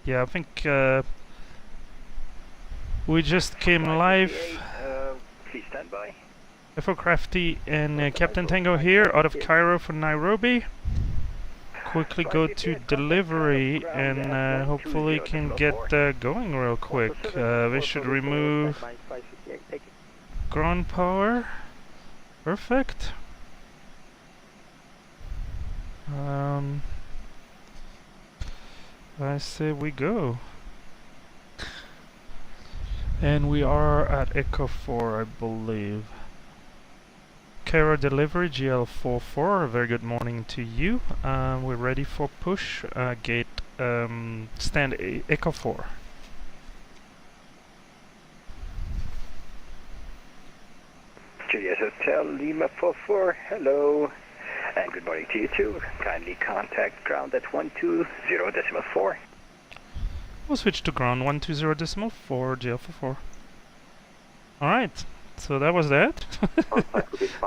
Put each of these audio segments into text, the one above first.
Yeah, I think we just came live. Please stand by. FO Crafty and Captain Tango here out of Cairo for Nairobi. Quickly go to delivery and hopefully can get going real quick. We should remove ground power. Perfect. I say we go. And we are at Echo 4, I believe. Cairo delivery, GL44, a very good morning to you. We're ready for push, gate, stand Echo 4. Juliet Hotel Lima 44, hello. And good morning to you too. Kindly contact ground at 120.4. We'll switch to ground 120.4, GL44. Alright, so that was that.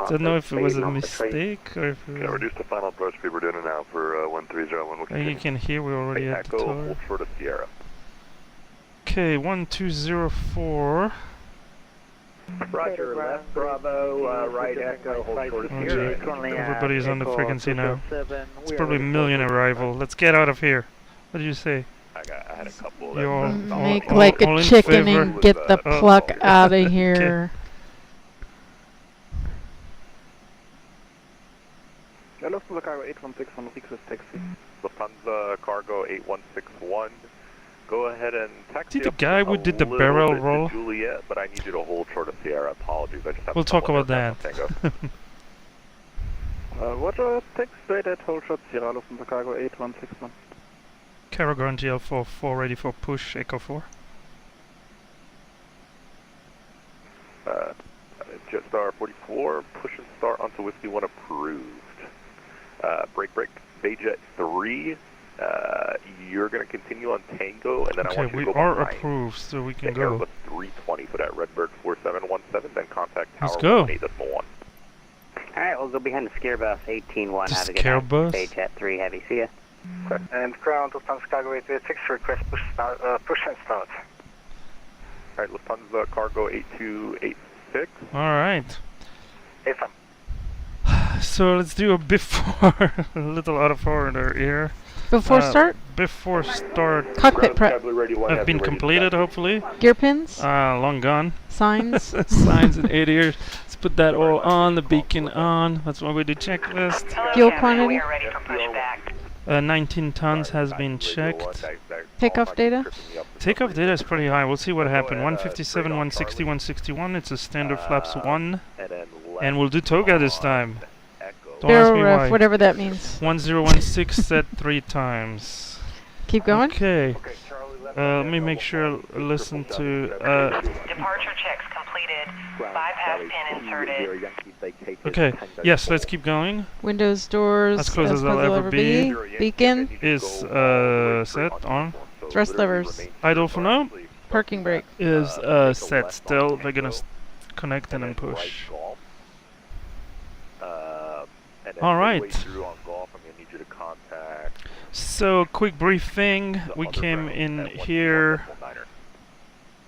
Don't know if it was a mistake or if it was... reduce the final approach speed. We're doing it now for 1301. You can hear we're already at the Echo, tower. hold short of Sierra. Okay, 1204. Roger, left Bravo, right Echo, hold short of Oh, Sierra. gee. Everybody's on the frequency now. It's probably a million arrival. Let's get out of here. What do you say? I had a couple. You all, Make all- like all a in chicken favor? and get the pluck out of here. Lufthansa Cargo 816 request taxi. Lufthansa Cargo 8161. Go ahead and taxi See the up guy who a did the little barrel bit to roll? Juliet, but I need you to hold short of Sierra. Apologies, I just have We'll talk someone about there, that. Tango. Roger, taxi straight at hold short Sierra, Lufthansa Cargo 8161. Cairo Ground GL44 ready for push, Echo 4. Jetstar 44, push and start onto Whiskey 1 approved. Break, Bayjet 3. You're going to continue on Tango, and then I Okay, want you we to go are behind approved, so we the can go. Airbus 320 for that Redbird 4717, then contact Tower Let's go. 18.1. Alright, we'll go behind the Scarebus 18-1. The Have a good night. Scarebus? Bayjet 3, heavy, see ya. And ground Lufthansa Cargo 886 request push and start. Alright, Lufthansa Cargo 8286. Alright. AFM. So let's do a before, a little out of order here. Before start, Before start cockpit prep, have been completed, hopefully. gear pins, Long gone. signs. Signs in 8 ears. Let's put that all on, the beacon on. That's why we do checklist. Fuel quantity, 19 tons has been checked. takeoff data. Takeoff data is pretty high. We'll see what happened. 157, 160, 161. It's a standard flaps 1. And we'll do toga this time. Don't ask Barrel me ref, why. whatever that means. 1016 set 3 times. Keep going. Okay. Let me make sure I listen to... Departure checks completed. Bypass pin inserted. okay. Yes, let's keep going. Windows, doors, As close as I'll ever be. Beacon, Is set on. thrust levers, Idle for now. parking brake. Is set still. We're gonna connect and then push. All right. So quick briefing. We came in here.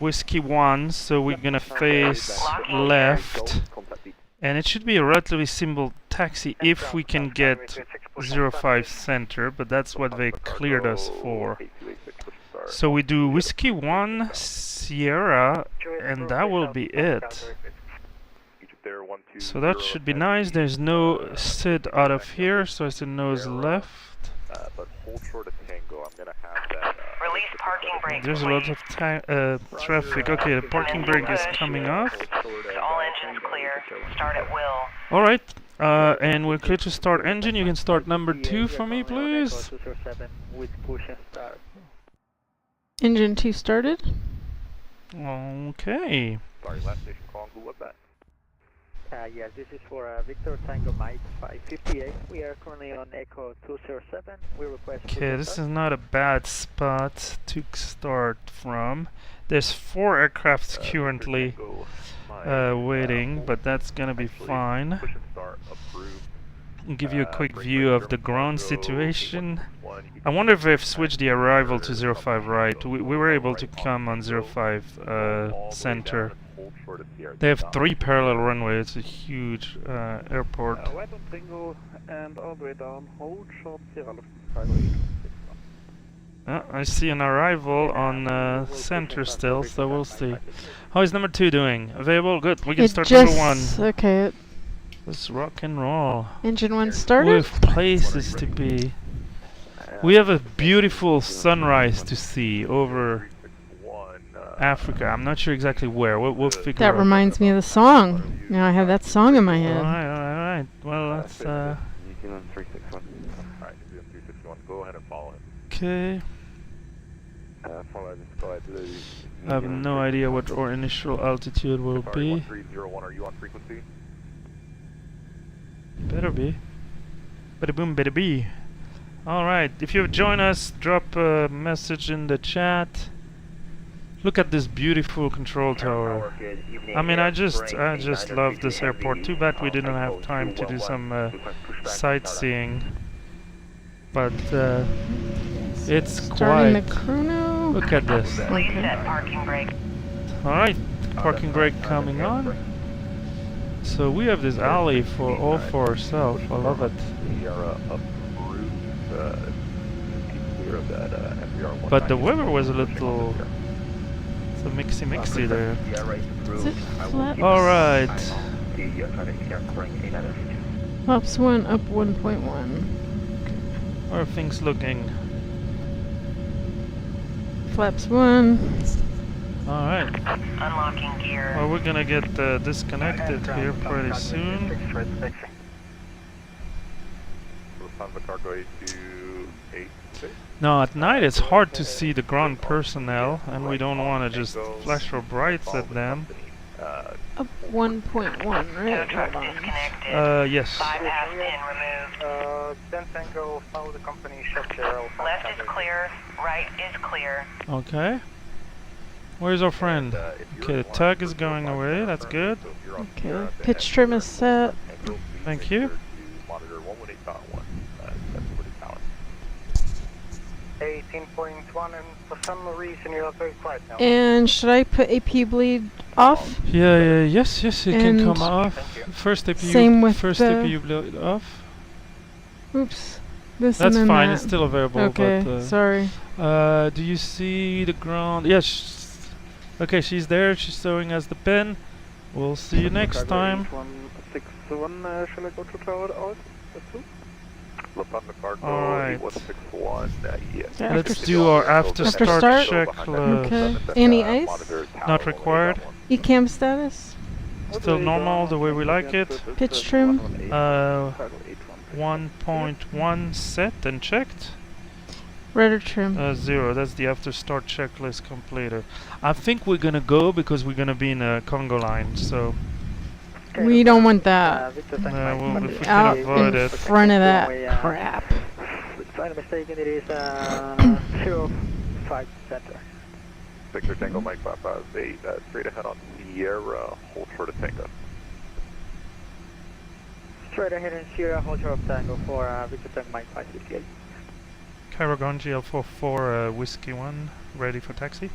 Whiskey 1, so we're gonna face left. And it should be a relatively simple taxi if we can get 05 center, but that's what they cleared us for. So we do Whiskey 1, Sierra, and that will be it. So that should be nice. There's no SID out of here, so it's a nose left. But hold short of Tango. I'm going to have that. Release parking brake. There's a lot of traffic. Okay, the parking brake is coming off. All engines clear. Start at will. Alright, and we're clear to start engine. You can start number 2 for me, please. Engine 2 started. Okay. Sorry, last station call. Who was that? Yes, this is for Victor Tango Mike 558. We are currently on Echo 207. We request... Okay, this is not a bad spot to start from. There's 4 aircrafts currently waiting, but that's gonna be fine. I'll give you a quick view of the ground situation. I wonder if they've switched the arrival to 05 right. We were able to come on 05 center. They have 3 parallel runways. It's a huge airport. Right on Tango and all the way down. Hold short Sierra left. I see an arrival on center still, so we'll see. How is number 2 doing? Available? Good. We can start number 1. Okay. Let's rock and roll. Engine 1 started. With places to be. We have a beautiful sunrise to see over Africa. I'm not sure exactly where. We'll figure That out. reminds me of the song. Now I have that song in my head. Alright. Well, that's New Zealand 361. Alright, New Zealand 361. Go ahead and follow it. okay. Follow this. Go ahead to the. I have no idea what our initial altitude will be. 1301. Are you on frequency? Better be. Bada boom, bada bee. Alright, if you join us, drop a message in the chat. Look at this beautiful control tower. I mean, I just love this airport. Too bad we didn't have time to do some sightseeing. But it's Starting quite. the chrono. Look at this. Please Okay. set parking brake. Alright, parking brake coming on. So we have this alley for all for ourselves. I love it. We are approved. Clear of that MVR. But the weather was a little. It's a mixy there. Is it flaps? Alright. Flaps 1 up 1.1. How are things looking? Flaps 1. Alright. Unlocking gear. Well, we're gonna get disconnected here pretty soon. Lufthansa cargo A286. Now, at night it's hard to see the ground personnel, and we don't want to just flash our brights at them. Up 1.1, right? Tow truck Hold on. disconnected. Yes. Bypass pin removed. Then Tango, follow the company, shut your Left is clear. Right is clear. Okay. Where's our friend? Okay, the tug is going away. That's good. Okay. Pitch trim is set. Thank you. Monitor 118.1. 18.1, and for some reason you're very quiet now. And should I put AP bleed off? Yes, it can come And off. First APU, same with first the- APU blow off. Oops. This That's and then fine. that. It's still available. Okay, But, sorry. do you see the ground? Yes. Okay, she's there. She's showing us the pin. We'll see you next time. 161, shall I go to tower out? Lufthansa cargo Alright. 161, yes. Yeah, Let's after do our after After start start? check. Okay. Any ice? Not required. ECAM status? Still normal, the way we like it. Pitch trim? 1.1 set and checked. Rudder trim. 0. That's the after start checklist completed. I think we're gonna go because we're gonna be in a Congo line. So We don't want that. if we can Out avoid in it. front of that crap. If I'm not mistaken, it is 05 center. Victor Tango Mike 558, straight ahead on Sierra, hold short of Tango. Straight ahead in Sierra, hold short of Tango for Victor Tango Mike 558. Cairo Gun GL44 Whiskey 1, ready for taxi.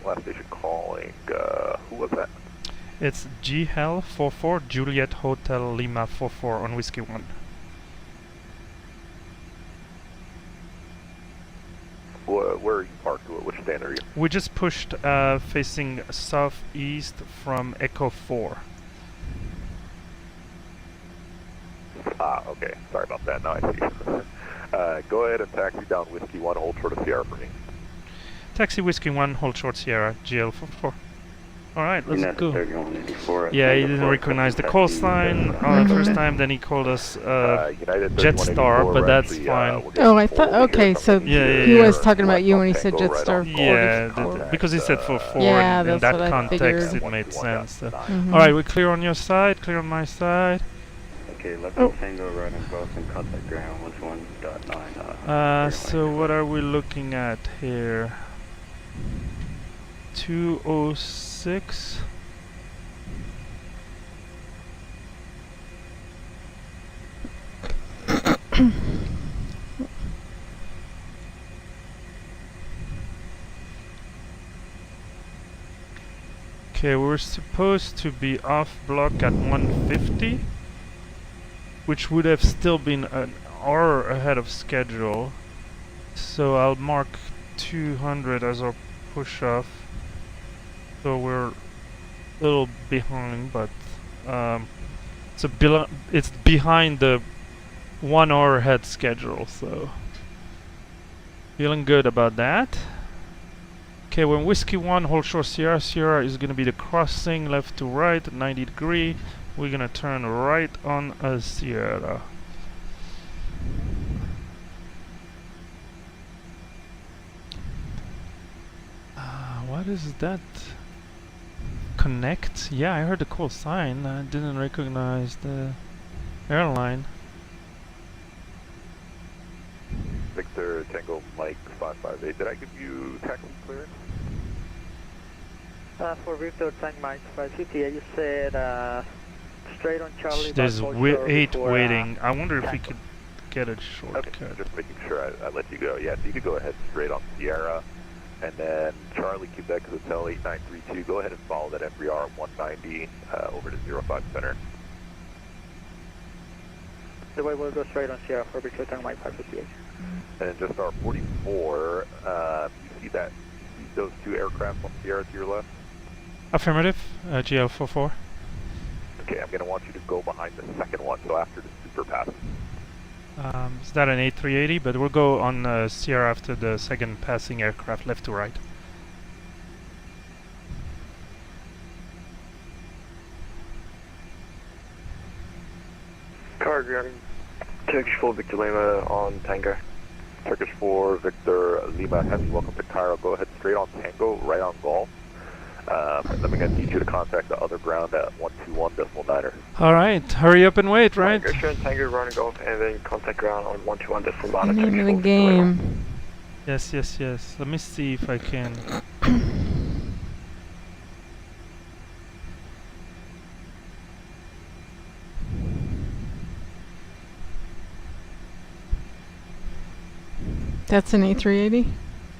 Last station calling, who was that? It's GL44 Juliet Hotel Lima 44 on Whiskey 1. Where are you parked? Which stand are you? We just pushed facing southeast from Echo 4. Okay. Sorry about that. Now I see. Go ahead and taxi down Whiskey 1, hold short of Sierra for me. Taxi Whiskey 1, hold short Sierra, GL44. Alright, let's go. Go. Yeah, he didn't recognize the call sign on the first time, then he called us United Jetstar, 3184, but we're that's actually, fine. we're getting Oh, I full thought. here Okay, from so the Yeah, he yeah. was talking about you when he said Tango right Jetstar. on Yeah, board. because he said 44, Yeah, and in that's that what I context figured. it made sense. So. Mhm. Alright, we're clear on your side, clear on my side. Okay, left Oh. Tango right in Boston, contact ground 1.9. So what are we looking at here? 206. Okay, we're supposed to be off block at 150, which would have still been an hour ahead of schedule. So I'll mark 200 as our push off. So we're a little behind, but it's behind the 1 hour ahead schedule, so feeling good about that. Okay, when Whiskey 1, hold short Sierra. Sierra is going to be the crossing left to right at 90 degree. We're going to turn right on a Sierra. What is that? Connect? Yeah, I heard the call sign. I didn't recognize the airline. Victor Tango Mike 558. Did I give you taxi clearance? For Victor Tango Mike 558, you said straight on Charlie. There's but 8 before, waiting. I wonder if we could get a shortcut. Okay, just making sure I let you go. Yeah, so you could go ahead straight on Sierra, and then Charlie Quebec Hotel 8932. Go ahead and follow that FBR 190 over to 05 Center. The way we'll go straight on Sierra for Victor Tango Mike 558. And just our 44, you see those 2 aircraft on Sierra to your left? Affirmative, GL44. Okay, I'm going to want you to go behind the second one, so after the super passes. Is that an A380? But we'll go on Sierra after the second passing aircraft, left to right. Car grounding. Turkish 4 Victor Lima on Tango. Turkish 4 Victor Lima Heavy, welcome to Cairo. Go ahead straight on Tango, right on Golf. And then we're going to need you to contact the other ground at 121.9. Alright, hurry up and wait, right? Tango running Golf and then contact ground on 121.9. Name of the game. Yes, yes, yes. Let me see if I can. That's an A380?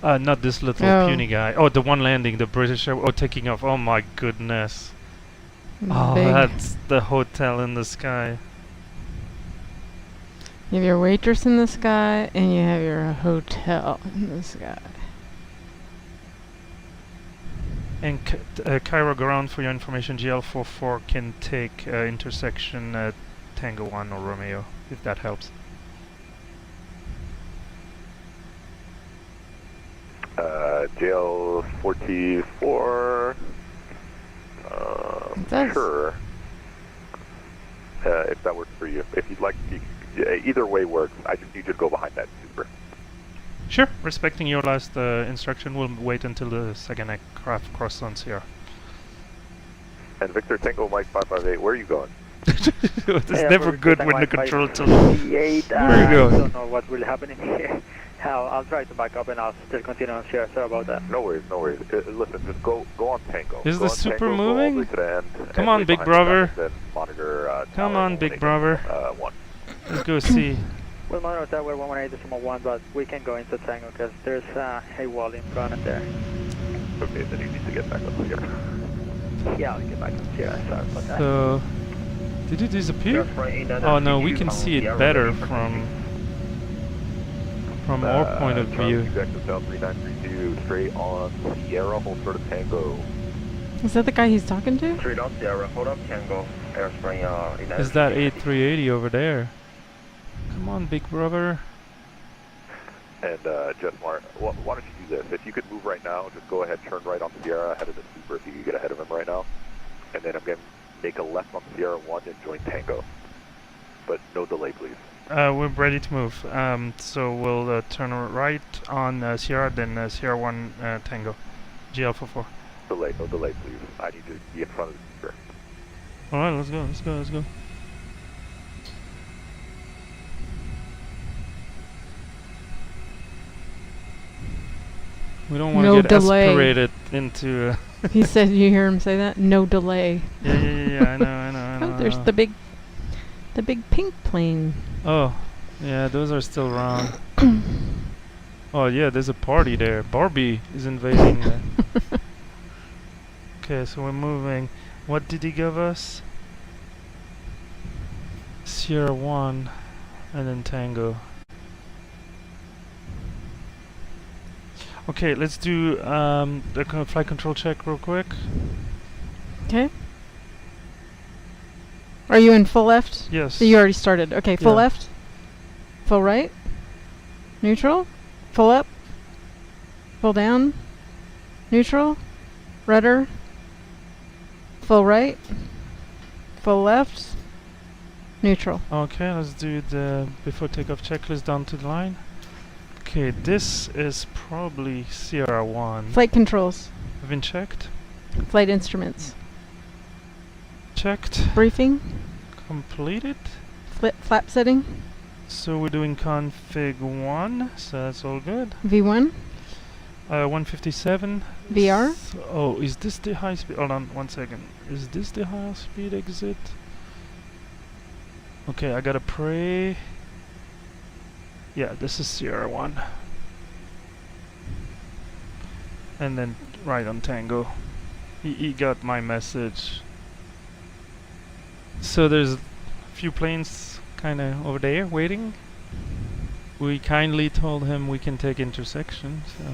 Not this little Oh. puny guy. Oh, the one landing, the British Airways. Oh, taking off. Oh my goodness. Oh, Big. that's the hotel in the sky. You have your waitress in the sky, and you have your hotel in the sky. And Cairo ground, for your information, GL44 can take intersection Tango 1 or Romeo, if that helps. JL 44. That's- Sure. If that works for you. If you'd like, either way works. I just need you to go behind that super. Sure, respecting your last instruction, we'll wait until the second aircraft crosses on Sierra. And Victor Tango Mike 558, where are you going? It's Yeah, never for good Victor when the Tango Mike control tells 558, Where are you going? I don't know what will happen in here. I'll try to back up and I'll still continue on Sierra. Sorry about that. No worries, no worries. Listen, just go on Tango. Is Go the on super Tango, go all the moving? way to the end, Come and on, wait big behind the brother. traffic, then monitor, Come tower on, big 118, brother. 1. Let's go see. We'll monitor Tower 118.1, but we can go into Tango because there's a wall in front of there. Okay, then you need to get back up here. Yeah, I'll get back on Sierra. Sorry about that. So, did it disappear? Oh no, we can see it better from our point of view. Quebec Hotel 3932, straight on Sierra, hold short of Tango. Is that the guy he's talking to? Straight on Sierra, hold up Tango. Airspring Is that A380 over there? Come on, big brother. And Jetmar, why don't you do this? If you could move right now, just go ahead, turn right on Sierra ahead of the super if you could get ahead of him right now. And then I'm going to make a left on Sierra 1 and join Tango. But no delay, please. We're ready to move. So we'll turn right on Sierra, then Sierra 1 Tango. GL44. Delay, no delay, please. I need to be in front of the super. Alright, let's go, let's go, let's go. We don't want to No get delay. aspirated into... He said, you hear him say that? No delay. yeah, I know. Oh, there's the big pink plane. Oh, Yeah, those are still wrong. Oh yeah, there's a party there. Barbie is invading there. Okay, so we're moving. What did he give us? Sierra 1 and then Tango. Okay, let's do the flight control check real quick. Okay. Are you in full left? Yes. So you already started. Okay, full Yeah. left. Full right. Neutral. Full up. Full down. Neutral. Rudder. Full right. Full left. Neutral. Okay, let's do the before takeoff checklist down to the line. Okay, this is probably Sierra 1. Flight controls. Have been checked. Flight instruments. Checked. Briefing. Completed. Flap setting. So we're doing config 1, so that's all good. V1. 157. VR. Oh, is this the high speed? Hold on, 1 second. Is this the high speed exit? Okay, I gotta pray. Yeah, this is Sierra 1. And then right on Tango. He got my message. So there's a few planes kinda over there waiting. We kindly told him we can take intersection, so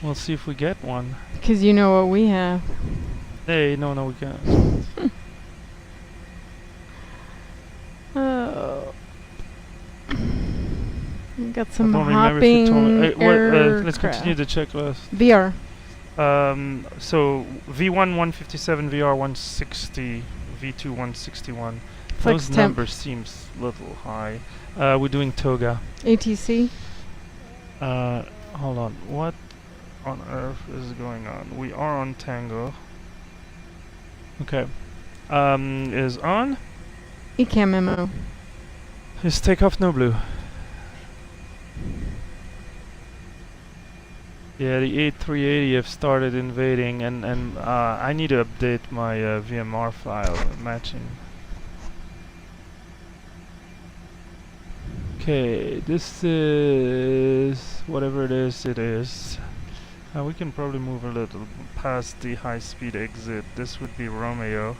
we'll see if we get one. Because you know what we have. Hey, no, we can't. Oh. We got some I don't remember if you told me. hopping Let's continue the checklist. VR. So V1 157, VR 160, V2 161. Flex Those temp. numbers seems a little high. We're doing Toga. ATC. Hold on. What on earth is going on? We are on Tango. Okay. Is on. ECAM memo. Is takeoff no blue. Yeah, the A380 have started invading, and I need to update my VMR file matching. Okay, this is whatever it is. It is. We can probably move a little past the high-speed exit. This would be Romeo.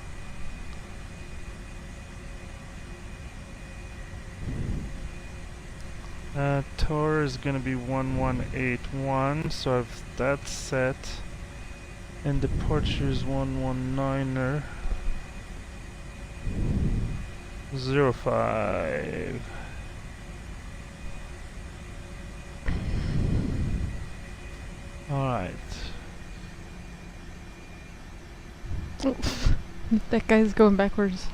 Tower is gonna be 1181, so if that's set, and departure is 119er 05. Alright. Oof. That guy's going backwards.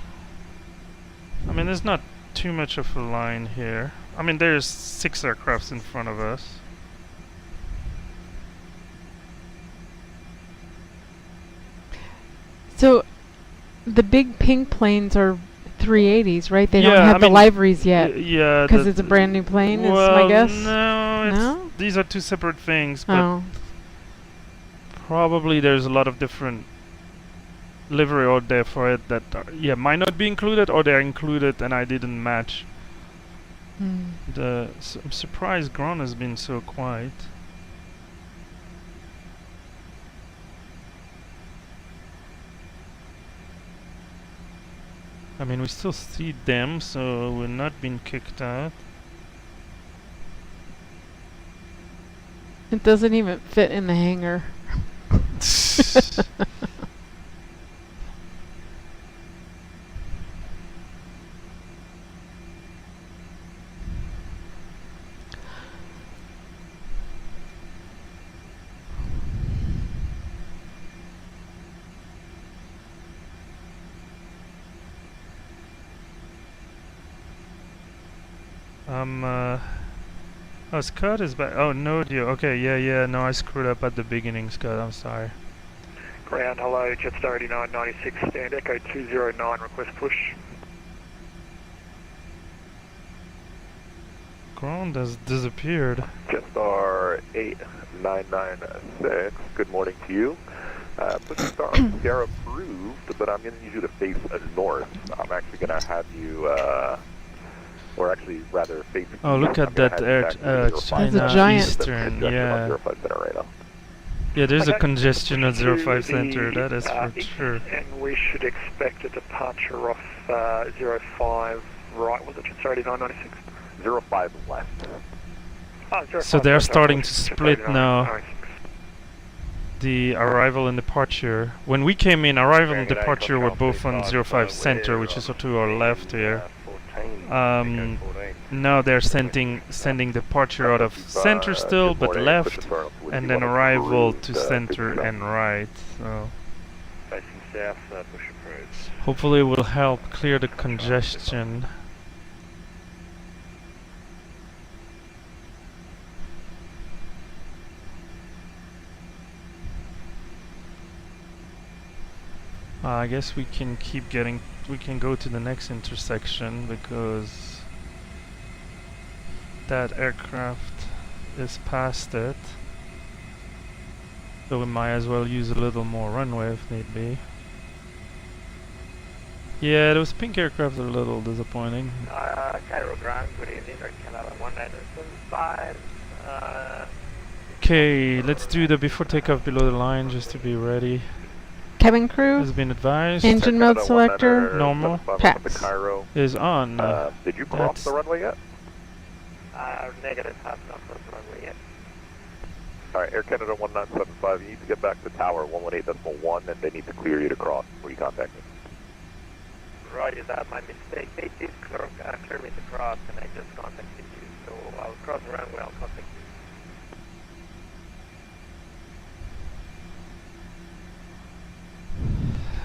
I mean, there's not too much of a line here. I mean, there's 6 aircrafts in front of us. So, the big pink planes are 380s, right? They don't Yeah, have I the mean, liveries yet. Yeah, Because it's a brand new plane, is well, my guess? No, No? these are two separate things, but Oh. probably there's a lot of different livery out there for it that might not be included, or they're included and I didn't match. Hmm. I'm surprised ground has been so quiet. I mean, we still see them, so we're not being kicked out. It doesn't even fit in the hangar. Oh, Scott is back. Oh, no, dear. Okay, yeah, no, I screwed up at the beginning, Scott. I'm sorry. Ground, hello, Jetstar 8996, stand Echo 209, request push. Ground has disappeared. Jetstar 8996, good morning to you. Push start on Sierra approved, but I'm going to need you to face north. I'm actually going to have you or actually rather facing. Oh, look at that China giant. Eastern, yeah. 05 center right now. Yeah, there's a Okay. congestion at To 05 the, center, that is for sure. And we should expect a departure off 05 right, was it just 3996? 05 left. Oh, 05 So they're right, starting right, to just split now. 3996. The arrival and departure. When we came in, arrival and departure were both on 05 center, which is to our left here. Now they're sending departure out of center still, but left, and then arrival to center and right. So hopefully it will help clear the congestion. I guess we can keep getting. We can go to the next intersection because that aircraft is past it. So we might as well use a little more runway if need be. Yeah, those pink aircraft are a little disappointing. Cairo ground, good evening, Air Canada 1975. Okay, let's do the before takeoff below the line just to be ready. Cabin crew, Has been advised. engine mode selector, Normal. pass. Cairo. Is on. Did you cross the runway yet? Negative, have not crossed the runway yet. Alright, Air Canada 1975, you need to get back to tower 118.1 and they need to clear you to cross before you contact me. Roger that, my mistake. They did clear me to cross and I just contacted you. So I'll cross the runway, I'll contact you.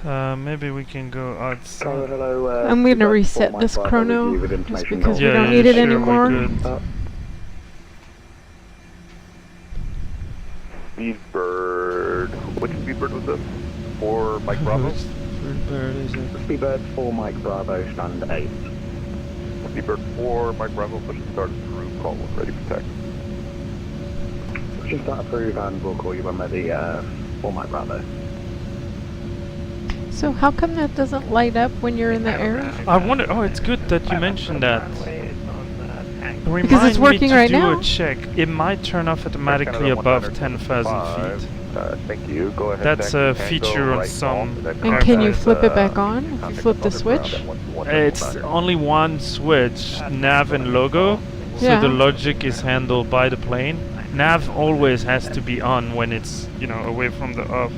Maybe we can go outside. Hello, I'm going to reset this chrono just because we Yeah, don't yeah, need it sure, anymore. we're good. Speedbird. Which Speedbird was this? For Mike Bravo? Which bird is it? Speedbird 4 Mike Bravo, stand 8. Speedbird 4, Mike Bravo, push and start through, call 1, ready for tech. Just start approve and we'll call you when ready, 4 Mike Bravo. So how come that doesn't light up when you're in the air? I wonder. Oh, it's good that you mentioned that. Remind Because it's working me to right do now. a check. It might turn off automatically above 10,000 feet. Thank you. Go ahead. That's a Tango, feature on right some bulb, And can you aircraft. flip it back on if you flip the switch? It's only one switch, nav and logo. So Yeah. the logic is handled by the plane. Nav always has to be on when it's, you know, away from the off.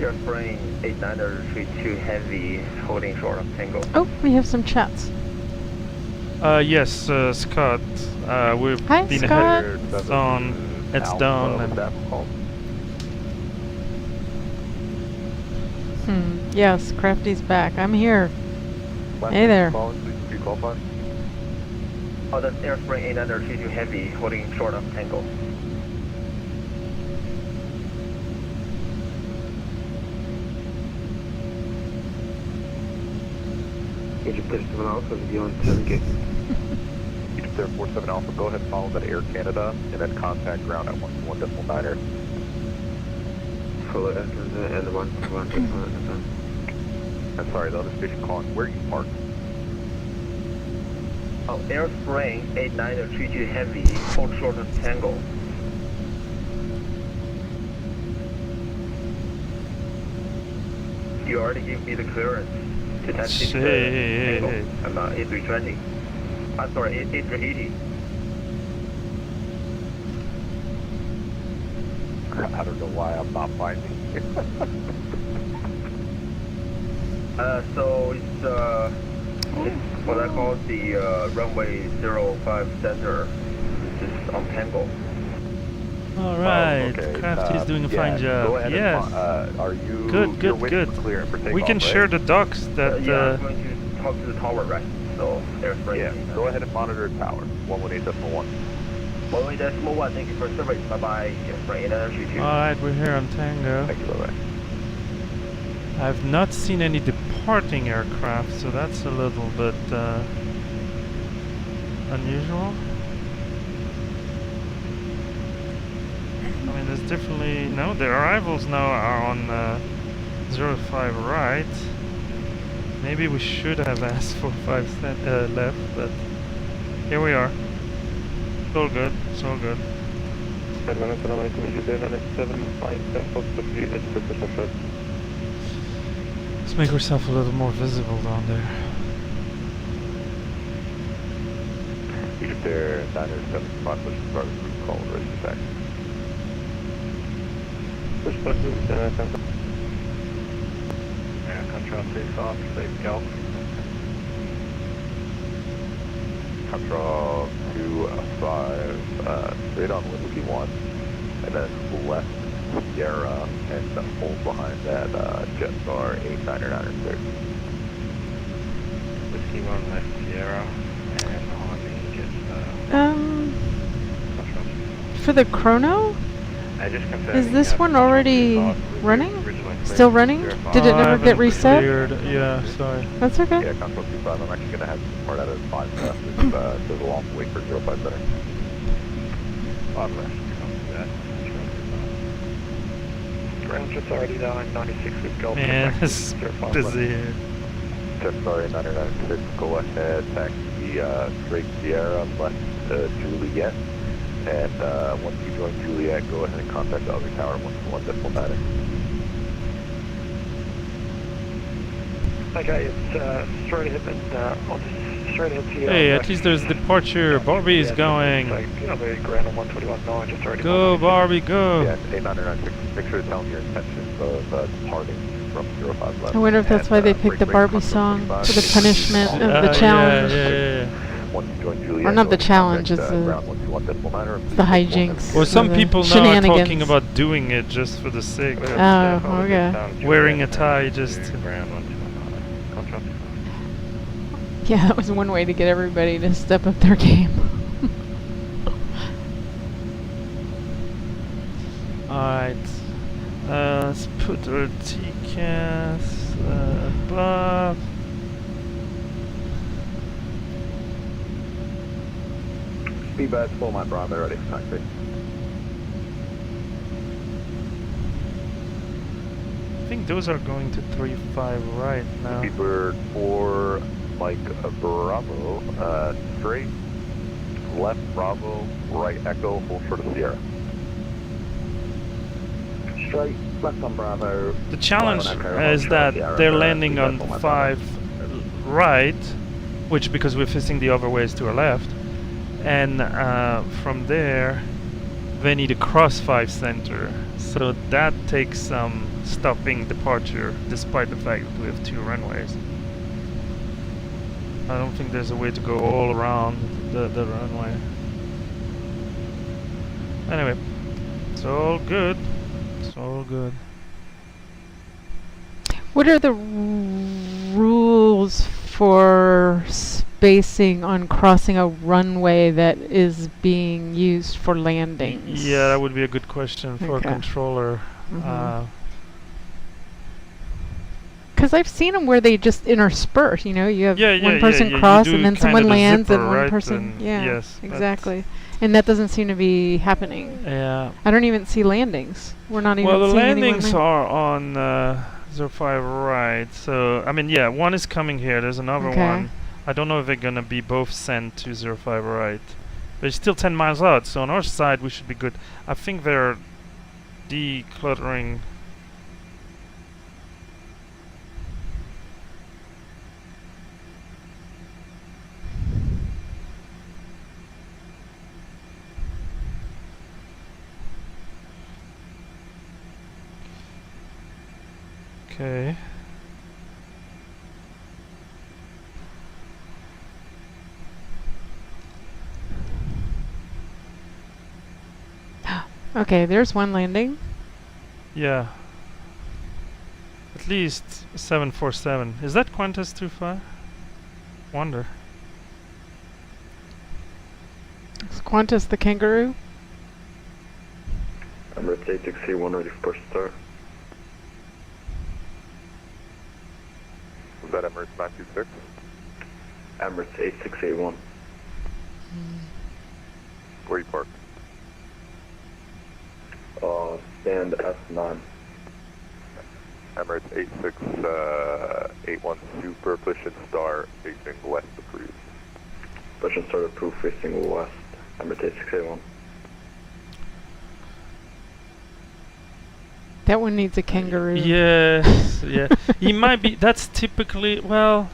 You're spraying 8932 heavy, holding short of Tango. Oh, we have some chats. Yes, Scott. We've Hi, been Scott. ahead. It's on. It's down. And Yes, Crafty's back. I'm here. Hey there. Oh, that's Airspring 8932 heavy, holding short of Tango. Egypt 37 Alpha, if you want to get. Egypt Air 47 Alpha, go ahead and follow that Air Canada and then contact ground at 1.9er. Follow it and the 1. I'm sorry, the other station calling. Where are you parked? Oh, Airspring 8932 heavy, hold short of Tango. You already gave me the clearance to taxi to Tango. I'm A320. I'm sorry, A380. I don't know why I'm not finding you. So it's what I call the runway 05 center, just on Tango. all right, okay. Crafty's doing a Yeah, fine go job. ahead Yes. and, are you Good, you're good, waiting good. for clearance for We takeoff, can right? share the docs that. Yeah, I'm going to talk to the tower, right? So Airspring. Yeah, go ahead and monitor tower 118.1. 118.1, thank you for service. Bye bye. Airspring 8932. All right, we're here on Tango. Thank you, bye bye. I've not seen any departing aircraft, so that's a little bit unusual. I mean, there's definitely no. The arrivals now are on 05 right. Maybe we should have asked for 5 cent left, but here we are. It's all good. It's all good. Let's make ourselves a little more visible down there. Egypt Air 975, push the start group call, ready to taxi. Push button, control take off, safe go. Control 25, straight on Whiskey 1, and then left Sierra, and hold behind that Jetstar 8996. Whiskey 1 left Sierra, and on the For the chrono? I just confirmed. Is this one already running? Still running? Did it never get reset? Cleared. Yeah, sorry. That's okay. Yeah, Control 25, I'm actually going to have to start out at 5 left. There's a long wait for 05 center. 5 left. Copy that. Ground just already down 96 with Golf. Man, it's busy here. Jetstar 996, go ahead, taxi straight Sierra, left Juliet. And once you join Juliet, go ahead and contact the other tower, 1 diplomatic. Okay, it's straight ahead and straight ahead to Hey, at least there's departure. Barbie is going. The ground on 121.9 just already. Go, Barbie, go. Yeah, A996, make sure to tell them your intentions of departing from 05 left. I wonder if that's why they picked the Barbie song for the punishment of the challenge. Yeah. Once you join Juliet, Or not the go challenge, contact, it's ground 121 diplomat or the hijinks. Well, some the people now are shenanigans. talking about doing it just for the sake of Oh, okay. wearing a tie just to... Yeah, that was one way to get everybody to step up their game. Alright. Let's put our TCAS above. Speedbird for my Bravo, ready for taxi. I think those are going to 3-5 right now. Speedbird for Mike Bravo, straight, left Bravo, right Echo, hold short of Sierra. Straight, left on Bravo. The challenge is that they're landing on 5 right, which because we're facing the other way is to our left, and from there they need to cross 5 center, so that takes some stopping departure despite the fact that we have 2 runways. I don't think there's a way to go all around the runway. Anyway, it's all good. It's all good. What are the rules for spacing on crossing a runway that is being used for landings? Yeah, that would be a good question for Okay. a controller. Because I've seen them where they just intersperse, you know, you have Yeah, one yeah, person yeah, you cross do and then kinda someone the lands and zipper, one right, person, and yeah, yes, that's- exactly. And that doesn't seem to be happening. Yeah. I don't even see landings. We're not even Well, the seeing anyone landings land. are on 05 right. So, I mean, yeah, one is coming here. There's another Okay. one. I don't know if they're going to be both sent to 05 right. They're still 10 miles out, so on our side we should be good. I think they're decluttering. Okay. Okay, there's one landing. Yeah. At least 747. Is that Qantas 25? Wonder. Is Qantas the kangaroo? Emirates 86C1 ready for push start. Was that Emirates 926? Emirates 8681. Where you parked? Stand S9. Emirates 8681 Super, push and start, facing west approved. Push and start approved, facing west. Emirates 8681. That one needs a kangaroo. Yes, yeah. He might be. That's typically well.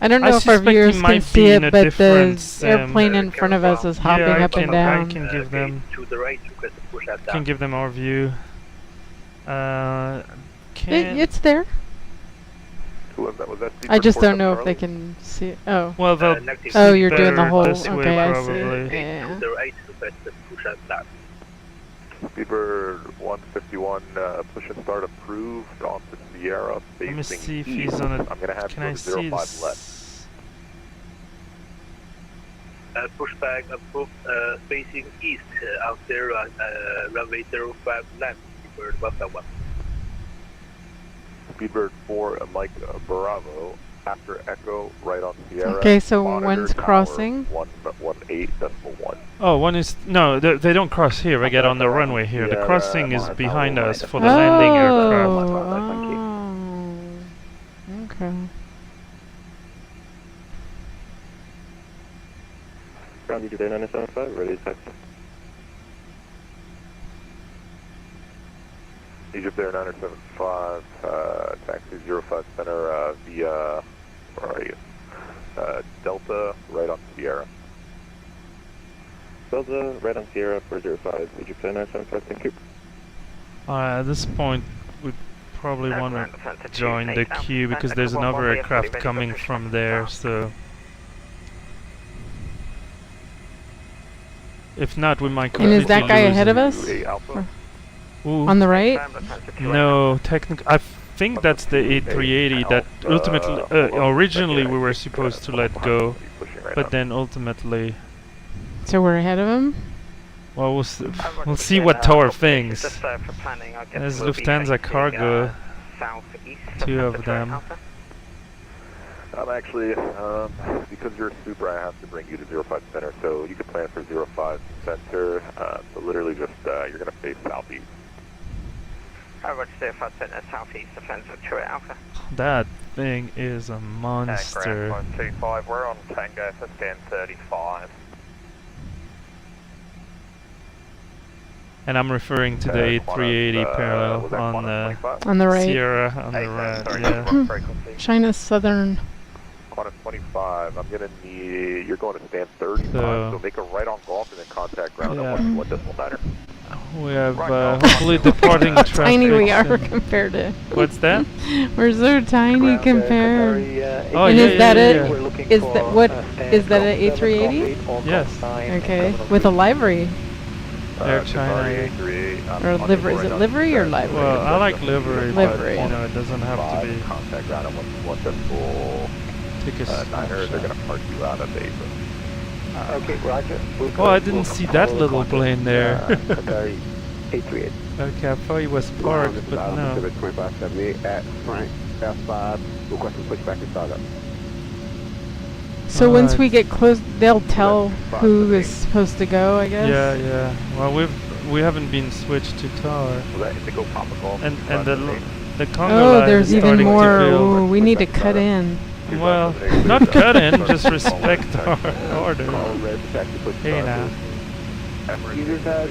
I don't I know if our suspect he viewers might can see be in it, a but the different, airplane in front of us is hopping yeah, up and down. I can give them. To the right, request to push that down. Can give them our view. Can It's there. Who was that? Was that I just don't 47 know if they Charlie? can see it. Oh. well they'll negative. see Oh, you're doing the better whole. this way Okay, I see. probably. Yeah. To the right, request to push that down. Speedbird 151, push and start approved onto Sierra, Let me facing see if east. he's on it. I'm gonna have Can you I go to see 05 this? left. Pushback approved, facing east, out there, runway 05 left, Speedbird 151. Speedbird 4, Mike Bravo, after Echo, right on Sierra. Okay, so Monitor one's tower crossing. 118.1. Oh, one is no. They don't cross here. They get on the runway here. The Yeah, crossing is monitor behind tower us right for the landing aircraft. Oh. Okay. Ground today 975, ready to taxi. Egypt Air 975, taxi 05 center via, where are you? Delta, right on Sierra. Delta, right on Sierra, 405, Egypt Air 975, thank you. At this point, we probably want to join the queue because there's another aircraft coming from there. So, if not, we might And is completely that guy lose ahead of him. us? 28 Alpha. Ooh. On the right? No, technically, I think that's the A380 that ultimately, originally we were supposed to let go, but then ultimately, So we're ahead of him? well, we'll see what Tower thinks. There's Lufthansa cargo, two of them. I'm actually, because you're a super, I have to bring you to 05 center, so you can plan for 05 center, so literally just, you're going to face southeast. That thing is a monster. 125, we're on Tango for scan 35. And I'm referring to the A380 parallel on the On the right. Sierra on the right, yeah. China Southern. Qantas 25, I'm going to need, you're going to stand 35, so make a right on Gulf and then contact ground Yeah. on 1.9. We have hopefully departing traffic. Tiny we are and- compared to. What's that? We're so tiny compared. Oh, And yeah, is that yeah, it? yeah. Is that what? Is that an A380? Yes. Okay, with a livery Air China. or livery? Is it livery or livery? Well, I like livery, Livery. but you know, it doesn't have to be. Contact ground on 1.9. Take a Niner, they're going to park you out of base. Okay, roger. Oh, I didn't see that little plane there. Qatari 838. Okay, I thought he was parked, but no. 2578 at Frank F5, requesting pushback and start up. So once Alright. we get close, they'll tell who is supposed to go, I guess. Yeah, yeah. Well, we haven't been switched to tower, So that Indigo Papa Golf. and the Congo Oh, line there's is even starting more. to build. Ooh, we need to cut in. Well, not cut in, just respect our order. Hey now.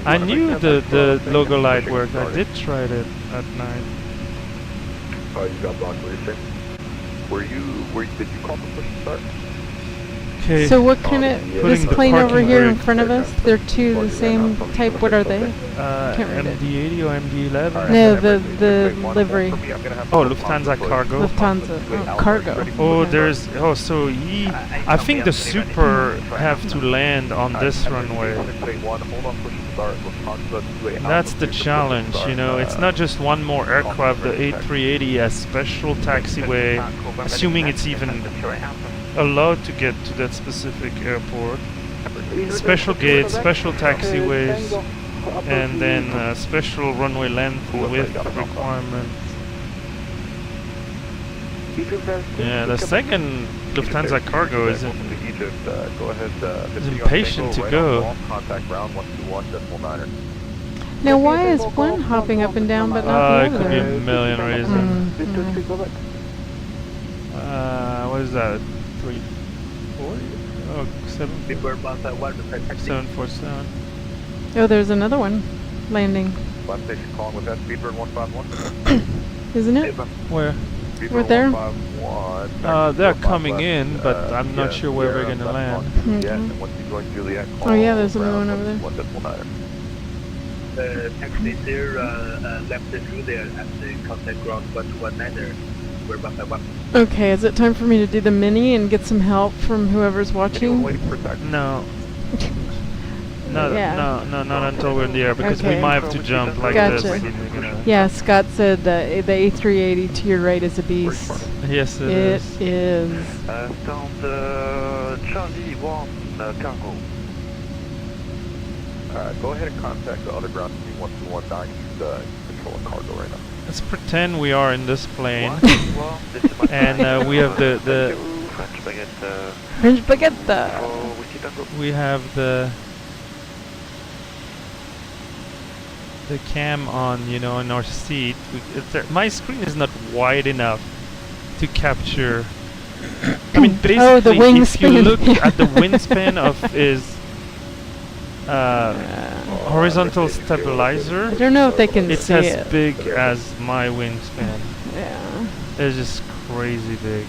I knew the logo light worked. I did try it at night. Oh, you got blocked racing. Did you call the push to start? Okay. So what kind of Putting this the plane over parking here in brake. front of us? They're two the same type. What are they? can't read it. MD-80 or MD-11? No, the livery. Oh, Lufthansa cargo. Lufthansa cargo. Oh, there's so I think the Super have to land on this runway. That's the challenge, you know. It's not just one more aircraft. The A380 has special taxiway, assuming it's even allowed to get to that specific airport. Special gates, special taxiways, and then special runway length width requirements. Yeah, the second Lufthansa cargo is impatient to go. Now, why is one hopping up and down but not the It could be a other? million reasons. Mm. What is that? 340? Oh, 747. Oh, there's another one landing, Last station calling with that Speedbird 151. isn't it? Where? Right there? 151. They're coming in, but I'm not sure where we're gonna land. Yeah, Mhm. and once you join Juliet, Oh, yeah, there's another one over there. 1.9. Taxi there, left the through there at the contact ground 119er. We're about to one. Okay, is it time for me to do the mini and get some help from whoever's Anyone watching? waiting for taxi? No. No, Yeah. no, not until we're in the air, because we Okay. might have to jump like Gotcha. this. And we're gonna Yeah, Scott said the A380 to your right is a beast. yes, it It is. is. Stand Charlie 1 cargo. Go ahead and contact the other ground team 1219. He's controlling cargo right now. Let's pretend we are in this plane, This is my and we have the French baguette. French baguette. Oh, we see tango. we have the cam on, you know, in our seat. My screen is not wide enough to capture. I mean, basically, Oh, the if wingspan. you look at the wingspan of his horizontal stabilizer, I don't know if they can it's see as it. big as my wingspan. Yeah, It's just crazy big.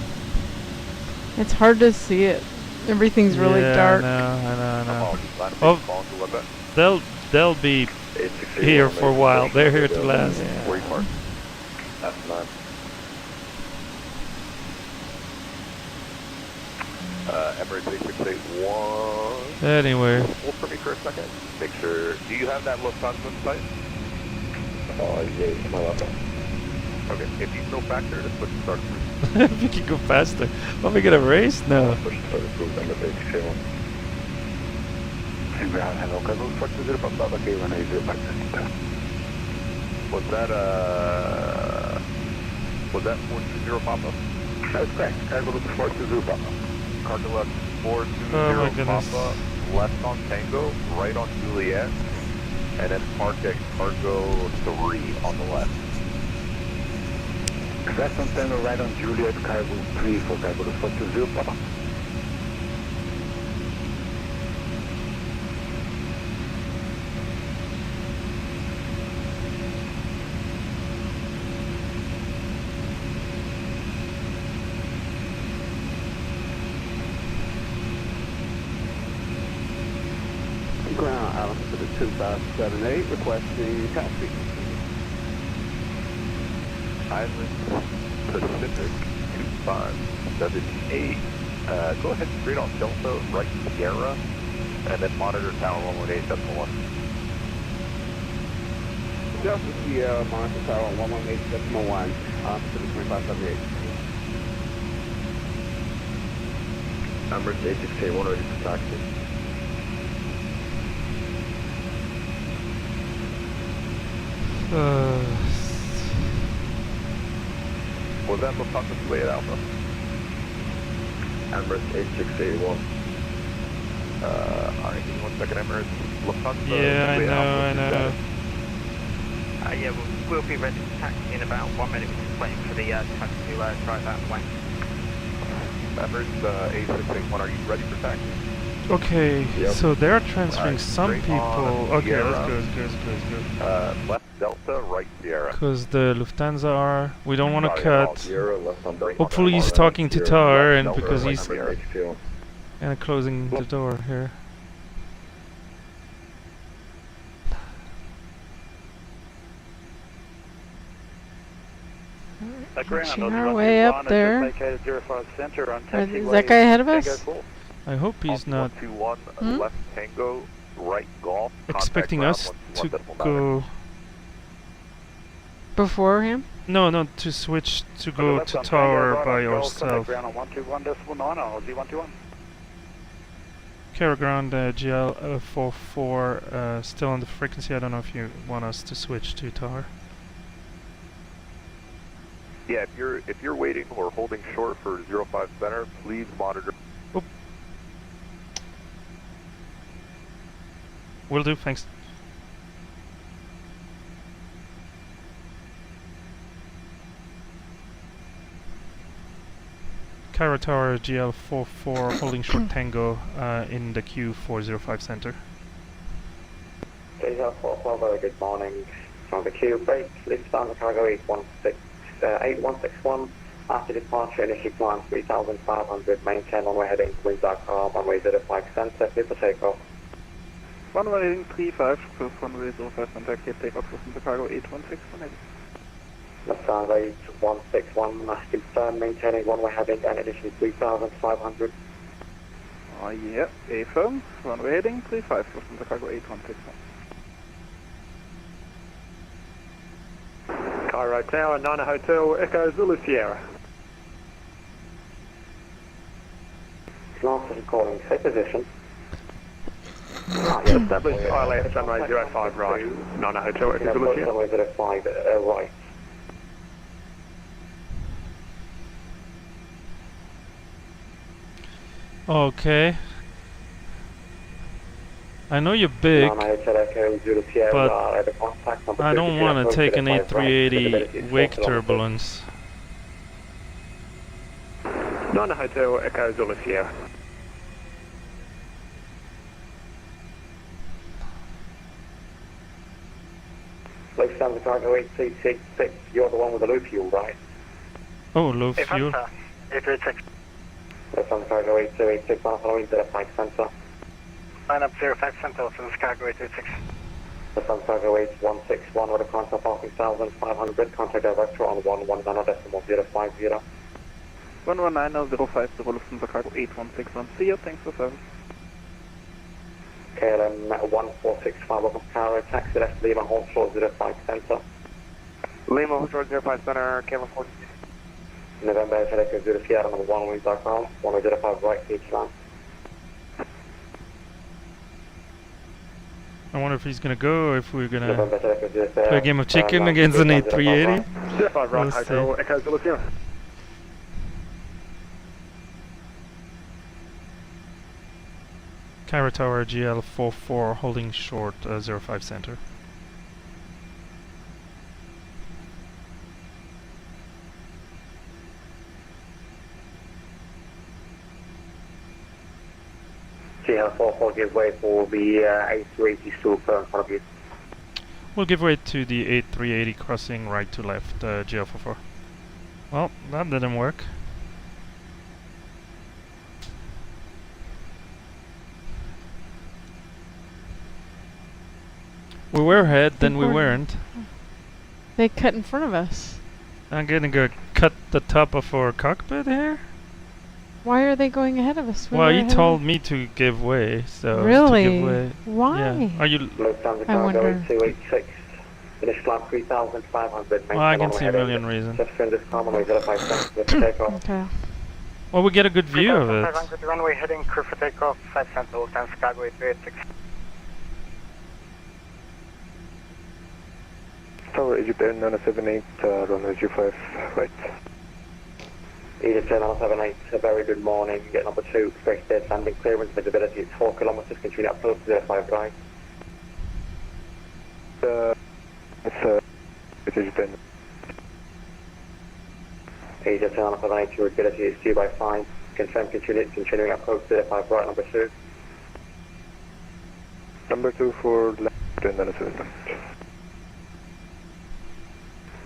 it's hard to see it. Everything's really Yeah, dark. I know. Oh, They'll be here for a while. They're here to last. Where you park? That's not. Emirates 8681. Anyway, Hold for me for a second. Make sure. Do you have that Lufthansa site? Yeah, my laptop. Okay, if you go back there, just put start cruise. if you can go faster. Are we gonna race? No. Push start cruise on the base channel. Hello, Cargo 420 from Baba K180 back to Was that 420 Papa? That's correct. Cargo 420 Papa. Cargo left 420 Oh my goodness. Papa, left on Tango, right on Juliet, and then park at Cargo 3 on the left. Left on Tango, right on Juliet, Cargo 3 for Cargo 420 Papa. Ground Alpha for the 2578 requesting taxi. Island Pacific 2578. Go ahead straight on Delta, right Sierra, and then monitor tower 118.1. Delta Sierra, monitor tower 118.1, for the 2578. Number 8681 ready for taxi. Was that Lufthansa Juliet Alpha? Emirates 8681. Alright, give me 1 second, Emirates. Lufthansa Yeah, Juliet I Alpha, know. Yeah, we'll be ready to taxi in about 1 minute. We're just waiting for the truck to drive that way. Emirates 8681, are you ready for taxi? Okay, Yep. so they're transferring Alright, some straight on people. Okay, Sierra. let's go. Left Delta, right Sierra. Because the Lufthansa are. We don't want to Sorry, cut. Sierra, left on Delta. Hopefully he's talking to Tar, and because he's Sierra. kind of closing the door here. Inching our way up there. Is that guy ahead of us? I hope he's not 121 left Tango, right Golf. expecting us to go. Before him? No, to switch to go to tower by ourselves. Ground on 121.9 or Z121. Cairo ground GL 44 still on the frequency. I don't know if you want us to switch to tower. Yeah, if you're waiting or holding short for 05 center, please monitor. Will do, thanks. Cairo Tower GL44 holding short Tango in the Q405 center. GL44, very good morning. From the Q break, lift standard cargo 8161. After departure, initially climb 3,500, maintain runway heading wind.com, runway 05 center, clear for takeoff. Runway heading 35, close runway 05 center, clear takeoff, close to cargo 8161. Left side 8161, confirm maintaining runway heading and initially 3,500. Yeah, affirm, runway heading 35, close to cargo 8161. Cairo Tower, Nana Hotel, Echo Zulu Sierra. Last is calling, take position. Established ILS runway 05 right, Nana Hotel, Echo Zulu Sierra. Runway 05 right. Okay. I know you're big, but I don't want to take an A380 wake turbulence. Nana Hotel, Echo Zulu Sierra. Lake Santa Cargo 8366, you're the one with the low fuel, right? Oh, low fuel. 836. Lake Santa Cargo 8286, on following 05 center. Line up 05 center, this is cargo 836. Lake Santa Cargo 8161 with a contact parking 1,500, contact director on 119.050. 119.050, Lufthansa cargo 8161. See you, thanks for service. KLM 1465, welcome Cairo, taxi left, Lima, hold short 05 center. Lima, hold short 05 center, KLM 14. November, Echo Zulu Sierra, number 1 wing.com, 105 right, each line. I wonder if he's gonna go or if we're gonna November, Echo Zulu Sierra. play a game of chicken against an A380. 05 right, Hotel, Echo Zulu Sierra. Cairo Tower GL44 holding short 05 center. GL44 give way for the A380 still in front of you. We'll give way to the A380 crossing right to left GL44. Well, that didn't work. We were ahead, then we weren't. They cut in front of us. I'm gonna go cut the top of our cockpit here? Why are they going ahead of us? Well, he told me to give way, so really? to give way. Why? Yeah. Are you? I wonder. 286. Finish climb 3,500. Well, I can see a million reasons. Okay. Well, we get a good view of it. 500 runway heading, crew for takeoff, 5 center, Lufthansa cargo 8386. Tower Egypt Air 978, runway 05 right. Egypt Air 978, a very good morning. Get number 2, expect dead landing clearance, visibility is 4 kilometers, continue up close to 05 right. It's Egypt Air. Egypt Air 978, your visibility is 2 by 5. Confirm continuing up close to 05 right, number 2. Number 2 for left and then a 7.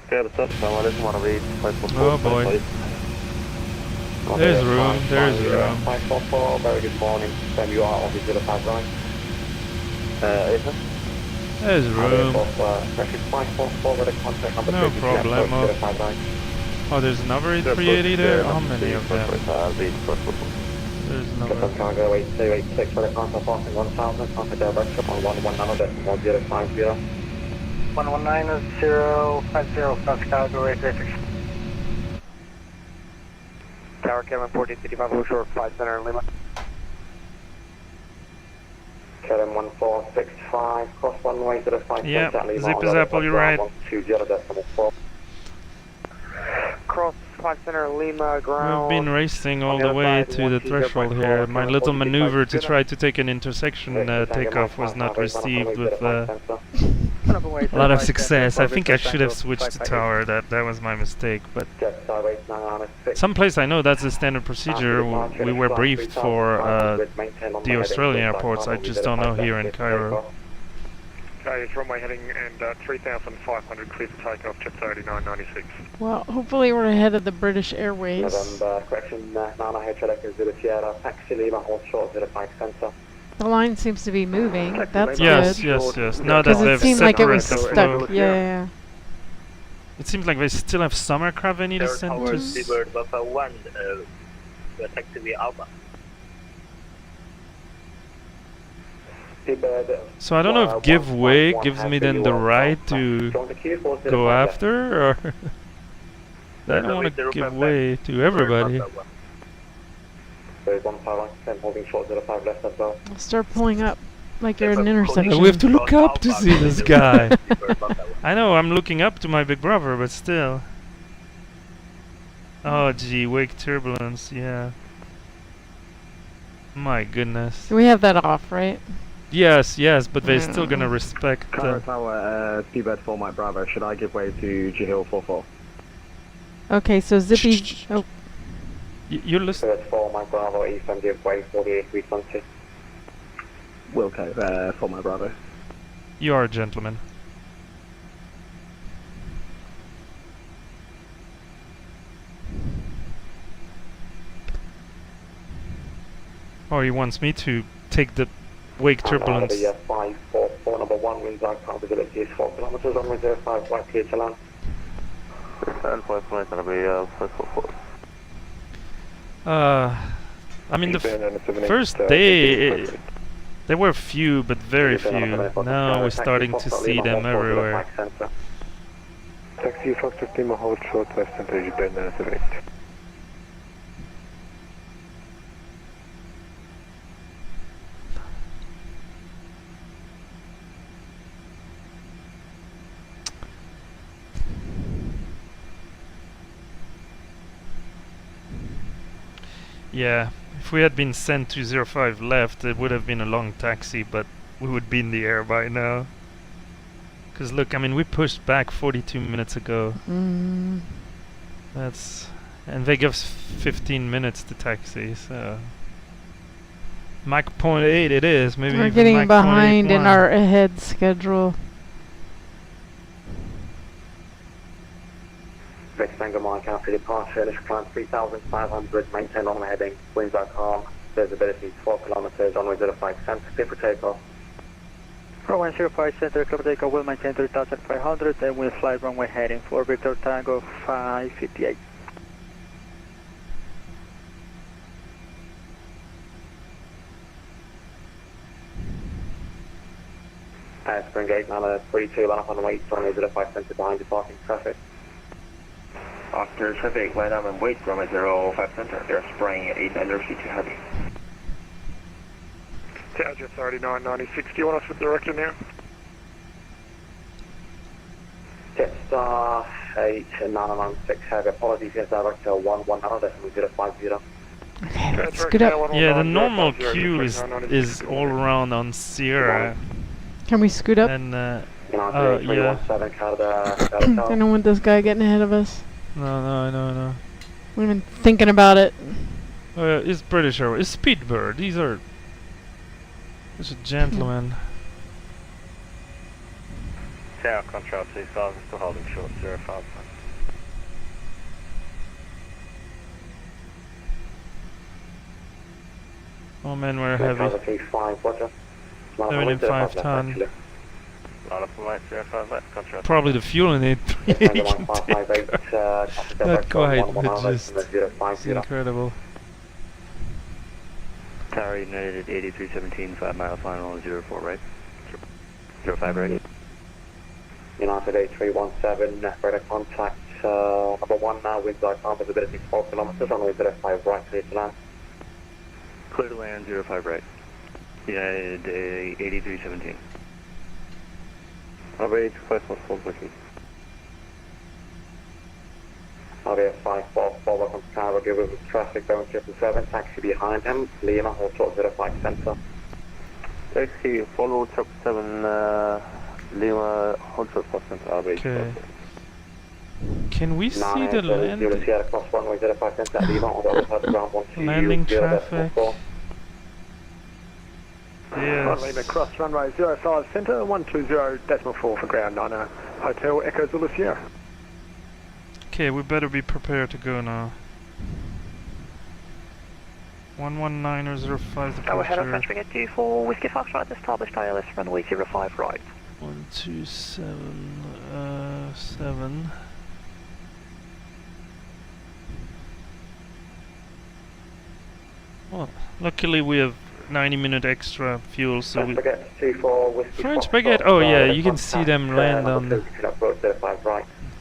Okay, the search I just want to read. Oh boy. There's room, there's room. 544, very good morning. Confirm you are on the 05 right. There's room. Traffic 544 with a contact number No 2. problemo. 05 right. Oh, there's another A380 there? How many of them? There's another. Lufthansa cargo 8286 with a contact passing 1000, contact direction on 119.050. 119.050, Lufthansa cargo 836. Tower Kevin 1455, Blue Shore 5 center, Lima. Kevin 1465, cross runway to the 5 Yep, center, Lima. zip is up, you're right. 120.4. Cross 5 center, Lima, ground. We've been racing all the way to the threshold here. My little maneuver to try to take an intersection takeoff was not received with a lot of success. I think I should have switched to tower. That was my mistake. But someplace I know that's the standard procedure. We were briefed for the Australian airports. I just don't know here in Cairo. Okay, it's runway heading and 3,500 clear to takeoff, Jet 3996. Well, hopefully we're ahead of the British Airways. Correction, Nana HECA-HKJK 0 taxi Lima, hold short 05 center. The line seems to be moving. That's yes, good. yes. Now that Because they've it seemed like it was separated the stuck. flow. Yeah. It seems like they still have some aircraft they need to send to. So I don't know if give way gives me then the right to go after, or I don't want to give way to everybody. I'll start pulling up like you're at an intersection. We have to look up to see this guy. I know, I'm looking up to my big brother, but still. Oh gee, wake turbulence, yeah. My goodness. We have that off, right? Yes, but they're still gonna respect Cairo Tower, Seabird 4 Mike Bravo, should I give way to Jahil 44? Okay, so Zippy... Oh, you're listening? 4 Mike Bravo, Eastern give way 48-320. Wilco, 4 Mike Bravo. You are a gentleman. Or he wants me to take the wake turbulence. The 544 number 1 winds out, visibility is 4 kilometers, runway 05, right clear to land. I mean, the first day, there were few, but very few. Now we're starting to see them everywhere. Taxi Foxtrot Lima, hold short, left center, Japan 978. Yeah, if we had been sent to 05 left, it would have been a long taxi, but we would be in the air by now. Because look, I mean, we pushed back 42 minutes ago. That's... And they give us 15 minutes to taxi, so... Mach 0.8 it is, maybe we're even getting Mach behind in 0.81. our ahead schedule. Tango Mike after departure, initial climb 3,500, maintain on heading, winds are calm, visibility 4 kilometers, runway 05 center, clear for takeoff. Runway 05 center, clear for takeoff, will maintain 3,500, and we'll fly runway heading for Victor Tango 558. Spring gate, number 32, line up on the wait, runway 05 center, behind departing traffic. After traffic, line up and wait, runway 05 center. They're spraying at 8 under C2 heavy. Tower Jet 3996, do you want us with director now? Jetstar 8996 heavy, apologies, yes, director 110.050. Okay, let's scoot up. Yeah, the normal queue is all around on Sierra. Can we scoot up? And, I yeah. don't want this guy getting ahead of us. No, I know. We've been thinking about it. It's British Airways. It's Speedbird. These are... These are gentlemen. Tower control 2000, still holding short 05. Oh man, we're heavy. 75 ton. Probably the fuel in it. Not quite, but just it's incredible. Tower United at 8317, 5 miles final 04 right. 05 right. United 8317, radar contact, number 1 now, winds are calm, visibility 4 kilometers, runway 05 right, clear to land. Clear to land 05 right. United 8317. Away 2514 booking. RVF 544, welcome to Cairo, give us traffic, going 777, taxi behind him, Lima, hold short 05 center. Taxi, follow 777, Lima, Hunter Boston, Okay. Can we see the landing traffic? Runway Yes. cross runway 05 centre, 120.4 for ground 90. Hotel Echo Zulu Sierra. Okay, we better be prepared to go now. 119.05 Go ahead, departure. French Brigade 24, Whiskey Foxtrot, established ILS runway 05 right. 127.7. Well, luckily we have 90-minute extra fuel, so we... French Brigade, oh yeah, you can see them land on the...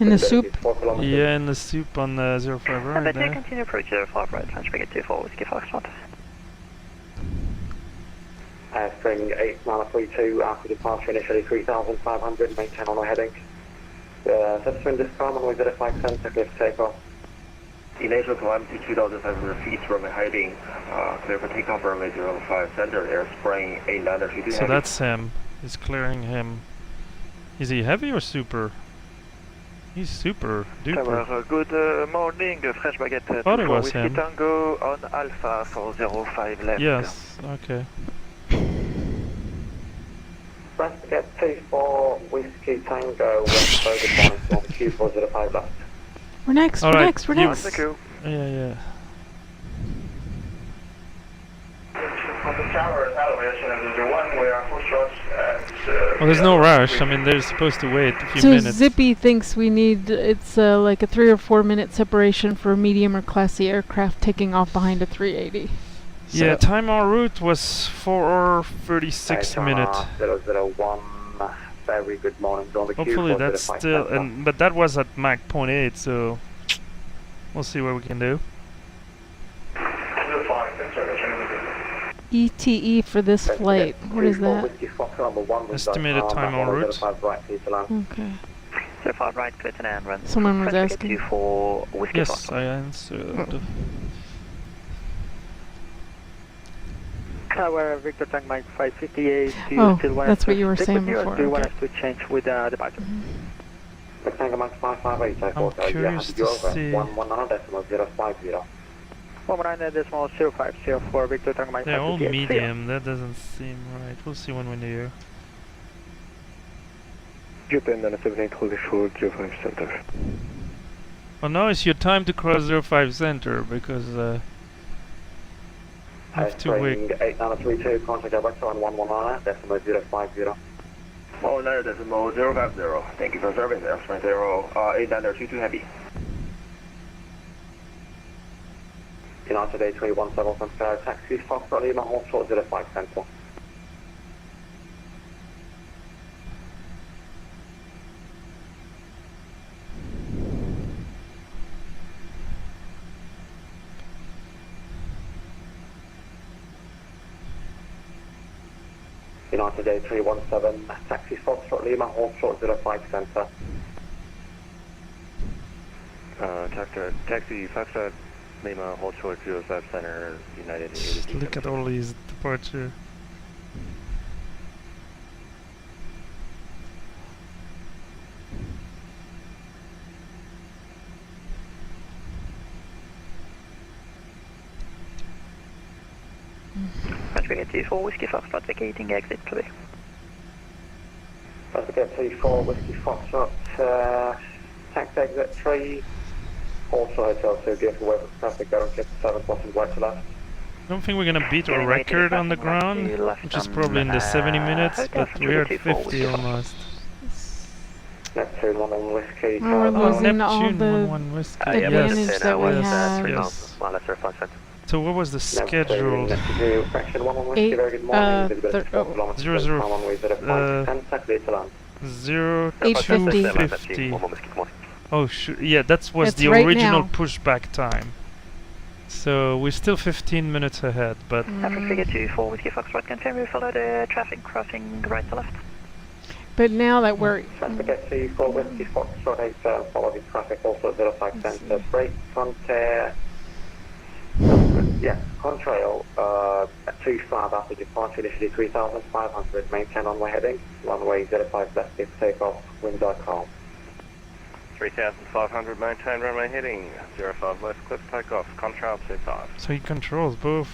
In the soup? Yeah, in the soup on the 05 right Number 2, there. continue approach 05 right, French Brigade 24, Whiskey Foxtrot. String 8932, after departure initially 3,500, maintain on our heading. Set swing this calm, runway 05 center, clear for takeoff. Initial climb to 2,500 feet from a heading, clear for takeoff runway 05 center, airspring 8932. So that's him. He's clearing him. Is he heavy or super? He's super duper. Good morning, French Brigade Thought it 24, was Whiskey him. Tango on Alpha for 05 left. Yes, okay. French Brigade 24, Whiskey Tango, West Road, advance on Q405 left. We're next, All we're right, next, we're you- next. Thank you. Yeah. On the tower at elevation of 01, we are full shots at... Well, there's no rush. I mean, they're supposed to wait a few So minutes. Zippy thinks we need, it's like a 3 or 4 minute separation for a medium or classy aircraft taking off behind a 380. Yeah, time en route was 4:36 minutes. 001, very good morning. On the Hopefully that's Q405 still, center. but that was at Mach 0.8, so we'll see what we can do. ETE for this flight. What is that? Estimated time en route. Okay. 05 right, clear to land, run. Someone was French asking. Brigade 24, Whiskey Yes, Foxtrot. I answered. Tower Victor Tank Mike 558, do you Oh, still want that's us what to you were stick saying with you, or before, do you want okay. us to change with departure? Tango Mike 558, I I'm thought, curious to see. 119.050. 119.050 Victor Tank Mike They're all 558. medium, that doesn't seem right. We'll see when we're near. Japan 978, holding short 05 center. Well, now is your time to cross 05 center, because I have to wait. 8932, contact director on 119, decimal 050. Oh, no, decimal 050. Thank you for service, airspring 8922 heavy. United A317 from Cairo, taxi, Foxtrot Lima, hold short 05 center. United A317, taxi, Foxtrot Lima, hold short 05 center. Taxi Foxtrot Lima, hold short 05 center, United Just look at all these departure. French Brigade 24, Whiskey Foxtrot, vacating exit, please. Let's get T4, Whiskey Foxtrot, tax exit 3, also Hotel 2, give away with traffic, go and get 7 bottom right to left. I don't think we're gonna beat our record on the ground, which is probably in the 70 minutes, but we're at 50 almost. Neptune 11 Whiskey, Oh, we're Oh, losing all Neptune the 11 Whiskey. advantage Yes, that we yes, have. yes. Well, that's 05 center. So what was the schedule? Neptune, fraction 11 Whiskey, Eight, very good morning, visibility 4 oh. kilometers, 00, runway 05, 10 clear to land. 850. 0250. Oh, yeah, that was It's the right original now. pushback time. So we're still 15 minutes ahead, but French Brigade 24, Whiskey Foxtrot, confirm you follow the traffic crossing right to left. But now that we're Get C4 Whiskey Foxtrot 8, follow the traffic also at 05 center, break, Frontier, yeah, Contrail, 125 after departure, initially 3,500, maintain runway heading, runway 05 left, clear for takeoff, winds are calm. 3,500, maintain runway heading, 05 left, clear for takeoff, control 25. So he controls both.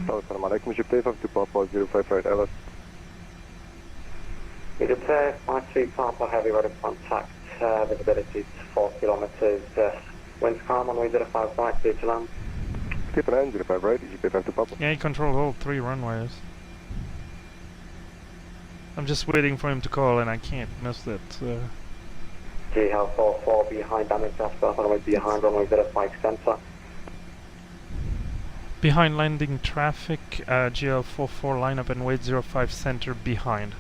Assalamu alaikum, Egypt takeoff to Papa 05 right, Airbus. Egypt 53 Papa, heavy radar contact, visibility is 4 kilometers, winds calm, runway 05 right, clear to land. Clear to land, 05 right, Egypt takeoff to Papa. Yeah, he controls all 3 runways. I'm just waiting for him to call and I can't miss that. GL44 behind damage aspect, runway behind, runway 05 center. Behind landing traffic, GL44 line up and wait 05 center behind.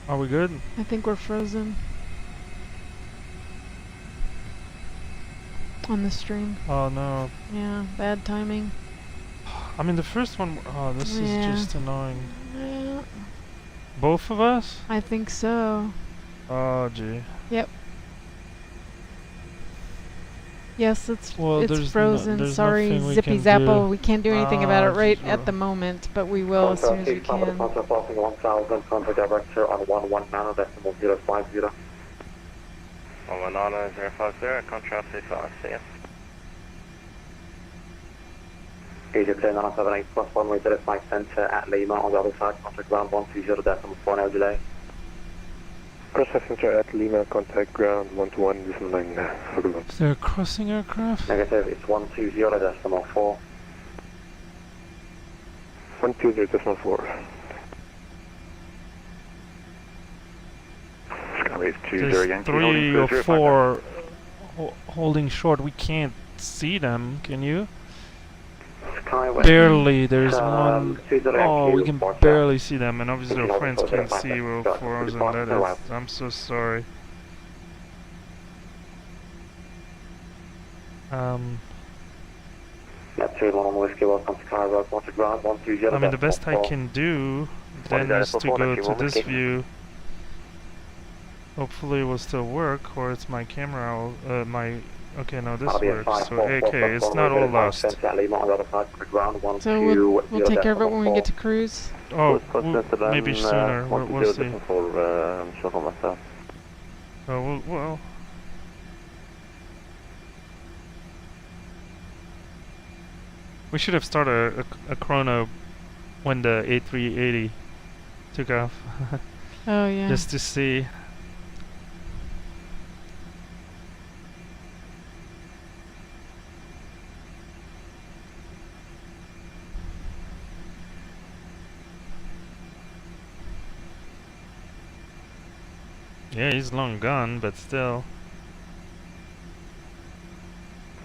Are we good? I think we're frozen. On the stream. Oh no. Yeah, bad timing. I mean the first one, oh this Yeah. is just annoying. Yeah, Both of us? I think so. Oh gee. Yep. Yes, it's Well, there's frozen. there's Sorry, nothing we Zippy can Zappo. do. We can't do anything about it right sure. at the moment, but we will as soon as we can. Passing 1,000, contact director on 119.050. 119.050, control 25, see ya. Egypt 978 plus 1 05 center at Lima on the other side, contact ground 120.4 now delay. Cross center at Lima, contact ground 121.9. Have a good one. Is there a crossing aircraft? Negative, it's 120.4. 120.4. Skyways 20 There's Yankee. 3 or 4 holding short. We can't see them, can you? Skyway. Barely, there's one. 20 Oh, we Yankee, can report barely see them, and obviously our Signal friends for can't 05 see. We're Got frozen. report That arrived. is. I'm so sorry. Net 21 Whiskey, welcome to Cairo, contact ground 120. I mean, the best I can do then is to go to this view. Hopefully it will still work, or it's my camera. My okay, no, this works. So okay, it's not all lost. So we'll take care of it when we get to cruise. Oh, maybe sooner. We'll see. Oh well. We should have started a chrono when the A380 took off, Oh yeah. just to see. Yeah, he's long gone, but still.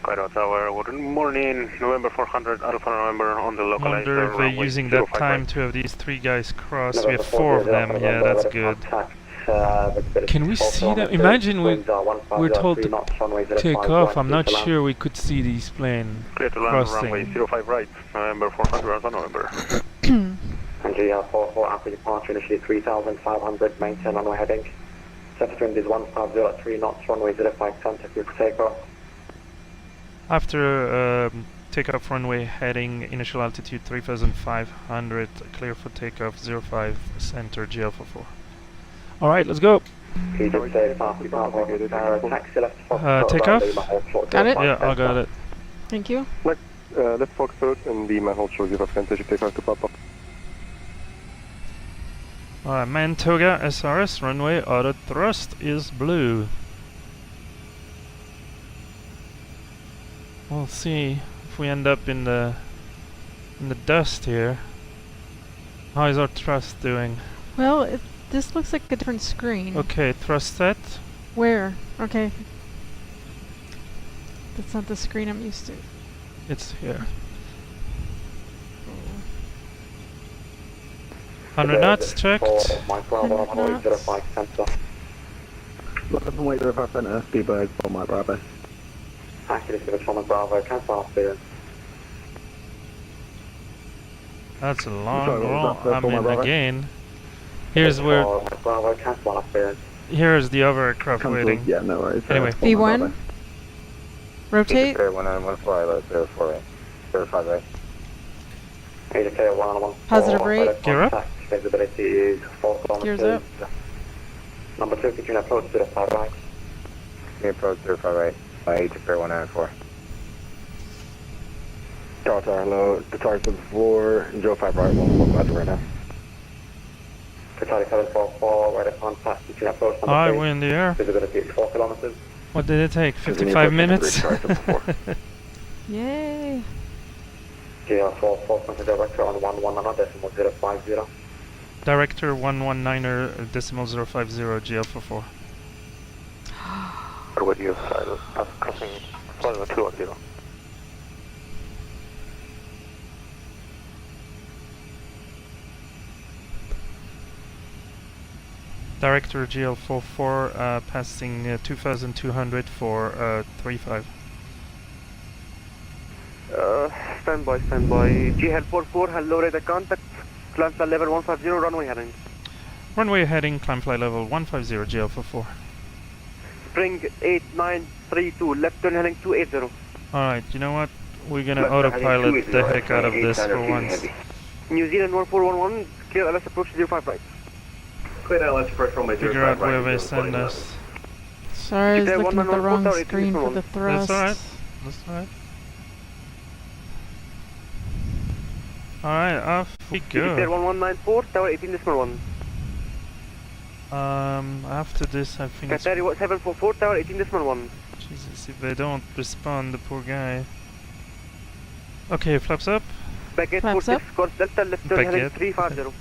Cairo Tower, good morning, November 400, Alpha November on the localizer. Wonder if they're using that time to have these 3 guys cross. We have 4 of them. Yeah, that's good. Can we see them? Imagine we're told to take off. I'm not sure we could see these planes Clear to land, runway crossing. 05 right, November 400, Alpha November. And GL44 after departure, initially 3,500, maintain runway heading. Surface wind is 150 at 3 knots, runway 05 center, clear for takeoff. After takeoff runway heading, initial altitude 3,500, clear for takeoff 05 center GL44. Alright, let's go. Egypt taxi left Takeoff? Got it? Yeah, I got it. Thank you. Let's focus out and Lima hold short 05 center, Egypt takeoff to Papa. Alright, Mantoga SRS runway auto thrust is blue. We'll see if we end up in the dust here. How is our thrust doing? Well, this looks like a different screen. Okay, thrust set. Where? Okay. That's not the screen I'm used to. It's here. 100 knots checked. Mike Bravo, runway 05 center. Runway 05 center, speedbird for Mike Bravo. Actually, it's from Bravo, cancel our clearance. That's a long Sorry, what was roll. that, I for my mean, brother? again. Here's where. Bravo, cancel our clearance. here is the other aircraft waiting. Yeah, no worries. Anyway. V1. Rotate. 114, 05 right. HECA 111. Positive rate. Gear up. Visibility is 4 Gears kilometers. up. Number 2, could you approach 05 right? We approach 05 right. By HECA 194. Tower hello. The target is 405 right, 115 right now. Charlie 744, right at contact, you can approach number Alright, 3. we're in the air. Visibility is 4 kilometers. What did it take? 55 minutes? Yay. GL44, contact director on 119.050. Director 119.050 GL44. Or with you, crossing flight 210. Director GL44 passing 2200 for 35. Standby. GL44, hello, radar contact. Climb flight level 150, runway heading. Runway heading, climb flight level 150 GL44. Spring 8932, left turn heading 280. Alright, you know what? We're gonna autopilot the heck out of this for once. New Zealand 1411, clear LS approach 05 right. Clear LS approach from my Figure out where they send us. Sorry, I was There, looking at the 114 wrong tower, screen for 18 the thrust. That's alright. Alright, off we There go. 1194, tower 18.1. After this I think it's... Qatari 744, tower 18.1. Jesus, if they don't respond, the poor guy. Okay, flaps up. Baguette Flaps up. 46, course Delta, left turn heading Baguette. 350.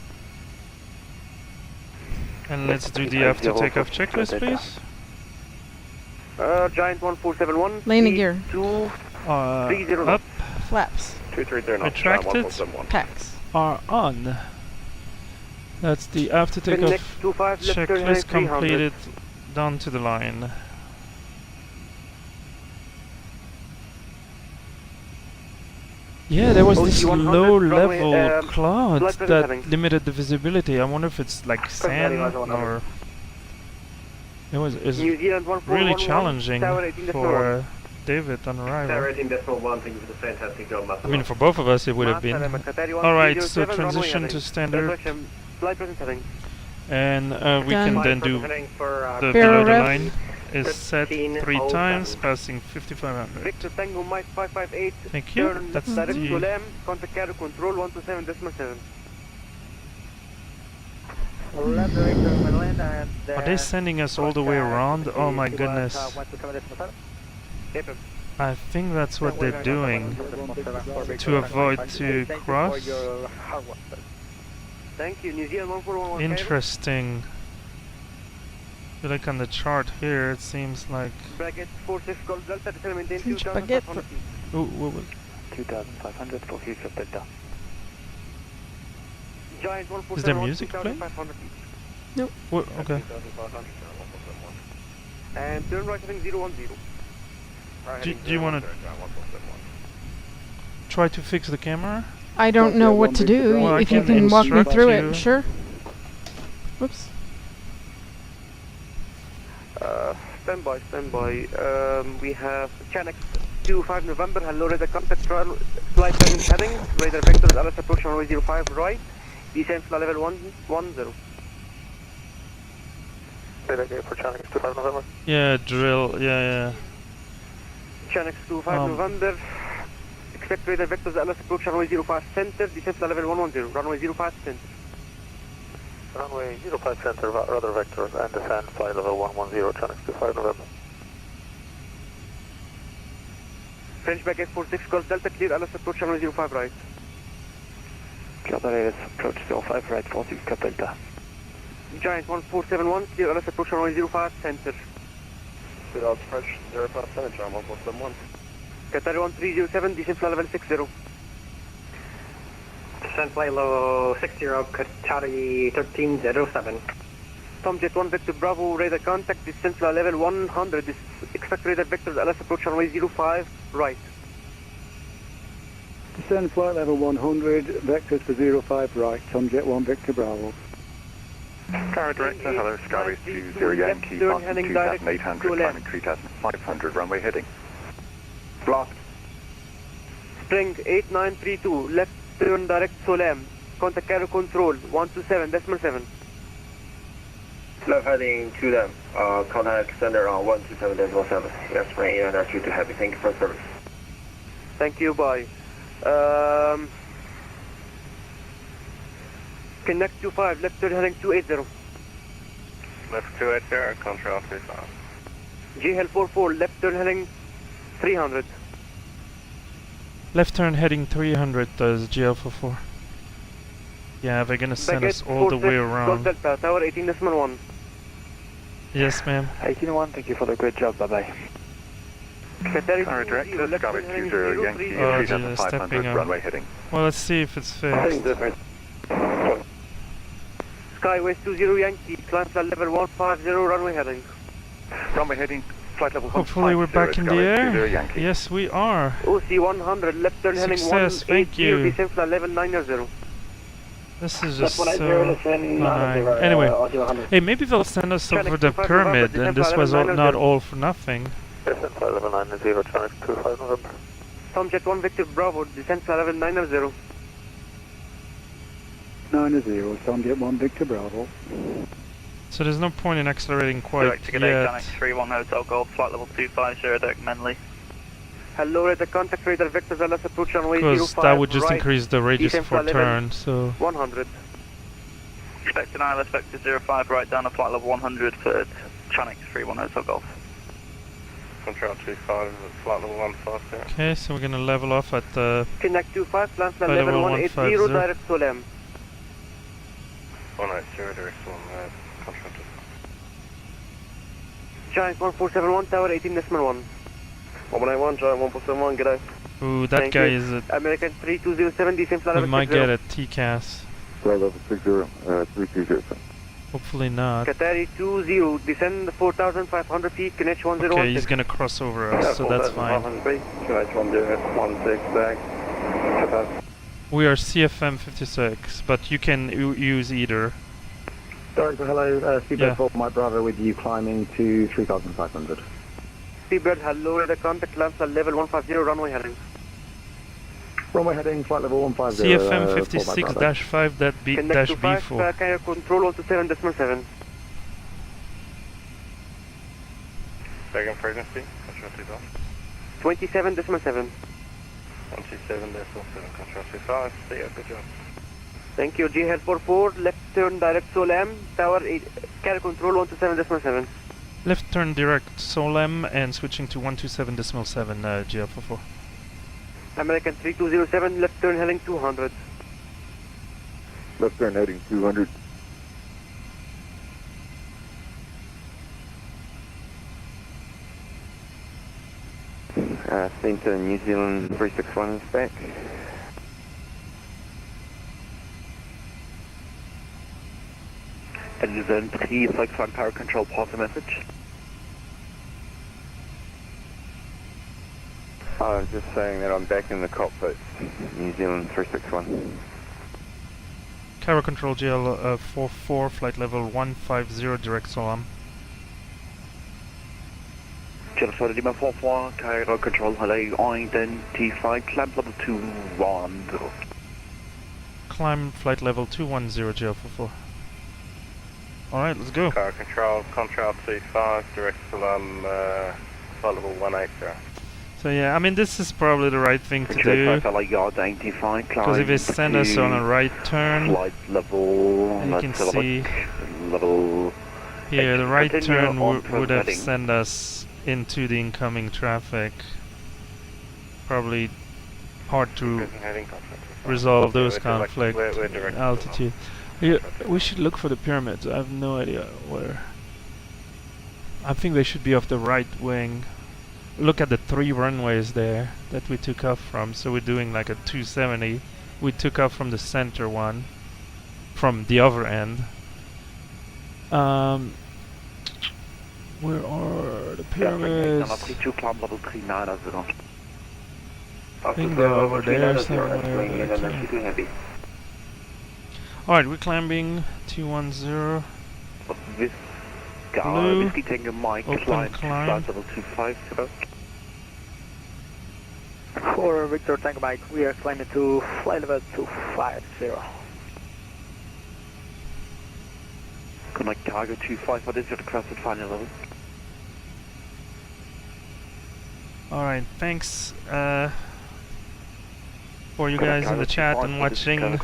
And let's do the after takeoff checklist, please. Giant 1471. Landing gear. 2 30 Up, Flaps. 230 knots. retracted, Packs. are on. That's the after Next takeoff 25, left turn heading checklist 300. completed, down to the line. Yeah, there was this OT100 low runway, level cloud flight present that heading. limited the visibility. I wonder if it's like sand or... It was New Zealand 1411, really challenging tower 18.1. for David on arrival. 18.1, thank you for the fantastic job, Master. I mean, for both of us it would have been. Alright, so transition to standard, Flight present heading. and we Done. can then do the Barrel below the rev. line is set 3 times, passing 5500. Victor Tango Mike 558. Thank you. Turn That's direct to the... LAM, contact Cairo control 127.7. Are they sending us all the way around? Oh my goodness. I think that's what they're doing to avoid to cross. Thank you, New Zealand 1411. Interesting. If you look on the chart here, it seems like... Bracket 46 Golf Delta, determine maintain French 2,500 baguette. feet. Ooh, what was... 2,500 for future Delta. Giant 147. Is there music playing? 2,500 feet. Nope. What? Okay. And turn right heading 010. Do you want to try to fix the camera? I don't know what to do. Well, I if you can can walk me instruct through you. it, sure. Whoops. Standby. We have Chanex 25 November, hello radar contact trial, flight heading, radar vectors, LS approach runway 05 right, descent flight level 110. Radar gate for Chanex 25 November. Yeah, drill. Yeah. Chanex 25 November, expect radar vectors, LS approach runway 05 center, descent flight level 110, runway 05 center. Runway 05 center, radar vector, and descend flight level 110, Chanex 25 November. French baguette 46 Golf Delta, clear LS approach runway 05 right. Clear LS approach 05 right, 46 Golf Delta. Giant 1471, clear LS approach runway 05 center. Clear out French 05 center, John 1471. Qatari 1307, descent flight level 60. Descent flight level 60, Qatari 1307. Tomjet 1 Victor Bravo, radar contact, descent flight level 100, expect radar vectors, LS approach runway 05 right. Descend flight level 100, vectors for 05 right, Tomjet 1 Victor Bravo. Tower Director, hello, Skyway 20 Yankee, Boston 2800, climbing 3500, runway heading. Blocked. Spring 8932, left turn direct Solam. Contact Cairo Control, 127.7. Left heading to them. Contact center on 127.7. Yes, Spring 8932 Happy. Thank you for service. Thank you, bye. Connect 25, left turn heading 280. Left 280, control 35. GHL 44, left turn heading 300. Left turn heading 300 does GL44. Yeah, they're gonna send us all the way around. Delta, Tower 18.1. Yes, ma'am. 18-1, thank you for the great job, bye-bye. Tower Director, Skyway 20 Yankee, Oh, gee, 3500, stepping up. runway heading. Well, let's see if it's fixed. Skyway 20 Yankee, climb flight level 150, runway heading. Runway heading, flight level 150. Hopefully we're back in the Skyway 20 air. Yankee. Yes, we are. OC 100, left turn heading Success, 180, thank you. descent flight level 90. This is just so fine. Anyway, hey, maybe they'll send us over the pyramid, and this was not all for nothing. Descent flight level 90, traffic 25 November. Tomjet 1 Victor Bravo, descent flight level 90. 90, Tomjet 1 Victor Bravo. So there's no point in accelerating quite Direct yet. 31 Hotel Golf, flight level 250, direct Menley. Hello, radar contact radar Victor Dallas approach runway 05. Because that would just right, increase the radius descent for flight level turn, so... 100. Expect an ILS vector 05, right down to flight level 100 for Chanic 31 Hotel Golf. Control 25, flight level 150. Okay, so we're gonna level off at the... Connect 25, land flight Flight level level 180, 150. direct Solam. 180, direct one, control 25. Giant 1471, Tower 18.1. 181, Giant 1471, g'day. Ooh, that Thank guy you. is a... American 3207, descent flight We level might 60. get a TCAS. Flight level 60, 327. Hopefully not. Qatari 20, descend 4,500 feet, connect 1016. Okay, he's gonna cross over us, so that's fine. We are CFM 56, but you can use either. Director, hello. Seabird 4, my brother with you climbing to 3,500. Seabird, hello, radar contact, land flight level 150, runway heading. Runway heading, flight level 150. CFM 56-5 that B Connect dash to 5, B4. Cairo control 127.7. Second frequency, control 25. 27.7. 127.7, control 25. See ya, good job. Thank you, GHL 44, left turn direct Solam, Tower 8, Cairo control 127.7. Left turn direct Solem and switching to 127.7 GL44. American 3207, left turn heading 200. Left turn heading 200. Centre New Zealand 361 is back. And New Zealand 3, Volkswagen Power Control, pause the message. I was just saying that I'm back in the cockpit, New Zealand 361. Cairo control GL 44, flight level 150, direct Solam. Jello Lima 44, Cairo control, hello, identify, climb level 210. Climb flight level 210 GL44. Alright, let's go. Car control, control 25, direct Salam, flight level 180. So yeah, I mean this is probably the right thing to do. Because if they send us on a right turn, flight level, you can see level here the right continue turn on would have heading. sent us into the incoming traffic. Probably hard to resolve those conflict altitude. Yeah, we should look for the pyramids. I have no idea where. I think they should be off the right wing. Look at the 3 runways there that we took off from. So we're doing like a 270. We took off from the center one, from the other end. Where are the pyramids? I think they're over there somewhere. Alright, we're climbing 210. Blue, Whiskey Tango Mike, open climb, climb. flight level 250. For Victor Tango Mike, we are climbing to flight level 250. Connect cargo 25, what is your requested final level? Alright, thanks for you guys in the chat and watching.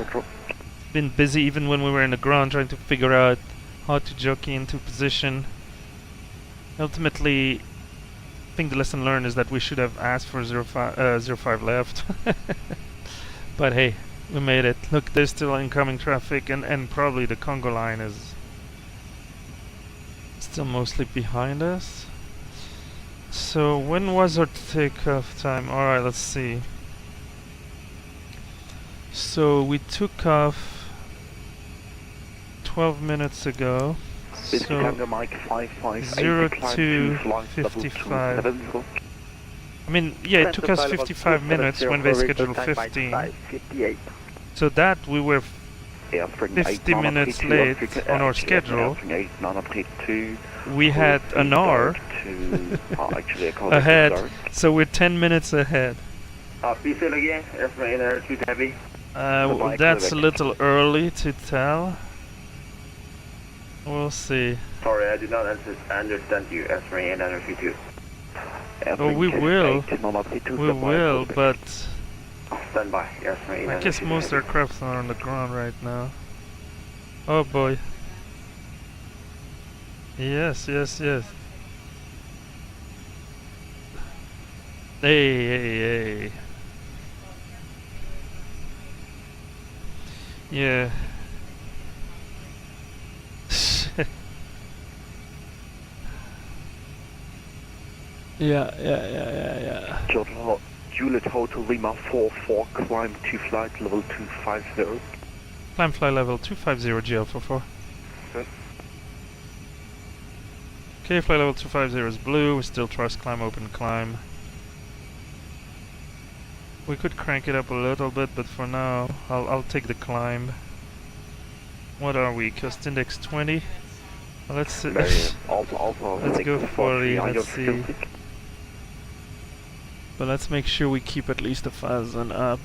Been busy even when we were in the ground trying to figure out how to jockey into position. Ultimately, I think the lesson learned is that we should have asked for 05 left. But hey, we made it. Look, there's still incoming traffic, and probably the Congo line is still mostly behind us. So when was our takeoff time? Alright, let's see. So we took off 12 minutes ago. So 02:55. I mean, yeah, it took us 55 minutes when they scheduled 15. So that we were 50 minutes late on our schedule. We had an hour ahead, so we're 10 minutes ahead. That's a little early to tell. We'll see. Sorry, I did not understand you. Airplane energy 2. Oh, we will. We will, but Stand by. I guess most aircraft are on the ground right now. Oh boy. Yes, yes, yes. Hey, hey, hey. Yeah. Yeah. Juliet Hotel Lima 44, climb to flight level 250. Climb flight level 250 GL44. Good. Okay, flight level 250 is blue. We still trust climb, open climb. We could crank it up a little bit, but for now, I'll take the climb. What are we? Cost index 20. Well, let's let's go 40. Let's see. But let's make sure we keep at least 1,000 up.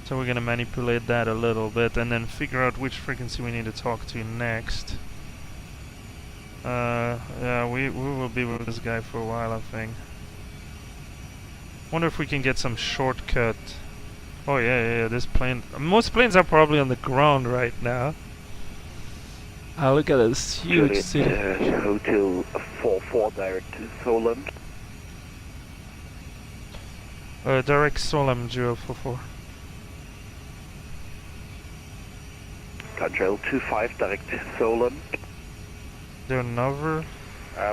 So we're gonna manipulate that a little bit and then figure out which frequency we need to talk to next. Yeah, we will be with this guy for a while, I think. Wonder if we can get some shortcut. Oh yeah, this plane. Most planes are probably on the ground right now. Ah, look at this huge city. Hotel 44 direct to Solent. Direct Solem 044. Control 25 direct Solent. There another?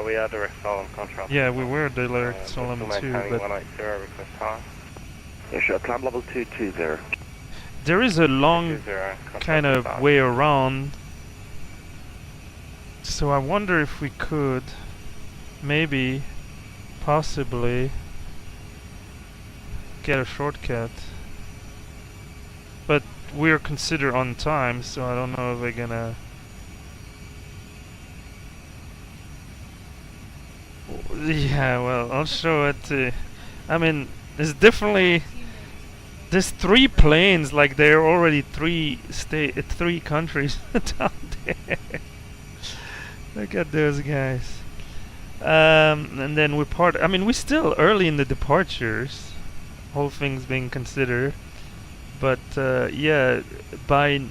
We are direct Solem control. Yeah, we were direct Solem too, but 180 request high. Yeah, sure, climb level 220. there is a long kind of way around. So I wonder if we could maybe possibly get a shortcut, but we're considered on time, so I don't know if we're gonna. Yeah, well, I'll show it. I mean, there's definitely there's 3 planes, like there are already 3 countries down there. Look at those guys. And then I mean, we're still early in the departures, whole things being considered. But yeah, by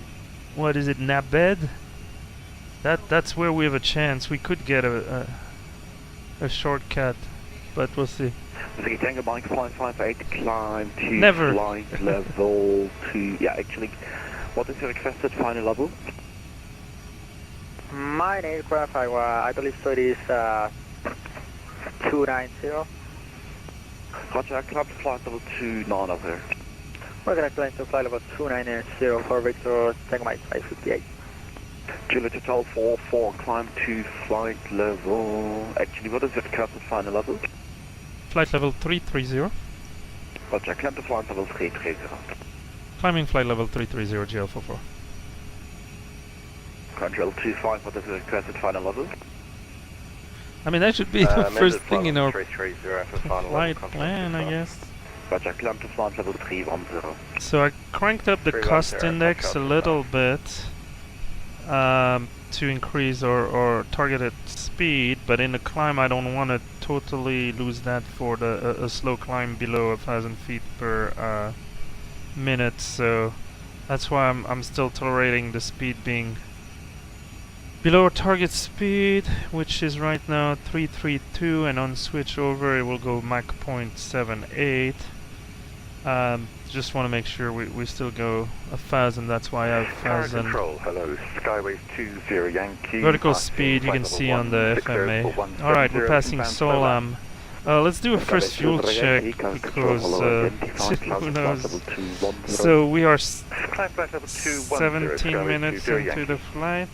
what is it, Nabed? That's where we have a chance. We could get a shortcut, but we'll see. The Tango Mike 558, climb to Never. flight level 2. Yeah, actually, what is your requested final level? My aircraft, I believe so it is 290. Roger, climb to flight level 29 over there. We're going to climb to flight level 290 for Victor Tango Mike 558. Juliet Hotel 44, climb to flight level... Actually, what is your requested final level? Flight level 330. Roger, climb to flight level 330. Climbing flight level 330 GL44. Control 25, what is the requested final level? I mean, that should be the first thing in our 330 for final flight level plan, I guess. Roger, climb to flight level 310. So I cranked up the 310, cost index a little bit to increase our targeted speed, but in the climb I don't want to totally lose that for a slow climb below 1,000 feet per minute. So that's why I'm still tolerating the speed being below our target speed, which is right now 332, and on switch over it will go Mach 0.78. Just want to make sure we still go 1,000. That's why I have 1,000 Control, hello, Skyways 20 Yankee. vertical speed. You can see on the FMA. All right, we're passing Solam. Let's do a first fuel check because who knows. So we are 17 minutes into the flight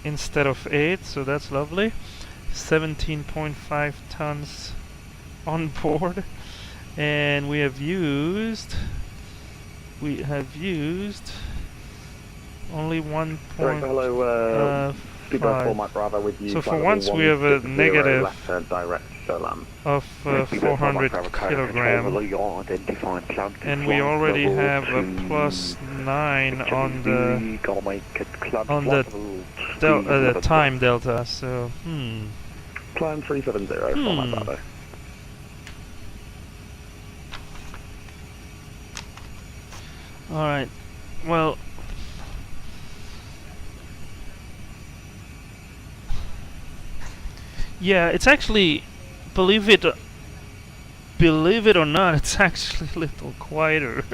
instead of 8, so that's lovely. 17.5 tons on board, and we have used only 1.5. So for once we have a negative of 400 kilogram, and we already have a +9 on the time delta. So Climb 370 for my brother. All right. Well, yeah, it's actually, believe it or not, it's actually a little quieter.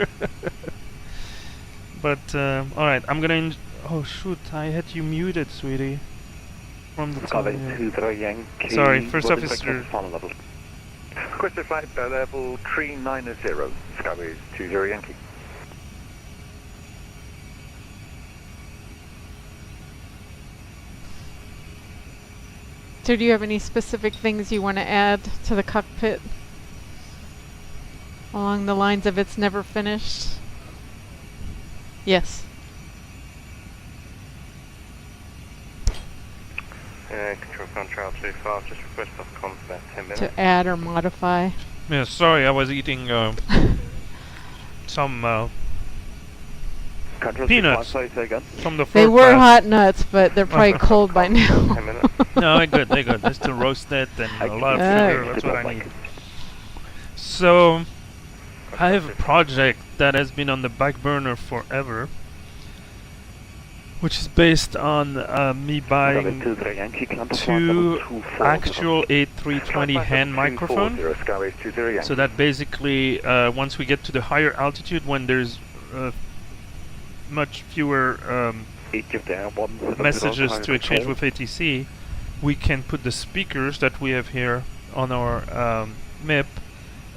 But all right, I'm gonna. Oh shoot! I had you muted, sweetie. From the top. Sorry, first officer. Requested flight level 390, Skyways 20 Yankee. So do you have any specific things you want to add to the cockpit along the lines of it's never finished? Yes. Control Control 25, just request off comms about 10 minutes. To add or modify? Yeah, sorry, I was eating some peanuts from the They floor were class. hot nuts, but they're probably cold by now. No, they're good, they're good. Just to roast it and a lot of sugar, that's what I need. So, I have a project that has been on the back burner forever, which is based on me buying 2 actual A320 hand microphones. So that basically, once we get to the higher altitude, when there's much fewer messages to exchange with ATC, we can put the speakers that we have here on our MIP,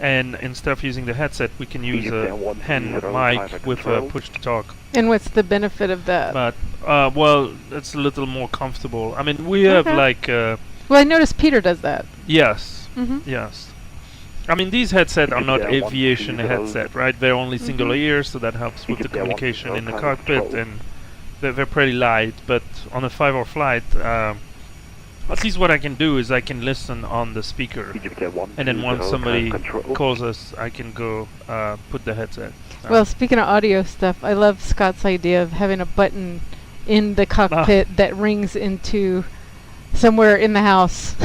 and instead of using the headset, we can use a hand mic with a push-to-talk. And what's the benefit of that? But well, it's a little more comfortable. I mean, we have like. Well, I noticed Peter does that. Yes. Yes. I mean, these headsets are not aviation headset, right? They're only single ear, so that helps with the communication in the cockpit, and they're pretty light. But on a 5-hour flight, at least what I can do is I can listen on the speaker, and then once somebody calls us, I can go put the headset. Well, speaking of audio stuff, I love Scott's idea of having a button in the cockpit that rings into somewhere in the house.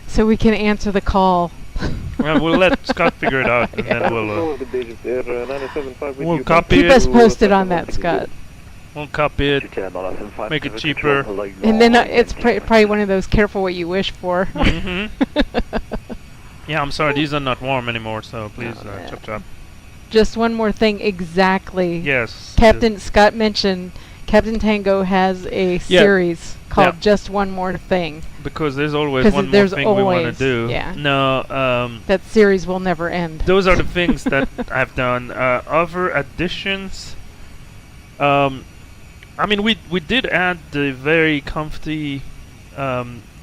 So we can answer the call. Well, we'll let Scott figure it out, and then we'll copy Keep it. us posted on that, Scott. We'll copy it, make it cheaper. And then it's probably one of those careful what you wish for. Yeah, I'm sorry, these are not warm anymore, so please chop chop. Just one more thing, exactly. Yes. Captain Scott mentioned Captain Tango has a series called Just One More Thing. Because there's always one more thing we want to do. Yeah. No, that series will never end. Those are the things that I've done. Other additions. I mean, we did add the very comfy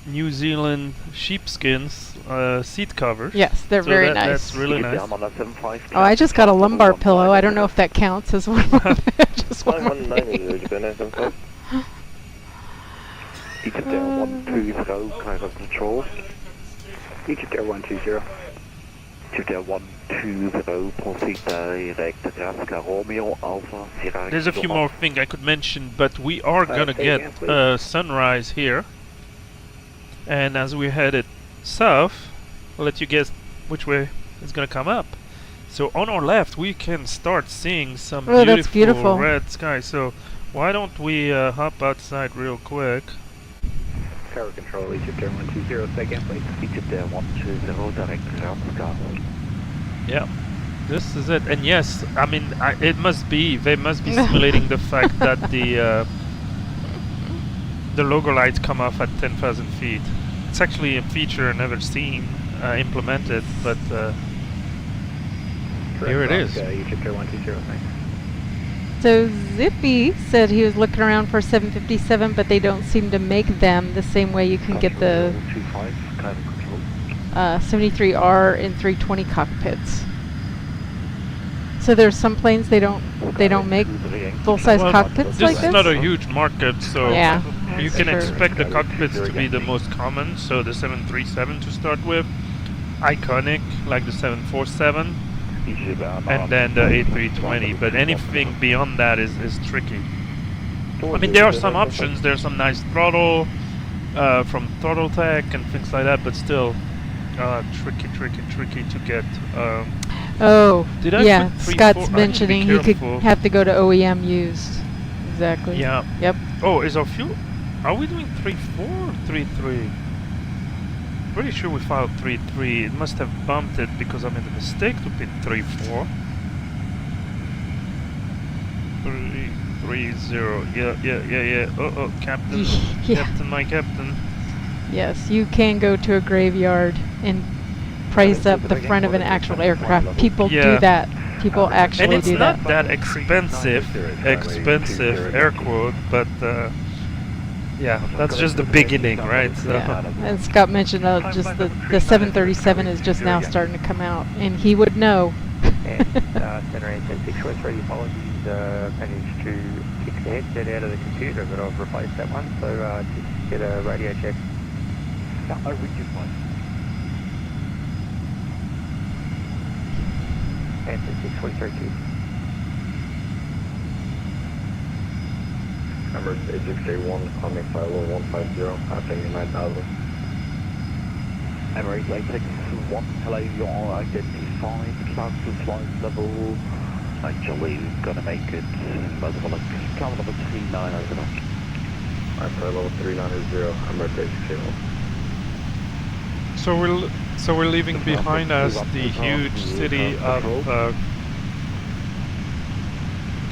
New Zealand sheepskins seat covers. Yes, they're So very that- nice. That's really nice. Oh, I just got a lumbar pillow. I don't know if that counts as one. Just one more thing. Egypt Air 120, kind of control. Egypt Air 120. Egypt Air 120, proceed direct Alaska Romeo Alpha Sierra. There's a few more things I could mention, but we are gonna say get again, please. sunrise here. And as we headed south, I'll let you guess which way it's gonna come up. So on our left, we can start seeing some Oh, that's beautiful. red sky. So why don't we hop outside real quick? Tower control, Egypt Air 120, say again, please. Egypt Air 120, direct Alaska. Yeah, this is it. And yes, I mean, it must be, they must be simulating the fact that the logo lights come off at 10,000 feet. It's actually a feature I've never seen implemented, but here it is. Egypt Air 120, thanks. So Zippy said he was looking around for 757, but they don't seem to make them the same way you can get the 73R and 320 cockpits. So there's some planes they don't make full-size cockpits like This this. is not a huge market, so Yeah, you that's can true. expect the cockpits to be the most common. So the 737 to start with, iconic like the 747, and then the A320. But anything beyond that is tricky. I mean, there are some options. There's some nice throttle from Throttle Tech and things like that, but still tricky to get. Oh, Did I yeah. put 3, Scott's 4? I need to be mentioning he could careful. have to go to OEM used. Exactly. Yeah. Yep. Oh, is our fuel? Are we doing 3.4 or 3.3? Pretty sure we filed 3.3. It must have bumped it because I made a mistake to put 3.4. 3.30. Yeah. Oh, Captain. Yeah. Captain, my Captain. Yes, you can go to a graveyard and price up the front of an actual aircraft. People Yeah. do that. People actually And it's do not that. that expensive, air quote, but yeah, that's just the beginning, right? So Yeah. And Scott mentioned just the 737 is just now starting to come out, and he would know. And center engine 643, apologies, managed to kick the headset out of the computer, but I've replaced that one, so just get a radio check. Yeah, I read you fine. Answer 643. Number 8681, climbing file 150, passing 9,000. Emirates 861, hello, you're identified, cloud to flight level. Actually, we're gonna make it multiple, cloud level 39 over there. Alright, flight level 390, Emirates 8681. So we're leaving behind us the huge city of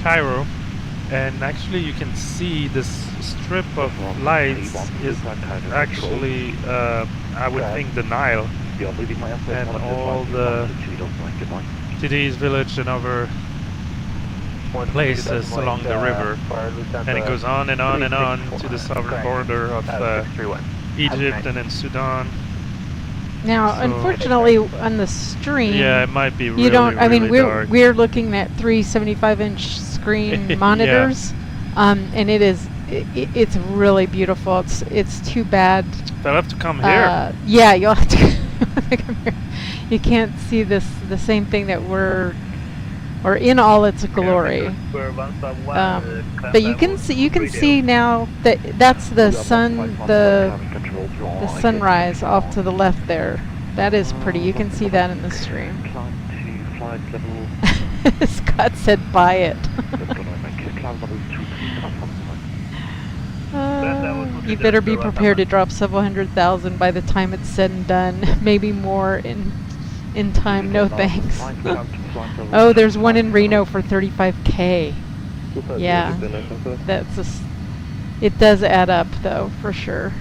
Cairo, and actually you can see this strip of lights is actually I would think the Nile and all the cities, village and other places along the river, and it goes on and on and on to the southern border of Egypt and then Sudan. Now, So- unfortunately, on the stream, Yeah, it might be really, you don't. I mean, really dark. we're looking at 3 75-inch screen Yeah. monitors, and it's really beautiful. It's too bad. They'll have to come here. Yeah, you'll have to come here. You can't see the same thing that we're in all its glory. But you can see now that that's the sun, the sunrise off to the left there. That is pretty. You can see that in the stream. Scott said buy it. You better be prepared to drop several $100,000 by the time it's said and done. Maybe more in time. No thanks. Oh, there's one in Reno for $35K. Yeah, it does add up though, for sure.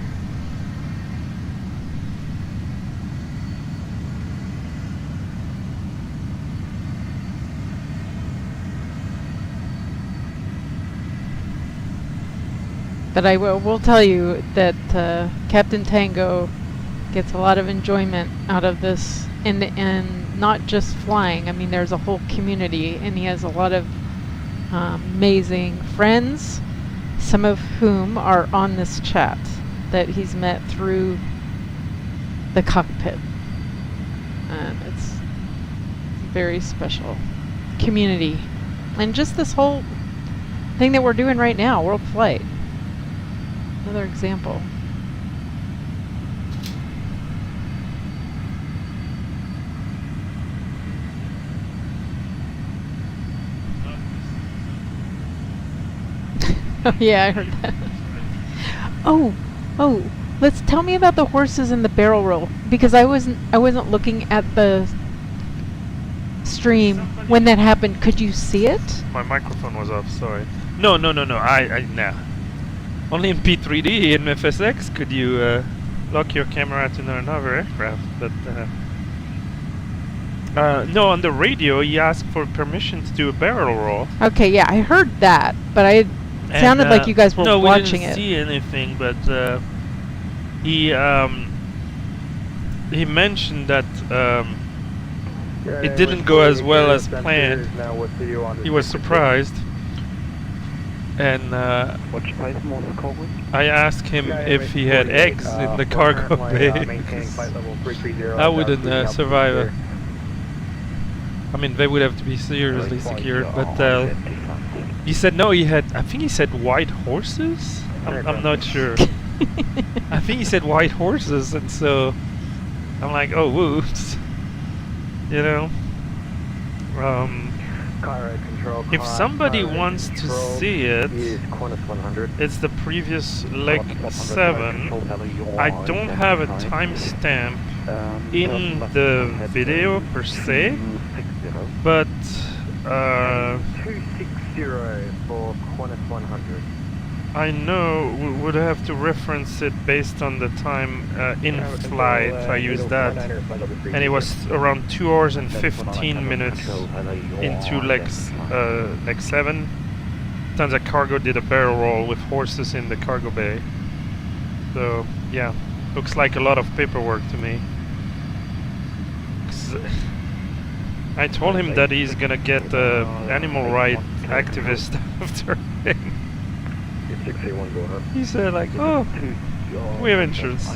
But I will tell you that Captain Tango gets a lot of enjoyment out of this, and not just flying. I mean, there's a whole community, and he has a lot of amazing friends, some of whom are on this chat that he's met through the cockpit. And it's very special community. And just this whole thing that we're doing right now, WorldFlight. Another example. Oh yeah, I heard that. Oh, let's tell me about the horses and the barrel roll, because I wasn't looking at the stream when that happened. Could you see it? My microphone was off. Sorry. No. Nah. Only in P3D in FSX could you lock your camera to another aircraft, but no, on the radio he asked for permission to do a barrel roll. Okay, yeah, I heard that, but it sounded like you guys were watching it. No, we didn't see anything, but he mentioned that it didn't go as well as planned. He was surprised. And I asked him if he had eggs in the cargo bay. I wouldn't survive it. I mean, they would have to be seriously secured, but he said no, he had, I think he said white horses? I'm not sure. I think he said white horses, and so I'm like, oh, whoops. You know? If somebody wants to see it, it's the previous leg 7. I don't have a timestamp in the video per se, but 260 for Qantas 100. I know we would have to reference it based on the time in flight. I used that, and it was around 2 hours and 15 minutes into leg 7. Turns out cargo did a barrel roll with horses in the cargo bay. So yeah, looks like a lot of paperwork to me. I told him that he's gonna get animal rights activist after him. He said like, oh, we have insurance. Oh,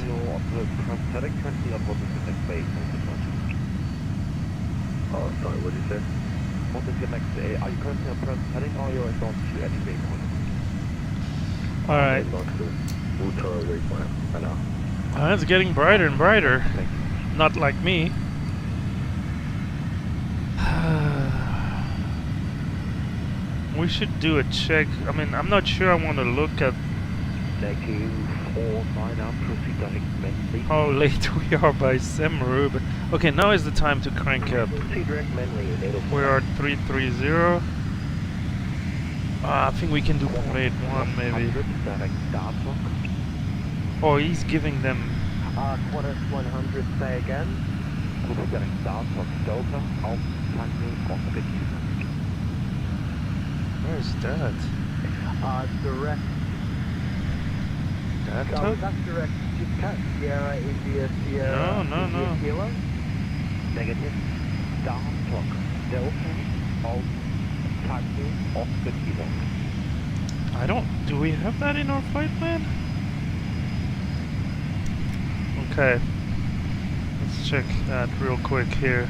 sorry, what did you say? What is your next day? Are you currently on prosthetic or you're on to any vehicle? Alright. It's getting brighter and brighter. Not like me. We should do a check. I mean, I'm not sure I want to look at how late we are by Semru, but okay, now is the time to crank up. We are at 330. I think we can do plate 1 maybe. Oh, he's giving them. Qantas 100, say again. Where's that? Direct. That Oh, that's direct. Just cut Sierra, India, Sierra. No. Kilo. Negative. Down clock. Delta. Alt. Taxi. Off the kilo. I don't. Do we have that in our flight plan? Okay. Let's check that real quick here.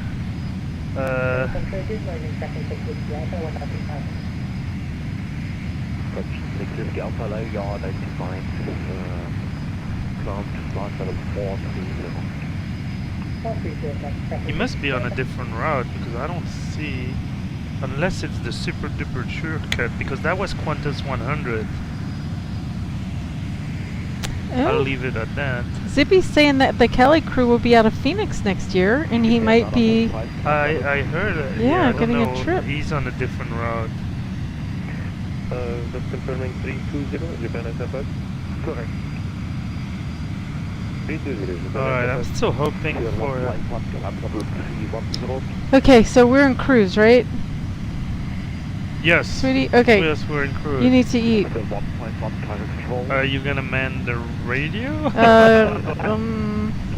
Alpha low yard 85. Climb to flight level 430. He must be on a different route because I don't see, unless it's the super duper shortcut, because that was Qantas 100. I'll leave it at that. Zippy's saying that the Kelly crew will be out of Phoenix next year, and he might be. I heard it. Yeah, I don't getting know. a trip. He's on a different route. Just confirming 320, Japan SFS. Correct. 320. Alright, I'm still hoping for it. Yes. Sweetie, okay. Yes, we're in cruise. You need to eat. 1.1 climate control. Are you gonna man the radio?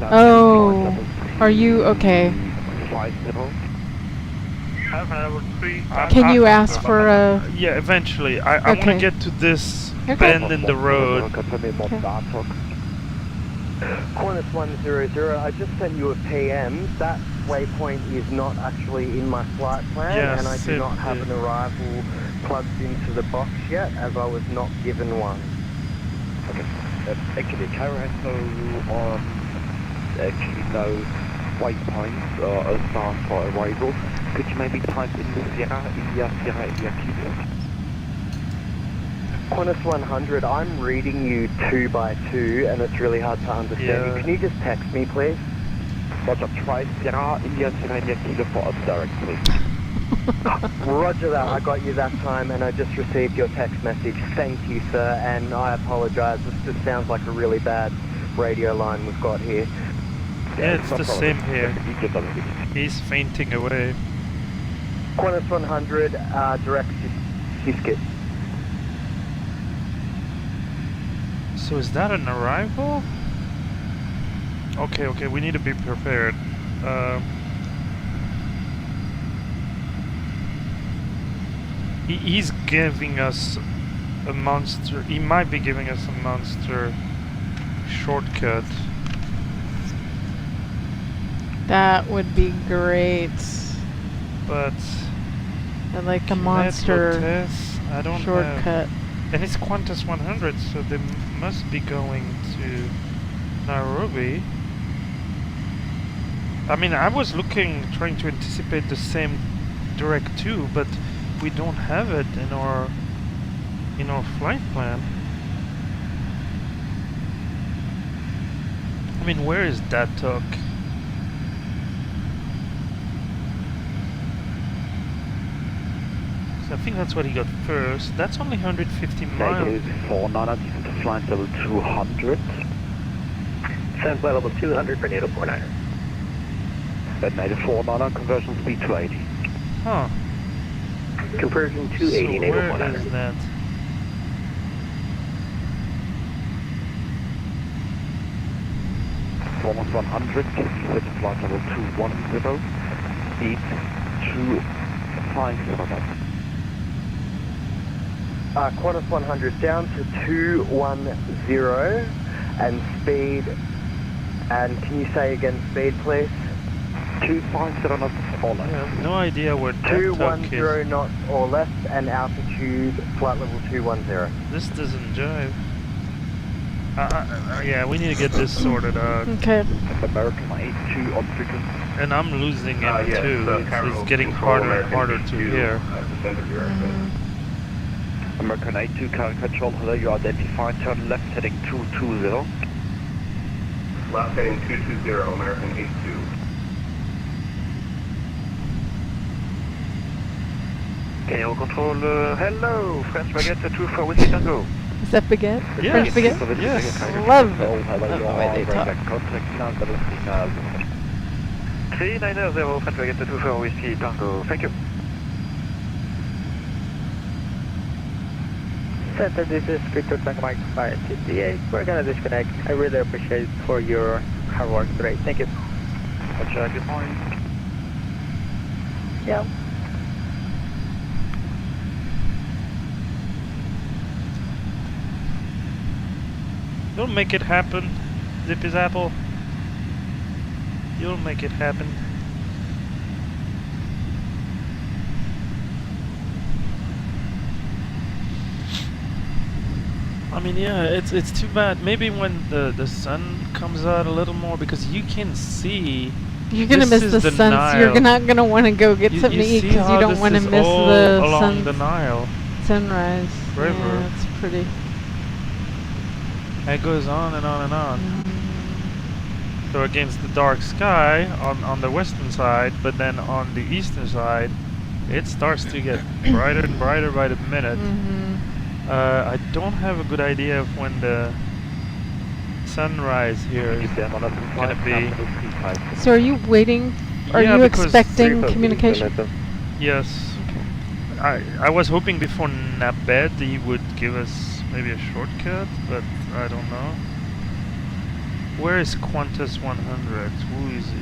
Oh. Are you okay? 50. Can you ask for a... Yeah, eventually. I want to Okay. get to this Okay. bend in the road. Qantas 100, I just sent you a PM. That waypoint is not actually in my flight plan, Yes, and I do not have an arrival plugged into the box yet, as I was not given one. Okay. Actually, Cairo has no waypoints as far for arrival. Could you maybe type in the Sierra India Kilo? Qantas 100, I'm reading you 2 by 2, and it's really hard to understand. Yeah. Can you just text me, please? Roger, try Sierra India Kilo for us direct, please. Roger that, I got you that time, and I just received your text message. Thank you, sir, and I apologise. This just sounds like a really bad radio line we've got here. Yeah, it's the same here. He's fainting away. Qantas 100, direct Siskit. So is that an arrival? Okay, we need to be prepared. He's giving us a monster. He might be giving us a monster shortcut. That would be great. But I like a monster I don't shortcut. And it's Qantas 100, so they must be going to Nairobi. I mean, I was trying to anticipate the same direct 2, but we don't have it in our flight plan. I mean, where is that talk? So I think that's what he got first. That's only 150 miles. 49, descent to flight level 200. Descent flight level 200 for NATO 49. NATO 49, conversion speed 280. Huh. Conversion 280, So NATO where 49. is that? Almost 100, descent to flight level 210. Speed 250. Qantas 100 down to 210 and speed, and can you say again speed please? 250 knots or less. I have no idea where that talk is. 210 knots or less and altitude flight level 210. This doesn't jive. Yeah, we need to get this sorted out. Okay. American 82 on frequency. And I'm losing him yes, too. Cairo It's getting Control harder and American harder to 82, hear. descend of your American 82, current control, hello, you identified, turn left heading 220. Left heading 220, American 82. Cairo Control, hello, French Baguette 24 Whiskey Tango. Is that baguette? Yes. French baguette? Yes. Love it. Hello, Love you the way they are talk. direct contact now, 3900 French Baguette 24 Whiskey Tango, thank you. Center, this is Victor Tango Mike 558. We're gonna disconnect. I really appreciate for your hard work today. Thank you. Roger, good morning. Yeah. You'll make it happen, Zippy's Apple. You'll make it happen. I mean, yeah, it's too bad. Maybe when the sun comes out a little more, because you can see. You're gonna this miss is the sun. Nile. You're not gonna want to go get something to eat see because how you don't this want to is miss all the along the Nile sunrise. River. Yeah, it's pretty. It goes on and on and on. So against the dark sky on the western side, but then on the eastern side, it starts to get brighter and brighter by the minute. I don't have a good idea of when the sunrise here is gonna be. So are you waiting? Are Yeah, you because expecting communication? Yes. I was hoping before Nabed he would give us maybe a shortcut, but I don't know. Where is Qantas 100? Who is he?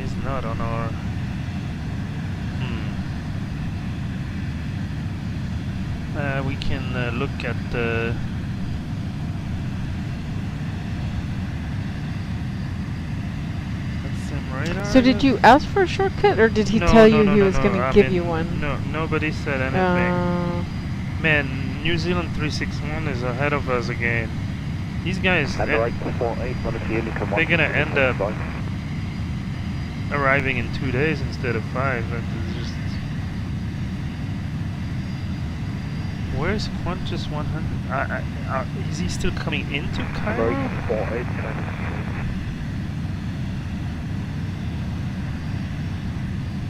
He's not on our... we can look at the... Radar. So did you ask for a shortcut, or did he tell you he was going to give you one? No, nobody said anything. Man, New Zealand 361 is ahead of us again. These guys, they're going to end up arriving in 2 days instead of 5. That is just... Where's Qantas 100? Is he still coming into Cairo?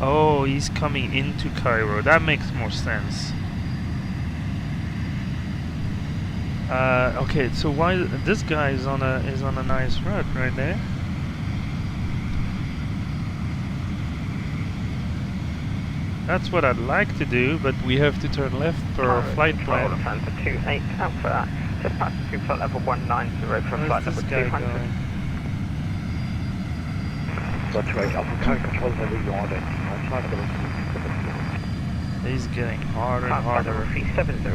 Oh, he's coming into Cairo. That makes more sense. Okay, so why this guy is on a nice route right there? That's what I'd like to do, but we have to turn left per our flight plan. Alpha 28 Alpha, just past flight level 190 from flight level 200. That's right, Alpha control level yard. He's getting harder and harder.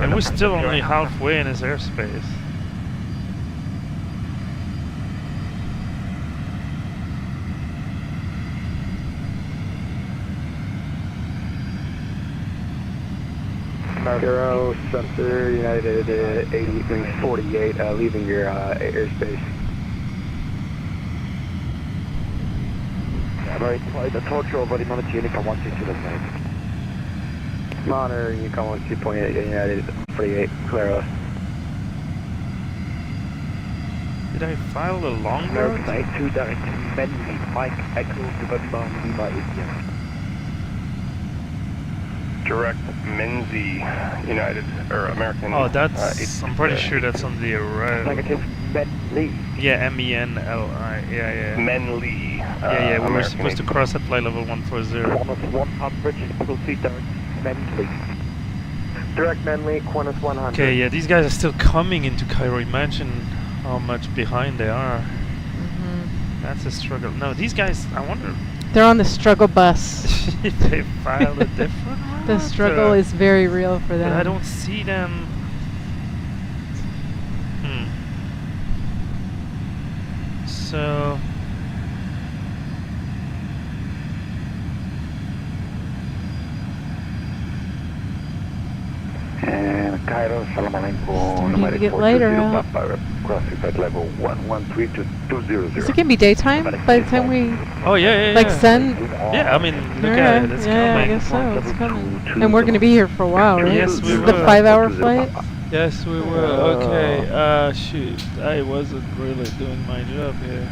And we're still only halfway in his airspace. Cairo, Center, United 48, leaving your airspace. Right, the torture already monitored Unicom 122 Monitor Unicom 12.8, United 48, clear us. Did I file the long route? American 82 direct to Mendy, Mike Echo November Lima India. Direct Menzi, United, or American. Oh, that's, I'm pretty sure that's on the arrival. Negative Menli. Yeah, M-E-N-L-I, yeah. Menli. Yeah, we were supposed to cross at flight level 140. 100, proceed direct Menli. Direct Menli, Qantas 100. Okay, yeah, these guys are still coming into Cairo. Imagine how much behind they are. That's a struggle. No, these guys, I wonder... They're on the struggle bus. If they filed a different route? The struggle is very real for them. But I don't see them... So... Cairo, Salam Alaikum. Starting to get later out. Crossing flight level 113 to 200. Is it gonna be daytime by the time we... Oh yeah. Like sun? Yeah, I mean, look at it, it's coming. I guess so, it's coming. And we're gonna be here for a while, right? Yes, we will. The 5-hour flight? Yes, we will. Okay, shoot. I wasn't really doing my job here.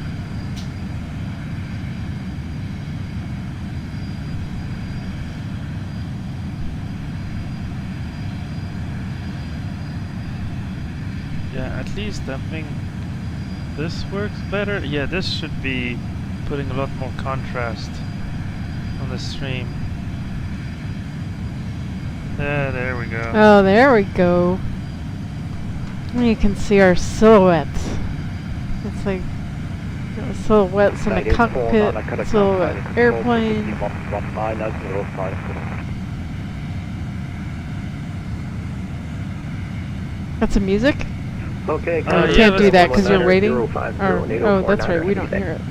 Yeah, at least I think this works better. Yeah, this should be putting a lot more contrast on the stream. Yeah, there we go. Oh, there we go. You can see our silhouettes. It's like silhouettes in the cockpit, silhouette airplane. That's some music? Okay, you can't do that because you're waiting. Oh, that's right, we don't hear it.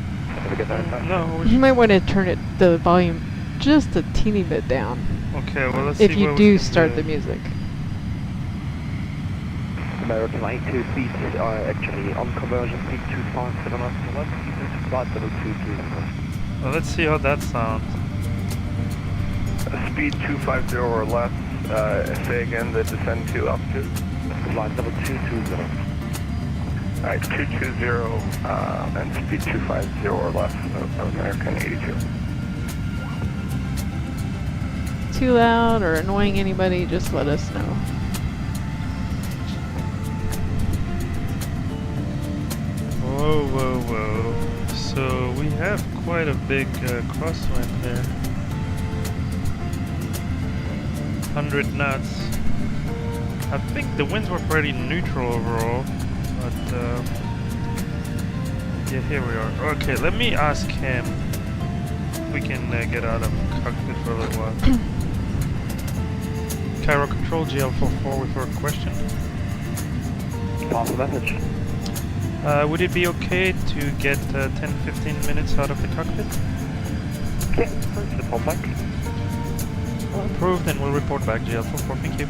No. You might want to turn the volume just a teeny bit down. Okay, well let's see. If you do start the music. American 82 feet are actually on conversion speed 257 knots to left, flight level 220. Well, let's see how that sounds. Speed 250 or less. Say again the descend to altitude. Flight level 220. Alright, 220 and speed 250 or less of American 82. Too loud or annoying anybody, just let us know. Whoa. So we have quite a big crosswind there. 100 knots. I think the winds were pretty neutral overall, but yeah, here we are. Okay, let me ask him if we can get out of cockpit for a little while. Cairo Control, GL44 with a question. Pass the message. Would it be okay to get 10-15 minutes out of the cockpit? Yeah, thanks for the contact. Approved, and we'll report back, GL44, thank you.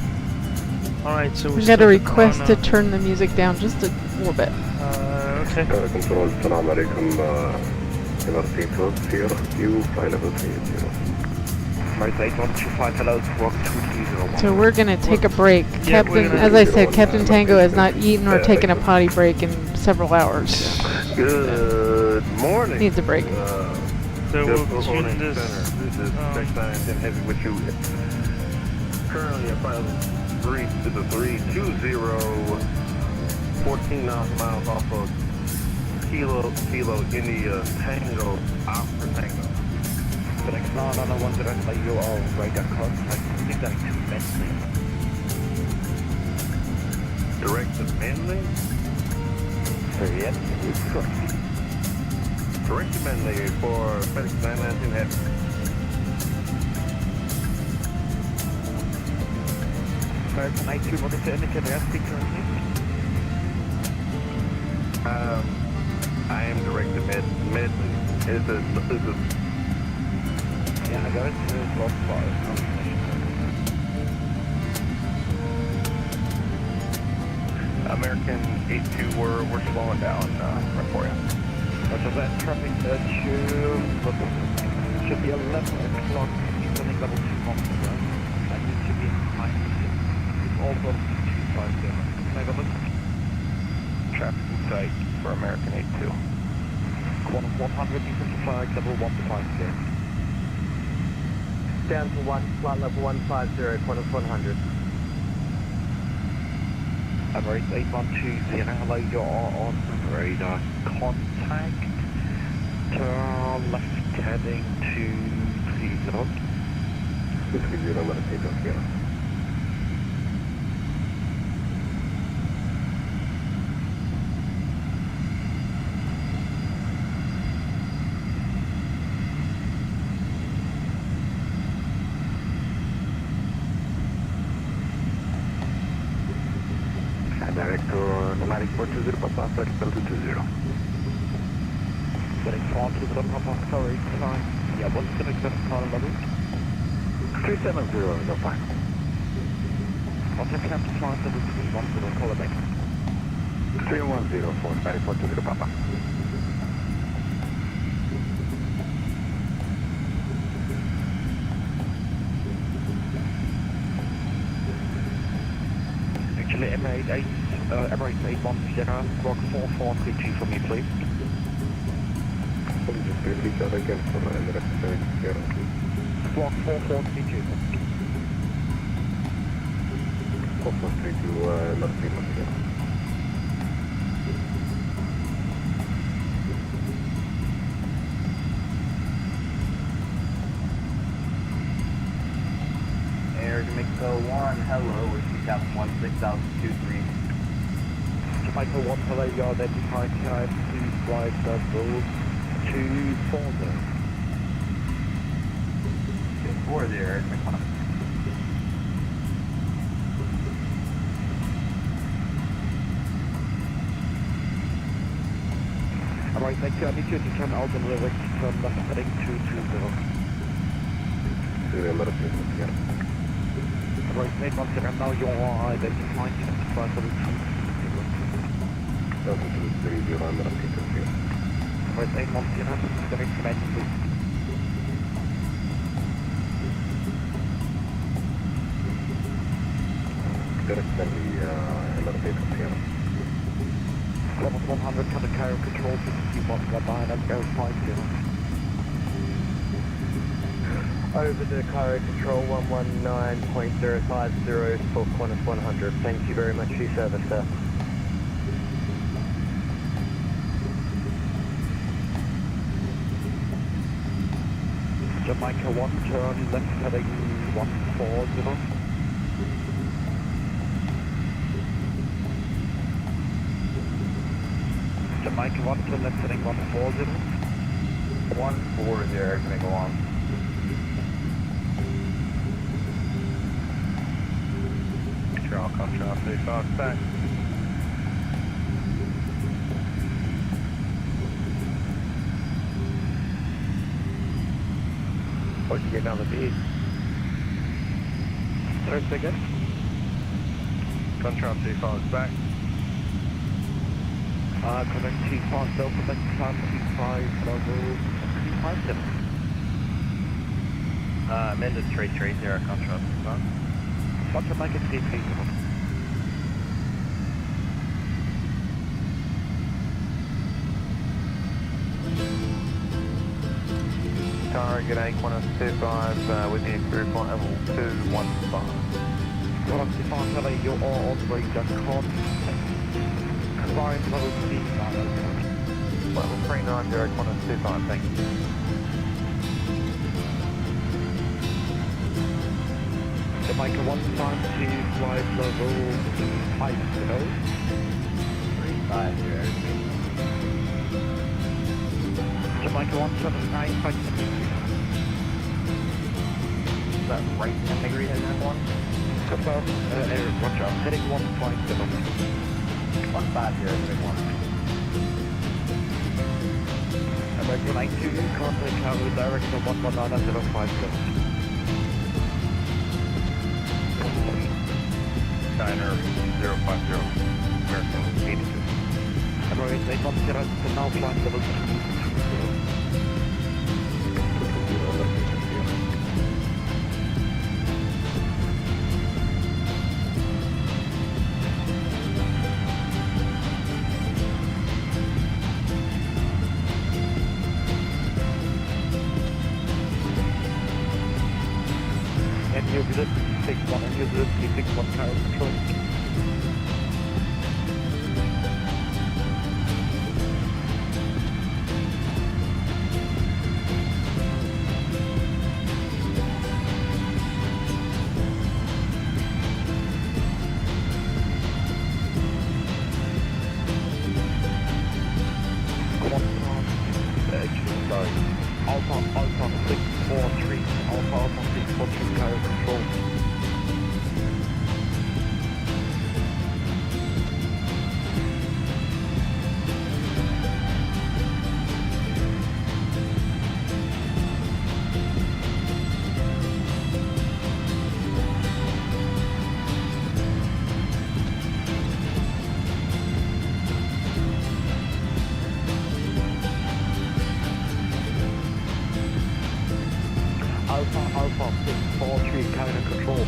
Alright, so we got a request to turn the music down just a little bit. Okay. Control, Salam Alaikum, MSFS, Sierra, you, flight level 30. Right, 8125, hello, squawk 230. So we're gonna take a break. Yeah, Captain, as I said, Captain Tango has not eaten or taken a potty break in several hours. Good morning. Needs a break. So we'll tune this. This is Texan Heavy with you. Currently at flight level 3 to the 320, 14 miles off of Kilo India Tango Oscar Tango. Correct, no, one direct, you all right at contact. I think that's too messy. Direct to Manly? Yes, it's correct. Direct to Manly for FedEx 919 Heavy. American 92, what is the indicator airspeed currently? I am direct to Medley. Is it? Yeah, I got it to WorldFlight. American 82, we're slowing down right for you. Roger that, traffic should be 11 o'clock, incoming level 2 months ago. And it should be in time. It's all level 250. Maybe Traffic in sight for American 82. Quantum 100, flag level 150. Down to flight level 150, quantum 100. Emirates 8120, hello, you're on radar contact. Turn left heading to 30. 30, I'm going to take off here. Director Nomadic 420, Papa, Flight level 220. Getting far to the Papa, sorry, time. Yeah, what's the exact time level? 370, no fine. I'll take up to flight level 310, call it back. 310 for Nomadic 420, Papa. Actually, Emirates 810, squawk 4432 for me, please. Please just repeat that again for Emirates 810. Squawk 4432. 4432, not too much here. Air Jamaica 1, hello, we're Captain 16023. Jamaica 1, hello, you identified time to flight level 240. 240 there, Jamaica 1. Alright, thank you. I need you to turn out and direct turn left heading 220. Alright, mate, once again, now you are identified to flight level 220. Alright, 8 months, you know, getting command, please. Direct Manly, MSFS here. Level 100, cut the Cairo control, 51, got behind us, go 50. Over to Cairo control 119.050 for Qantas 100. Thank you very much for your service, sir. Jamaica 1, turn left heading 140. Jamaica 1 to left heading 140. 140, can I go on? Control, control, 35 back. What'd you get on the beat? Sorry, say again? Control, 35 back. Connect T5 Delta, connect T5 level 257. Amended 330, control, 35. What's the make it DP? Target 8125 with the exterior flight level 215. 125, hello, you're all on the way to contact. Climb level 3 Level 390, thank you. Jamaica 1 time to flight level 250. 350. Jamaica 179, 5 Is that right category heading 1? Confirm, watch out, heading 150. 150, heading 1. American 92, contact Cairo, direction 119.057. Diner 050, American 82. American 810 to now flight level 2. New Zealand 61 and New Zealand 61 Cairo control. Sorry. Alpha 643, Alpha 643 Cairo control. Alpha 643 Cairo control.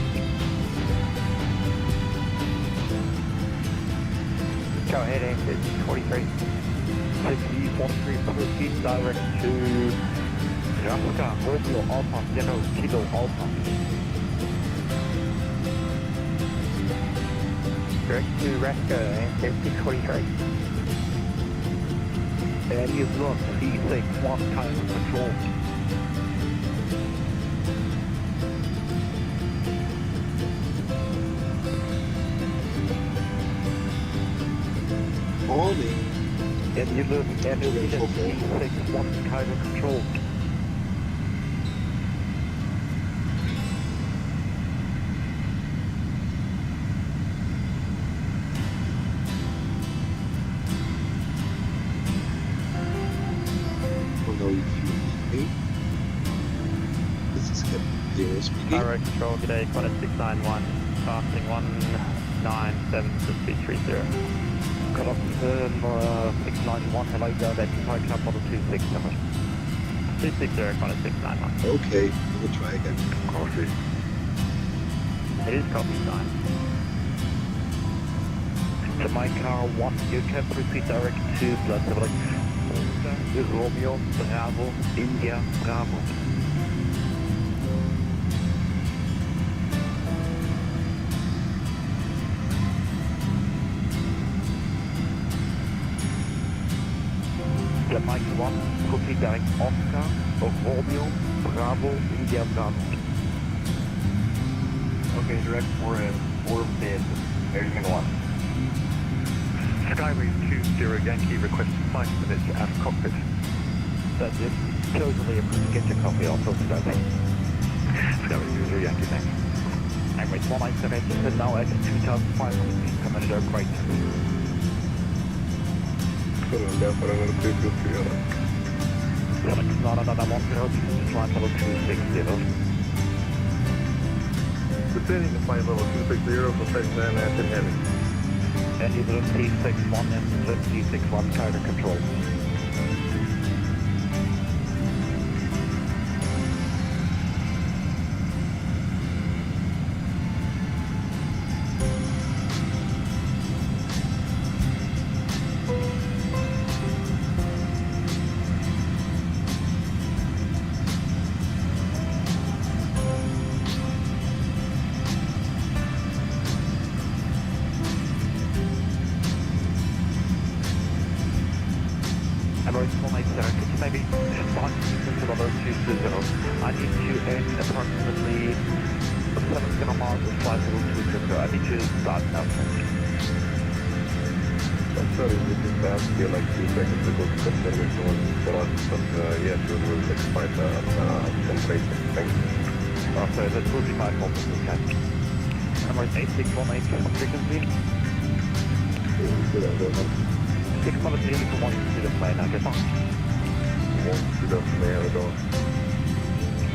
Go ahead, exit 43. 6043, proceed direct to Oscar, Romeo Alpha, Zero Kilo Alpha. Direct to Resco, exit 643. And you look, C61 Cairo control. Morning. And you look, and you look at C61 Cairo control. Hello, if you need me. This is Captain Zero speaking. Cairo control, good day, Qantas 691, passing 197 to 230. Cut up turn 691, hello, go identify cab model 267. 260, Qantas 691. Okay, we'll try again. Copy. It is copy sign. Jamaica 1, you can proceed direct to Blood Romeo, Bravo, India, Bravo. Jamaica 1, proceed direct Oscar, Romeo, Bravo, India, Bravo. Okay, direct, we're in. Orbit. Air Tango 1. Skyway 20 Yankee, request 5 minutes at cockpit. That's it. Totally get your coffee off of Skyway. Skyway 20 Yankee, thanks. Emirates 197 now at 2,500 feet, coming up right. Select not another 10, flight level 260. Descending to flight level 260 for FedEx active heavy. Engine room T61 and T61 carrier control. Emirates 187, could you maybe start into level 220? I need to end approximately 7 miles of flight level 220. I need to start now. I'm sorry, we just asked you like 2 seconds ago to confirm if no one but yes, we'll expect some basic. Thanks. Oh, sorry, that will be my fault if we can. Emirates 8618, frequency. 603 for 1 to the plane, I guess. 1 to the plane, I don't.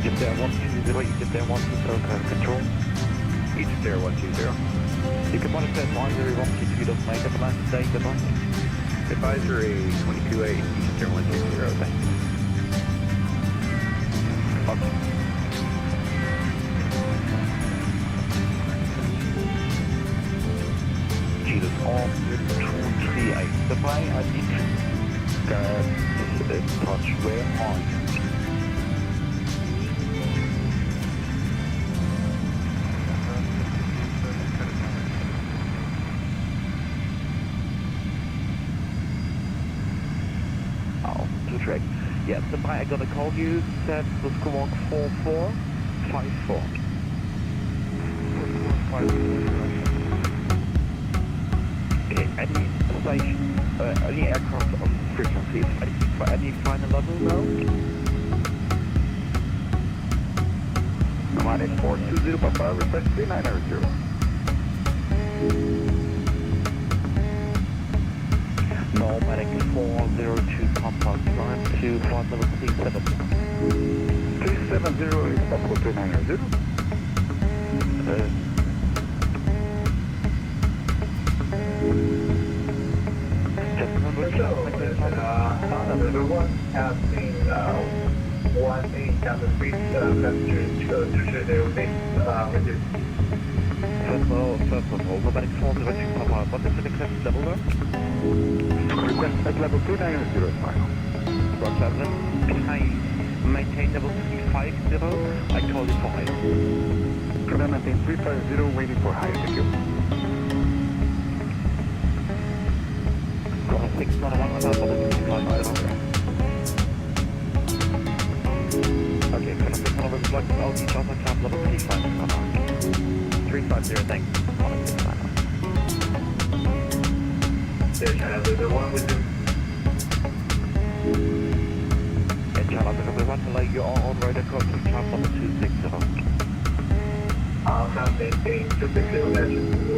Get there 120, get there 120, control. Each there 120. You can monitor advisory 122 doesn't make up last day, good luck. Advisory 22A, each there 120, thanks. Okay. Jesus, all 238. The plane, I need to get in touch where on. Oh, 2 track. Yes, the plane I'm gonna call you, set the squawk 4454. Okay, any station, any aircraft on frequencies, for any final level now? I'm on it 420 Papa, request 3900. Normatic 402 Papa, climb to flight level 370. 370 is Papa 3900. Number 1 has seen 18 down the street, passengers to go to their base, which is... First of all, Nomadic 402 Papa, what is the request level there? Request at level 290 is final. Roger, can I maintain level 350? I call it for higher. Can I maintain 350, waiting for higher, thank you. 691 about level 350. Okay, can I pick one of those flights out each other cap level 350? 350, thanks. There's another one with you. And Charlotte, we want to let you all on right across to cap level 260. I'll have maintained 260,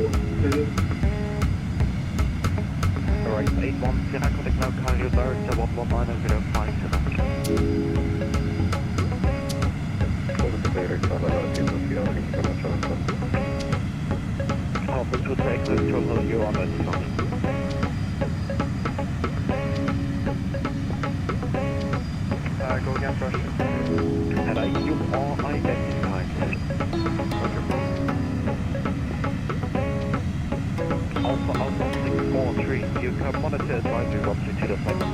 Alright, 810, connect now, Cairo, director 11950. Office will take the terminal, you're on that front. Go again, Josh. And you are identified. Alpha 643, you can monitor advisory 122 to flight 9.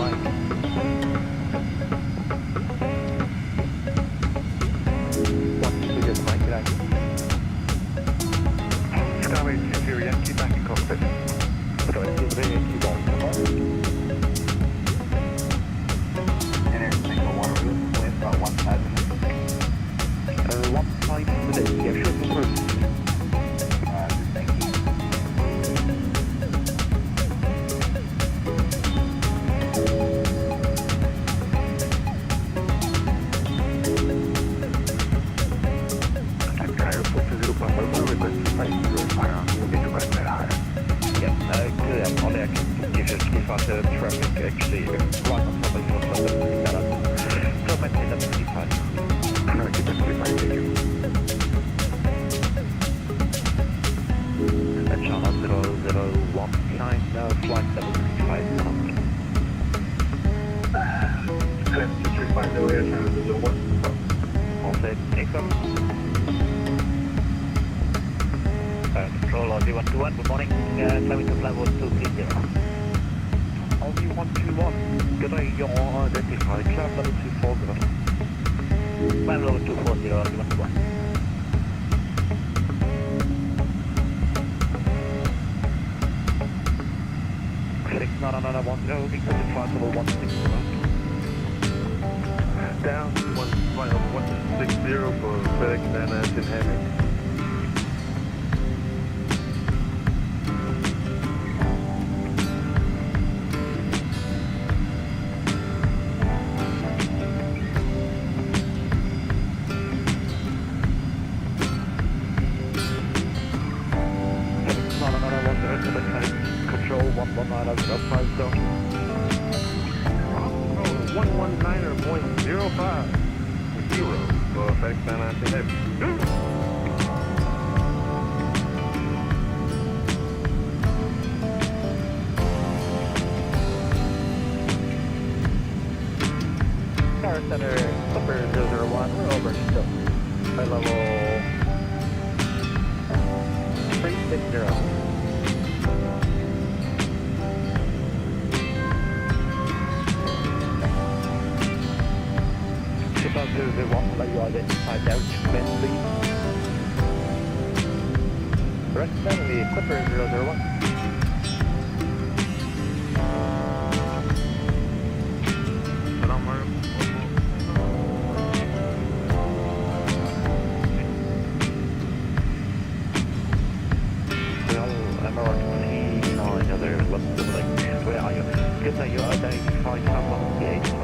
Skyway 20 Yankee, back in cockpit. Skyway 20 Yankee, back in cockpit. And everything for 1 room with 1,000. 1 5 minutes, yeah, sure, departure traffic actually right on top of your so maintain that 35. Keep it 35, thank you. China 0019, flight 735 now. Climb 235 Air China 01. All set, take off. Control RV121, good morning. Climbing to level 230. RV121, good day, you're identified. Climb level 240. Climb level 240, RV121. 69910, because it's flight level 160. Down 160 for FedEx and in Hammock. Control 119 over the upside zone. 119.05 for FedEx and Hammock. Tower Center, Clipper 001, we're over still. High level 360. About to the one that you identified out, men please. Rest family, Clipper 001. Where are you? Good that you identified someone on the 8th.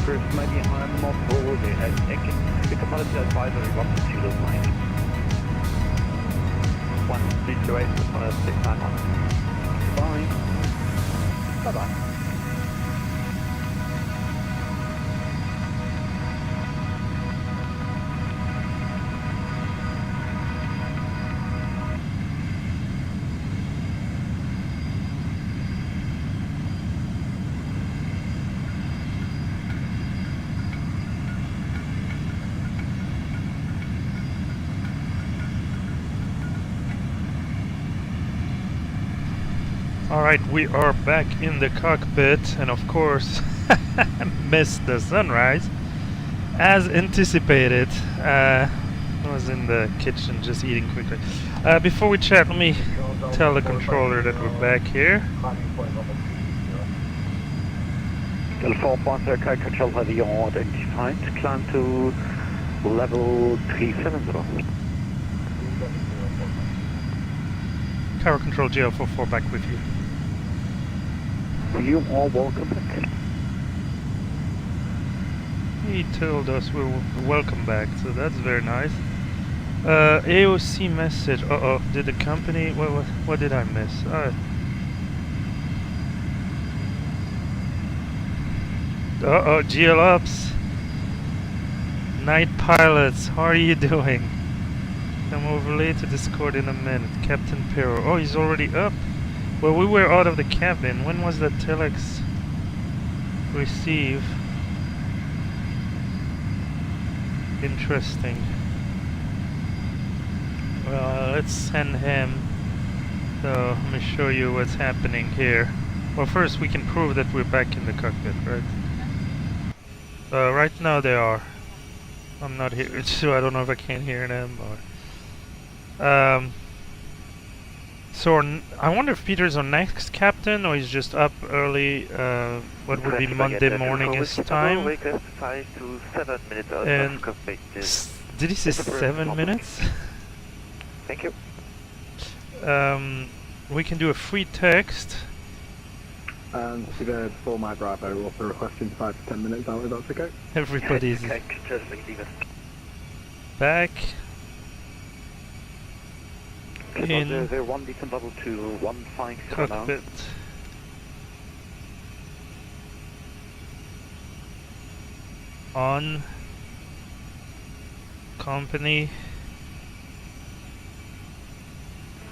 Chris, maybe I'm not forward. It's a pilot's advisory, what to choose of mine. 1328, 691. Bye. Bye-bye. Alright, we are back in the cockpit, and of course, missed the sunrise. As anticipated, I was in the kitchen just eating quickly. Before we chat, let me tell the controller that we're back here. Delta 4.0 control Avion identified, climb to level 370. Cairo Control GL44 back with you. You are welcome back. He told us we were welcome back, so that's very nice. AOC message. Uh-oh, did the company... What did I miss? Uh-oh, GL Ops. Night pilots, how are you doing? Come over late to Discord in a minute. Captain Pero. Oh, he's already up. Well, we were out of the cabin. When was that telex receive? Interesting. Well, let's send him. So, let me show you what's happening here. Well, first we can prove that we're back in the cockpit, right? Right now they are. I'm not here, so I don't know if I can hear them or... So I wonder if Peter's our next captain, or he's just up early. What would be Monday morning his time? And did he say 7 minutes? Thank you. We can do a free text. Today for my Bravo, also requesting 5 to 10 minutes out, if that's okay? Everybody's back. In 001 descent level 215 cockpit. On company.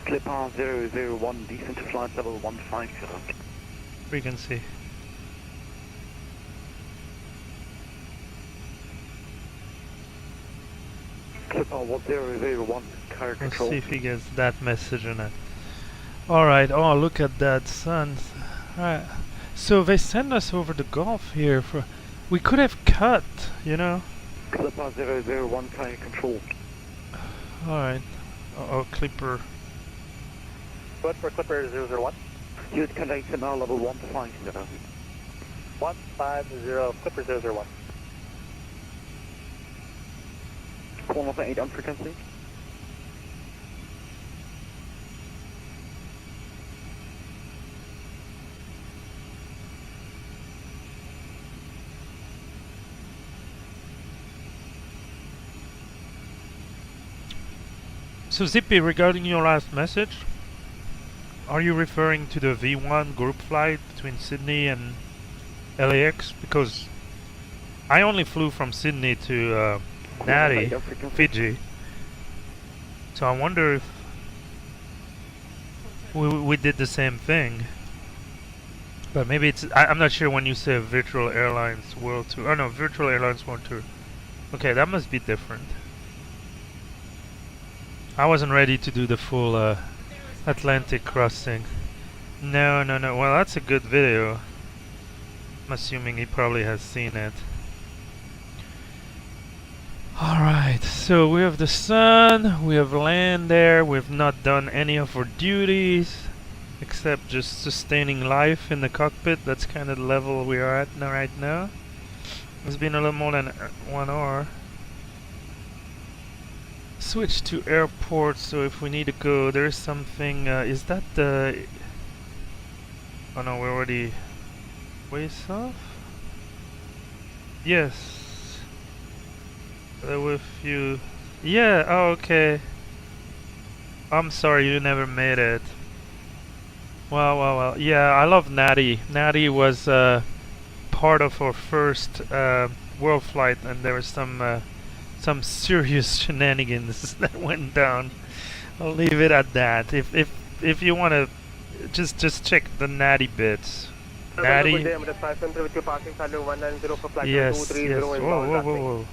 Clip on 001 descent to flight level 150. Frequency. Clip on 001 car control. Let's see if he gets that message or not. Alright, oh look at that sun. Alright. So they send us over the Gulf here for... We could have cut, you know? Clip on 001 car control. Alright. Uh-oh, Clipper. What for Clipper 001? Use connect to now level 150. 150, Clipper 001. 118 on frequency. So Zippy, regarding your last message, are you referring to the V1 group flight between Sydney and LAX? Because I only flew from Sydney to Nadi, Fiji. So I wonder if we did the same thing. But maybe it's... I'm not sure when you say Virtual Airlines World Tour. Oh no, Virtual Airlines World Tour. Okay, that must be different. I wasn't ready to do the full Atlantic crossing. No. Well, that's a good video. I'm assuming he probably has seen it. Alright, so we have the sun, we have land there, we've not done any of our duties except just sustaining life in the cockpit. That's kind of the level we are at now, right now. It's been a little more than 1 hour. Switch to airport, so if we need to go, there's something, is that the... Oh no, we're already ways off? Yes. There were a few. Yeah, oh, okay. I'm sorry you never made it. Well. Yeah, I love Natty. Natty was part of our first WorldFlight, and there was some serious shenanigans that went down. I'll leave it at that. If you want to just check the Natty bits. Natty. Yes. Whoa.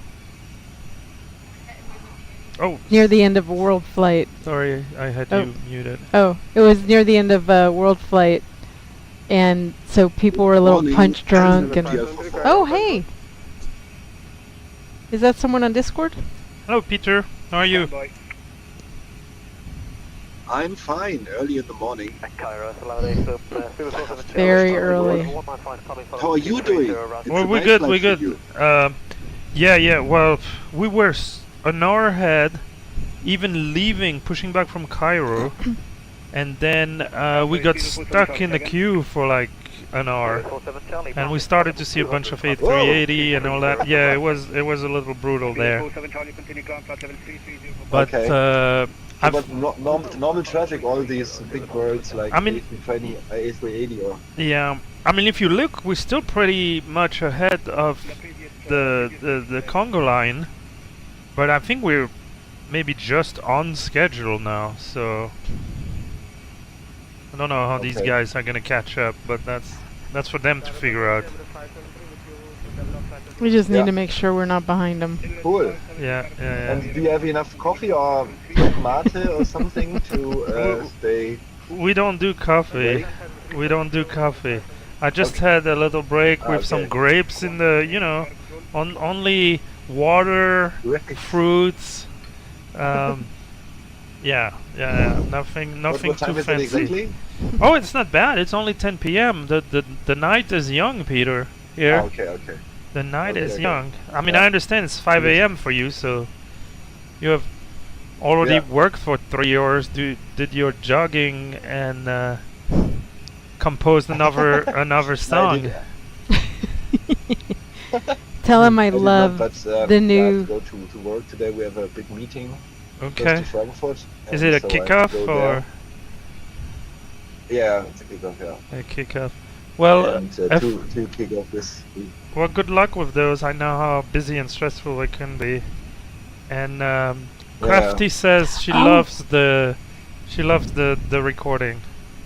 Oh. Near the end of WorldFlight. Sorry, I had you muted. Oh, it was near the end of WorldFlight, and so people were a little punch drunk and. Oh, hey. Is that someone on Discord? Hello, Peter. How are you? I'm fine. Early in the morning. Very early. How are you doing? Well, we're good. We're good. Yeah. Well, we were an hour ahead, even leaving, pushing back from Cairo, and then we got stuck in the queue for like an hour, and we started to see a bunch of A380 and all that. Yeah, it was a little brutal there. But but normal traffic, all these big birds like A320, A380 or... Yeah, I mean, if you look, we're still pretty much ahead of the Congo line, but I think we're maybe just on schedule now, so I don't know how these guys are gonna catch up, but that's for them to figure out. We just need to make sure we're not behind them. Cool. Yeah. And do you have enough coffee or mate or something to stay? We don't do coffee. We don't do coffee. I just had a little break with some grapes in the, only water, fruits. Yeah. Nothing what time too is fancy. It exactly? Oh, it's not bad. It's only 10 p.m. The night is young, Peter. Here. Okay. The night is young. I mean, I understand it's 5 a.m. for you, so you have already worked for 3 hours, did your jogging, and composed another song. Tell him I love the new... I have to go to work today. We have a big meeting. Okay. To Frankfurt. Is it a kickoff or? Yeah, it's a kickoff. Yeah. A kickoff. Well, and two kickoff this week. Well, good luck with those. I know how busy and stressful it can be. And Crafty says she loves the recording.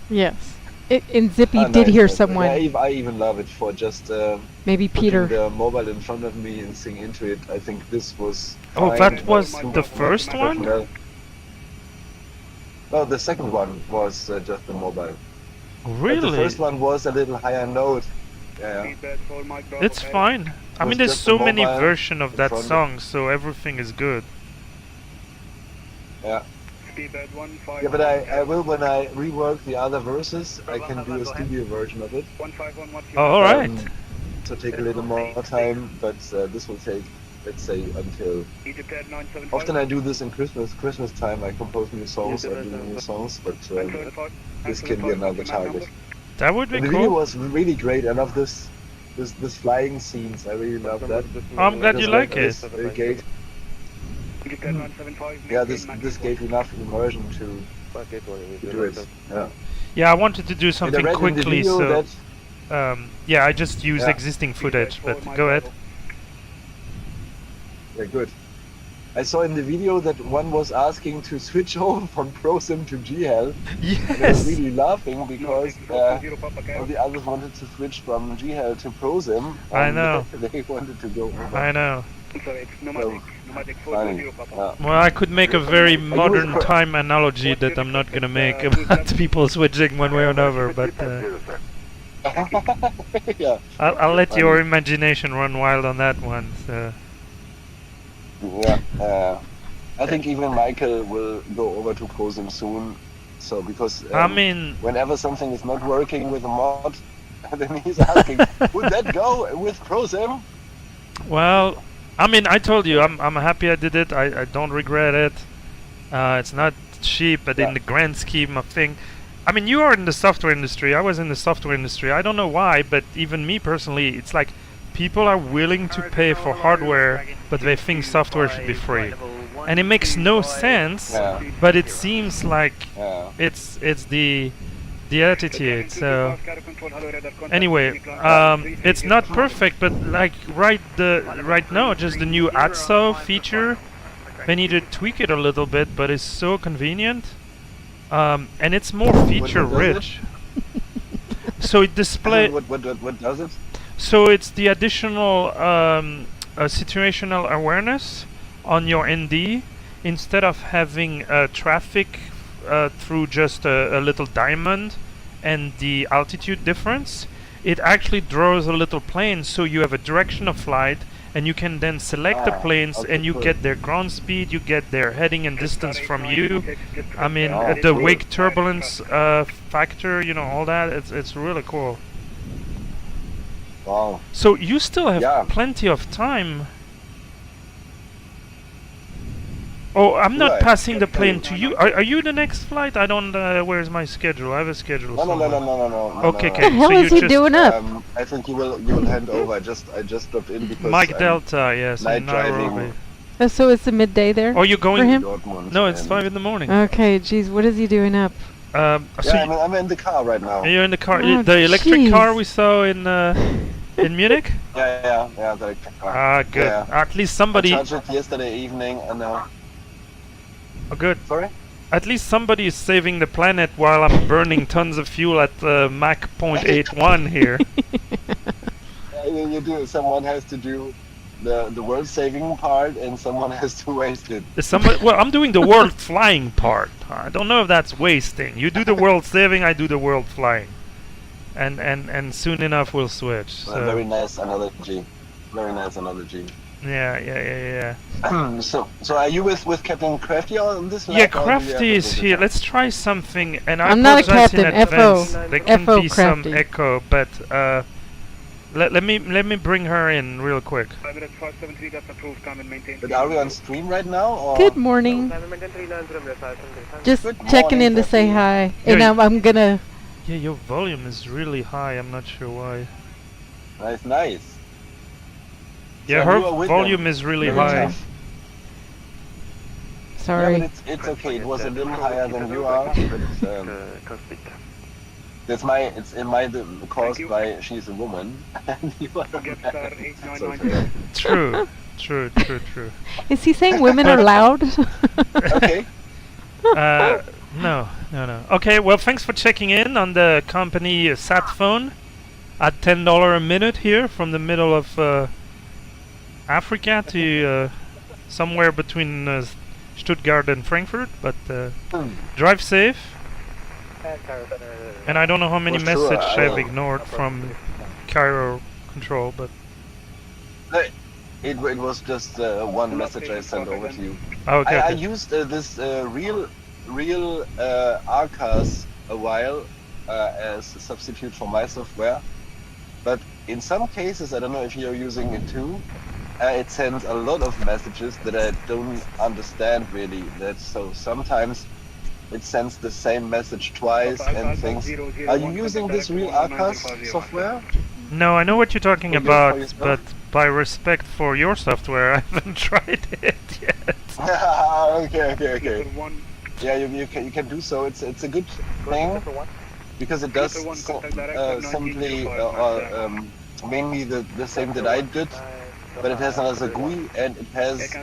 Yes. And Zippy did hear someone. Yeah, I even love it for just maybe Peter. Putting the mobile in front of me and sing into it. I think this was. Oh, that was the first one? No, the second one was just the mobile. Really? But the first one was a little higher note. Yeah. It's fine. I mean, there's so many versions of that song, so everything is good. Yeah. Yeah, but I will, when I rework the other verses, I can do a studio version of it. Oh, alright. So take a little more time, but this will take, let's say, until... Often I do this in Christmas time, I compose new songs or do new songs, but this can be another target. That would be cool. The video was really great. I love this flying scenes. I really love that. Oh, I'm glad you like it. Gate. Yeah, this gave enough immersion to do it. Yeah, I wanted to do something quickly, so yeah, I just used existing footage. But go ahead. Yeah, good. I saw in the video that one was asking to switch over from ProSim to GHEL. Yes. And I was really laughing because all the others wanted to switch from GHEL to ProSim. I know. They wanted to go over. I know. So, funny. Well, I could make a very modern time analogy that I'm not gonna make about people switching one way or another, but yeah. I'll let your imagination run wild on that one. So. Yeah, I think even Michael will go over to ProSim soon. So because I mean, whenever something is not working with a mod, then he's asking, would that go with ProSim? Well, I mean, I told you, I'm happy I did it. I don't regret it. It's not cheap, but in the grand scheme of things, I mean, you are in the software industry. I was in the software industry. I don't know why, but even me personally, it's like people are willing to pay for hardware, but they think software should be free. And it makes no sense, but it seems like it's the attitude. So anyway, it's not perfect, but like right now, just the new ATC feature, they need to tweak it a little bit, but it's so convenient, and it's more feature rich. So it displays. What does it? So it's the additional situational awareness on your ND. Instead of having traffic through just a little diamond and the altitude difference, it actually draws a little plane, so you have a direction of flight, and you can then select the planes, and you get their ground speed, you get their heading and distance from you. I mean, the wake turbulence factor, you know, all that. It's really cool. Wow. So you still have plenty of time. Oh, I'm not passing the plane to you. Are you the next flight? I don't. Where's my schedule? I have a schedule. No. Okay, what the hell is he doing up? I think you will hand over. I just dropped in because Mike Delta, yes, in Nairobi. Oh, so it's the midday there. Oh, you're going for him? No, it's 5 in the morning. Okay, geez, what is he doing up? So I'm in the car right now. You're in the car. Oh, the electric car we saw in Munich. Yeah, the electric car. Ah, good. Yeah. At least somebody. I charged it yesterday evening, and now. Oh, good. Sorry? At least somebody is saving the planet while I'm burning tons of fuel at Mach 0.81 here. You do. Someone has to do the world saving part, and someone has to waste it. Well, I'm doing the world flying part. I don't know if that's wasting. You do the world saving, I do the world flying, and soon enough we'll switch. So. Very nice analogy. Very nice analogy. Yeah. So are you with Captain Crafty on this? Yeah, Crafty is here. Let's try something. And I'm not a captain. FO. There can FO be Crafty. some echo, but let me bring her in real quick. But are we on stream right now? Or? Good morning. Just checking in to say hi. Yeah, And I'm gonna. Yeah, your volume is really high. I'm not sure why. Nice. Yeah, so her volume is really high. Tough. Sorry. Yeah, but it's okay. It was a little higher than you are, but it's caused by she's a woman and you are a man. So True. Is he saying women are loud? Okay. No. Okay, well, thanks for checking in on the company sat phone at $10 a minute here from the middle of Africa to somewhere between Stuttgart and Frankfurt, but drive safe. And I don't know how many messages I've ignored from Cairo control, but it was just one message I sent over to you. Okay. I used this real RCAS a while as a substitute for my software, but in some cases, I don't know if you're using it too, it sends a lot of messages that I don't understand really. So sometimes it sends the same message twice and things. Are you using this real RCAS software? No, I know what you're talking about, but by respect for your software, I haven't tried it yet. Okay. Yeah, you can do so. It's a good thing because it does simply mainly the same that I did, but it has another GUI and it has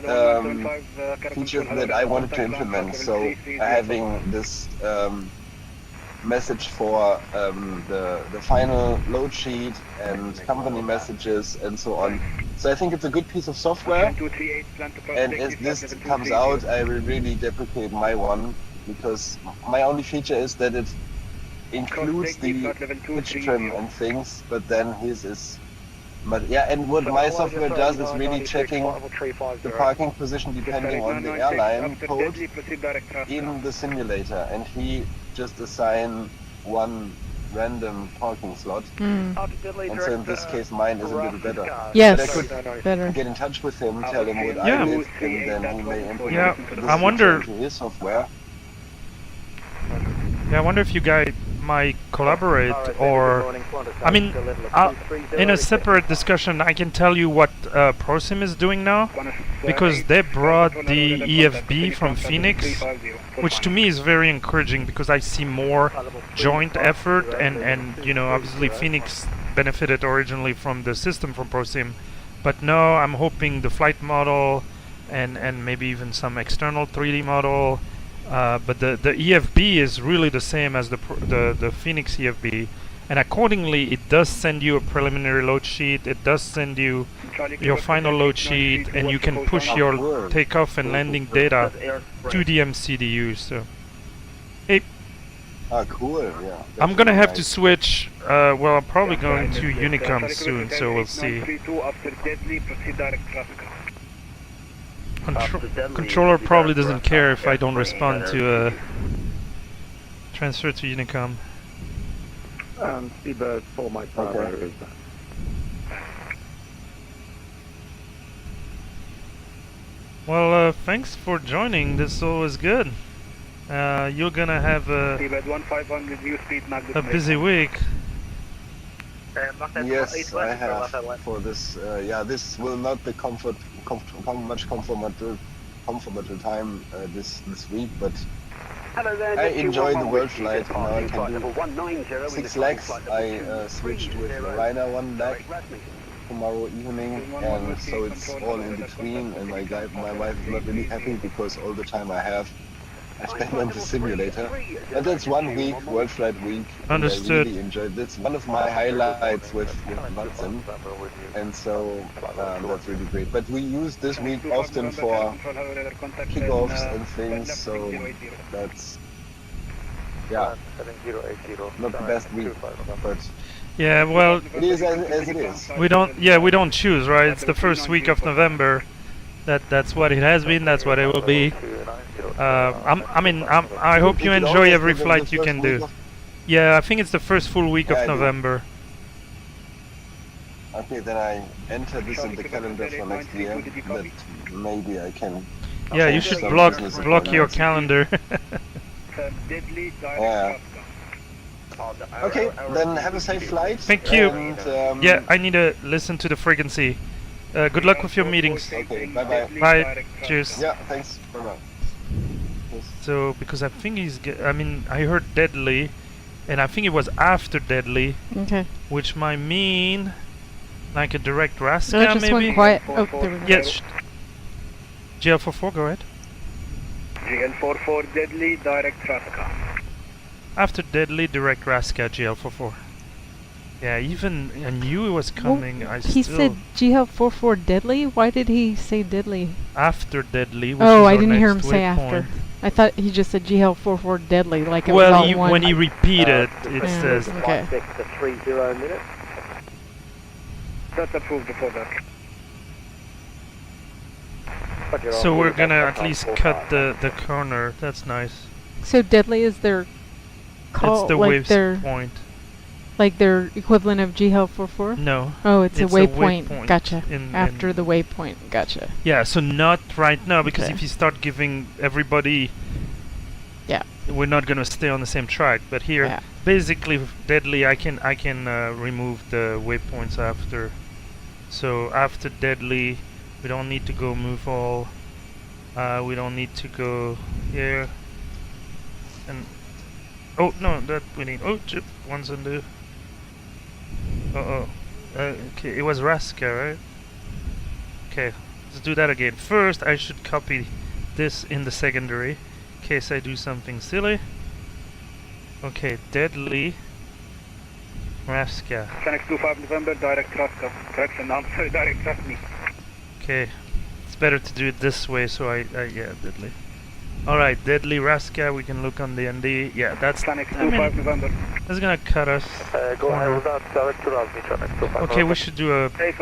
features that I wanted to implement. So having this message for the final load sheet and company messages and so on. So I think it's a good piece of software, and as this comes out I will really deprecate my one, because my only feature is that it includes the pitch trim and things, but then his is... But yeah, and what my software does is really checking the parking position depending on the airline code in the simulator, and he just assign one random parking slot. And so in this case mine is a little better. Yes, but I could better. get in touch with him, tell him what I did, and then he may implement this I wonder into his software. Yeah, I wonder if you guys might collaborate, or I mean, in a separate discussion, I can tell you what ProSim is doing now, because they brought the EFB from Phoenix, which to me is very encouraging because I see more joint effort, and you know, obviously Phoenix benefited originally from the system from ProSim, but now I'm hoping the flight model and maybe even some external 3D model. But the EFB is really the same as the Phoenix EFB, and accordingly it does send you a preliminary load sheet, it does send you your final load sheet, and you can push your takeoff and landing data to the MCDU. So, hey, cool, yeah. I'm gonna have to switch. Well, I'm probably going to Unicom soon, so we'll see. Controller probably doesn't care if I don't respond to transfer to Unicom. Speedbird for my brother is that. Well, thanks for joining. This is always good. You're gonna have a busy week. Yes, I have for this. Yeah, this will not be much comfortable time this week, but I enjoy the WorldFlight. Now I can do 6 legs. I switched with Ryder 1 leg tomorrow evening, and so it's all in between. And my wife is not really happy because all the time I spend on the simulator. And that's 1 week, WorldFlight week. Understood. I really enjoyed it. It's one of my highlights with VATSIM. And so that's really great. But we use this week often for kickoffs and things, so that's, yeah, not the best week, but yeah, well, it is as it is. We don't choose, right? It's the first week of November. That's what it has been. That's what it will be. I hope you enjoy every flight you can do. Yeah, I think it's the first full week of November. Okay, then I enter this in the calendar for next year. That maybe I can. Yeah, you should block your calendar. Yeah. Okay, then have a safe flight. Thank you. And, yeah, I need to listen to the frequency. Good luck with your meetings. Okay, bye-bye. Bye. Cheers. Yeah, thanks. Bye-bye. So, because I think I heard Deadly, and I think it was after Deadly. Okay. Which might mean like a direct RASCA, no, just maybe? Went quiet. Oh, there we go. Yes. GL44, go ahead. GL44 Deadly, direct RASCA. After Deadly, direct RASCA, GL44. Yeah, even I knew it was coming. Well, he said GL44 Deadly? Why did he say Deadly? After Deadly, which oh, is I our didn't hear him next say waypoint. after. I thought he just said GL44 Deadly, like it well, was all one. when he repeated, it says. Okay. 30 minutes. That's approved before that. So we're gonna at least cut the corner. That's nice. So Deadly is their call, it's the like their point. Like their equivalent of GL44? No. Oh, it's a waypoint. Gotcha. After the waypoint. Gotcha. Yeah, so not right now, because if you start giving everybody, we're not gonna stay on the same track. But here, basically, with Deadly, I can remove the waypoints after. So after Deadly, we don't need to go move all. We don't need to go here. And oh no, that we need. Oh, chip one's undo. Okay, it was RASCA, right? Okay, let's do that again. First, I should copy this in the secondary, in case I do something silly. Okay, Deadly RASCA. Phoenix 25 November, direct RASCA. Correction, I'm sorry, direct RASCA. Okay, it's better to do it this way, so yeah, Deadly. Alright, Deadly RASCA, we can look on the ND. Yeah, that's Phoenix 25 November. That's gonna cut us. Go ahead with that, direct to Rasmi, Phoenix 25. Okay, we should do a Hey,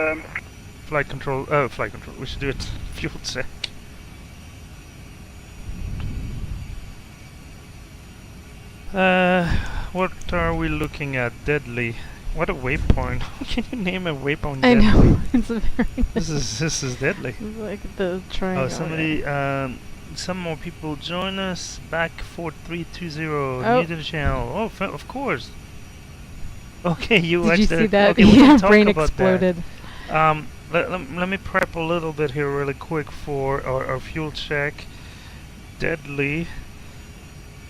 flight control. Flight control. We should do a fuel check. What are we looking at? Deadly. What a waypoint! Can you name a waypoint? I Deadly? know. It's a very. This is Deadly. It's like the triangle. Oh, somebody. some more people join us. Back 4320, Oh. new to the channel. Oh, of course. Okay, you Did watched you that. see that? Okay, we can Yeah, talk brain about exploded. that. Let me prep a little bit here really quick for our fuel check. Deadly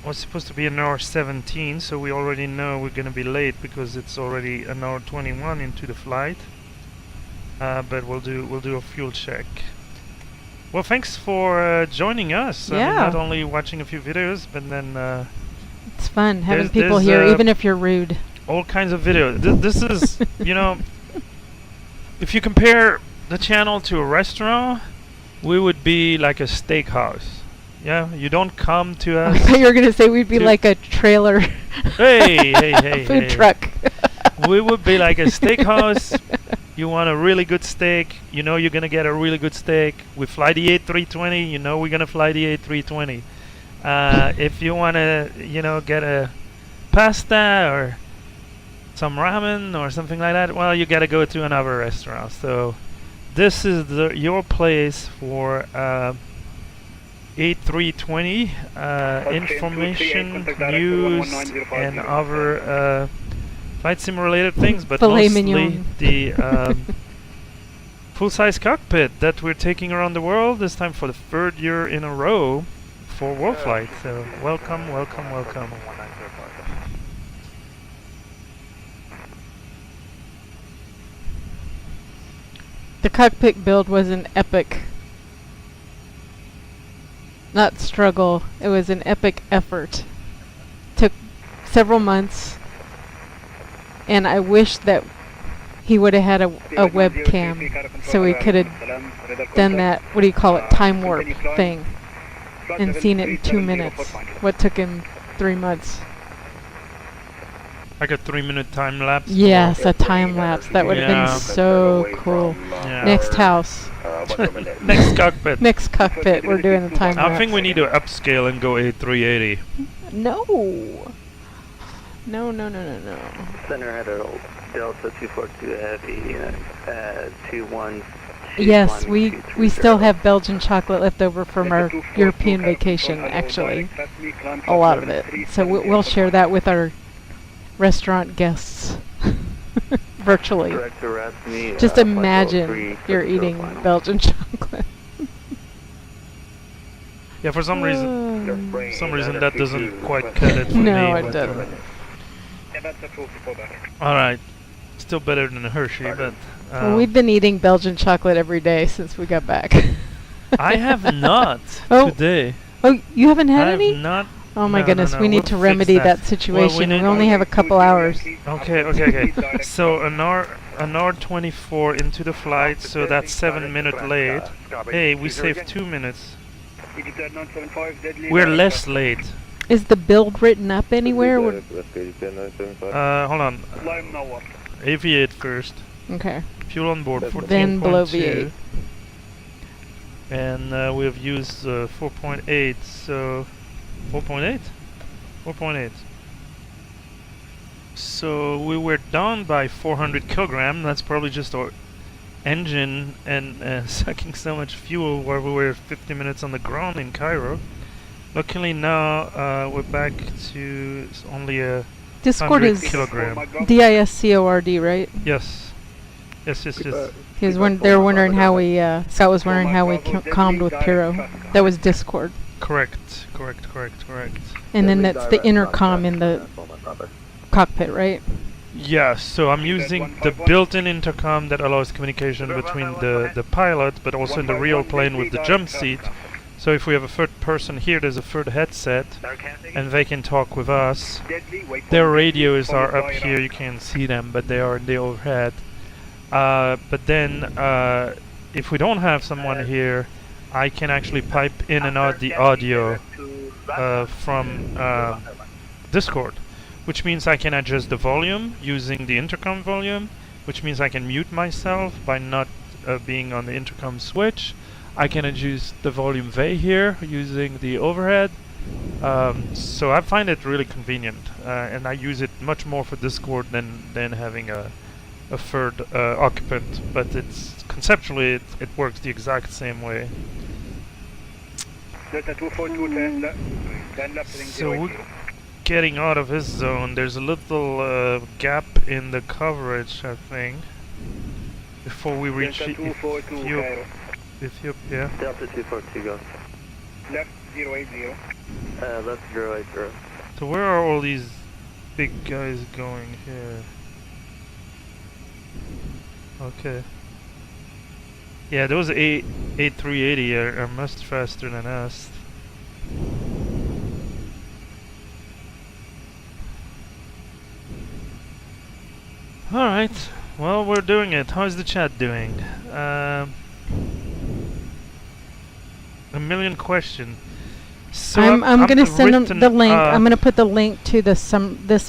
was supposed to be an hour 17, so we already know we're gonna be late because it's already an hour 21 into the flight. But we'll do a fuel check. Well, thanks for joining us. I mean, Yeah. not only watching a few videos, but then It's fun having there's- people there's, here, even if you're rude. all kinds of videos. This is, you know, if you compare the channel to a restaurant, we would be like a steakhouse. Yeah, you don't come to I us. thought you were gonna say we'd be to- like a trailer. Hey, food hey. truck. We would be like a steakhouse. You want a really good steak, you know you're gonna get a really good steak. We fly the A320, you know we're gonna fly the A320. If you wanna, you know, get a pasta or some ramen or something like that, well, you gotta go to another restaurant. So this is your place for A320 information, news, and other flight sim related things, but Filet mostly mignon. the full-size cockpit that we're taking around the world, this time for the 3rd year in a row for WorldFlight. So welcome, welcome, welcome. The cockpit build was an epic, not struggle, it was an epic effort. Took several months, and I wish that he would have had a webcam so we could have done that, what do you call it, time warp thing, and seen it in 2 minutes, what took him 3 months. Like a 3-minute time lapse. Yes, a time lapse. That would have Yeah. been so cool. Yeah. Next house. Next cockpit. Next cockpit. We're doing the time lapse. I think we need to upscale and go A380. No. No, no, no, no, no. Center header Delta 242 Heavy 21. Yes, we still have Belgian chocolate left over from our European vacation, actually. A lot of it. So we'll share that with our restaurant guests. Virtually. Just imagine you're eating Belgian chocolate. Yeah, for some reason that doesn't quite cut it for me. No, it but, doesn't. Alright. Still better than a Hershey, but... Well, we've been eating Belgian chocolate every day since we got back. I have not Oh. today. Oh, you haven't had I any? have not. Oh my No, goodness, no, we need we'll to fix remedy that Well, situation. we we only have a couple hours. Okay. So an hour 24 into the flight, so that's 7 minutes late. Hey, we saved 2 minutes. We're less late. Is the build written up anywhere? Hold on. Aviate first. Okay. Fuel on board 14.2. Then below V8. And we have used 4.8, so 4.8? 4.8. So we were down by 400 kilogram. That's probably just our engine and sucking so much fuel while we were 50 minutes on the ground in Cairo. Luckily now we're back to only a Discord 100 is kilogram. DISCORD, right? Yes. Yes. They're wondering how we, Scott was wondering how we calmed with Pyro. That was Discord. Correct. And then that's the intercom in the cockpit, right? Yeah, so I'm using the built-in intercom that allows communication between the pilot, but also in the real plane with the jump seat. So if we have a third person here, there's a third headset, and they can talk with us. Their radios are up here, you can't see them, but they are in the overhead. But then, if we don't have someone here, I can actually pipe in and out the audio from Discord, which means I can adjust the volume using the intercom volume, which means I can mute myself by not being on the intercom switch. I can adjust the volume way here using the overhead. So I find it really convenient, and I use it much more for Discord than having a third occupant, but it's conceptually it works the exact same way. Delta 242, 10 left. 10 left, heading So 080. we're getting out of his zone. There's a little gap in the coverage, I think, before we reach Delta 242, Cairo. Ethiopia. Delta 242, go. Left 080. Left 080. So where are all these big guys going here? Okay. Yeah, those A380 are much faster than us. Alright, well, we're doing it. How's the chat doing? A million questions. So I'm gonna send them the link. I'm gonna gonna put the link to this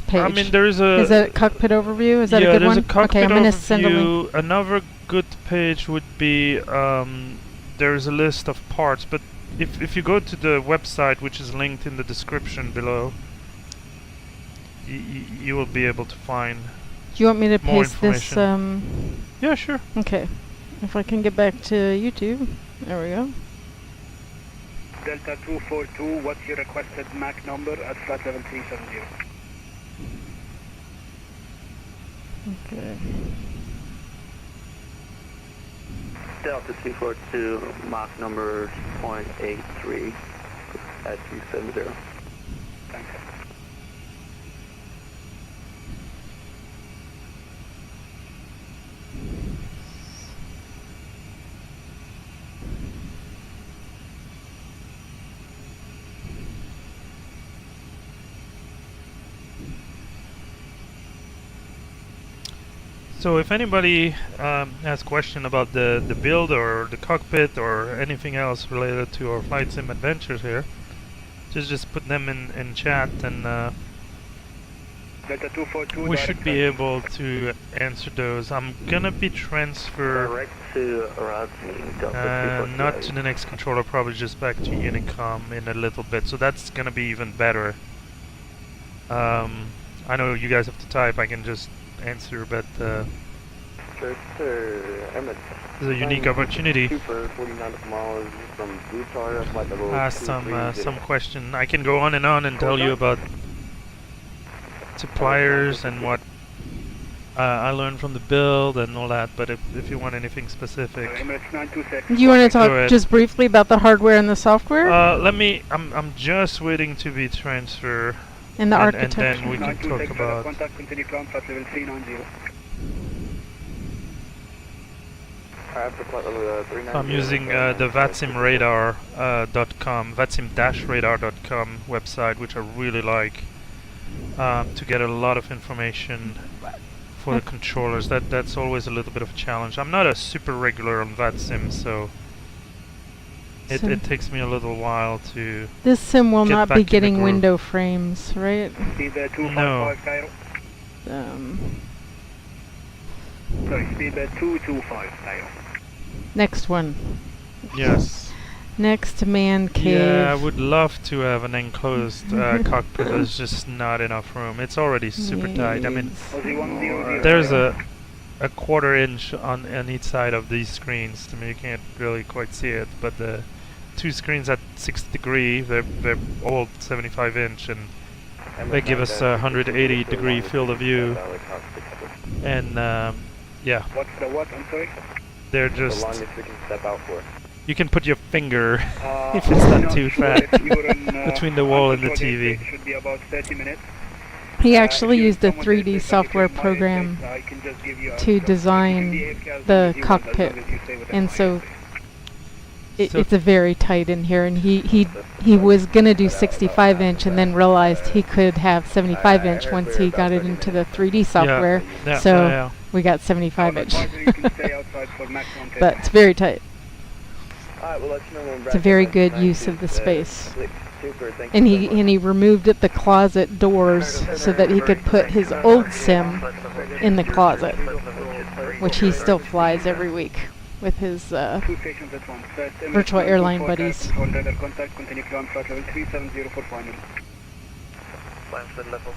page. I mean, there's a... Is that cockpit overview? Is that yeah, a good there's one? a cockpit Okay, I'm gonna overview. send a link. Another good page would be there's a list of parts, but if you go to the website, which is linked in the description below, you will be able to find Do you want me to more paste this? Yeah, sure. Okay. If I can get back to YouTube. There we go. Delta 242, what's your requested MAC number at flight level 370? Okay. Delta 242, Mach number 0.83 at 370. Thanks. So if anybody has question about the build or the cockpit or anything else related to our flight sim adventures here, just put them in chat, and Delta 242, we should be able to answer those. I'm gonna be transferred Direct to Razmi, Delta 242. not to the next controller, probably just back to Unicom in a little bit, so that's gonna be even better. I know you guys have to type, I can just answer, but it's a unique opportunity. Some question. I can go on and tell you about suppliers and what I learned from the build and all that, but if you want anything specific, Do you want to talk just briefly about the hardware and the software? I'm just waiting to be transferred. And the and architecture. then we can talk about... Contact, continue climb flight level 390. I'm using the VATSIM radar.com, VATSIM-radar.com website, which I really like, to get a lot of information for the controllers. That's always a little bit of a challenge. I'm not a super regular on VATSIM, so it takes me a little while to... This sim will get not back be in the getting groove. window frames, right? Speed 255 No. Cairo. Sorry, speed 225 Cairo. Next one. Yes. Next man cave. Yeah, I would love to have an enclosed cockpit. There's just not enough room. It's already super tight. I mean, there's a quarter inch on each side of these screens. I mean, you can't really quite see it, but the two screens at 60 degree, they're all 75 inch, and they give us a 180 degree field of view. And yeah, What's the what? I'm sorry? they're just... The longest we can step out for. You can put your finger, if it's not too fat, between the wall and the TV. Should be about 30 minutes. He actually used a 3D software program to design the cockpit, and so it's a very tight in here. And he was gonna do 65 inch, and then realized he could have 75 inch once he got it into the 3D software. So we got 75 inch, but it's very tight. It's a very good use of the space. And he removed the closet doors so that he could put his old sim in the closet, which he still flies every week with his virtual airline buddies. Level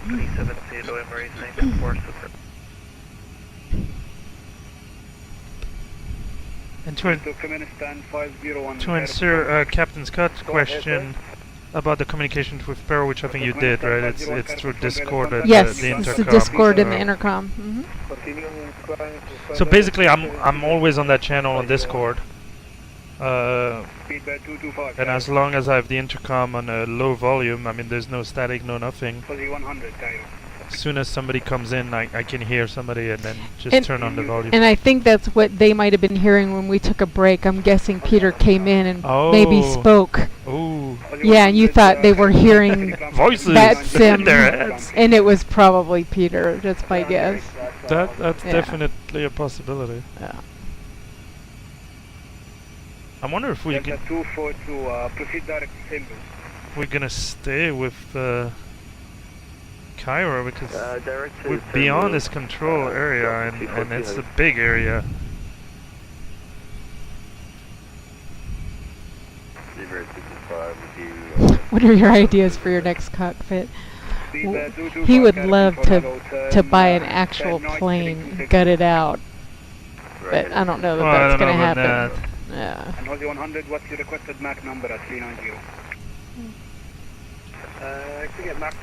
370, Emirates 944 Super. And to answer Captain Scott's question about the communication with Pearl, which I think you did, right? It's through Discord at yes, the intercom. Yes, it's the Discord and the intercom. Mm-hmm. So basically, I'm always on that channel on Discord. And as long as I have the intercom on a low volume, I mean, there's no static, no nothing. As soon as somebody comes in, I can hear somebody and then just turn on the volume. And I think that's what they might have been hearing when we took a break. I'm guessing Peter came in and maybe spoke. Oh. Yeah, and you thought they were hearing voices VATSIM, in their heads. And it was probably Peter. That's my guess. That's definitely a possibility. Yeah. I wonder if we can. We're gonna stay with Cairo because we're beyond this control area and it's a big area. What are your ideas for your next cockpit? He would love to buy an actual plane, gut it out, but I don't know that that's going to happen. Yeah. And Aussie 100, what's your requested MAC number at 390?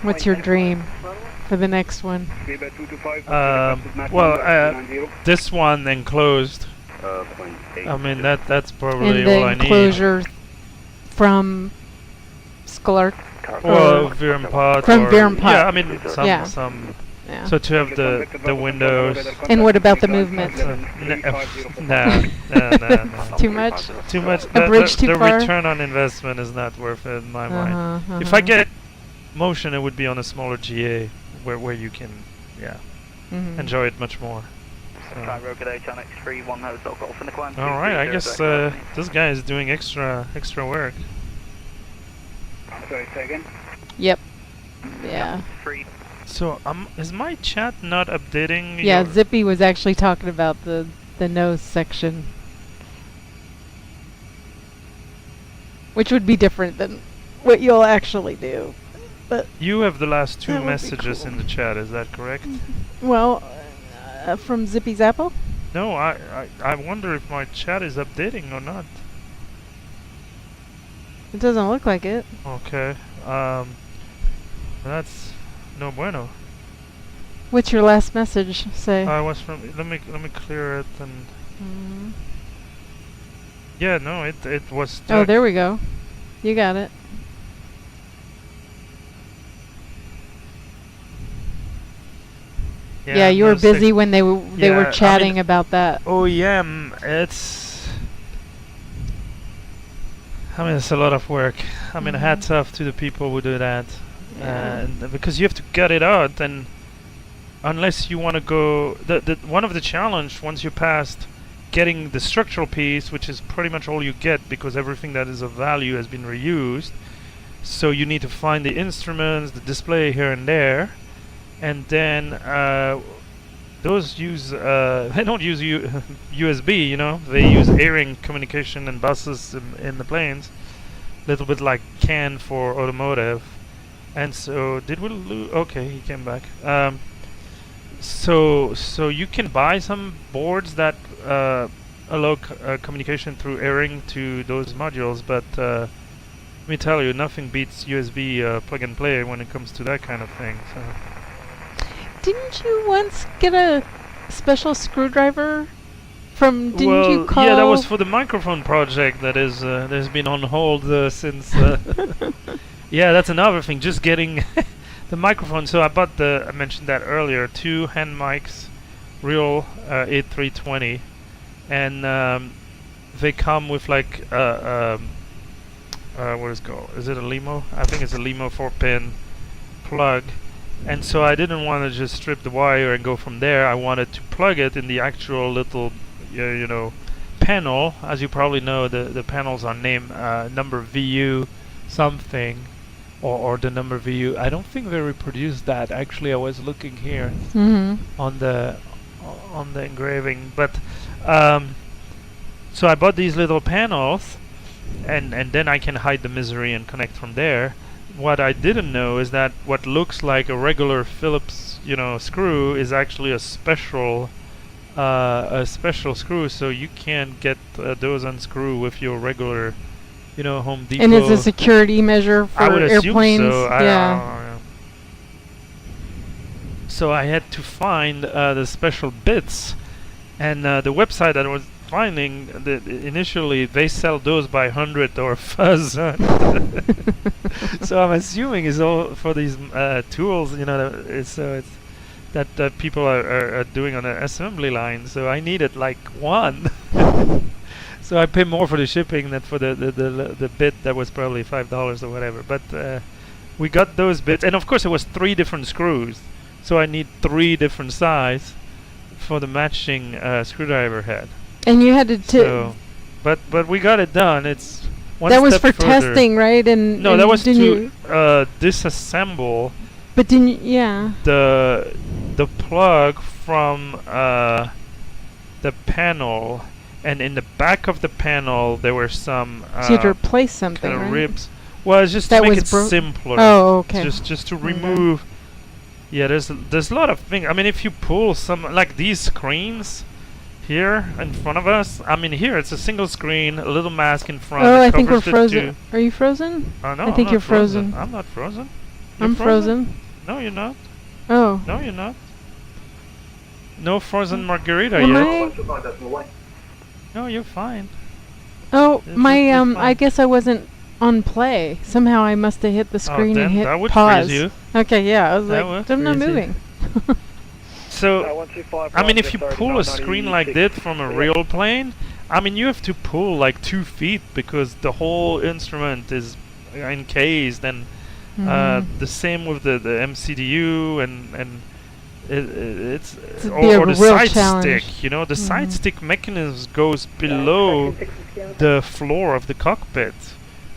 What's your dream for the next one? This one enclosed. I mean that's probably and all I need. And the enclosure from Sklark? Well, Vier-Im-Pott. From Vier-Im-Pott. Yeah, I mean some. Yeah. So to have the windows. And what about the movement? No. Too much? Too much. A bridge too far? The return on investment is not worth it in my mind. If I get motion, it would be on a smaller GA where you can, enjoy it much more. So. All right, I guess this guy is doing extra work. Sorry, say again? Yep. Yeah. So is my chat not updating? Yeah, Zippy was actually talking about the nose section, which would be different than what you'll actually do. But you have the last two messages in the chat. Is that correct? Well, from Zippy's Apple. No, I wonder if my chat is updating or not. It doesn't look like it. Okay. That's no bueno. What's your last message say? Was from. Let me clear it and. Yeah, no, it was stuck. Oh, there we go. You got it. Yeah, you were busy when they were chatting about that. OEM, it's a lot of work. I mean, hats off to the people who do that. Because you have to gut it out, and unless you want to go, one of the challenge once you passed getting the structural piece, which is pretty much all you get because everything that is of value has been reused. So you need to find the instruments, the display here and there, and then those use they don't use USB, you know. They use airing communication and buses in the planes, a little bit like CAN for automotive. And so did we lose? Okay, he came back. So you can buy some boards that allow communication through airing to those modules, but let me tell you, nothing beats USB plug and play when it comes to that kind of thing. So. Didn't you once get a special screwdriver from? Didn't you call? Yeah, that was for the microphone project that is that's been on hold since. Yeah, that's another thing. Just getting the microphone. So I mentioned that earlier. 2 hand mics, real A320, and they come with like what is it called? Is it a Limo? I think it's a Limo 4-pin plug. And so I didn't want to just strip the wire and go from there. I wanted to plug it in the actual little, panel. As you probably know, the panels are named number VU something, or the number VU. I don't think they reproduced that. Actually, I was looking here on the engraving. But so I bought these little panels, and then I can hide the misery and connect from there. What I didn't know is that what looks like a regular Phillips, screw is actually a special a special screw, so you can't get those unscrew with your regular, Home Depot. And it's a security measure for I would airplanes. assume so. Yeah. So I had to find the special bits, and the website that I was finding, initially they sell those by 100 or fuzz. So I'm assuming it's all for these tools, it's that people are doing on an assembly line. So I needed like one. So I pay more for the shipping than for the bit that was probably $5 or whatever. But we got those bits, and of course it was 3 different screws. So I need 3 different size for the matching screwdriver head. And you had to. So, but we got it done. It's one that was step for further. testing, right? And No, and that was didn't to you- disassemble But didn't you, yeah. the plug from the panel, and in the back of the panel there were some So you had to replace something, kind of right? ribs. Well, it's just That to make was it bro- simpler. Oh, okay. Just to remove. Yeah, there's a lot of things. I mean, if you pull some like these screens here in front of us, I mean, here it's a single screen, a little mask in front. Oh, that I think we're covers the frozen. two. Are you frozen? No, I I'm think not you're frozen. I'm not frozen. You're I'm frozen. No, you're not. Oh. No, you're not. No frozen margarita Am yet. I? No, you're fine. Oh, It's my fine. I guess I wasn't on play. Somehow I must have hit the screen then and hit that would pause. freeze you. Okay, yeah. I was That like, would I'm not freeze you. moving. So, 125 I mean, right, if you just pull a 39, screen like 96. that from a real plane, I mean, you have to pull like 2 feet because the whole instrument is encased, and the same with the MCDU and it's It'd or be a the real side challenge. stick. The side stick mechanism goes below the floor of the cockpit.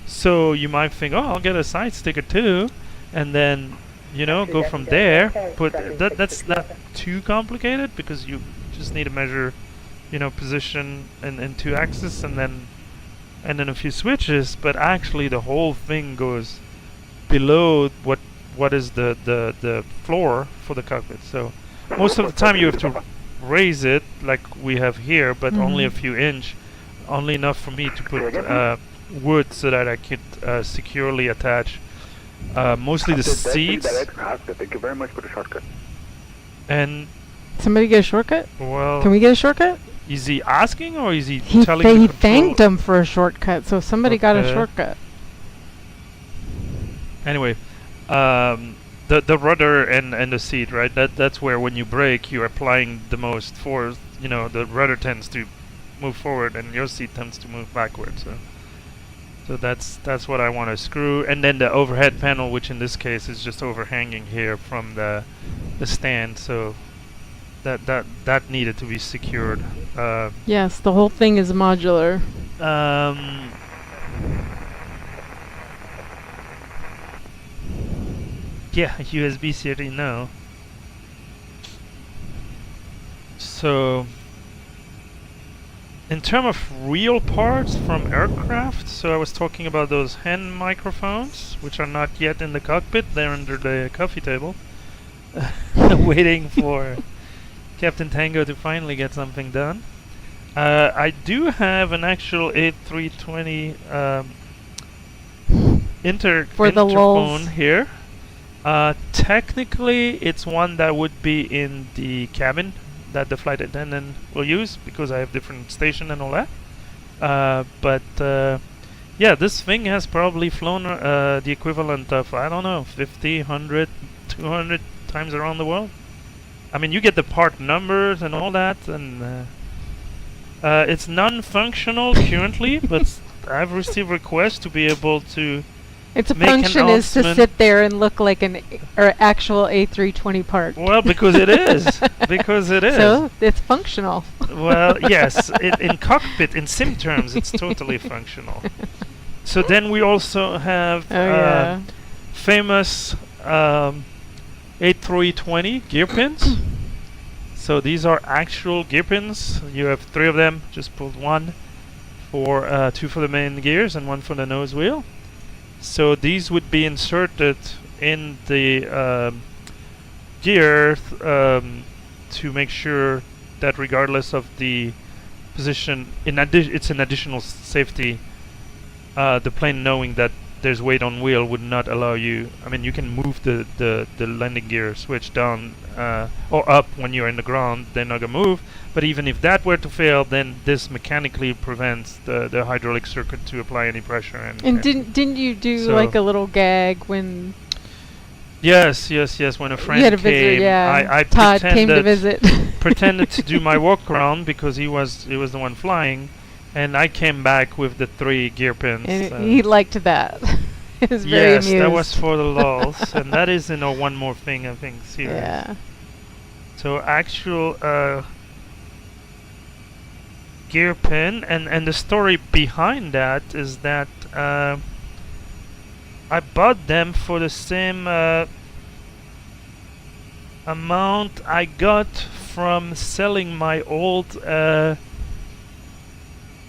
So you might think, oh, I'll get a side stick or two, and then go from there. But that's not too complicated because you just need to measure, position in 2 axes and then a few switches. But actually, the whole thing goes below what is the floor for the cockpit. So most of the time you have to raise it like we have here, but only a few inch, only enough for me to put wood so that I could securely attach mostly the seats. Thank you very much for the shortcut. And Somebody get a shortcut? well, Can we get a shortcut? is he asking or is he He telling the he control- thanked him for a shortcut, so somebody got a Okay. shortcut. Anyway, the rudder and the seat, right? That's where when you brake, you're applying the most force. The rudder tends to move forward, and your seat tends to move backwards. So that's what I want to screw, and then the overhead panel, which in this case is just overhanging here from the stand. So that needed to be secured. Yes, the whole thing is modular. Yeah, USB-C no. So, in terms of real parts from aircraft, so I was talking about those hand microphones, which are not yet in the cockpit. They're under the coffee table, waiting for Captain Tango to finally get something done. I do have an actual A320 For the lulls. interphone here. Technically, it's one that would be in the cabin that the flight attendant will use because I have different station and all that. But yeah, this thing has probably flown the equivalent of, I don't know, 50, 100, 200 times around the world. I mean, you get the part numbers and all that, and it's non-functional currently, but I've received requests to be able to Its make an function is to announcement. sit there and look like an actual A320 part. Well, because it is. Because it is. So it's functional. Well, yes. In cockpit, in sim terms, it's totally functional. So then we also have famous A320 gear pins. So these are actual gear pins. You have 3 of them. Just pulled 1 for 2 for the main gears and 1 for the nose wheel. So these would be inserted in the gear to make sure that regardless of the position, it's an additional safety. The plane knowing that there's weight on wheel would not allow you. I mean, you can move the landing gear switch down or up when you're in the ground. They're not gonna move. But even if that were to fail, then this mechanically prevents the hydraulic circuit to apply any pressure. And didn't you do so like a little gag when? Yes. When a friend you had a came, visitor, yeah. I Todd came to visit. pretended to do my walk around because he was the one flying, and I came back with the 3 gear pins. And he liked that. He was very amused. Yes, that was for the lulz, and that is one more thing I think serious. Yeah. So actual gear pin, and the story behind that is that I bought them for the same amount I got from selling my old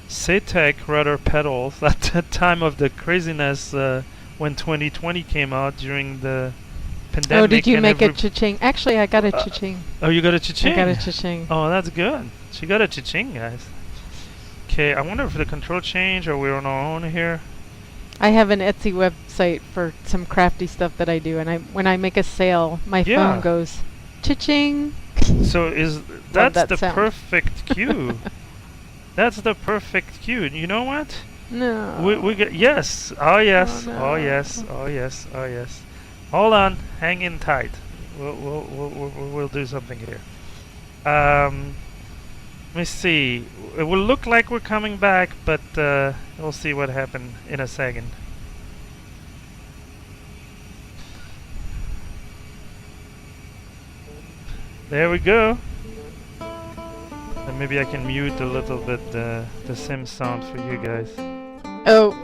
CTEC rudder pedals at the time of the craziness when 2020 came out during the pandemic. Oh, did you make a cha-ching? Actually, I got a cha-ching. Oh, you got a cha-ching? I got a cha-ching. Oh, that's good. She got a cha-ching, guys. Okay, I wonder if the control change or we're on our own here. I have an Etsy website for some crafty stuff that I do, and when I make a sale, my phone goes cha-ching. So that's that the sound. perfect cue. That's the perfect cue. You know what? No. We get yes. Oh yes. Oh, no. Oh yes. Oh yes. Oh yes. Hold on. Hang in tight. We'll do something here. Let me see. It will look like we're coming back, but we'll see what happened in a second. There we go. And maybe I can mute a little bit the sim sound for you guys. Oh,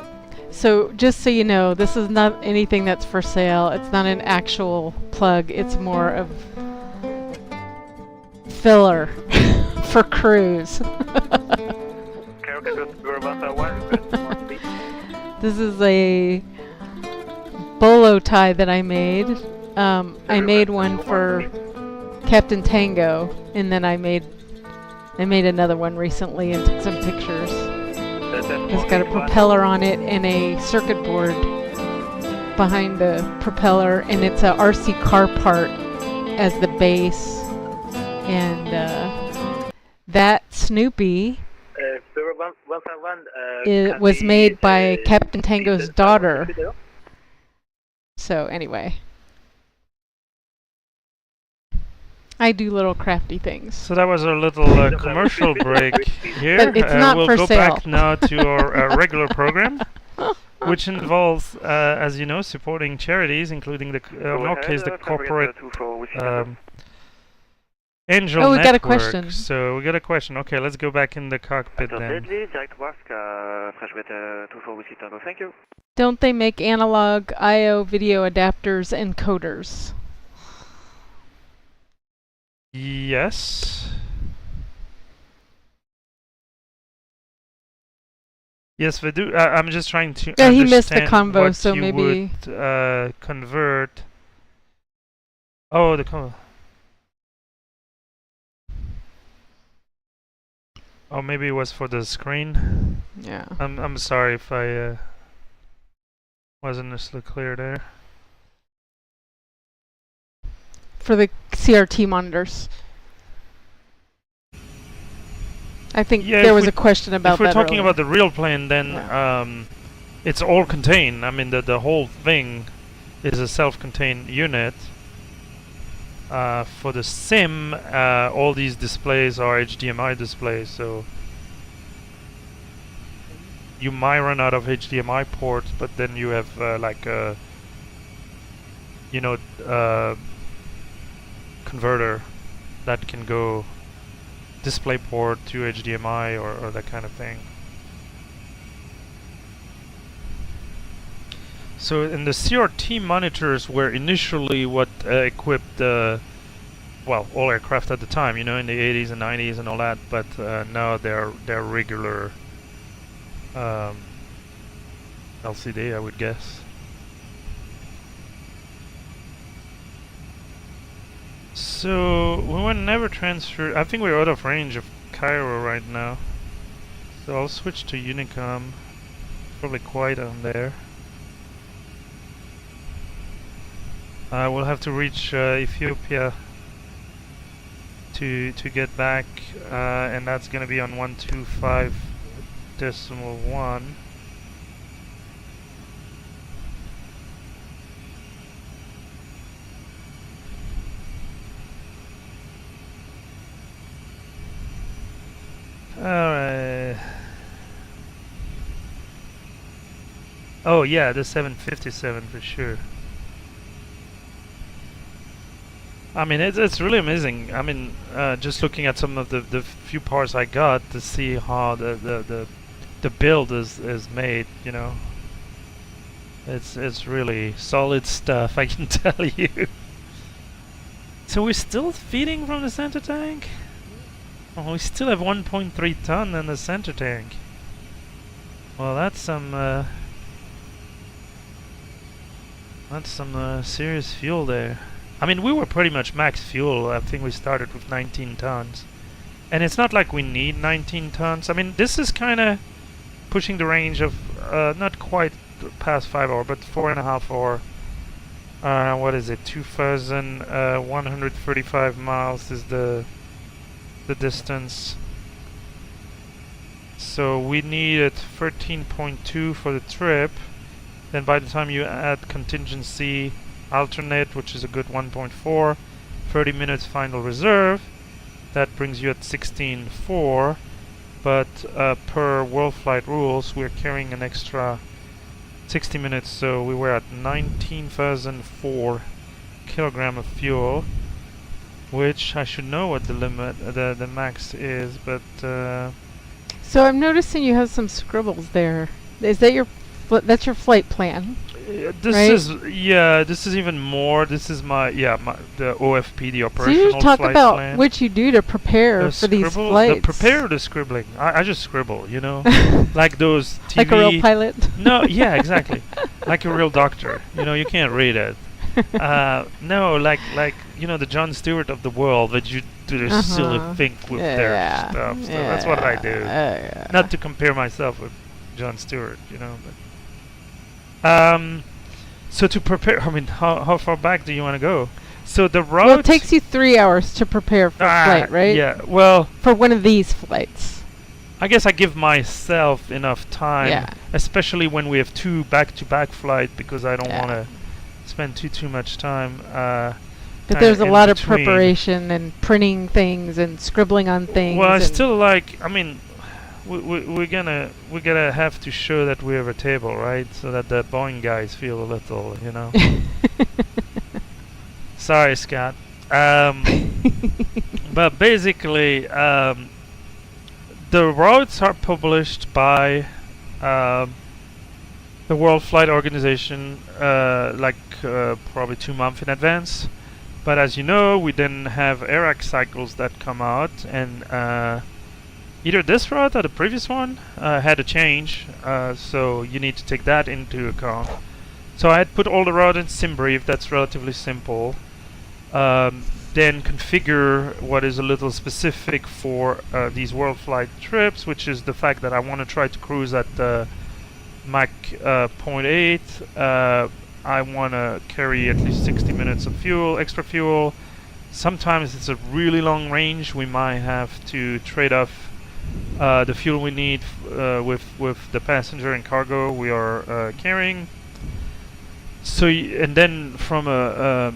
so just so you know, this is not anything that's for sale. It's not an actual plug. It's more of filler for cruise. This is a bolo tie that I made. I made one for Captain Tango, and then I made another one recently and took some pictures. It's got a propeller on it and a circuit board behind the propeller, and it's a RC car part as the base. And that Snoopy it was made by Captain Tango's daughter. So anyway, I do little crafty things. So that was our little commercial break here. But it's not we'll for go sale. back now to our regular program, which involves, as you know, supporting charities, including in our case, the corporate Angel Oh, we got a Network. question. So we got a question. Okay, let's go back in the cockpit then. Thank you. Don't they make analog I/O video adapters and coders? Yes. Yes, they do. I'm just trying to Yeah, he understand missed the convo, what so you maybe would convert. Oh, the convo. Oh, maybe it was for the screen. Yeah. I'm sorry if I wasn't necessarily clear there. for the CRT monitors. I think Yeah, there if was we- a question about If we're that talking earlier. about the real plane, then it's all contained. I mean, the whole thing is a self-contained unit. For the sim, all these displays are HDMI displays, so you might run out of HDMI ports, but then you have like a, you know, converter that can go display port to HDMI or that kind of thing. So in the CRT monitors were initially what equipped well, all aircraft at the time, you know, in the 80s and 90s and all that, but now they're regular LCD, I would guess. So we will never transfer. I think we're out of range of Cairo right now. So I'll switch to Unicom. Probably quiet on there. We'll have to reach Ethiopia to get back, and that's gonna be on 125.1. Alright. Oh yeah, the 757 for sure. I mean, it's really amazing. I mean, just looking at some of the few parts I got to see how the build is made, you know. It's really solid stuff, I can tell you. So we're still feeding from the center tank? Oh, we still have 1.3 ton in the center tank. Well, that's some serious fuel there. I mean, we were pretty much max fuel. I think we started with 19 tons. And it's not like we need 19 tons. I mean, this is kind of pushing the range of not quite past 5 hours, but 4.5 hours. What is it? 2,135 miles is the distance. So we needed 13.2 for the trip. Then by the time you add contingency alternate, which is a good 1.4, 30 minutes final reserve, that brings you at 16.4. But per WorldFlight rules, we're carrying an extra 60 minutes, so we were at 19,004 kilogram of fuel, which I should know what the limit, the max is, but So I'm noticing you have some scribbles there. Is that that's your flight plan? This right? This is even more. This is the OFP, the operational so you just talk flight about plan. what you do to prepare for these flights. The scribbling. I just scribble, you know, like those TV. Like a real pilot. No, yeah, exactly. Like a real doctor. You know, you can't read it. No, like you know, the Jon Stewart of the world that you do this silly thing with their stuff. So that's what I do. Not to compare myself with Jon Stewart, you know, but. So to prepare, I mean, how far back do you want to go? So the route... Well, it takes you 3 hours to prepare for a flight, right? Yeah, well... For one of these flights. I guess I give myself enough time, especially when we have 2 back-to-back flights, because I don't want to spend too much time. But there's a lot of preparation and printing things and scribbling on things. Well, I still like, I mean... We're gonna have to show that we have a table, right? So that the Boeing guys feel a little, you know. Sorry, Scott. But basically, the routes are published by the World Flight Organization, probably 2 months in advance. But as you know, we then have AIRAC cycles that come out, and either this route or the previous one had a change, so you need to take that into account. So I had put all the route in SimBrief. That's relatively simple. Then configure what is a little specific for these WorldFlight trips, which is the fact that I want to try to cruise at Mach 0.8. I want to carry at least 60 minutes of fuel, extra fuel. Sometimes it's a really long range. We might have to trade off the fuel we need with the passenger and cargo we are carrying. So and then from a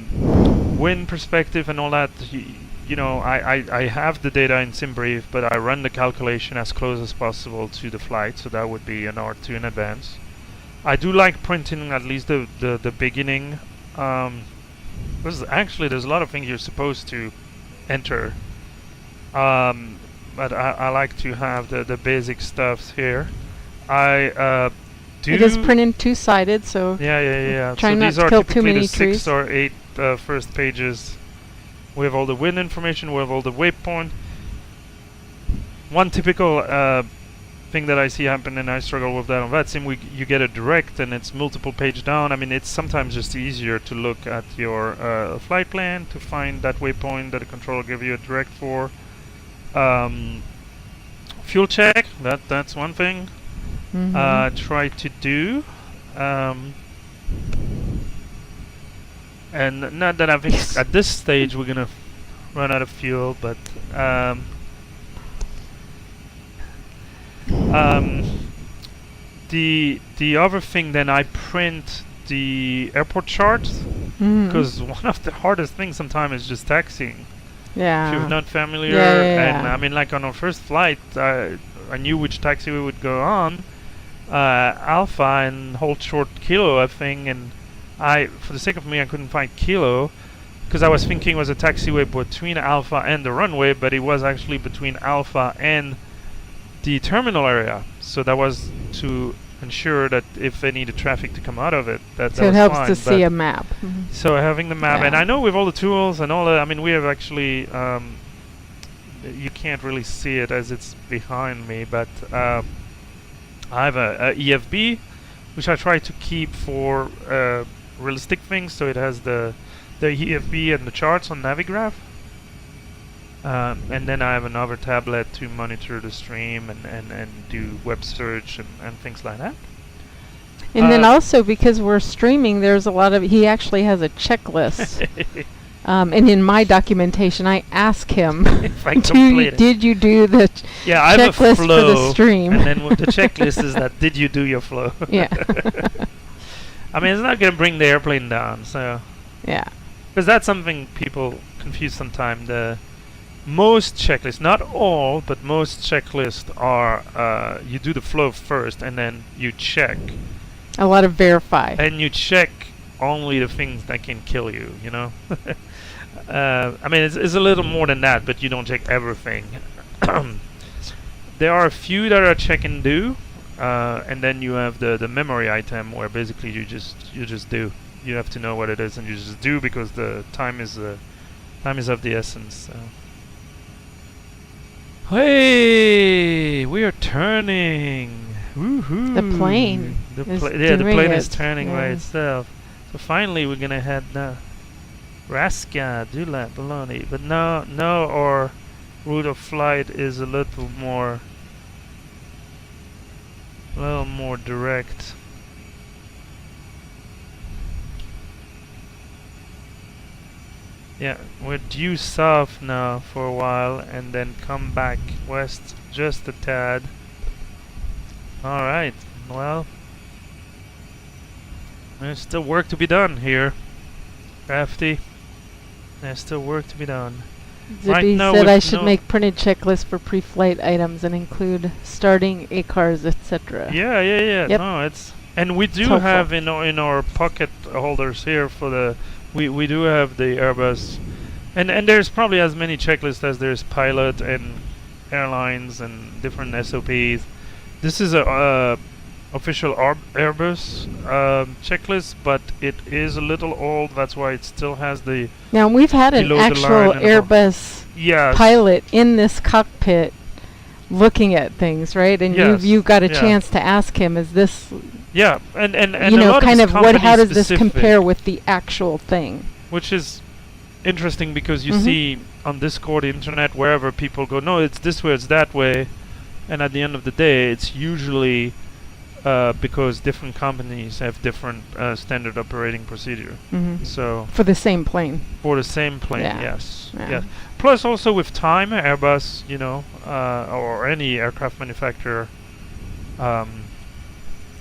wind perspective and all that, you know, I have the data in SimBrief, but I run the calculation as close as possible to the flight, so that would be an hour or 2 in advance. I do like printing at least the beginning. There's a lot of things you're supposed to enter. But I like to have the basic stuffs here. I do. It is printed 2-sided, so yeah. Try so not these to are kill typically too many the 6 trees. or 8 first pages. We have all the wind information. We have all the waypoint. One typical thing that I see happen, and I struggle with that on VATSIM. You get a direct, and it's multiple page down. I mean, it's sometimes just easier to look at your flight plan to find that waypoint that the controller give you a direct for. Fuel check, that's one thing. Try to do. And not that I think at this stage we're gonna run out of fuel, but the other thing, then I print the airport charts, because one of the hardest things sometimes is just taxiing. Yeah. If you're not familiar, and I mean, like on our first flight, I knew which taxi we would go on, Alpha and hold short Kilo, I think, and for the sake of me, I couldn't find Kilo, because I was thinking it was a taxiway between Alpha and the runway, but it was actually between Alpha and the terminal area. So that was to ensure that if they needed traffic to come out of it, that so was it helps fine. to see a map. So having the map, and I know with all the tools and all that, I mean, we have actually, you can't really see it as it's behind me, but I have a EFB, which I try to keep for realistic things, so it has the EFB and the charts on Navigraph. And then I have another tablet to monitor the stream and do web search and things like that. And then also, because we're streaming, there's a lot of, he actually has a checklist. And in my documentation, I ask him, did you do the I have checklist a flow, for the stream? and then the checklist is that, did you do your flow? Yeah. I mean, it's not going to bring the airplane down, so. Yeah. Because that's something people confuse sometimes. The most checklists, not all, but most checklists are you do the flow first, and then you check. A lot of verify. And you check only the things that can kill you, you know? I mean, it's a little more than that, but you don't check everything. There are a few that are check and do, and then you have the memory item where basically you just do. You have to know what it is, and you just do, because the time is of the essence. So. Hey, we are turning. Woohoo! The plane. The plane is turning by itself. So finally, we're gonna head Raska, Dula, Bologna, but no, our route of flight is a little more direct. Yeah, we're due south now for a while, and then come back west just a tad. Alright, well, there's still work to be done here. Crafty, there's still work to be done. Zippy said I should make printed checklists for pre-flight items and include starting ACARs, etc. Yeah. Yep. No, and we do have in our pocket holders here for the. We do have the Airbus, and there's probably as many checklists as there's pilot and airlines and different SOPs. This is a official Airbus checklist, but it is a little old. That's why it still has the. Now we've had an actual Airbus pilot in this cockpit looking at things, right? And you've got a chance to ask him, is this? Yeah, and you know, kind of how does this compare with the actual thing? Which is interesting, because you see on Discord, internet, wherever people go, no, it's this way, it's that way, and at the end of the day, it's usually because different companies have different standard operating procedure. So for the same plane. For the same plane, yes. Yeah. Plus, also with time, Airbus, you know, or any aircraft manufacturer.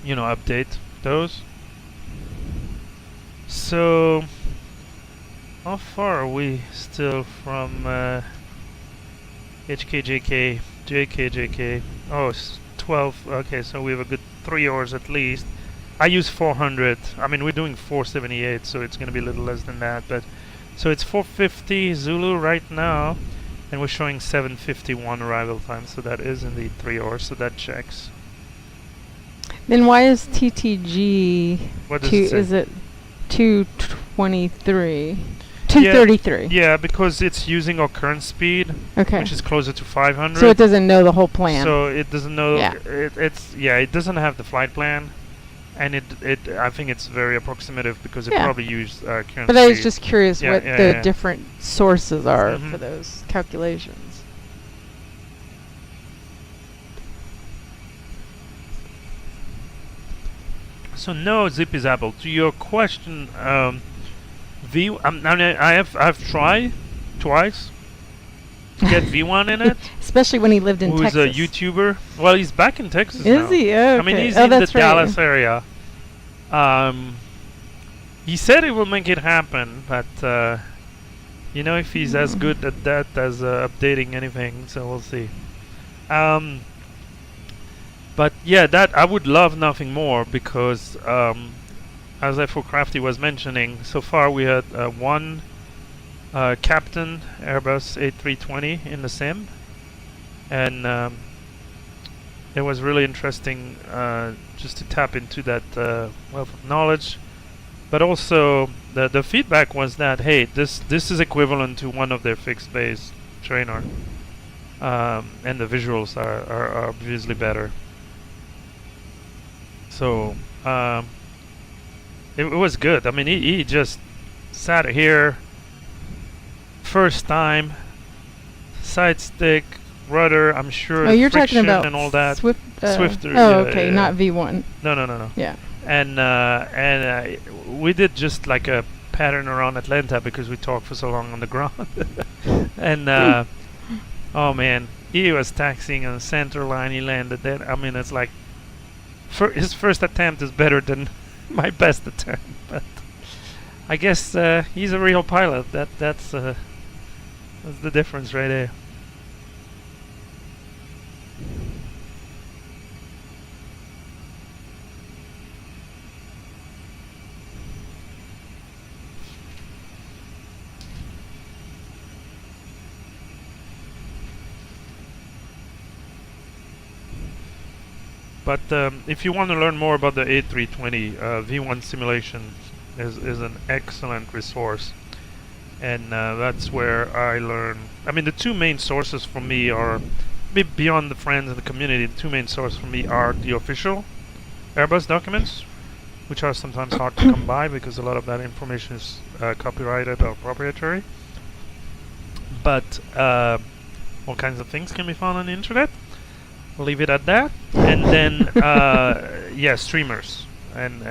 You know, update those. So, how far are we still from HECA-HKJK? Oh, it's 12. Okay, so we have a good 3 hours at least. I use 400. I mean, we're doing 478, so it's going to be a little less than that. But so it's 450 Zulu right now, and we're showing 7:51 arrival time. So that is indeed 3 hours. So that checks. Then why is TTG what does it say? is it 223? 233. Yeah, because it's using our current speed, Okay. which is closer to 500. So it doesn't know the whole plan. So it doesn't know. Yeah. It doesn't have the flight plan, and I think it's very approximative because it Yeah. probably used current speed. But I was just curious what the yeah. different sources are Mhm. for those calculations. So no, Zippy Zapple. To your question, I've tried twice to get V1 in it. Especially when he lived in Who's Texas. a YouTuber? Well, he's back in Texas now. Is he? Oh, I mean, okay. he's Oh, in the that's right. Dallas area. He said he will make it happen, but you know, if he's as good at that as updating anything, so we'll see. But yeah, that I would love nothing more because, as F4 Crafty was mentioning, so far we had one captain Airbus A320 in the sim, and it was really interesting just to tap into that wealth of knowledge. But also the feedback was that, hey, this is equivalent to one of their fixed base trainer, and the visuals are obviously better. So it was good. I mean, he just sat here, first time, side stick, rudder. I'm sure. Oh, you're friction talking about and all that. Swifter. Oh, yeah, okay, yeah. not V1. No. Yeah. And we did just like a pattern around Atlanta because we talked for so long on the ground. And oh man, he was taxiing on the center line. He landed there. I mean, it's like his first attempt is better than my best attempt. But I guess he's a real pilot. That's the difference right there. But if you want to learn more about the A320, V1 simulation is an excellent resource, and that's where I learn. I mean, the two main sources for me are, beyond the friends and the community, the two main sources for me are the official Airbus documents, which are sometimes hard to come by because a lot of that information is copyrighted or proprietary. But all kinds of things can be found on the internet. We'll leave it at that. And then yeah, streamers and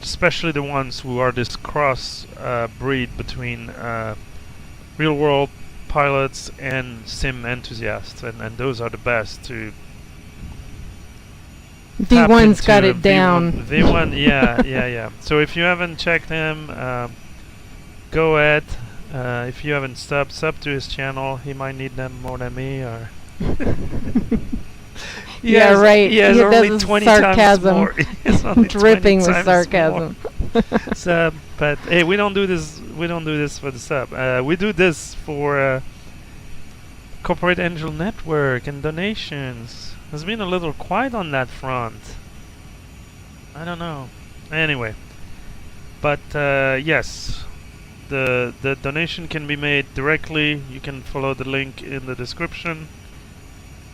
especially the ones who are this cross breed between real world pilots and sim enthusiasts, and those are the best to V1's got it down. V1, yeah. So if you haven't checked him, go ahead. If you haven't sub to his channel, he might need them more than me, or yeah, right. He has only 20 times sarcasm. more. Dripping with sarcasm. So, but hey, we don't do this. We don't do this for the sub. We do this for Corporate Angel Network and donations. It's been a little quiet on that front. I don't know. Anyway, but yes. The donation can be made directly. You can follow the link in the description.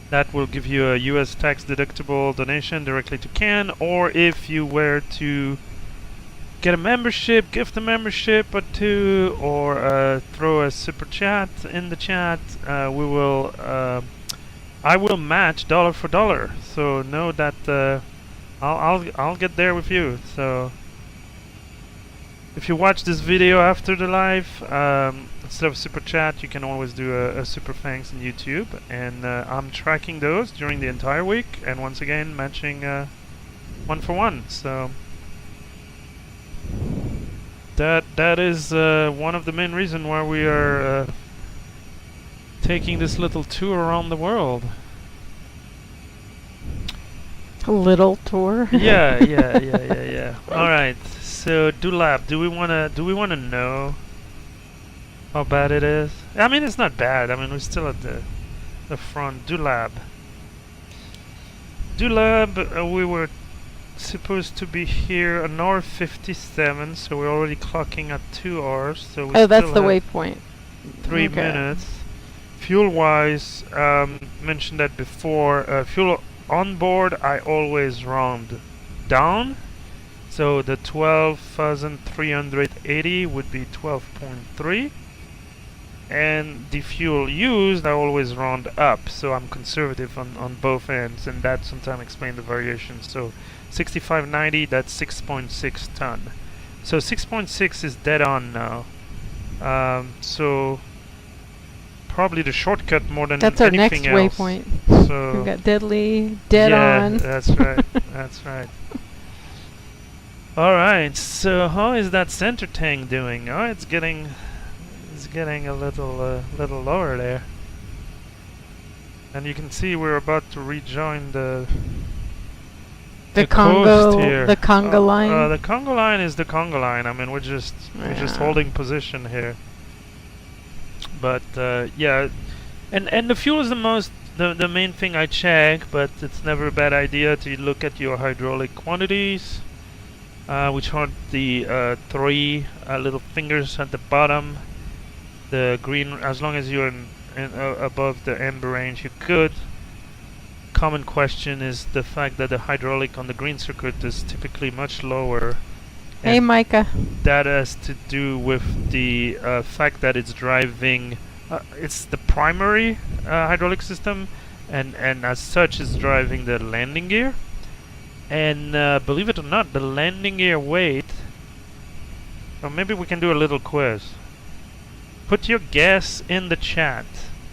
That will give you a US tax deductible donation directly to Ken, or if you were to get a membership, gift a membership or two, or throw a super chat in the chat, I will match dollar for dollar. So know that I'll get there with you. So if you watch this video after the live, instead of super chat, you can always do a super thanks on YouTube, and I'm tracking those during the entire week, and once again matching 1 for 1. So that is one of the main reasons why we are taking this little tour around the world. A little tour. Yeah. All right. So Dulab, do we wanna know how bad it is? I mean, it's not bad. I mean, we're still at the front. Dulab, we were supposed to be here an hour 57, so we're already clocking at 2 hours. So we Oh, that's still the have waypoint. 3 Okay. minutes. Fuel-wise, mentioned that before. Fuel on board, I always round down. So the 12,380 would be 12.3. And the fuel used, I always round up. So I'm conservative on both ends, and that sometimes explains the variation. So 6590, that's 6.6 ton. So 6.6 is dead on now. So probably the shortcut more than That's our anything next else. waypoint. So We've got deadly, dead yeah, on. that's right. That's right. All right. So how is that center tank doing? Oh, it's getting a little lower there. And you can see we're about to rejoin the Congo, coast here. the Congo line. The Congo line is the Congo line. I mean, we're just holding position here. But yeah, and the fuel is the main thing I check. But it's never a bad idea to look at your hydraulic quantities, which are the 3 little fingers at the bottom. The green, as long as you're above the amber range, you're good. Common question is the fact that the hydraulic on the green circuit is typically much lower. Hey, Micah. That has to do with the fact that it's driving, it's the primary hydraulic system, and as such is driving the landing gear. And believe it or not, the landing gear weight, or maybe we can do a little quiz. Put your guess in the chat,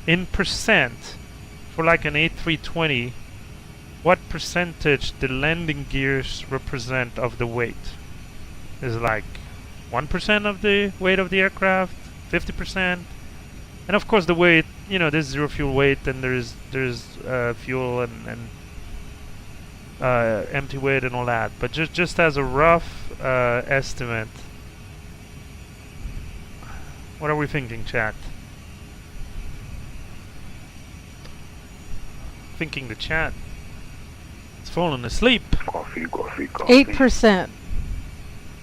in percent, for like an A320, what percentage the landing gears represent of the weight? Is like 1% of the weight of the aircraft, 50%, and of course the weight. You know, there's zero fuel weight, and there's fuel and empty weight and all that. But just as a rough estimate, what are we thinking, chat? Thinking the chat. It's falling asleep. Coffee. 8%.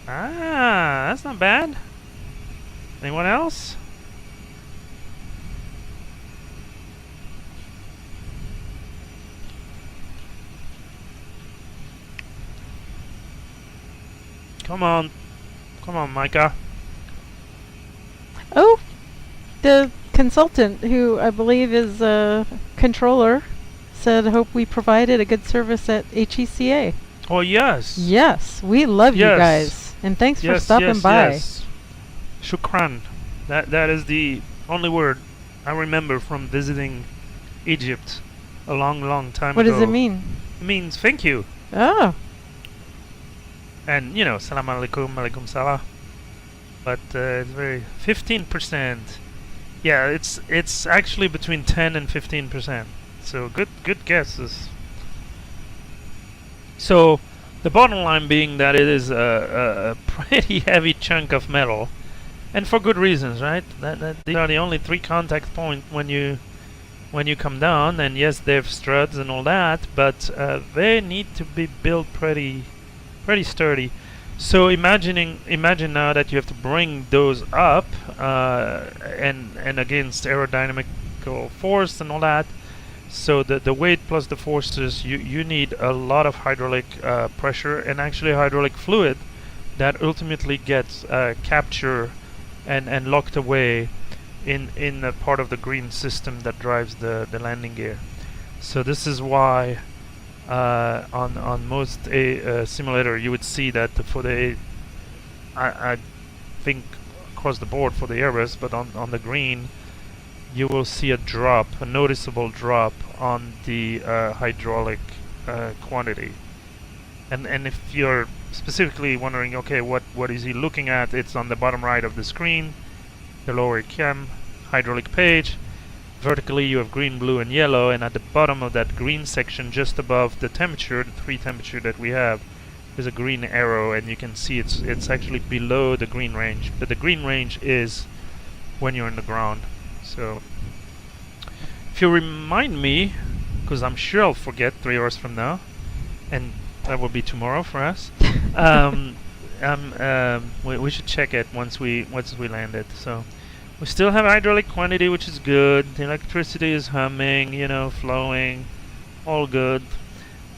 Ah, that's not bad. Anyone else? Come on, Micah. Oh, the consultant, who I believe is a controller, said, "Hope we provided a good service at HECA." Oh yes. Yes, we love you guys, and thanks for stopping by. Yes. Shukran. That is the only word I remember from visiting Egypt a long time ago. What does it mean? It means thank you. Oh. And you know, salam alaikum, alaikum salam. But it's very 15%. Yeah, it's actually between 10 and 15%. So good guesses. So the bottom line being that it is a pretty heavy chunk of metal, and for good reasons, right? That these are the only 3 contact points when you come down. And yes, they have struts and all that, but they need to be built pretty sturdy. So imagine now that you have to bring those up and against aerodynamical force and all that. So the weight plus the forces, you need a lot of hydraulic pressure and actually hydraulic fluid that ultimately gets captured and locked away in a part of the green system that drives the landing gear. So this is why on most simulator you would see that for the I think across the board for the Airbus, but on the green you will see a noticeable drop on the hydraulic quantity. And if you're specifically wondering, okay, what is he looking at? It's on the bottom right of the screen, the lower cam hydraulic page. Vertically you have green, blue and yellow, and at the bottom of that green section, just above the temperature, the 3 temperature that we have, there's a green arrow, and you can see it's actually below the green range. But the green range is when you're in the ground. So if you remind me, because I'm sure I'll forget 3 hours from now, and that will be tomorrow for us. We should check it once we land it. So we still have hydraulic quantity, which is good. The electricity is humming, you know, flowing, all good.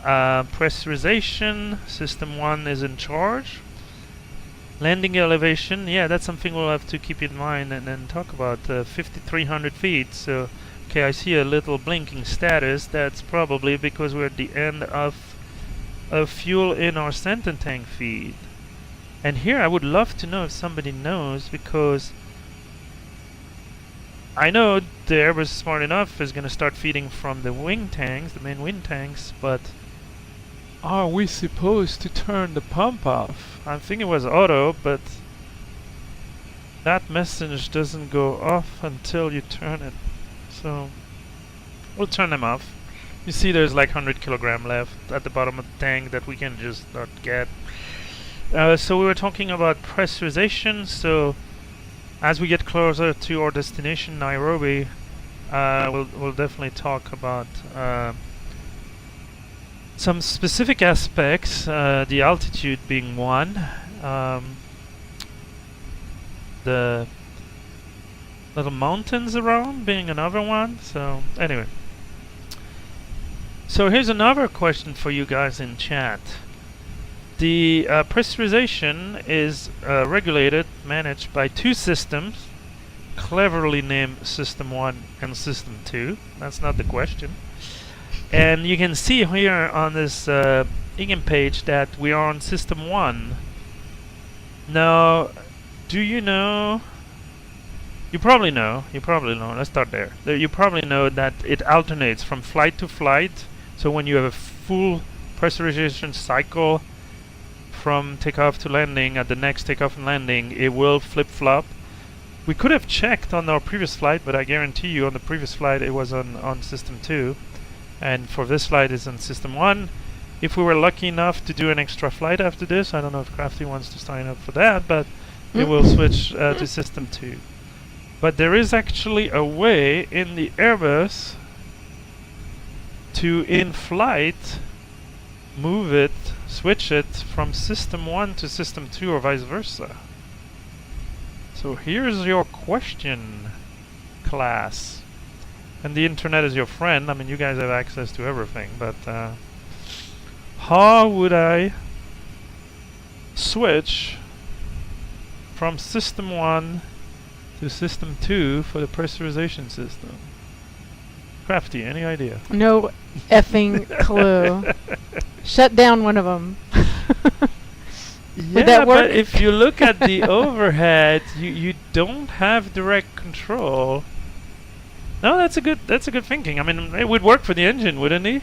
Pressurization, system 1 is in charge. Landing elevation, yeah, that's something we'll have to keep in mind and then talk about. 5,300 feet. So, okay, I see a little blinking status. That's probably because we're at the end of fuel in our center tank feed. And here I would love to know if somebody knows, because I know the Airbus Smart Enough is going to start feeding from the wing tanks, the main wing tanks, but are we supposed to turn the pump off? I think it was auto, but that message doesn't go off until you turn it. So we'll turn them off. You see there's like 100 kilogram left at the bottom of the tank that we can just not get. So we were talking about pressurization. So as we get closer to our destination, Nairobi, we'll definitely talk about some specific aspects, the altitude being one, the little mountains around being another one. So anyway, so here's another question for you guys in chat. The pressurization is regulated, managed by two systems, cleverly named System 1 and System 2. That's not the question. And you can see here on this IGIM page that we are on System 1. Now, do you know? You probably know. Let's start there. You probably know that it alternates from flight to flight. So when you have a full pressurization cycle from takeoff to landing, at the next takeoff and landing, it will flip-flop. We could have checked on our previous flight, but I guarantee you on the previous flight it was on System 2. And for this flight is on System 1. If we were lucky enough to do an extra flight after this, I don't know if Crafty wants to sign up for that, but it will switch to System 2. But there is actually a way in the Airbus to, in flight, move it, switch it from System 1 to System 2 or vice versa. So here's your question, class. And the internet is your friend. I mean, you guys have access to everything, but how would I switch from System 1 to System 2 for the pressurization system? Crafty, any idea? No effing clue. Shut down one of them. Would that work? But if you look at the overhead, you don't have direct control. No, that's a good thinking. I mean, it would work for the engine, wouldn't it?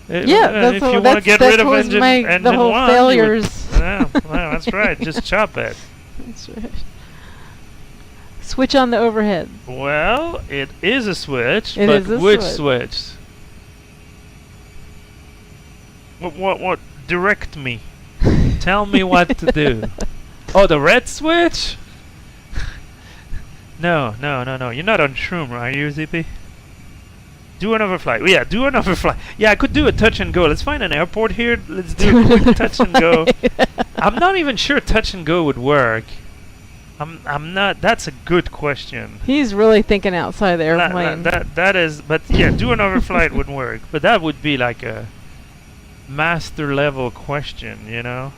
Yeah, if you want to get rid of engine the whole 1, failures. Yeah, well, that's right. Just chop it. That's right. Switch on the overhead. Well, it is a switch, It but is a which switch. switch? What? Direct me. Tell me what to do. Oh, the red switch? No. You're not on Shroom, are you, ZP? Do another flight. Yeah, do another flight. Yeah, I could do a touch and go. Let's find an airport here. Let's do a quick touch and go. I'm not even sure touch and go would work. I'm not. That's a good question. He's really thinking outside the airplane. That is. But yeah, do another flight would work. But that would be like a master level question, you know.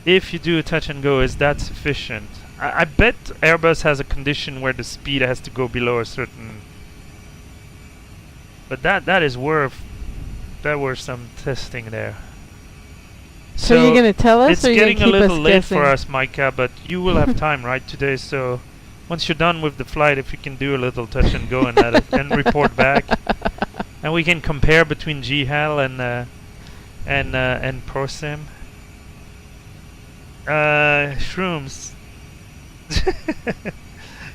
If you do a touch and go, is that sufficient? I bet Airbus has a condition where the speed has to go below a certain. But that is worth. There were some testing there. So you're gonna tell us, it's or you're getting a gonna keep little us late guessing? for us, Micah. But you will have time, right, today? So once you're done with the flight, if you can do a little touch and go and and report back, and we can compare between GHAL and ProSim. Shrooms.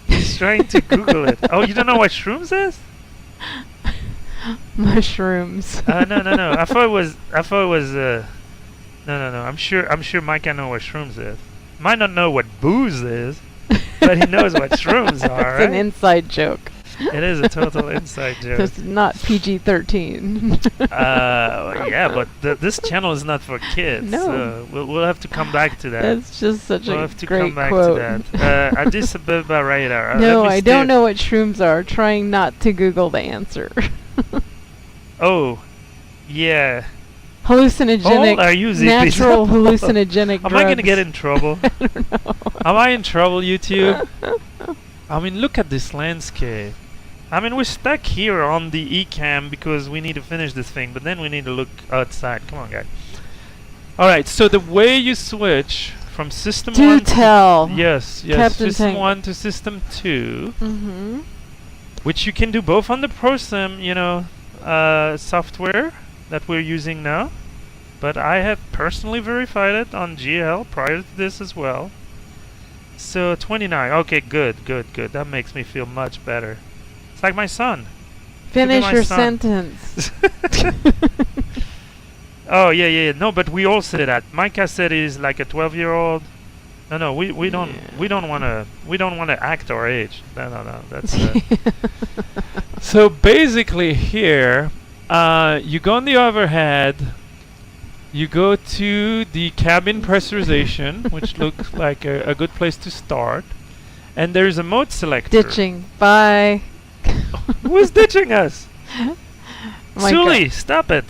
He's trying to Google it. Oh, you don't know what shrooms is? Mushrooms. No. I thought it was. No. I'm sure Mike know what shrooms is. Might not know what booze is, but he knows what shrooms are. It's an inside joke. It is a total inside joke. It's not PG-13. Yeah, but this channel is not for kids. No. So we'll have to come back to that. That's just such we'll a have to great come back quote. to that. Addis Ababa radar. No, let me I don't know what shrooms are. Trying not to Google the answer. Oh, yeah. Hallucinogenic. How old are you, ZP? Natural hallucinogenic drugs. Am I going to get in trouble? I don't know. Am I in trouble, YouTube? I mean, look at this landscape. I mean, we're stuck here on the ECAM because we need to finish this thing, but then we need to look outside. Come on, guys. Alright, so the way you switch from System 1 to... tell. Yes, Captain System Tank. 1 to System 2, Mm-hmm. which you can do both on the ProSim, software that we're using now, but I have personally verified it on GL prior to this as well. So 29. Okay, good. That makes me feel much better. It's like my son. Finish your son. sentence. Oh yeah. No, but we all say that. Micah said he's like a 12-year-old. No, we don't wanna act our age. No. That's So basically here, you go on the overhead. You go to the cabin pressurization, which looks like a good place to start. And there's a mode selector. Ditching. Bye. Who is ditching us? My Sully, God. stop it.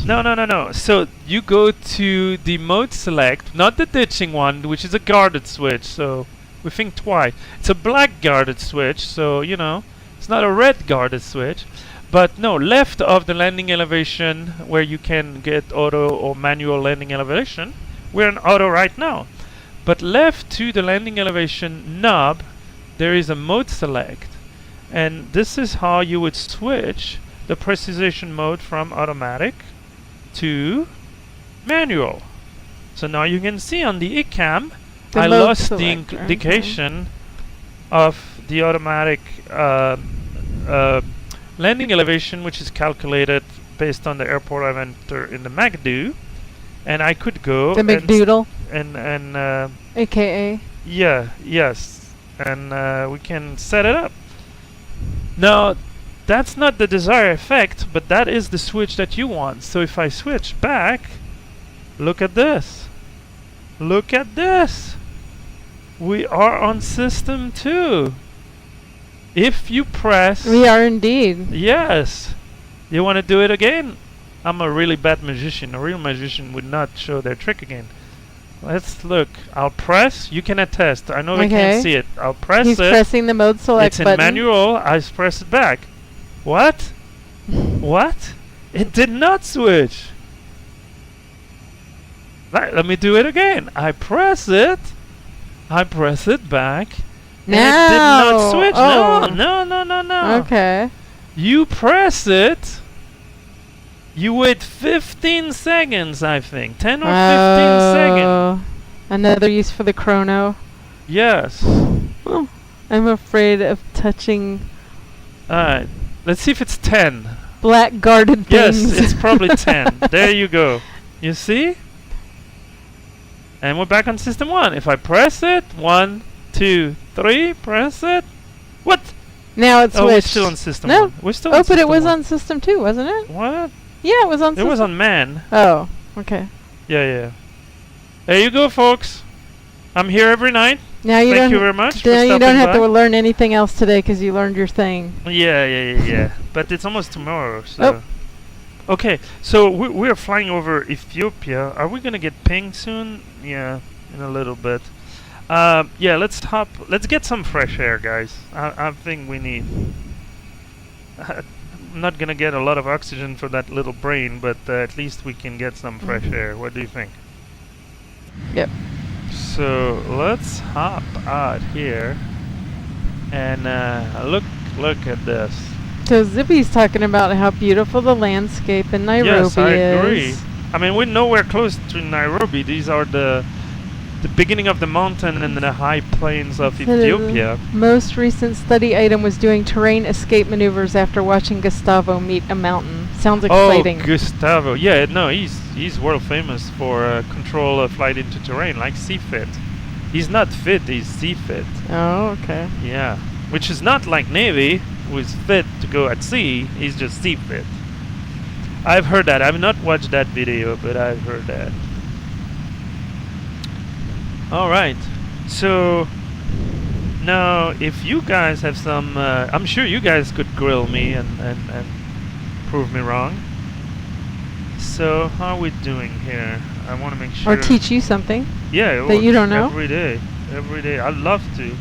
No. So you go to the mode select, not the ditching one, which is a guarded switch. So we think twice. It's a black guarded switch, so it's not a red guarded switch. But no, left of the landing elevation where you can get auto or manual landing elevation. We're in auto right now. But left to the landing elevation knob, there is a mode select. And this is how you would switch the precision mode from automatic to manual. So now you can see on the ECAM, I lost the indication of the automatic landing elevation, which is calculated based on the airport I've entered in the MacDo, and I could go the McDoodle and AKA yes, and we can set it up. Now that's not the desired effect, but that is the switch that you want. So if I switch back, look at this. Look at this. We are on System 2. If you press... We are indeed. Yes. You want to do it again? I'm a really bad magician. A real magician would not show their trick again. Let's look. I'll press. You can attest. I know I can't see it. I'll press He's it. He's pressing the mode select button. It's in manual. I press it back. What? What? It did not switch. Right, let me do it again. I press it. I press it back. No. It did not switch. Oh. No. Okay. You press it. You wait 15 seconds, I think. 10 or 15 seconds. Another use for the chrono. Yes. Oh, I'm afraid of touching... Alright. Let's see if it's 10. Black guarded things. Yes, it's probably 10. There you go. You see? And we're back on System 1. If I press it, 1, 2, 3, press it. What? Now it's switched. We're still on System 1. We're still on but System it was 1. on System 2, wasn't it? What? Yeah, it was on System... It was on man. Oh, okay. Yeah. There you go, folks. I'm here every night. Now you Thank you very much. Now you don't have to learn anything else today because you learned your thing. Yeah. But it's almost tomorrow, so... Oh. Okay, so we're flying over Ethiopia. Are we gonna get pinged soon? Yeah, in a little bit. Yeah, let's get some fresh air, guys. I think we need... I'm not gonna get a lot of oxygen for that little brain, but at least we can get some fresh air. What do you think? Yep. So let's hop out here and look at this. So Zippy's talking about how beautiful the landscape in Nairobi is. Yes, I agree. I mean, we're nowhere close to Nairobi. These are the beginning of the mountain and the high plains of Ethiopia. The most recent study item was doing terrain escape maneuvers after watching Gustavo meet a mountain. Sounds exciting. Oh, Gustavo. Yeah, no, he's world famous for control of flight into terrain, like CFIT. He's not fit, he's CFIT. Oh, okay. Yeah. which is not like Navy, who is fit to go at sea. He's just sea fit. I've heard that. I've not watched that video, but I've heard that. Alright, so now if you guys have some, I'm sure you guys could grill me and prove me wrong. So how are we doing here? I want to make sure. Or teach you something. Yeah, that you don't know. Every day. I'd love to.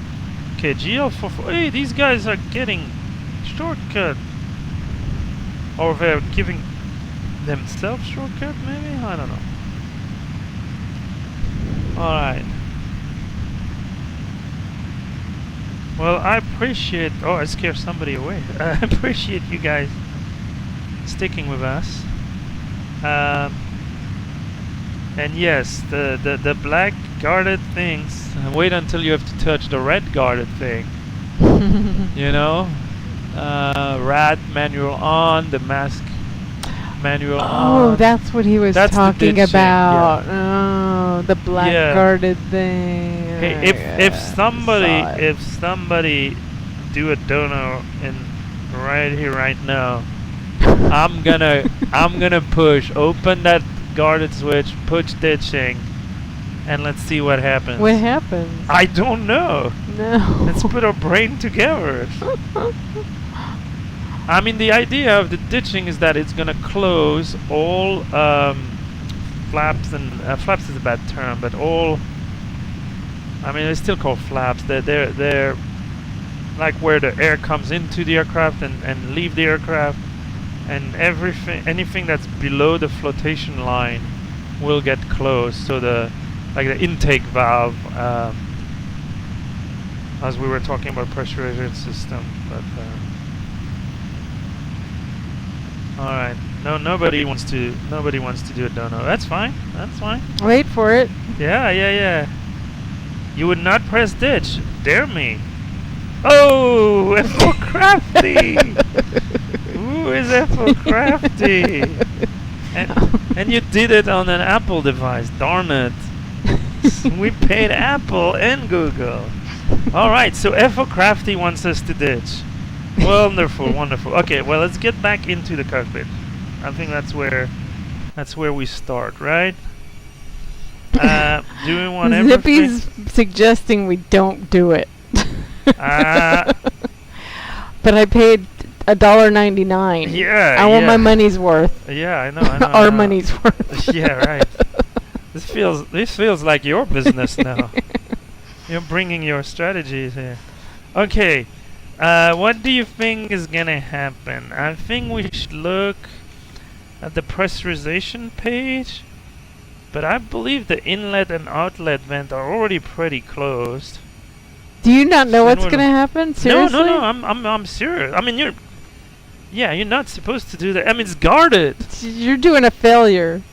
Okay, GL44. Hey, these guys are getting shortcut, or they're giving themselves shortcut. Maybe, I don't know. All right. Well, I appreciate. Oh, I scared somebody away. I appreciate you guys sticking with us. And yes, the black guarded things. Wait until you have to touch the red guarded thing. You know, RAD manual on, the mask manual on. Oh, that's what he was talking about. Yeah. Oh, the black guarded thing. Hey, if somebody do a dono in right here right now, I'm gonna push open that guarded switch, push ditching, and let's see what happens. What happens? I don't know. No. Let's put our brain together. I mean, the idea of the ditching is that it's gonna close all flaps, and flaps is a bad term, but all. I mean, it's still called flaps. They're like where the air comes into the aircraft and leave the aircraft, and anything that's below the flotation line will get closed. So the intake valve, as we were talking about pressurization system, but. All right. No, nobody wants to do a dono. That's fine. That's fine. Wait for it. Yeah. You would not press ditch. Dare me. Oh, F4 Crafty. Who is F4 Crafty? And you did it on an Apple device. Darn it. We paid Apple and Google. All right. So F4 Crafty wants us to ditch. Wonderful, wonderful. Okay, well, let's get back into the cockpit. I think that's where we start, right? Do we want everything? Zippy's suggesting we don't do it. But I paid $1.99. Yeah, I want my money's worth. Yeah, I know. Our money's worth. Yeah, right. This feels like your business now. You're bringing your strategies here. Okay. What do you think is gonna happen? I think we should look at the pressurization page, but I believe the inlet and outlet vent are already pretty closed. Do you not know what's gonna happen? Seriously? No. I'm serious. I mean, you're not supposed to do that. I mean, it's guarded. You're doing a failure.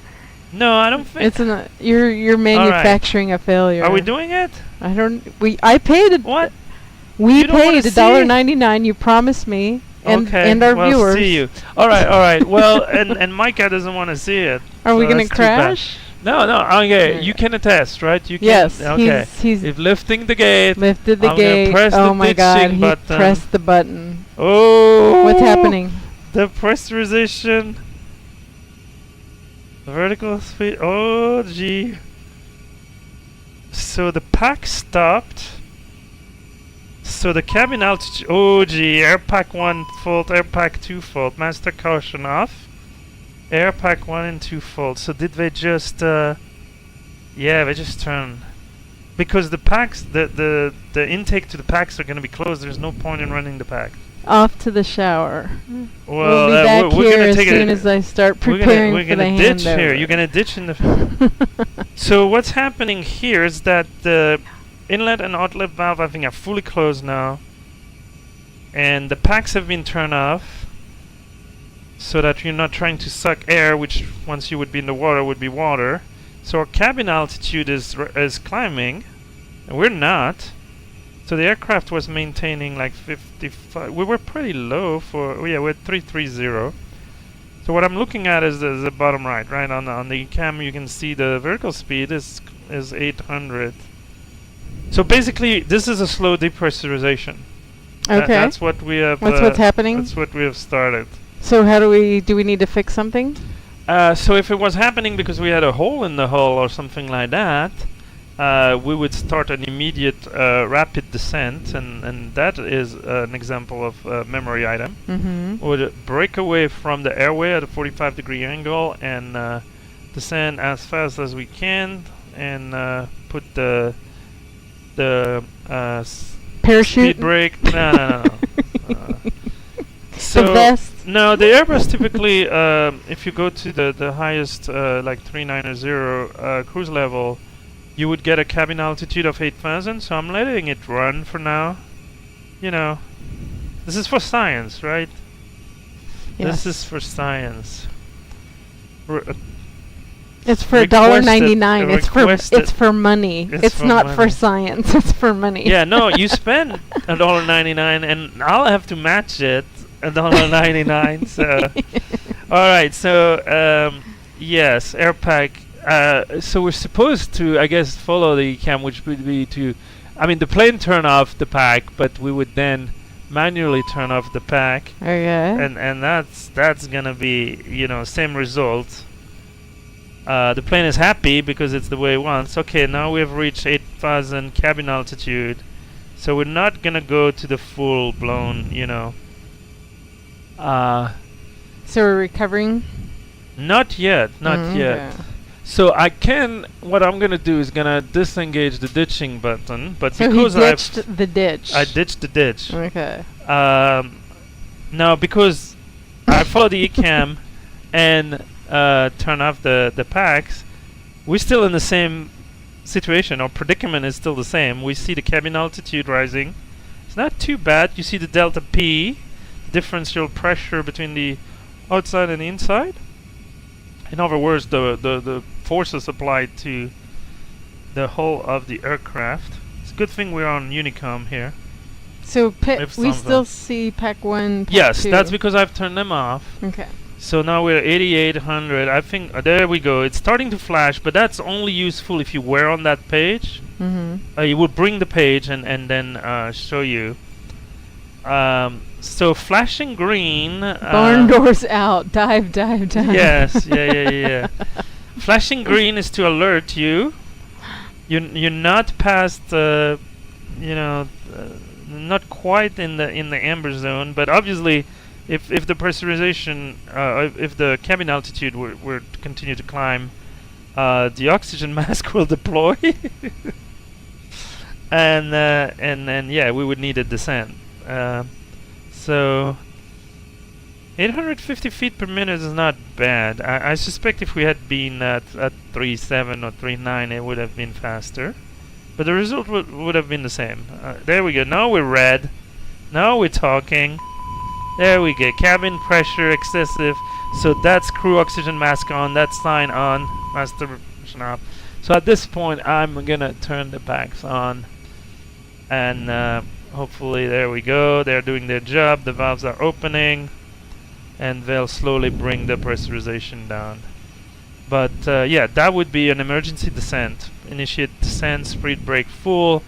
No, I don't think. You're manufacturing a failure. Are we doing it? I paid it. What? We paid $1.99. You promised me, and our viewers. See you. All right. Well, and Micah doesn't want to see it. Are we gonna crash? No. Okay, you can attest, right? You can. Yes. Okay. He's lifting the gate. Lifted the gate. Press oh the my God! He button. pressed the button. Oh. What's happening? The pressurization. The vertical speed. Oh gee. So the pack stopped. So the cabin altitude, oh gee, air pack 1 fault, air pack 2 fault, master caution off, air pack 1 and 2 fault. So did they just, yeah, they just turned, because the packs, the intake to the packs are going to be closed. There's no point in running the pack. Off to the shower. Well, we'll be back here as soon as I start preparing for the handover. We're going to ditch here. You're going to ditch in the... So what's happening here is that the inlet and outlet valve, I think, are fully closed now, and the packs have been turned off so that you're not trying to suck air, which once you would be in the water would be water. So our cabin altitude is climbing, and we're not. So the aircraft was maintaining like 55. We were pretty low for, we're 330. So what I'm looking at is the bottom right on the cam. You can see the vertical speed is 800. So basically, this is a slow depressurization. Okay. That's what we have. That's what's happening? That's what we have started. So how do we need to fix something? So if it was happening because we had a hole in the hull or something like that, we would start an immediate rapid descent, and that is an example of a memory item. Mm-hmm. Would break away from the airway at a 45-degree angle and descend as fast as we can, and put the parachute speed brake. No. So the vest. No, the Airbus typically, if you go to the highest, like 390 cruise level, you would get a cabin altitude of 8,000. So I'm letting it run for now. You know, this is for science, right? Yes. This is for science. It's for $1.99. It's for money. It's not for science. It's for money. Yeah, no, you spend $1.99, and I'll have to match it. $1.99. So, all right. So, yes, air pack. So we're supposed to, I guess, follow the ECAM, which would be to, I mean, the plane turn off the pack, but we would then manually turn off the pack. Okay. And that's gonna be, you know, same result. The plane is happy because it's the way it wants. Okay, now we have reached 8,000 cabin altitude, so we're not gonna go to the full blown, you know. So we're recovering? Not yet, not yet. So what I'm gonna do is gonna disengage the ditching button, but so because he ditched the ditch. I ditched the ditch. Okay. Now because I follow the ECAM and turn off the packs, we're still in the same situation. Our predicament is still the same. We see the cabin altitude rising. It's not too bad. You see the delta P, differential pressure between the outside and the inside. In other words, the forces applied to the hull of the aircraft. It's a good thing we're on Unicom here. So we still see Pack 1, Pack 2. Yes, that's because I've turned them off. Okay. So now we're 8,800. I think there we go. It's starting to flash, but that's only useful if you were on that page. Mm-hmm. You will bring the page and then show you. So flashing green. Barn doors out. Dive. Yes. Yeah. Flashing green is to alert you. You're not past. You know, not quite in the amber zone, but obviously. If the pressurization, if the cabin altitude were to continue to climb, the oxygen mask will deploy, and then yeah, we would need a descent. So 850 feet per minute is not bad. I suspect if we had been at 3.7 or 3.9, it would have been faster, but the result would have been the same. There we go. Now we're red. Now we're talking. There we go. Cabin pressure excessive. So that's crew oxygen mask on. That's sign on. Master off. So at this point, I'm gonna turn the packs on, and hopefully, there we go. They're doing their job. The valves are opening, and they'll slowly bring the pressurization down. But yeah, that would be an emergency descent. Initiate descent. Speed brake full.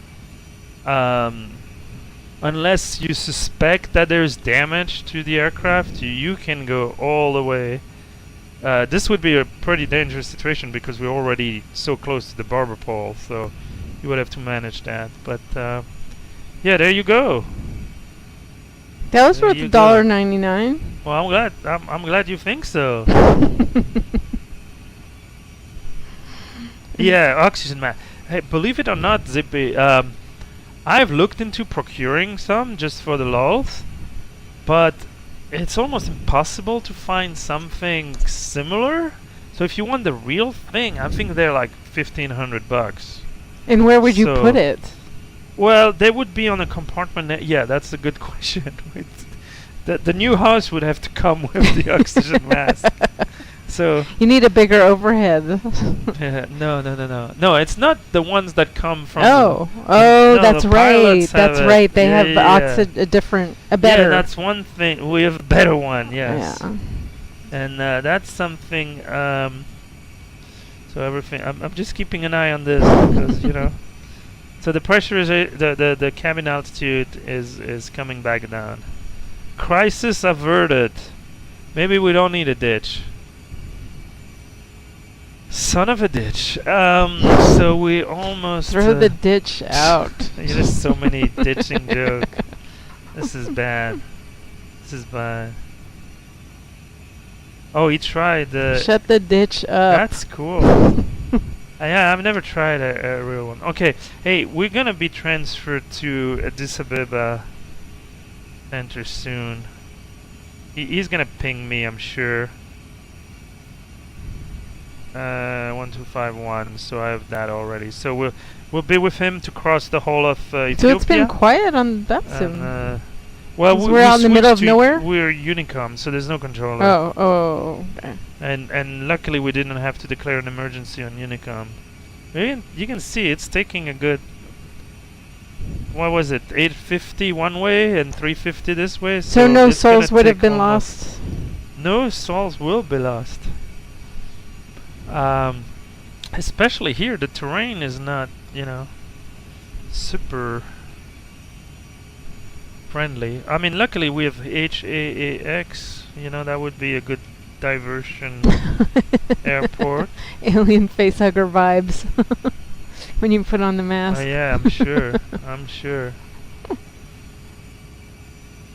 Unless you suspect that there's damage to the aircraft, you can go all the way. This would be a pretty dangerous situation because we're already so close to the barber pole, so you would have to manage that. But yeah, there you go. That was worth $1.99. Well, I'm glad you think so. Yeah, oxygen mask. Hey, believe it or not, Zippy. I've looked into procuring some just for the lulz, but it's almost impossible to find something similar. So if you want the real thing, I think they're like $1,500. And where would you put it? Well, they would be on a compartment. Yeah, that's a good question. The new house would have to come with the oxygen mask. So you need a bigger overhead. No, it's not the ones that come from. No, that's right. That's right. They have a better. Yeah, that's one thing. We have a better one. Yes. Yeah. And that's something. So everything. I'm just keeping an eye on this because So the pressure is the cabin altitude is coming back down. Crisis averted. Maybe we don't need a ditch. Son of a ditch. So we almost throw the ditch out. There's so many ditching joke. This is bad. This is bad. Oh, he tried. Shut the ditch up. That's cool. Yeah, I've never tried a real one. Okay, hey, we're gonna be transferred to Addis Ababa center soon. He's gonna ping me, I'm sure. 1251. So I have that already. So we'll be with him to cross the whole of Ethiopia. So it's been quiet on VATSIM. Well, we're out in the middle of nowhere. We're Unicom, so there's no controller. Oh, okay. And luckily we didn't have to declare an emergency on Unicom. You can see it's taking a good. What was it? 850 one way and 350 this way. So no souls would have been lost. No souls will be lost. Especially here, the terrain is not, super friendly. I mean, luckily we have HECA-HKJK. That would be a good diversion airport. Alien facehugger vibes when you put on the mask. Yeah, I'm sure. I'm sure.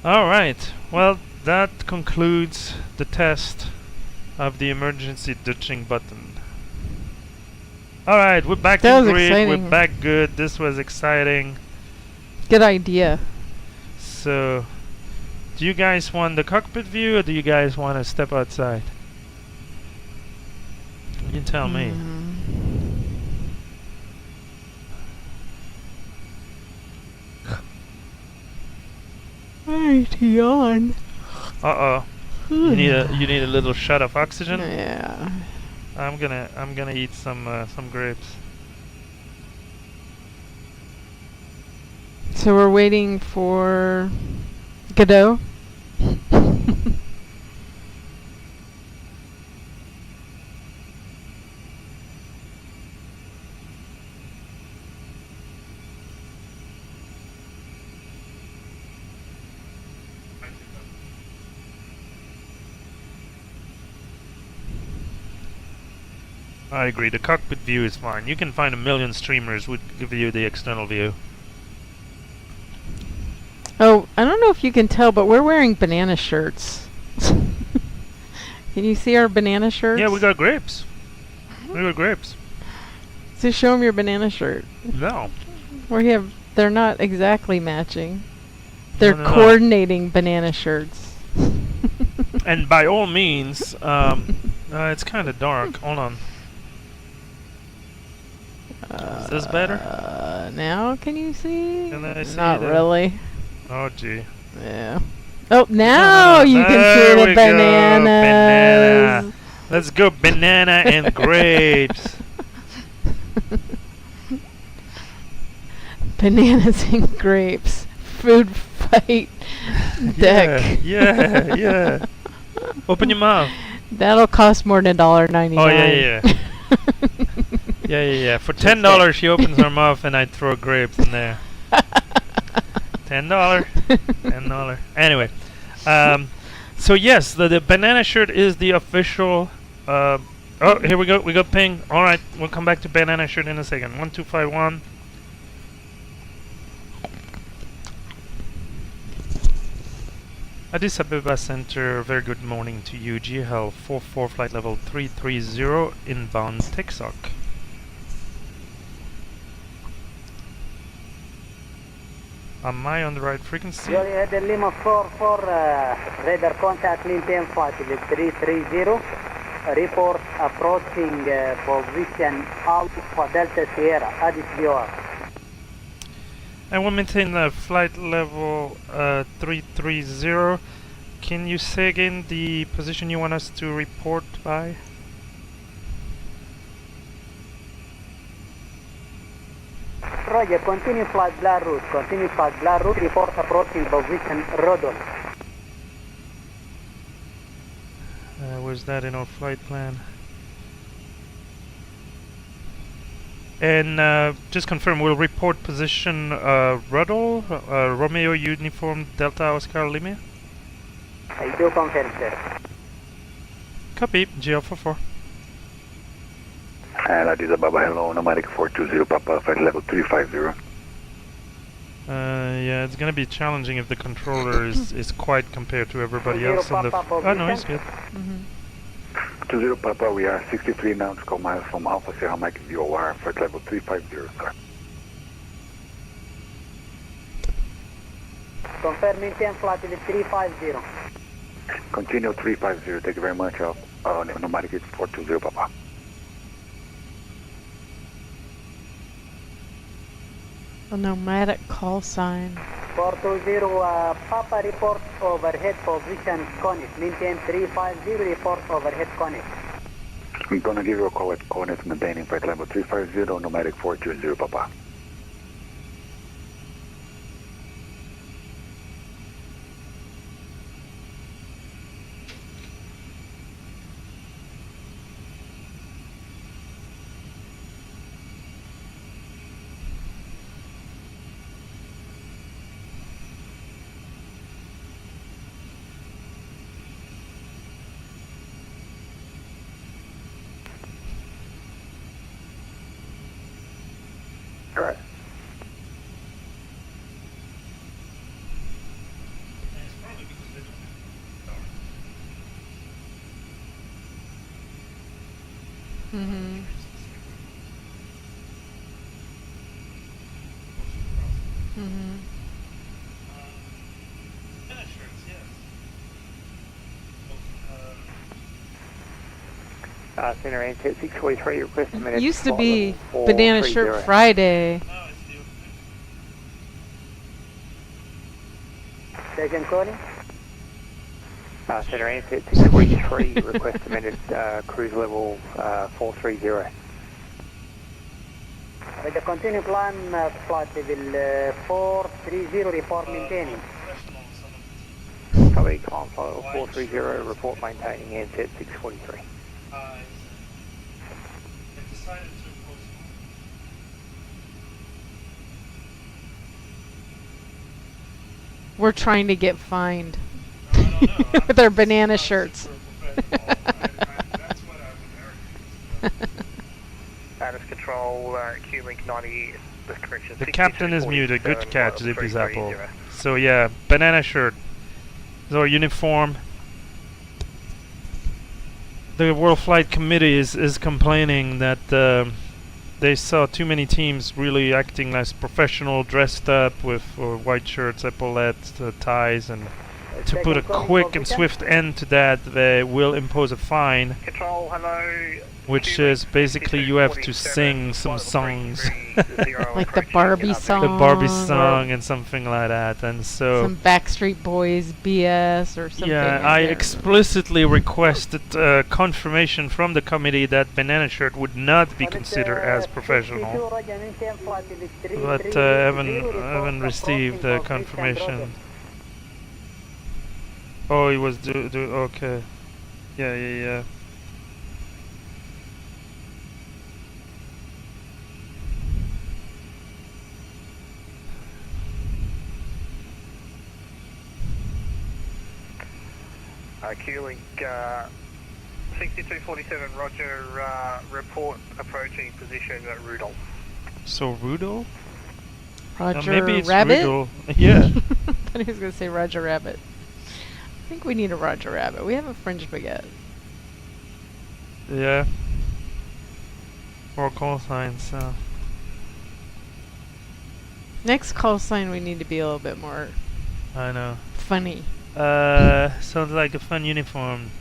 All right. Well, that concludes the test of the emergency ditching button. All right, we're back in grid. We're back good. This was exciting. Good idea. So, do you guys want the cockpit view, or do you guys want to step outside? You tell me. Righty on. Uh-oh. You need a little shot of oxygen? Yeah. I'm gonna eat some grapes. So we're waiting for Godot. I agree. The cockpit view is fine. You can find a million streamers would give you the external view. Oh, I don't know if you can tell, but we're wearing banana shirts. Can you see our banana shirts? Yeah, we got grapes. We got grapes. So show them your banana shirt. No. They're not exactly matching. They're coordinating banana shirts. And by all means, it's kind of dark. Hold on. Is this better? Now can you see? Can I see Not really. Oh gee. Yeah. Oh, now you can see the bananas. Banana. Let's go banana and grapes. Bananas and grapes. Food fight deck. Yeah. Open your mouth. That'll cost more than $1.99. Oh yeah. Yeah. For $10, she opens her mouth and I throw grapes in there. $10. Anyway, so yes, the banana shirt is the official. Oh, here we go. We got ping. All right, we'll come back to banana shirt in a second. 1251. Addis Ababa Center. Very good morning to you. GL 44 flight level 330 inbound TechSoc. Am I on the right frequency? Jolly Head Lima 44, radar contact LIN 5 330. Report approaching position Alpha Delta Sierra, Addis Ababa. And we'll maintain the flight level 330. Can you say again the position you want us to report by? Roger, continue flight Black route. Continue flight Black route. Report approaching position Rodon. Where's that in our flight plan? And just confirm, we'll report position Rudol, Romeo Uniform Delta Oscar Lima. I do confirm, sir. Copy, GL44. And Addis Ababa, hello, nomadic 420 Papa, flight level 350. Yeah, it's gonna be challenging if the controller is quiet compared to everybody else on the... Oh no, he's good. 20 Papa, we are 63 nautical miles from Alpha Sierra Mike VOR, flight level 350, sir. Confirm maintain flight level 350. Continue 350, thank you very much. Nomadic 420 Papa. A nomadic call sign. 420 Papa report overhead position connect. Maintain 350 report overhead connect. I'm gonna give you a call at coordinates maintaining flight level 350, nomadic 420 Papa. Alright. Mm-hmm. Mm-hmm. Center Ansett 643, request a minute. It used to be Banana Shirt Friday. Second calling. Center Ansett 643, request a minute, cruise level 430. With the continue climb, flight level 430, report maintaining. Copy, climb flight level 430, report maintaining Ansett 643. We're trying to get fined with our banana shirts. Status control, Q-Link 90, with correction. The captain is muted. Good catch, Zippy Zapple. So yeah, banana shirt. So uniform. The WorldFlight committee is complaining that they saw too many teams really acting as professional, dressed up with white shirts, epaulettes, ties, and to put a quick and swift end to that, they will impose a fine. Control, hello. Which is basically you have to sing some songs. Like the Barbie song. The Barbie song and something like that. And so some Backstreet Boys BS or something. Yeah, I explicitly requested confirmation from the committee that banana shirt would not be considered as professional. But I haven't received the confirmation. Oh, he was okay. Yeah. Q-Link 6247, roger, report approaching position at Rudolph. So Rudolph? Roger maybe it's Rabbit? Rudolph. Yeah. I thought he was going to say Roger Rabbit. I think we need a Roger Rabbit. We have a French baguette. Yeah. Or call signs, so. Next call sign we need to be a little bit more I know. funny. Sounds like a fun uniform.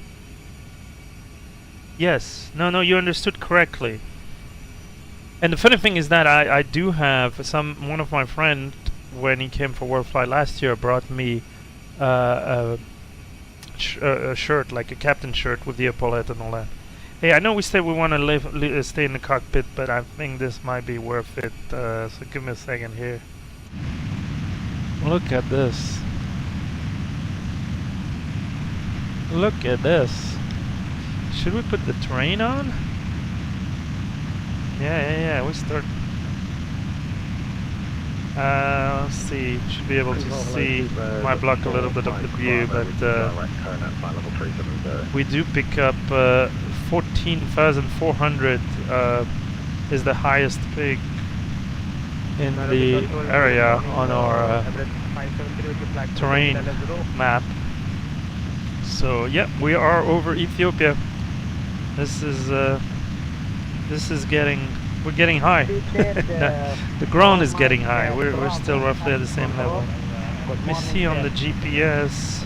Yes. No, you understood correctly. And the funny thing is that I do have one of my friends, when he came for WorldFlight last year, brought me a shirt, like a captain shirt with the epaulette and all that. Hey, I know we said we want to stay in the cockpit, but I think this might be worth it. So give me a second here. Look at this. Look at this. Should we put the terrain on? Yeah, we start. Let's see, should be able to see, might block a little bit of the view, but we do pick up 14,400 is the highest peak in the area on our terrain map. So yeah, we are over Ethiopia. This is getting, we're getting high. The ground is getting high. We're still roughly at the same level. Let me see on the GPS.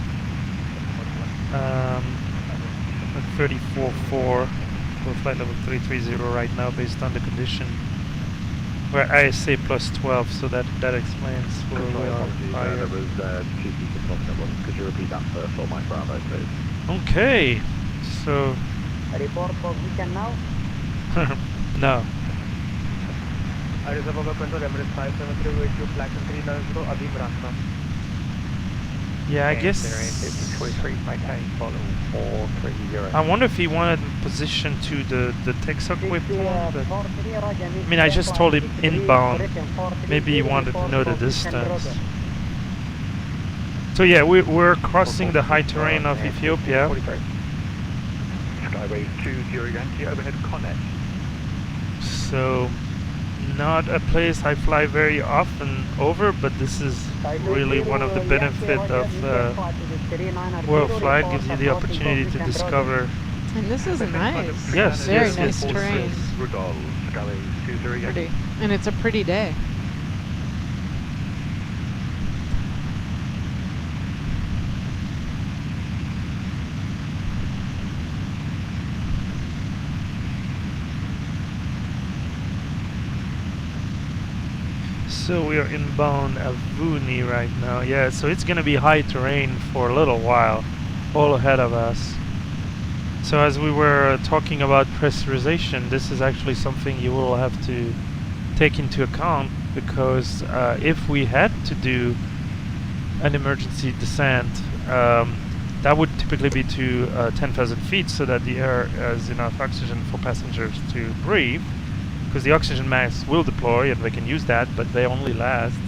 At 34.4 for flight level 330 right now, based on the condition. We're ISA plus 12, so that explains where we are. There was 2 feet of top that one. Could you repeat that for full Mike Bravo, please? Okay, so. Report position now? No. Yeah, I guess. I wonder if he wanted position to the Texas equipment. I mean, I just told him inbound. Maybe he wanted to know the distance. So yeah, we're crossing the high terrain of Ethiopia. Skyways 20 Yankee overhead connect. So, not a place I fly very often over, but this is really one of the benefits of WorldFlight. Gives you the opportunity to discover. And this is nice. Yes, very yes, nice yes, terrain. Pretty. And it's a pretty day. So we are inbound Avuni right now. Yeah, so it's gonna be high terrain for a little while, all ahead of us. So as we were talking about pressurization, this is actually something you will have to take into account, because if we had to do an emergency descent, that would typically be to 10,000 feet, so that the air has enough oxygen for passengers to breathe. Because the oxygen masks will deploy and they can use that, but they only last,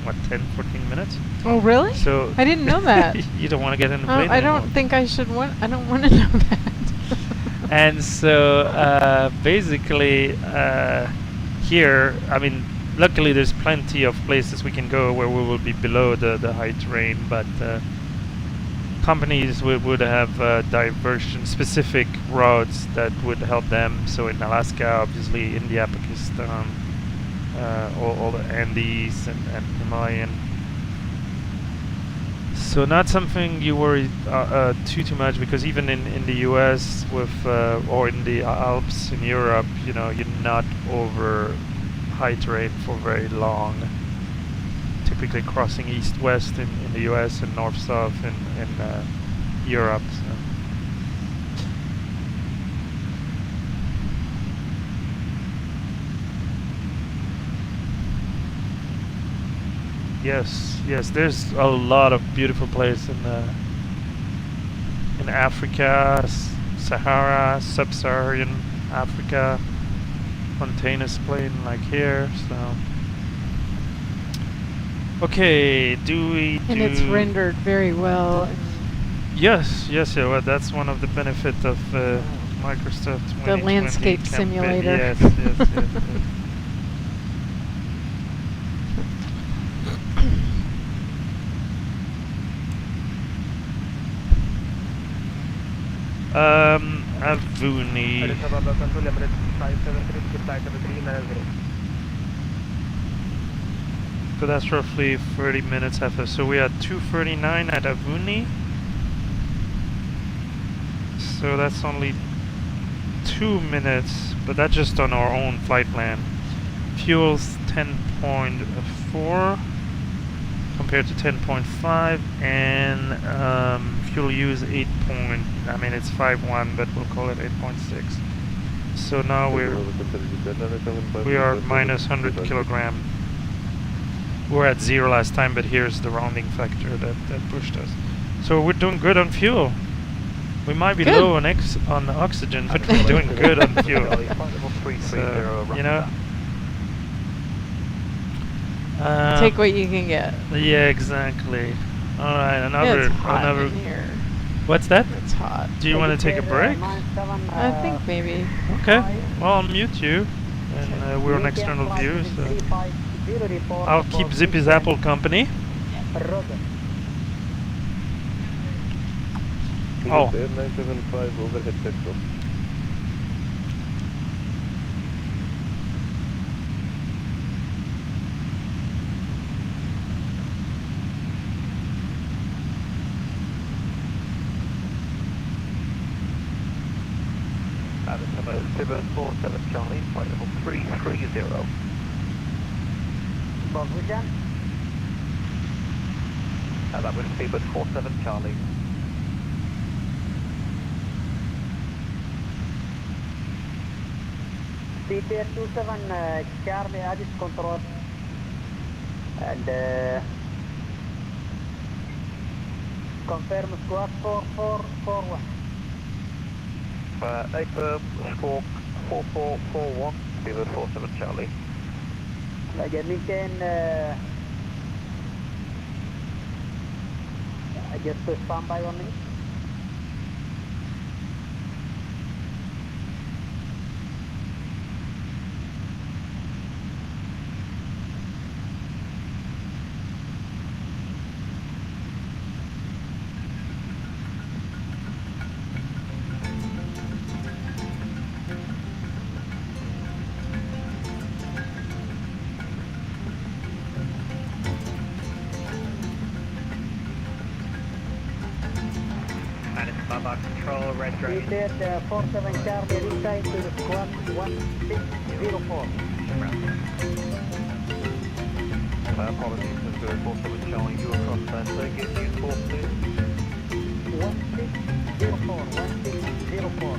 what, 10-14 minutes? Oh, really? So I didn't know that. You don't want to get in the plane I anymore. don't think I should want. I don't want to know that. And so basically here, I mean, luckily there's plenty of places we can go where we will be below the high terrain, but companies would have diversion specific routes that would help them. So in Alaska, obviously, India, Pakistan, all the Andes and Himalayan. So not something you worry too much, because even in the US with or in the Alps in Europe, you're not over high terrain for very long. Typically crossing east-west in the US and north-south in Europe. So. Yes, there's a lot of beautiful places in Africa, Sahara, Sub-Saharan Africa, mountainous plain like here, so. Okay, And it's rendered very well. Yes, yeah, well, that's one of the benefits of Microsoft 2020 The landscape campaign. simulator. Yes. Avuni. So that's roughly 30 minutes after. So we are 2:39 at Avuni. So that's only 2 minutes, but that's just on our own flight plan. Fuel's 10.4 compared to 10.5, and fuel use it's 5.1, but we'll call it 8.6. So now we are minus 100 kilogram. We were at 0 last time, but here's the rounding factor that pushed us. So we're doing good on fuel. We might be Good. low on oxygen, but we're doing good on fuel. So, you know. Take what you can get. Yeah, exactly. All right, It's hot in here. What's that? It's hot. Do you want to take a break? I think maybe. Okay. Well, I'll mute you, and we're on external view, so I'll keep Zippy's Apple company. Oh. 975 overhead sector. Pivot 47 Charlie, flight level 330. Position. That was Pivot 47 Charlie. Peter 27 Charlie, Addis control. And confirm squad 4441. Affirm, score 4441, Pivot 47 Charlie. maintain just stand by 1 minute. Control, red drone. Reset 47 Charlie, reside to the squad 1604. Apologies, Mr. 47 Charlie, you across that, so get you 42. 1604, 1604.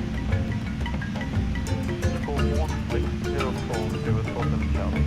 Score 1604, 47 Charlie.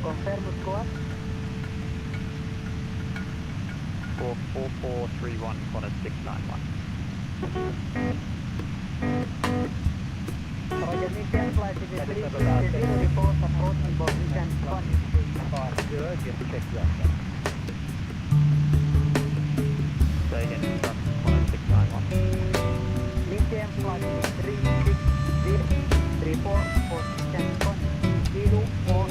Confirm squad. 4431, Qantas 691. Roger, maintain flight to the 360 report approaching position 150. Just to check that. Say again, Qantas 691. Maintain flight to 360 report position 104.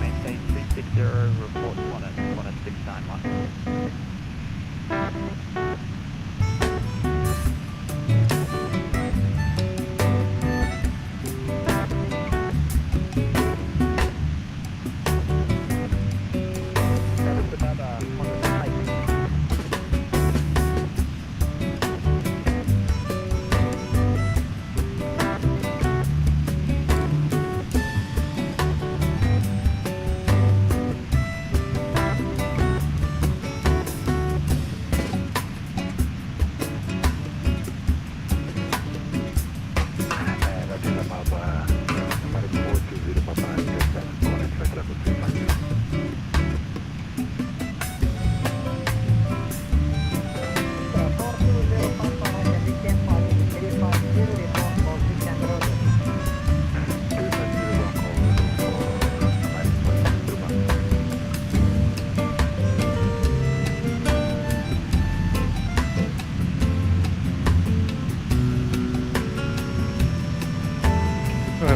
Maintain 360, report 691.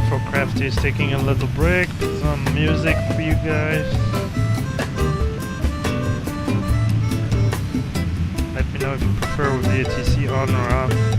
For Crafty is taking a little break, some music for you guys. the ATC on or off.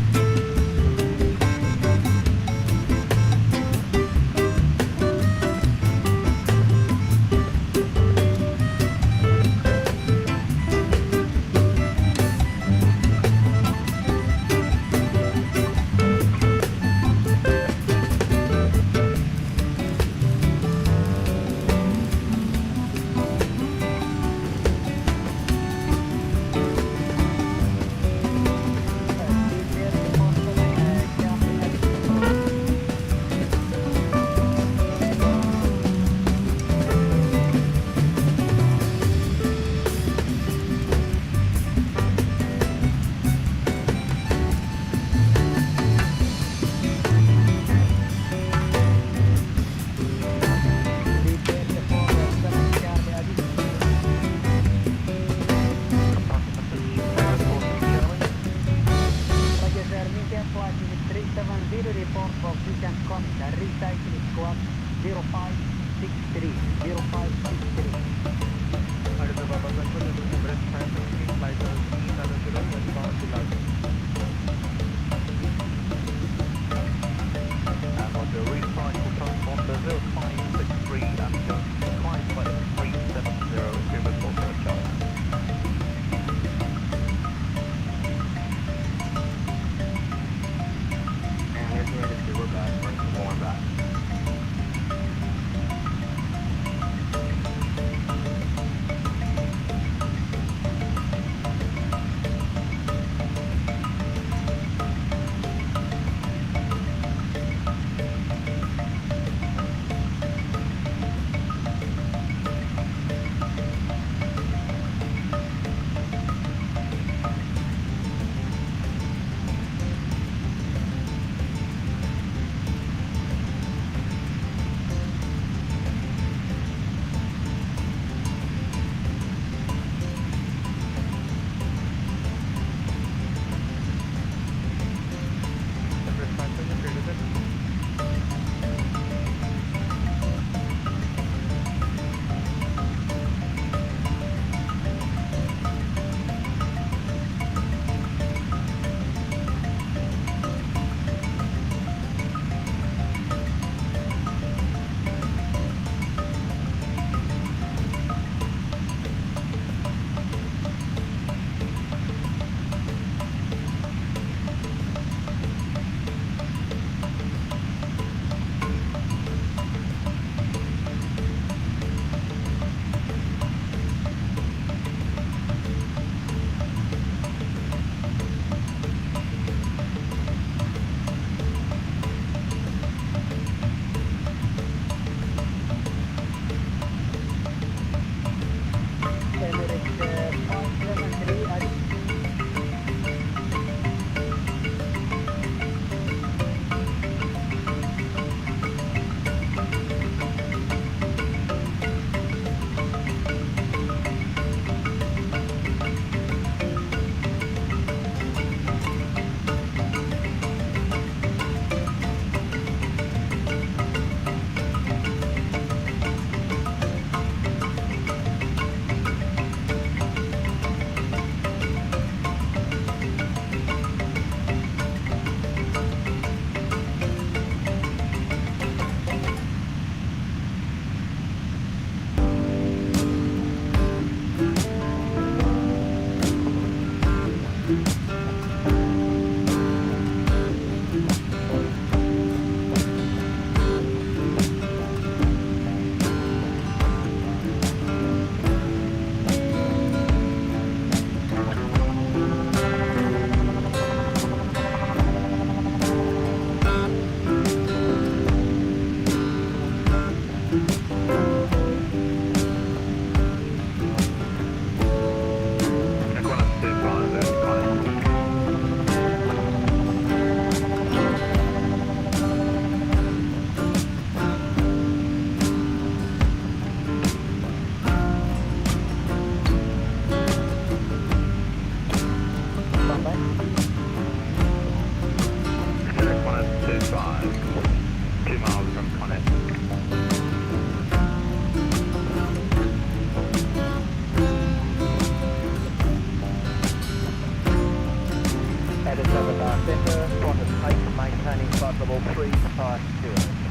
level 350.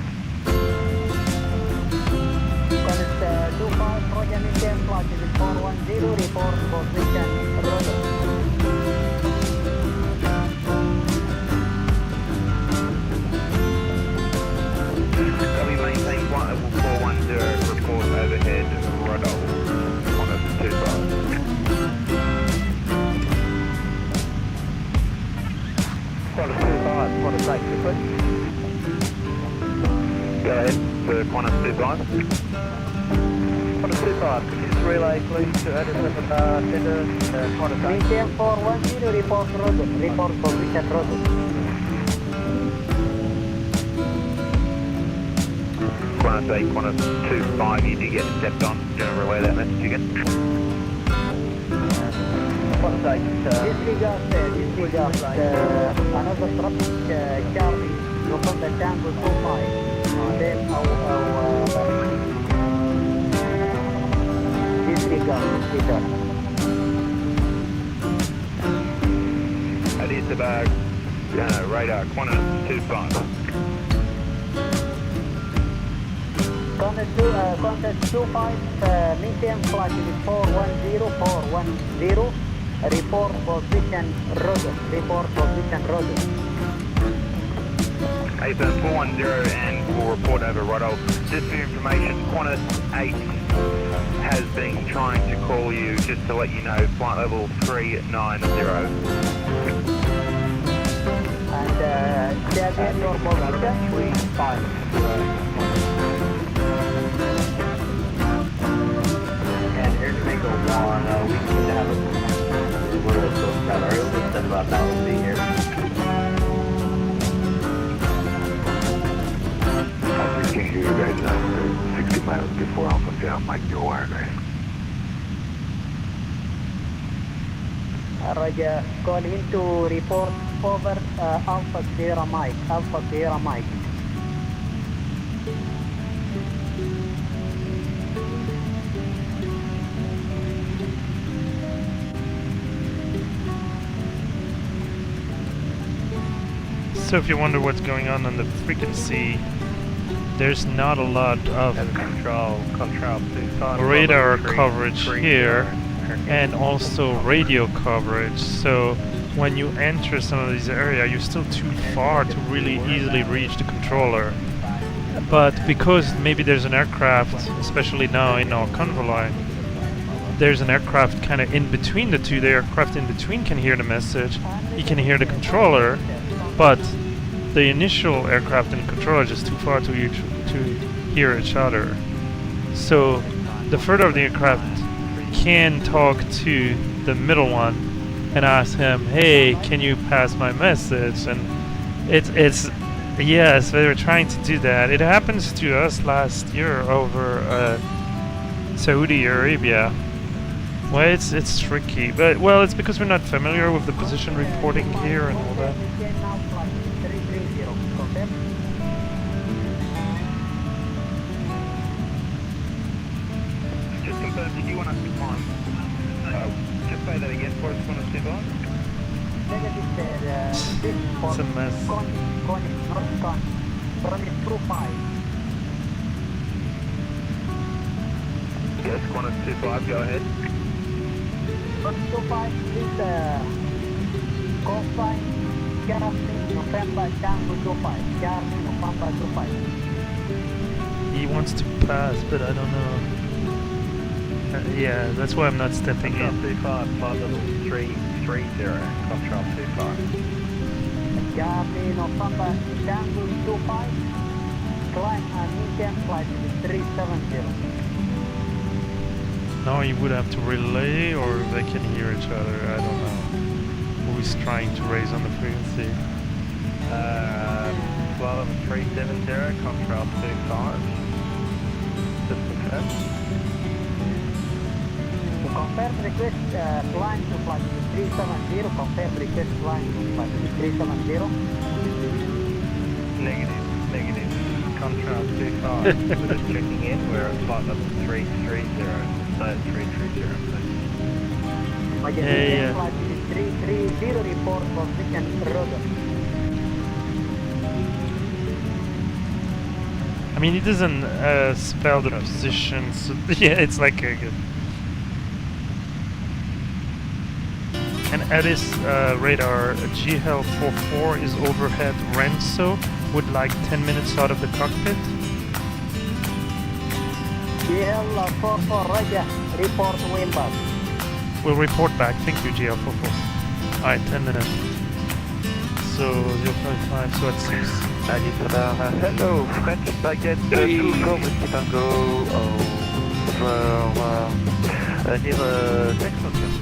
Qantas 25, Roger, maintain flight level 410, report position, Roger. We maintain flight level 410, report overhead, radar, Qantas 25. Qantas 25, Qantas 8, Go ahead for Qantas 25. Qantas 25, could you just relay please to Anderson Centre, Qantas 8? Maintain 410, report Roger, report position, Roger. Qantas 8, Qantas 25, you do get stepped on. Do you want to relay that message again? Qantas 8, Disregard, another traffic Charlie, November Tango 25. Then disregard. It is about radar, Qantas 25. Qantas 25, maintain flight level 410, report position, Roger, report position, Roger. AFM 410 and we'll report over Roddle. Just for your information, Qantas 8 has been trying to call you just to let you know flight level 390. And stay again your position. 350. And Air Jamaica 1, we need to have a little close to our Airbus 75,000 be here. I just can't hear you guys now. 60 miles before Alpha Jam, Mike, your wire, guys. Roger, call in to report over Alpha Sierra Mike, Alpha Sierra Mike. So if you wonder what's going on the frequency, there's not a lot of radar coverage here and also radio coverage. So when you enter some of these areas, you're still too far to really easily reach the controller. But because maybe there's an aircraft, especially now in our control line, there's an aircraft kind of in between the two. The aircraft in between can hear the message, he can hear the controller, but the initial aircraft and controller are just too far to hear each other. So the further of the aircraft can talk to the middle one and ask him, hey, can you pass my message? And it's yes, they were trying to do that. It happens to us last year over Saudi Arabia. Well, it's tricky, but well, it's because we're not familiar with the position reporting here and all that. Just confirm, did you want us to climb? Just say that again for us, Qantas 25. It's a mess. Yes, Qantas 25, go ahead. Qantas 25, please call sign Charlie November Tango 25. Charlie November 25. He wants to pass, but I don't know. Yeah, that's why I'm not stepping in. 25, flight level 330, control 25. Charlie November Tango 25. Climb and maintain flight level 370. Now you would have to relay, or they can hear each other. I don't know. Who is trying to raise on the frequency? Flight level 370, control 25. Just confirm. Confirm request climb to flight level 370. Confirm request climb to flight level 370. Negative. Control 25. We're just checking in. We're at flight level 330. Stay at 330, please. Yeah. Flight level 330 report position Roger. I mean, it doesn't spell the position, so yeah, it's like a good. And Addis radar GL44 is overhead Renzo, would like 10 minutes out of the cockpit. GL44 Raja, report Wimbledon. We'll report back, thank you GL44. Alright, 10 minutes. So 055, so at 6. Addis radar, hello, French baguette 24 Whiskey Tango over near Texas.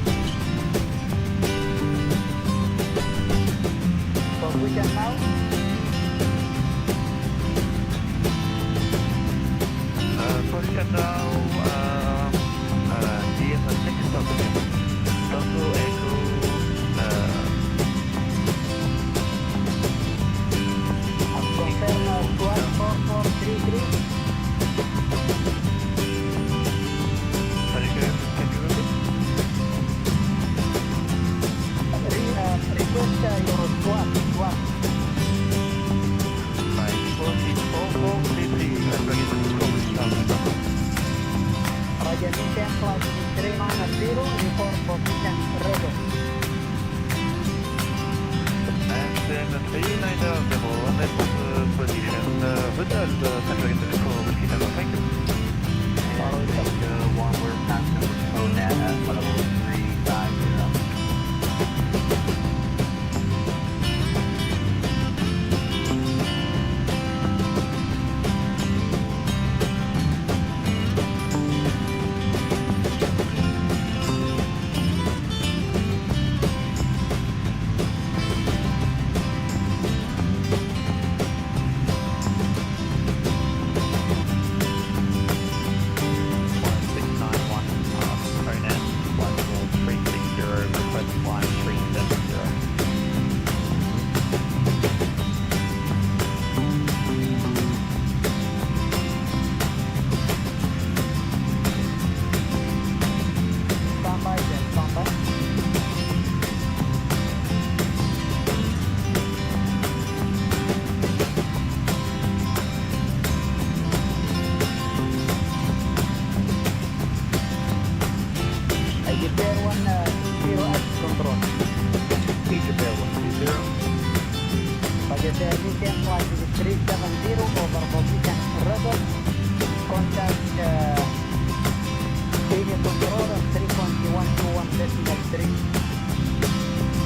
Position now. Position now, near Texas. Tango Echo, confirm 124433. Request your swap. Raja maintain flight 390, report position ready. And then 390, next position, hotel, center for Whiskey Tango, thank you. One, we're passing ONET at level 350.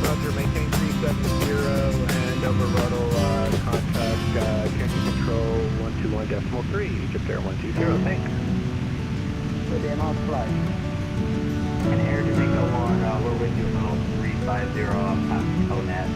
Roger, maintain 370 and over Ruddle, contact Canyon Control 121.3, Egypt Air 120, thanks. Within on flight. And Air Jamaica 1, we're with you, level 350, past ONET.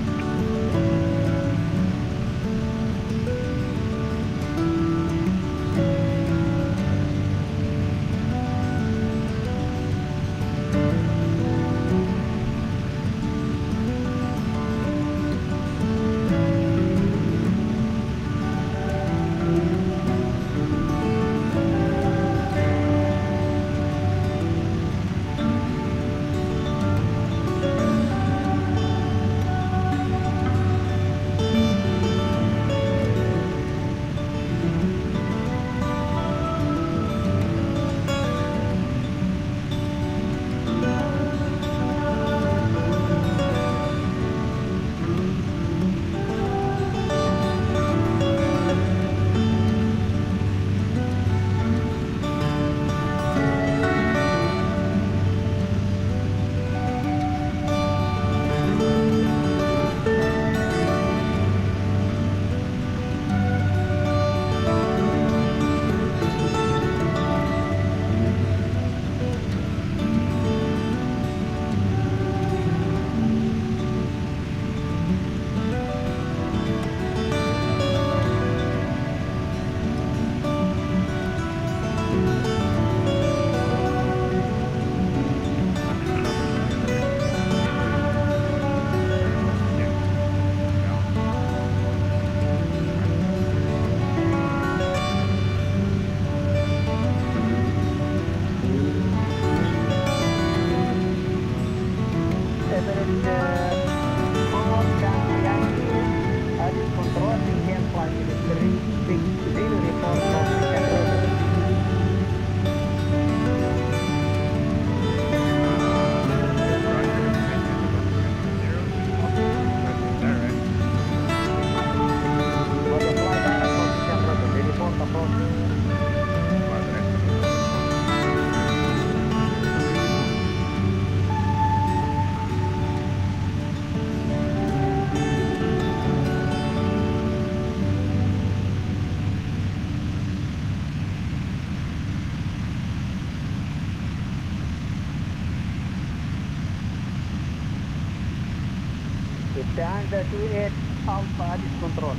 Lufthansa 28 Alpha Addis Control.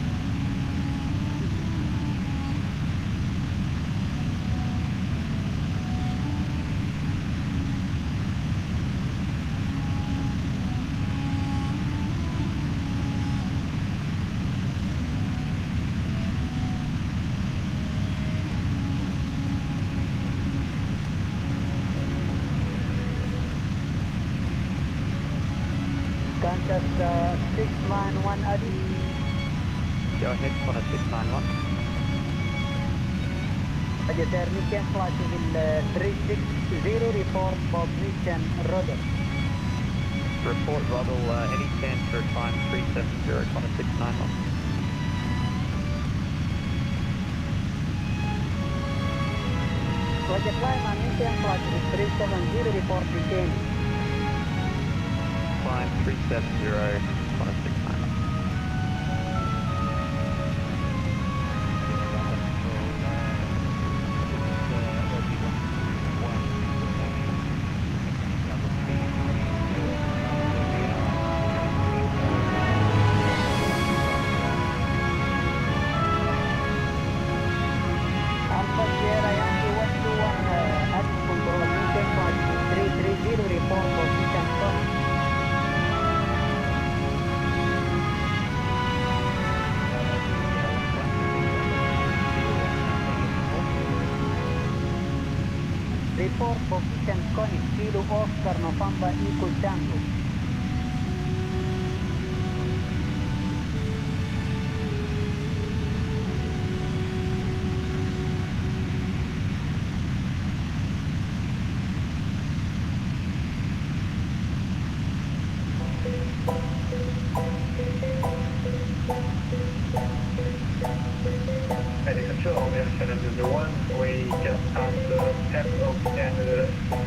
Qantas 691 Addis. Go ahead, Qantas 691. Roger, sir, we can fly to the 360 report position rudder. Report Ruddle, any chance for time 370, Qantas 691. Roger, climb and we can fly to the 370 report retaining. Climb 370, Qantas 691. Alpha Sierra Yankee 121 Addis Control, we can fly to the 330 report position first. Report position Connie, Kilo Oscar November Eco Tango. Heading control, we have Challenger 1. We just passed the Cairo and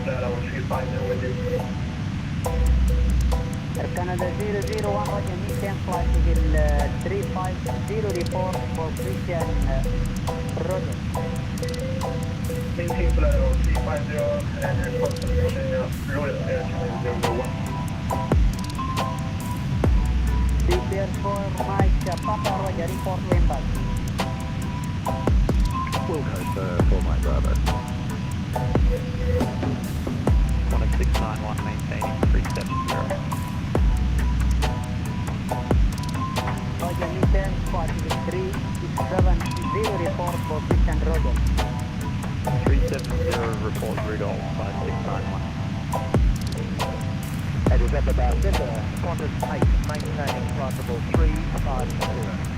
that I will see final with you. Air Canada 001, Roger, we can fly to the 350 report position rudder. Maintain flight level 350 and report position Royal Air Challenger 1. Prepare for Mike Papa, Roger, report Wembley. Wilco for my brother. Qantas 691, maintaining 370. Roger, we can fly to the 370 report position rudder. 370, report Rudolph, Qantas 691. November November, Qantas 8, maintaining flight level 350.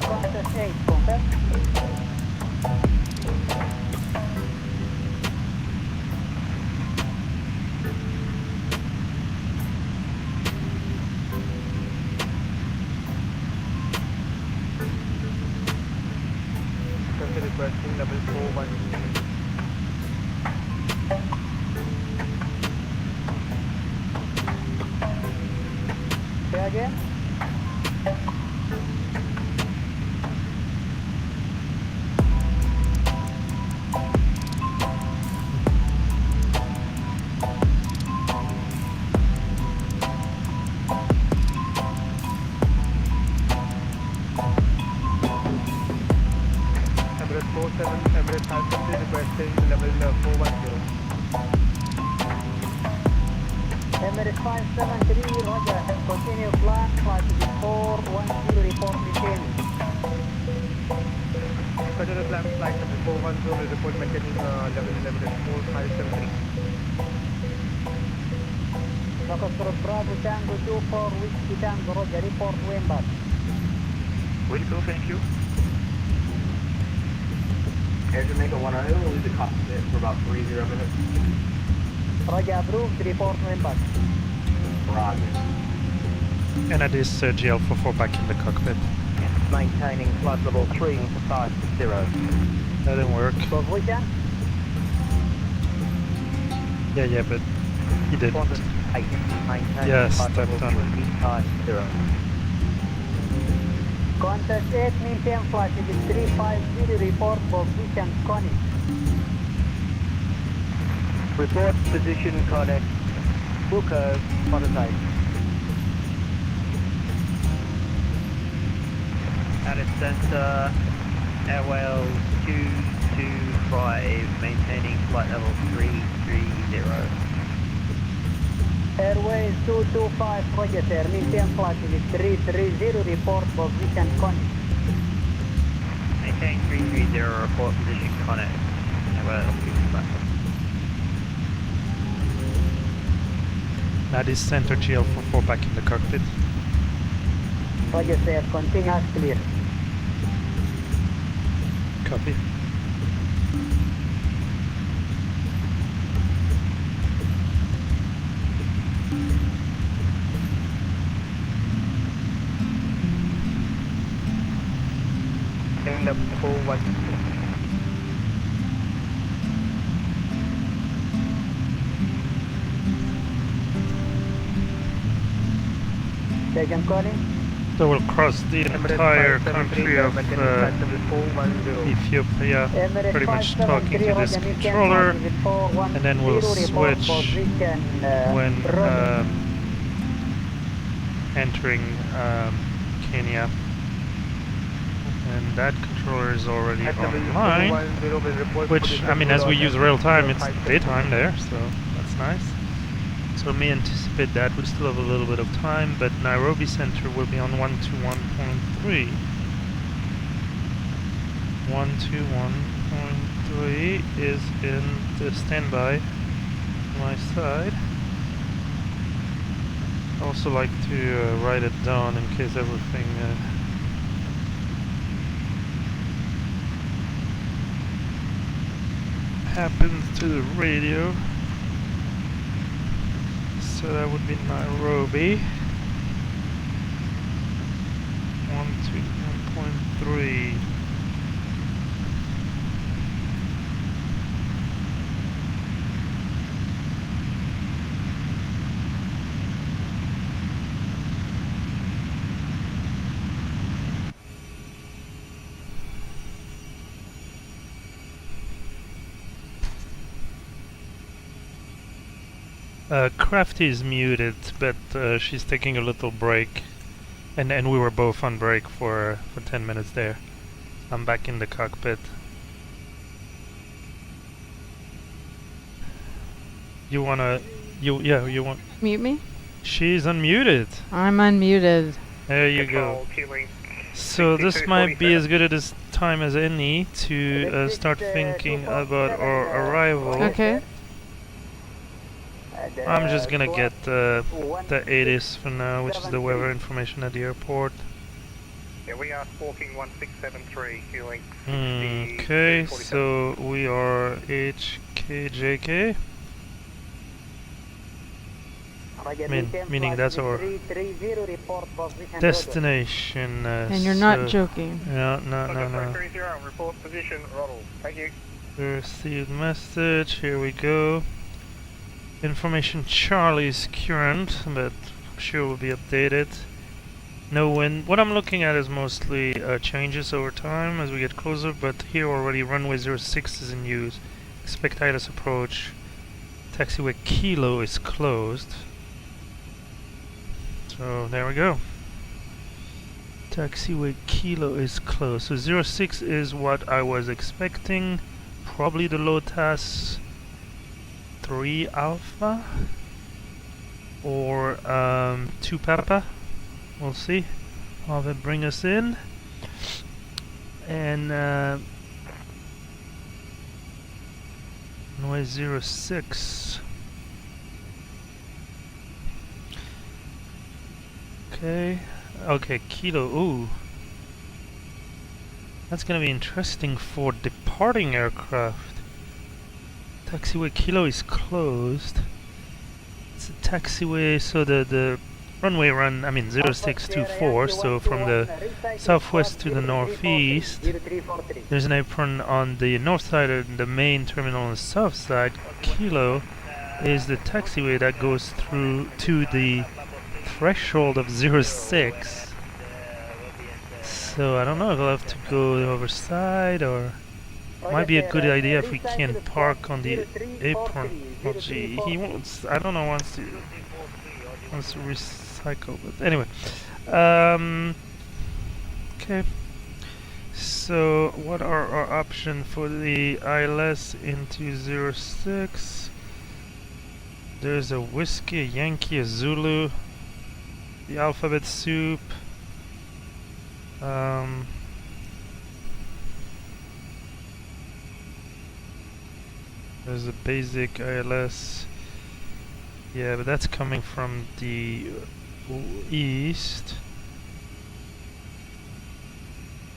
Qantas 8, confirm. Requesting level 410. Say again. Emirates 47, Emirates has simply requesting level 410. Emirates 573, Roger, continue plan, flight to the 410 report retaining. Consider plan flight number 410, report maintaining level Emirates 4573. Foxtrot Bravo Tango 24, Whiskey Tango, Roger, report Wembley. Will thank you. Air Jamaica 100, we'll leave the cockpit for about 30 minutes. Roger, approved, report Wembley. Roger. And that is Sergio Alpha 4 back in the cockpit. Maintaining flight level 350. That didn't work. Position? Yeah, but he didn't. Qantas 8, maintaining Yes, flight that level done. 350. Contact 8 maintain flight with 350 report position connect. Report position connect. Buko, prototype. At its center, airwell 225, maintaining flight level 330. Airways 225, roger sir, maintain flight with 330 report position connect. Maintain 330, report position connect. Airwell 225. That is center GL44 back in the cockpit. Roger sir, continue as clear. Copy. In the full one. Second calling. So we'll cross the entire country of Ethiopia, pretty much talking to this controller, and then we'll switch when entering Kenya. And that controller is already online, which, I mean, as we use real time, it's daytime there, so that's nice. So we anticipate that we still have a little bit of time, but Nairobi Center will be on 121.3. 121.3 is in the standby on my side. I also like to write it down in case everything happens to the radio. So that would be Nairobi. 121.3. Crafty is muted, but she's taking a little break, and we were both on break for 10 minutes there. I'm back in the cockpit. You wanna, you want Mute me? She's unmuted. I'm unmuted. There you go. So this might be as good a time as any to start thinking about our arrival. Okay. I'm just gonna get the ATIS for now, which is the weather information at the airport. Yeah, we are Squawking 1673, fueling. Okay, so we are HECA-HKJK. Meaning that's our destination. And you're not joking. Yeah, no. Report position, Ronald. Thank you. Received message, here we go. Information Charlie is current, but I'm sure will be updated. No wind. What I'm looking at is mostly changes over time as we get closer, but here already runway 06 is in use. Expect ILS approach. Taxiway Kilo is closed. So there we go. Taxiway Kilo is closed. So 06 is what I was expecting. Probably the Lotus 3 Alpha or 2 Papa. We'll see how they bring us in. And runway 06. Okay, Kilo. Ooh, that's gonna be interesting for departing aircraft. Taxiway Kilo is closed. It's a taxiway, so the runway run, 0624, so from the southwest to the northeast. There's an apron on the north side and the main terminal on the south side. Kilo is the taxiway that goes through to the threshold of 06. So I don't know if I'll have to go the other side, or might be a good idea if we can park on the apron. Oh gee, he wants, I don't know, wants to recycle, but anyway. Okay. So what are our options for the ILS into 06? There's a whiskey, a Yankee, a Zulu, the alphabet soup. There's a basic ILS. Yeah, but that's coming from the east.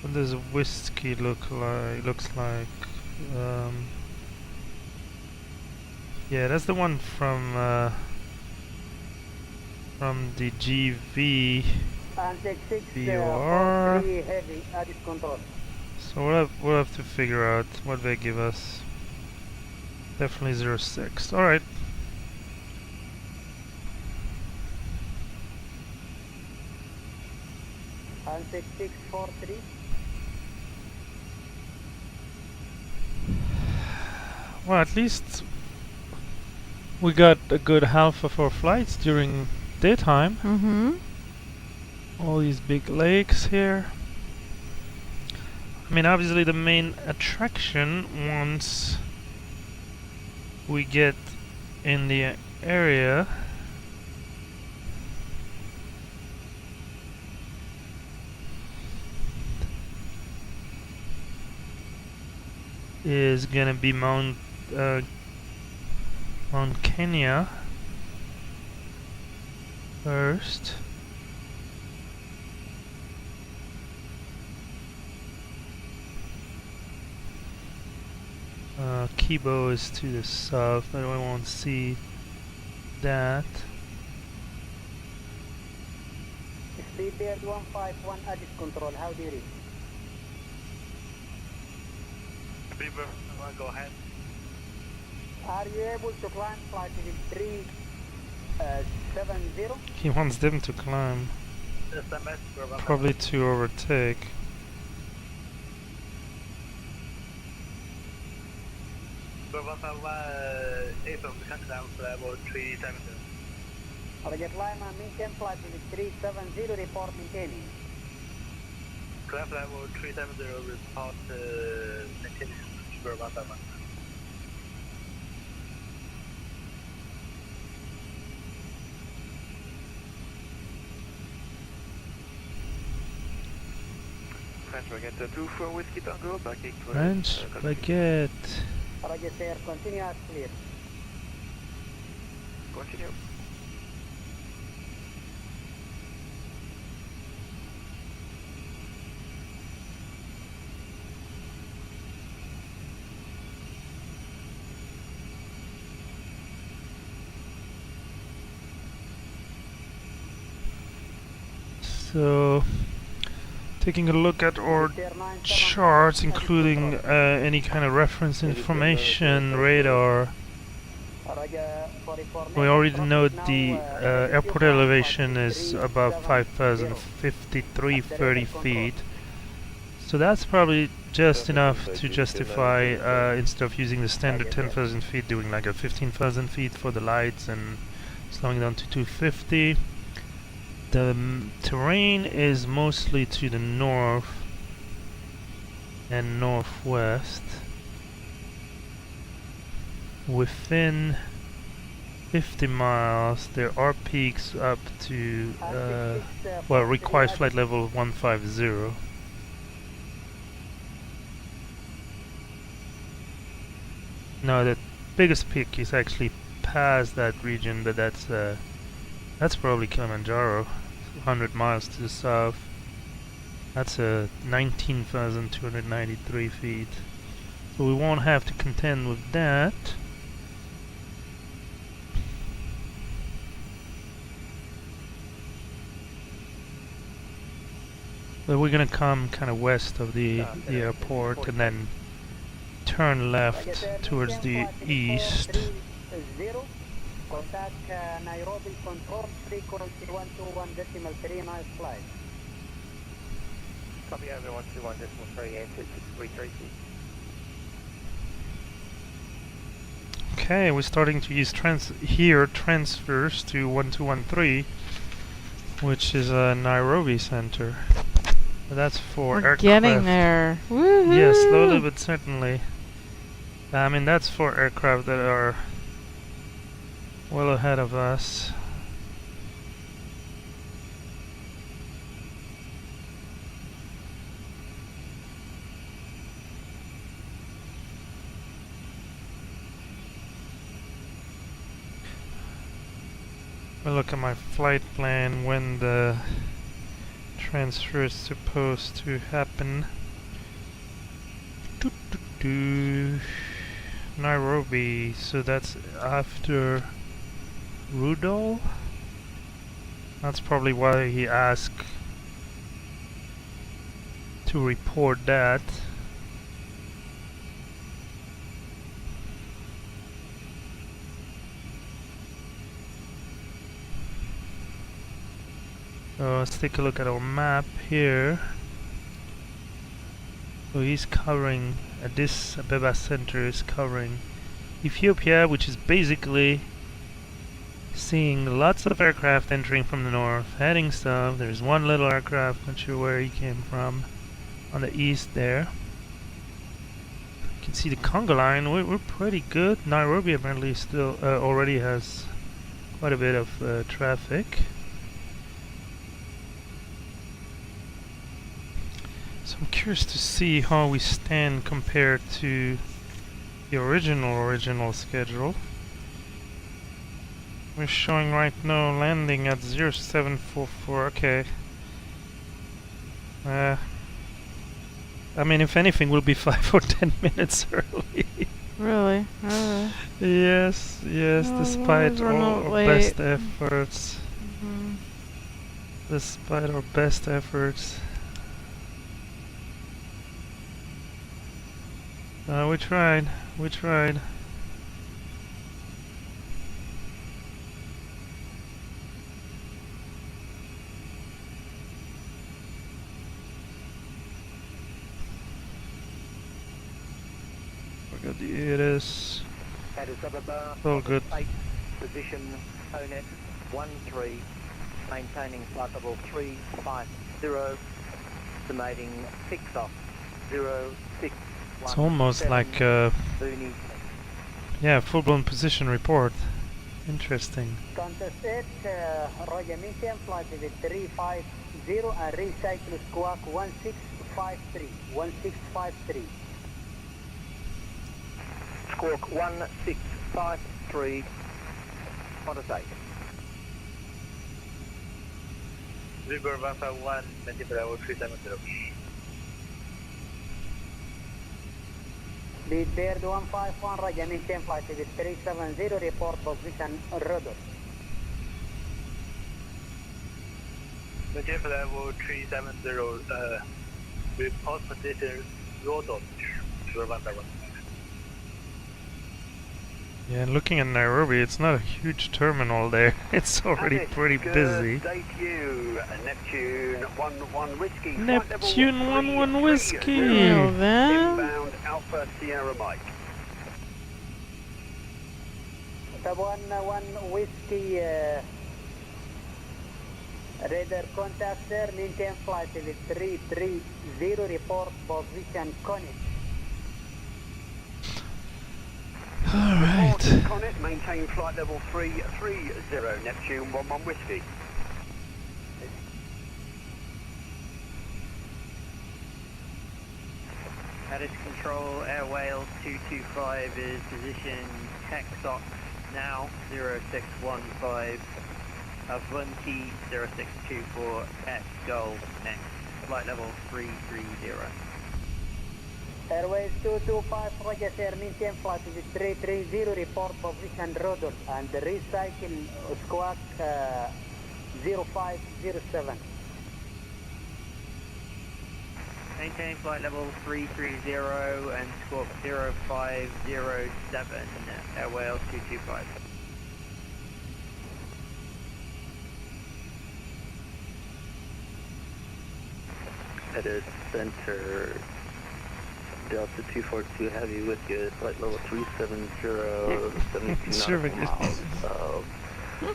What does a whiskey look like? Looks like. Yeah, that's the one from the GV. BOR. So we'll have to figure out what they give us. Definitely 06. Alright. And 6643. Well, at least we got a good half of our flights during daytime. Mm-hmm. All these big lakes here. I mean, obviously the main attraction once we get in the area is gonna be Mount Kenya first. Kibo is to the south, but I won't see that. Speedbird 151 Addis Control, how do you read? Speedbird, go ahead. Are you able to climb flight level 370? He wants them to climb. SMS, Probably to overtake. April, we can down for about 370. Roger, climb and maintain flight level 370, report maintaining. Climb level 370, report maintaining. French Baguette 2 for Whiskey Tango, back French Baguette. Roger, sir, continue as clear. Continue. So, taking a look at our charts, including any kind of reference information, radar. We already know the airport elevation is above 5,053.30 feet. So that's probably just enough to justify, instead of using the standard 10,000 feet, doing like a 15,000 feet for the lights and slowing down to 250. The terrain is mostly to the north and northwest. Within 50 miles, there are peaks up to, well, requires flight level 150. No, the biggest peak is actually past that region, but that's probably Kilimanjaro. 100 miles to the south. That's 19,293 feet. So we won't have to contend with that. But we're gonna come kind of west of the airport and then turn left towards the east. Contact Nairobi control frequency 121.3, nice flight. Copy over 121.3 and 633. Okay, we're starting to use transfers to 1213, which is a Nairobi center. But that's for We're aircraft. getting there. Woohoo! Yeah, slowly but certainly. I mean, that's for aircraft that are well ahead of us. We'll look at my flight plan when the transfer is supposed to happen. Nairobi, so that's after Rudol? That's probably why he asked to report that. So let's take a look at our map here. So he's covering, Addis Ababa center is covering Ethiopia, which is basically seeing lots of aircraft entering from the north, heading south. There's one little aircraft, not sure where he came from, on the east there. You can see the Congo line, we're pretty good. Nairobi apparently still already has quite a bit of traffic. So I'm curious to see how we stand compared to the original schedule. We're showing right now landing at 0744. Okay. I mean, if anything, we'll be 5 or 10 minutes early. Really? Yes, Oh, despite all our best efforts. Mm-hmm. Despite our best efforts. We tried. Forgot the ATC. Addis Ababa, All good. 8, position ONET 13, maintaining flight level 350, estimating 6 off 06. It's almost like yeah, full-blown position report. Interesting. Contest 8, Roger maintain flight level 350 and recycle squawk 1653. 1653. Squawk 1653, Qantas 8. Vier-Im-Pott 1, Bravo 370. Lead Bear 151, Roger maintain flight level 370, report position rudder. Bravo 370, report position rudder. Vier-Im-Pott 1. Yeah, and looking at Nairobi, it's not a huge terminal there. It's already pretty busy. Day to you, Neptune 11 Whiskey. Neptune 11 Whiskey! Inbound Alpha Sierra Mike. Tab 11 Whiskey, radar contact sir, maintain flight level 330, report position Connect. Alright. Connect, maintain flight level 330, Neptune 11 Whiskey. Addis Control, Air Wales 225 is position Texox now 0615, Avanti 0624 at Gold next, flight level 330. Airways 225, Roger sir, maintain flight level 330, report position rudder and recycle squawk 0507. Maintain flight level 330 and squawk 0507, Air Wales 225. Edit Center, Delta 242 Heavy with you, flight level 370, 72 nautical miles of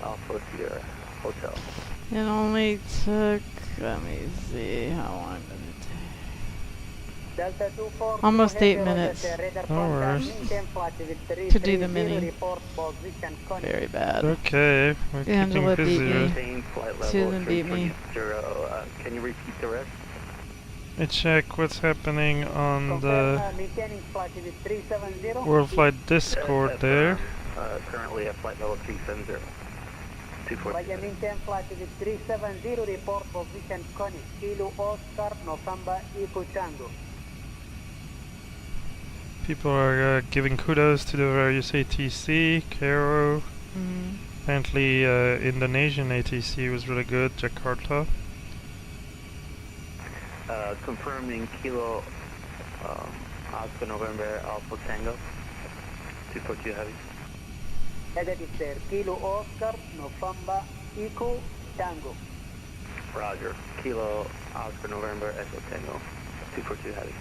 Alpha Sierra Hotel. It only took, let me see how long did it take? Almost 8 minutes. No worries. To do the mini. Very bad. Okay, we're Angela keeping beat busy. me. Susan beat me. Can you repeat the rest? Let me check what's happening on the WorldFlight Discord there. Currently at flight level 370. 240. Flight 370, report position Connie, Kilo Oscar, November, Eco Tango. People are giving kudos to the various ATC, Cairo. Apparently Indonesian ATC was really good, Jakarta. Confirming Kilo Oscar November Alpha Tango 242 Heavy. Negative there, Kilo Oscar November Eco Tango. Roger. Kilo Oscar November Echo Tango 242 Heavy.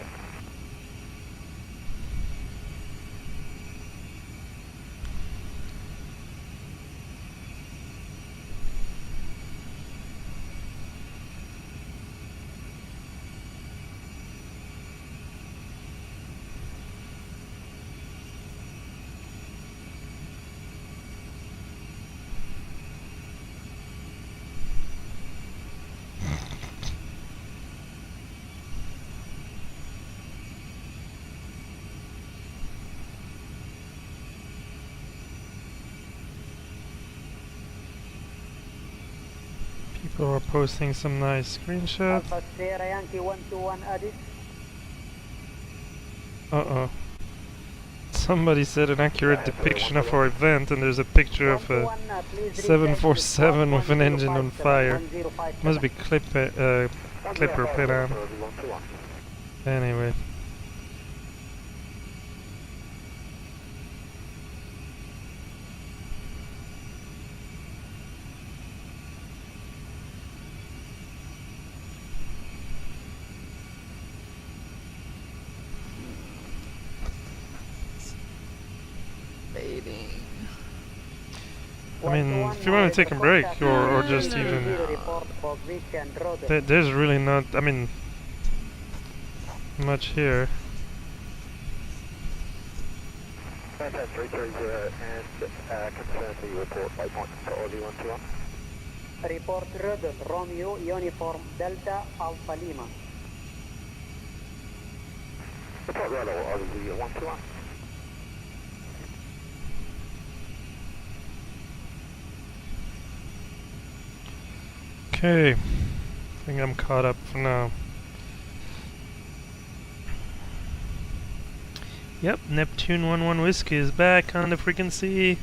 People are posting some nice screenshots. Alpha Sierra Yankee 121 Addis. Uh-oh. Somebody said an accurate depiction of our event, and there's a picture of a 747 with an engine on fire. Must be Clipper Penam. Anyway. I mean, if you want to take a break, or just even... There's really not, I mean, much here. Fantastic, 330 and confirm the report by point to Aussie 121. Report Rebel, Romeo, Uniform, Delta, Alpha Lima. Report Rebel, Aussie 121. Okay, I think I'm caught up for now. Yep, Neptune 11 Whiskey is back on the frequency.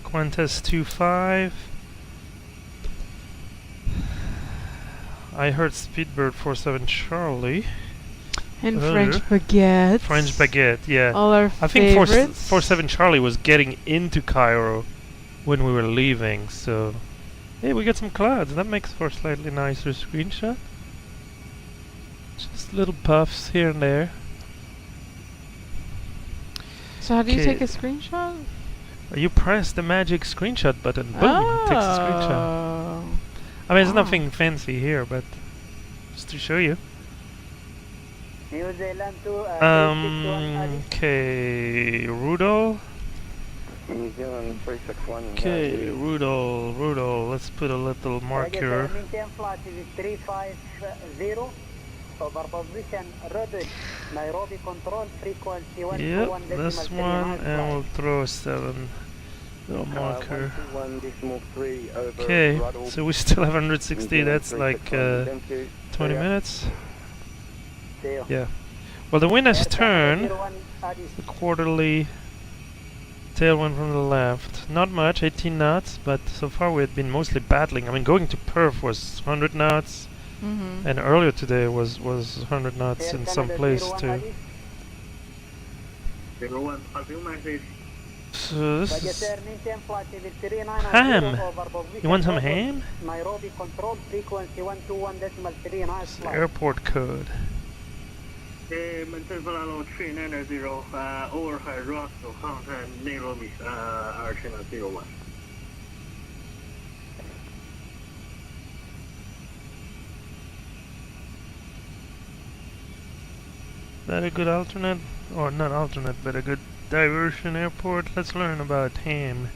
Qantas 25. I heard Speedbird 47 Charlie. And French Baguette. French Baguette, yeah. All our I think favorites. 47 Charlie was getting into Cairo when we were leaving, so... Hey, we got some clouds. That makes for a slightly nicer screenshot. Just little puffs here and there. So how do you take a screenshot? You press the magic screenshot button. Boom! It takes a screenshot. I mean, there's nothing fancy here, but just to show you. New Zealand to okay, Rudol. New Zealand 361. Okay, Rudol. Let's put a little marker. Flight 350 over position Rudol, Nairobi control frequency 121. Yep, this one, and we'll throw a 7 little marker. 121.3 over Okay, Rudol. so we still have 160. That's like 20 minutes. Yeah. Well, the wind has turned. The quarterly tailwind from the left. Not much, 18 knots, but so far we had been mostly battling. I mean, going to Perth was 100 knots, and earlier today was 100 knots in some place too. So this is ham. You want some ham? Nairobi control frequency 121.39. It's the airport code. Maintain flight level 390, overhead rock to contact Nairobi, China 01. That a good alternate, or not alternate, but a good diversion airport? Let's learn about ham.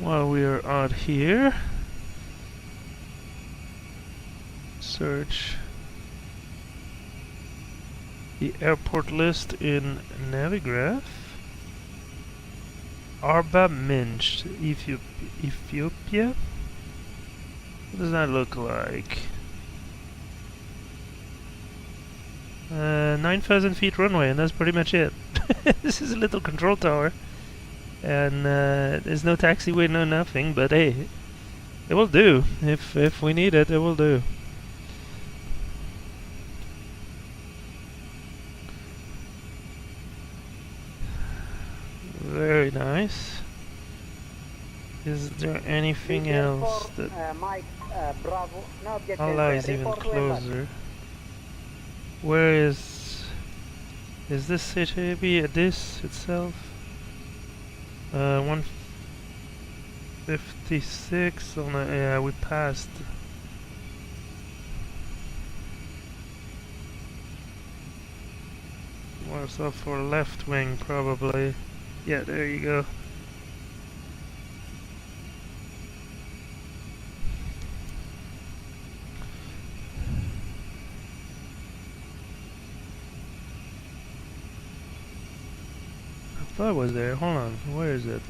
While we are out here, search the airport list in Navigraph. Arba Minch, Ethiopia? What does that look like? 9,000 feet runway, and that's pretty much it. This is a little control tower, and there's no taxiway, no nothing, but hey, it will do. If we need it, it will do. Very nice. Is there anything else that... Mike, Bravo. No objective. Allah is even closer. Where is this HAB? This itself? 156 on the, yeah, we passed. What's up for left wing probably? Yeah, there you go. I thought it was there. Hold on. Where is it?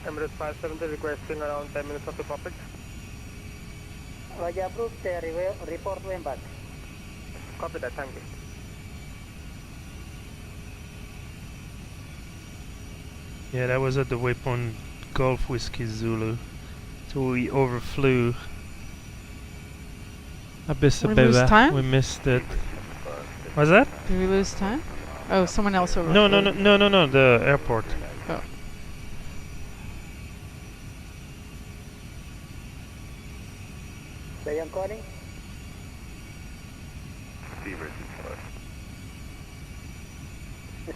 Emirates 570 requesting around 10 minutes of the Cockpit. Roger, approved. Report way back. Copy that, thank you. Yeah, that was at the waypoint Golf Whiskey Zulu. So we overflew Addis Did we lose Ababa. time? We missed it. What's that? Did we lose time? Oh, someone else over. No, the airport. Oh. They are calling.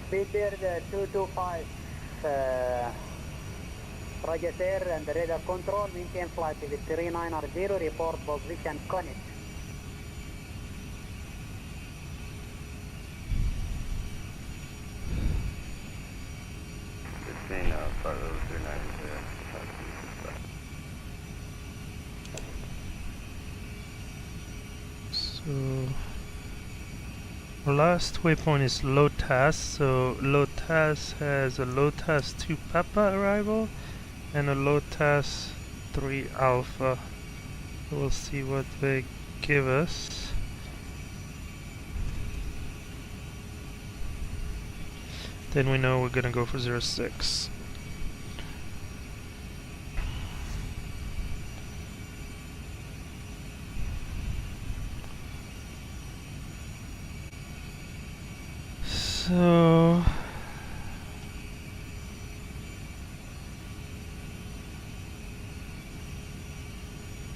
Speed there, the 225. Roger sir, and the radar control, maintain flight with 39R0, report position connect. So our last waypoint is Lotas. So Lotas has a Lotas 2 Papa arrival and a Lotas 3 Alpha. We'll see what they give us. Then we know we're gonna go for 06. So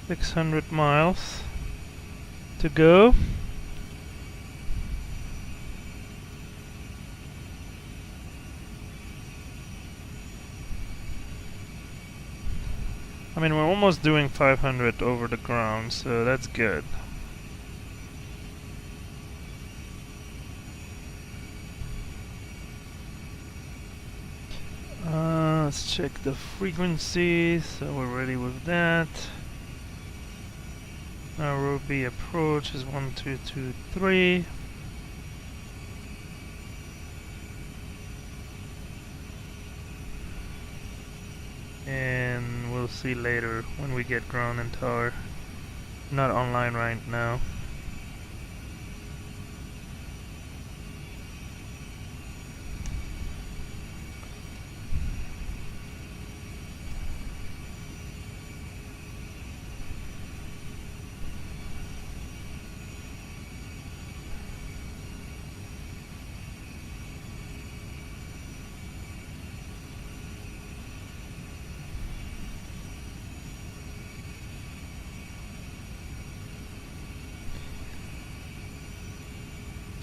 600 miles to go. I mean, we're almost doing 500 over the ground, so that's good. Let's check the frequency, so we're ready with that. Nairobi approach is 1223. And see later when we get ground and tower. Not online right now.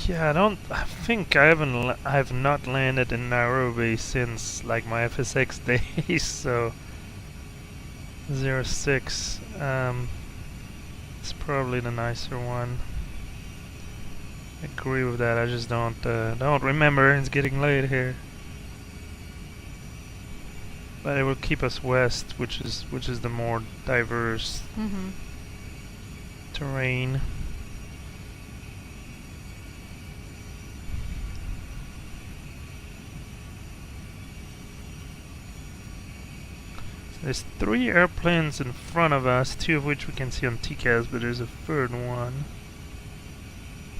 Yeah, I think I have not landed in Nairobi since like my FSX days, so 06 it's probably the nicer one. I agree with that. I just don't remember. It's getting late here, but it will keep us west, which is the more diverse terrain. There's 3 airplanes in front of us, 2 of which we can see on TCAS, but there's a 3rd one.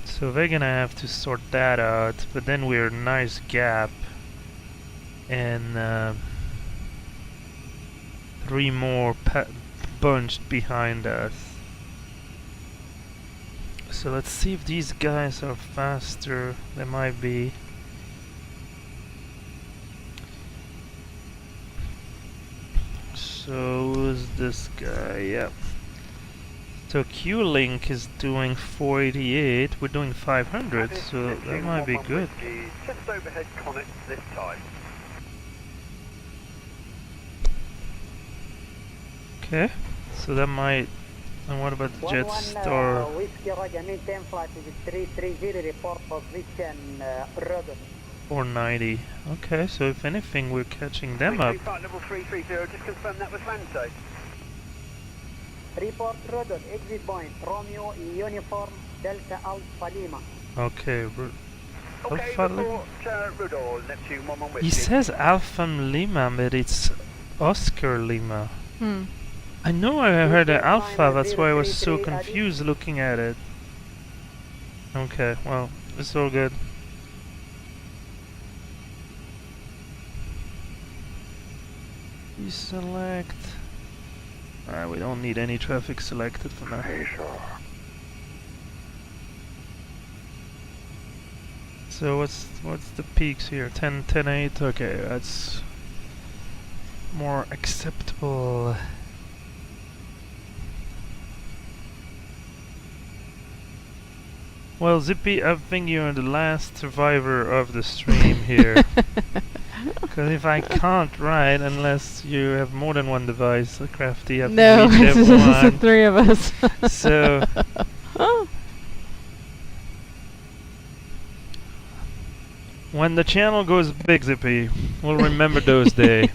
So they're gonna have to sort that out, but then we're a nice gap. And 3 more bunched behind us. So let's see if these guys are faster. They might be. So who's this guy? Yep. So Q-Link is doing 488. We're doing 500, so that might be good. Just overhead connect this time. Okay. So that might. And what about the Jetstar? Whiskey Roger, maintain flight is 330, report position Rodon. 490. Okay, so if anything, we're catching them up. Level 330, just confirm that was Wanso. Report Rodon, exit point, Romeo, Uniform, Delta Alpha Lima. Okay, Okay, Alpha report Rodon, Neptune 11 Whiskey. He says Alpha Lima, but it's Oscar Lima. I know I heard an Alpha, that's why I was so confused looking at it. Okay, well, it's all good. Select. We don't need any traffic selected for now. So what's the peaks here? 10, 10, 8. Okay, that's more acceptable. Well, Zippy, I think you're the last survivor of the stream here. Because if I can't ride unless you have more than one device, Crafty, you have to reach everyone. No, it's the 3 of us. So when the channel goes big, Zippy, we'll remember those days.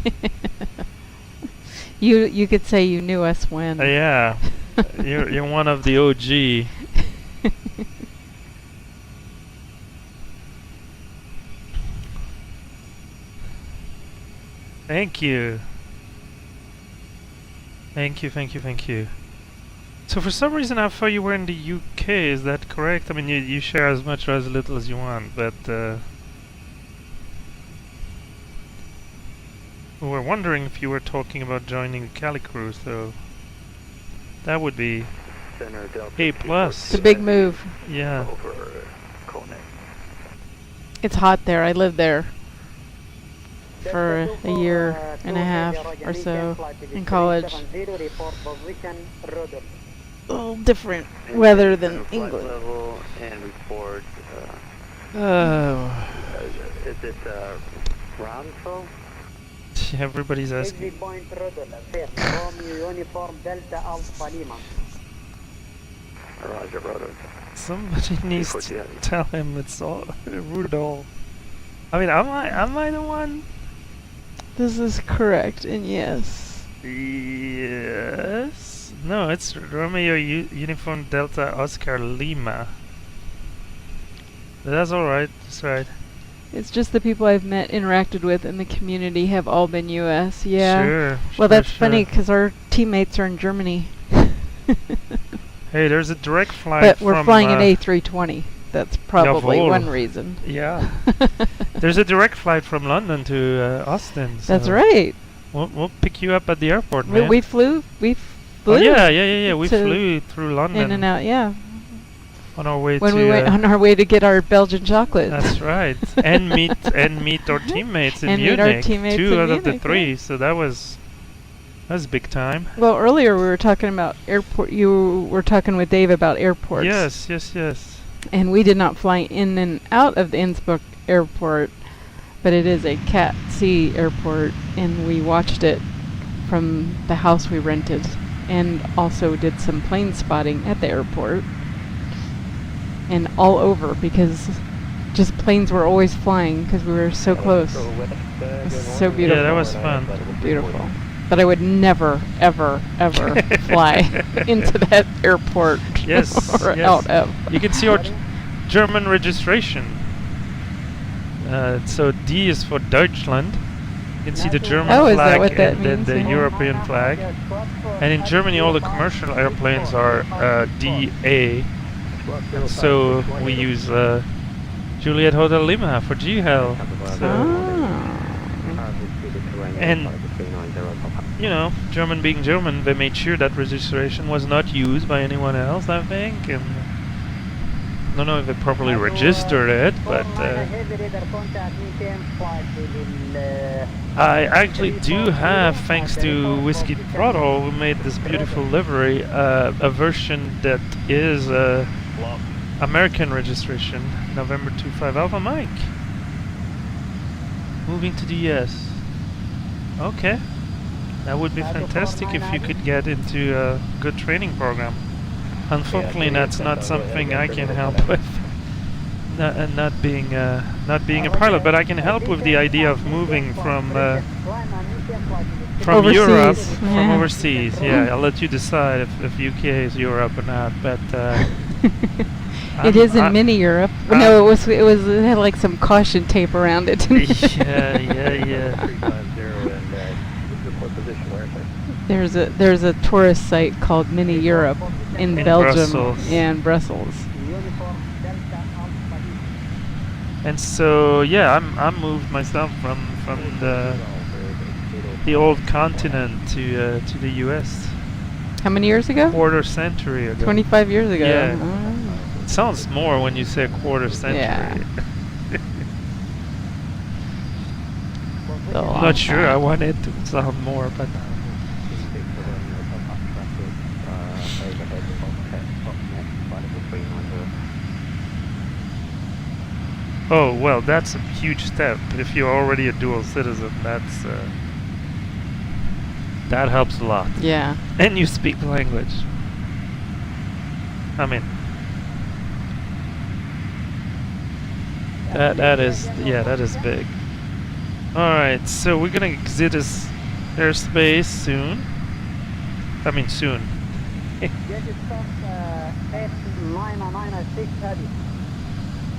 You could say you knew us when. Yeah, you're one of the OG. Thank you. Thank you, thank you, thank you. So for some reason I thought you were in the UK, is that correct? I mean, you share as much or as little as you want, but we were wondering if you were talking about joining the Cali crew, so that would be A+. It's a big move. Yeah. It's hot there. I lived there for a year and a half or so in college. A little different weather than England. Level and report. Is it Ramsel? Everybody's asking. Roger, Roger. Somebody needs to tell him it's all Rudolph. I mean, am I the one? This is correct, and yes. Yes. No, it's Romeo Uniform Delta Oscar Lima. That's alright, that's right. It's just the people I've met, interacted with in the community have all been U.S. Yeah. Sure. Well, that's funny because our teammates are in Germany. Hey, there's a direct flight But from... we're flying an A320. That's probably one reason. Yeah. There's a direct flight from London to Austin. So that's right. We'll pick you up at the airport, man. We flew. Oh, yeah. We flew through London. In and out, yeah. On our way when we went on our way to get our Belgian chocolate. That's right. and meet our teammates in Munich. Meet our teammates Two in out of the Munich, three. yeah. So that was big time. Well, earlier we were talking about airport. You were talking with Dave about airports. Yes. And we did not fly in and out of the Innsbruck airport, but it is a Cat C airport, and we watched it from the house we rented, and also did some plane spotting at the airport. And all over, because just planes were always flying because we were so close. It was so beautiful. Yeah, that was fun. Beautiful. But I would never, ever, ever fly into that airport. Yes, or out of. You can see our German registration. So D is for Deutschland. You can see the German flag and then the European flag. And in Germany, all the commercial airplanes are DA. And so we use Juliet Hotel Lima for GHEL. So and you know, German being German, they made sure that registration was not used by anyone else, I think. And I don't know if they properly registered it, but I actually do have, thanks to Whiskey Throttle, who made this beautiful livery, a version that is American registration, November 25 Alpha Mike. Moving to the US. Okay. That would be fantastic if you could get into a good training program. Unfortunately, that's not something I can help with. Not being a pilot, but I can help with the idea of moving from overseas. Europe, from overseas. Yeah, I'll let you decide if UK is Europe or not. But it is in mini Europe. No, it had like some caution tape around it. Yeah. There's a tourist site called Mini Europe in Belgium. Brussels. Yeah, in Brussels. And so yeah, I'm moved myself from the old continent to the US. How many years ago? Quarter century ago. 25 years ago. Yeah. Oh. It sounds more when you say a quarter century. Yeah. I'm not sure I want it to sound more, but oh, well, that's a huge step. If you're already a dual citizen, that's that helps a lot. Yeah. And you speak the language. I mean, that is big. All right, so we're gonna exit this airspace soon. I mean, soon.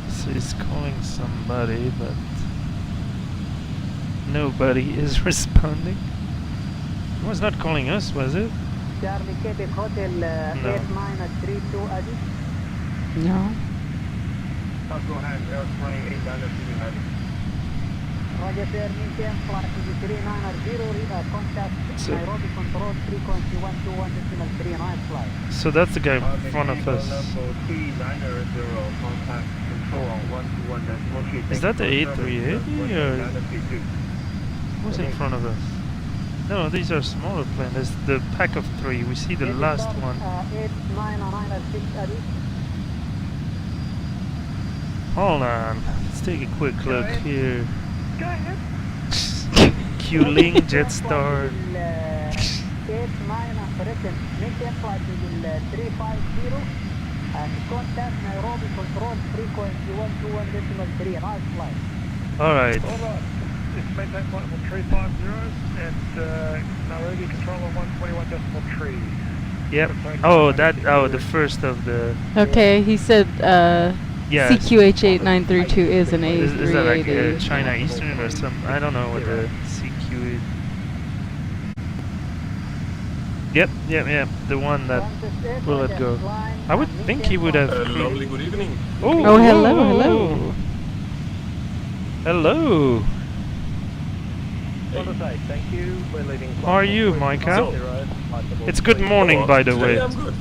So he's calling somebody, but nobody is responding. He was not calling us, was it? Charlie Quebec Hotel No. 8-32 Adi. No. Go ahead, airplane 8 Roger, sir, maintain flight 3990, contact Nairobi control frequency 121.39 flight. So that's the guy in front of us. Is that the A380 or who's in front of us? No, these are smaller planes. There's the pack of three. We see the last one. 8996 Adi. Hold on. Let's take a quick look here. Go ahead. Q-Link, Jetstar. 89 correction. Maintain flight with 350 and contact Nairobi control frequency 121.39 flight. Alright. It's maintain flight level 350 and Nairobi control on 121.3. Yep. Oh, the first of the... Okay, he said, yeah, Yeah. CQH8932 is an A380. Is that like China Eastern or some? I don't know what the CQ is. Yep, the one that will let go. I would think he would have. Lovely good evening. Oh, hello. Hello. Thank you. We're leaving. How are you, Micah? It's good morning, by the way. I'm good.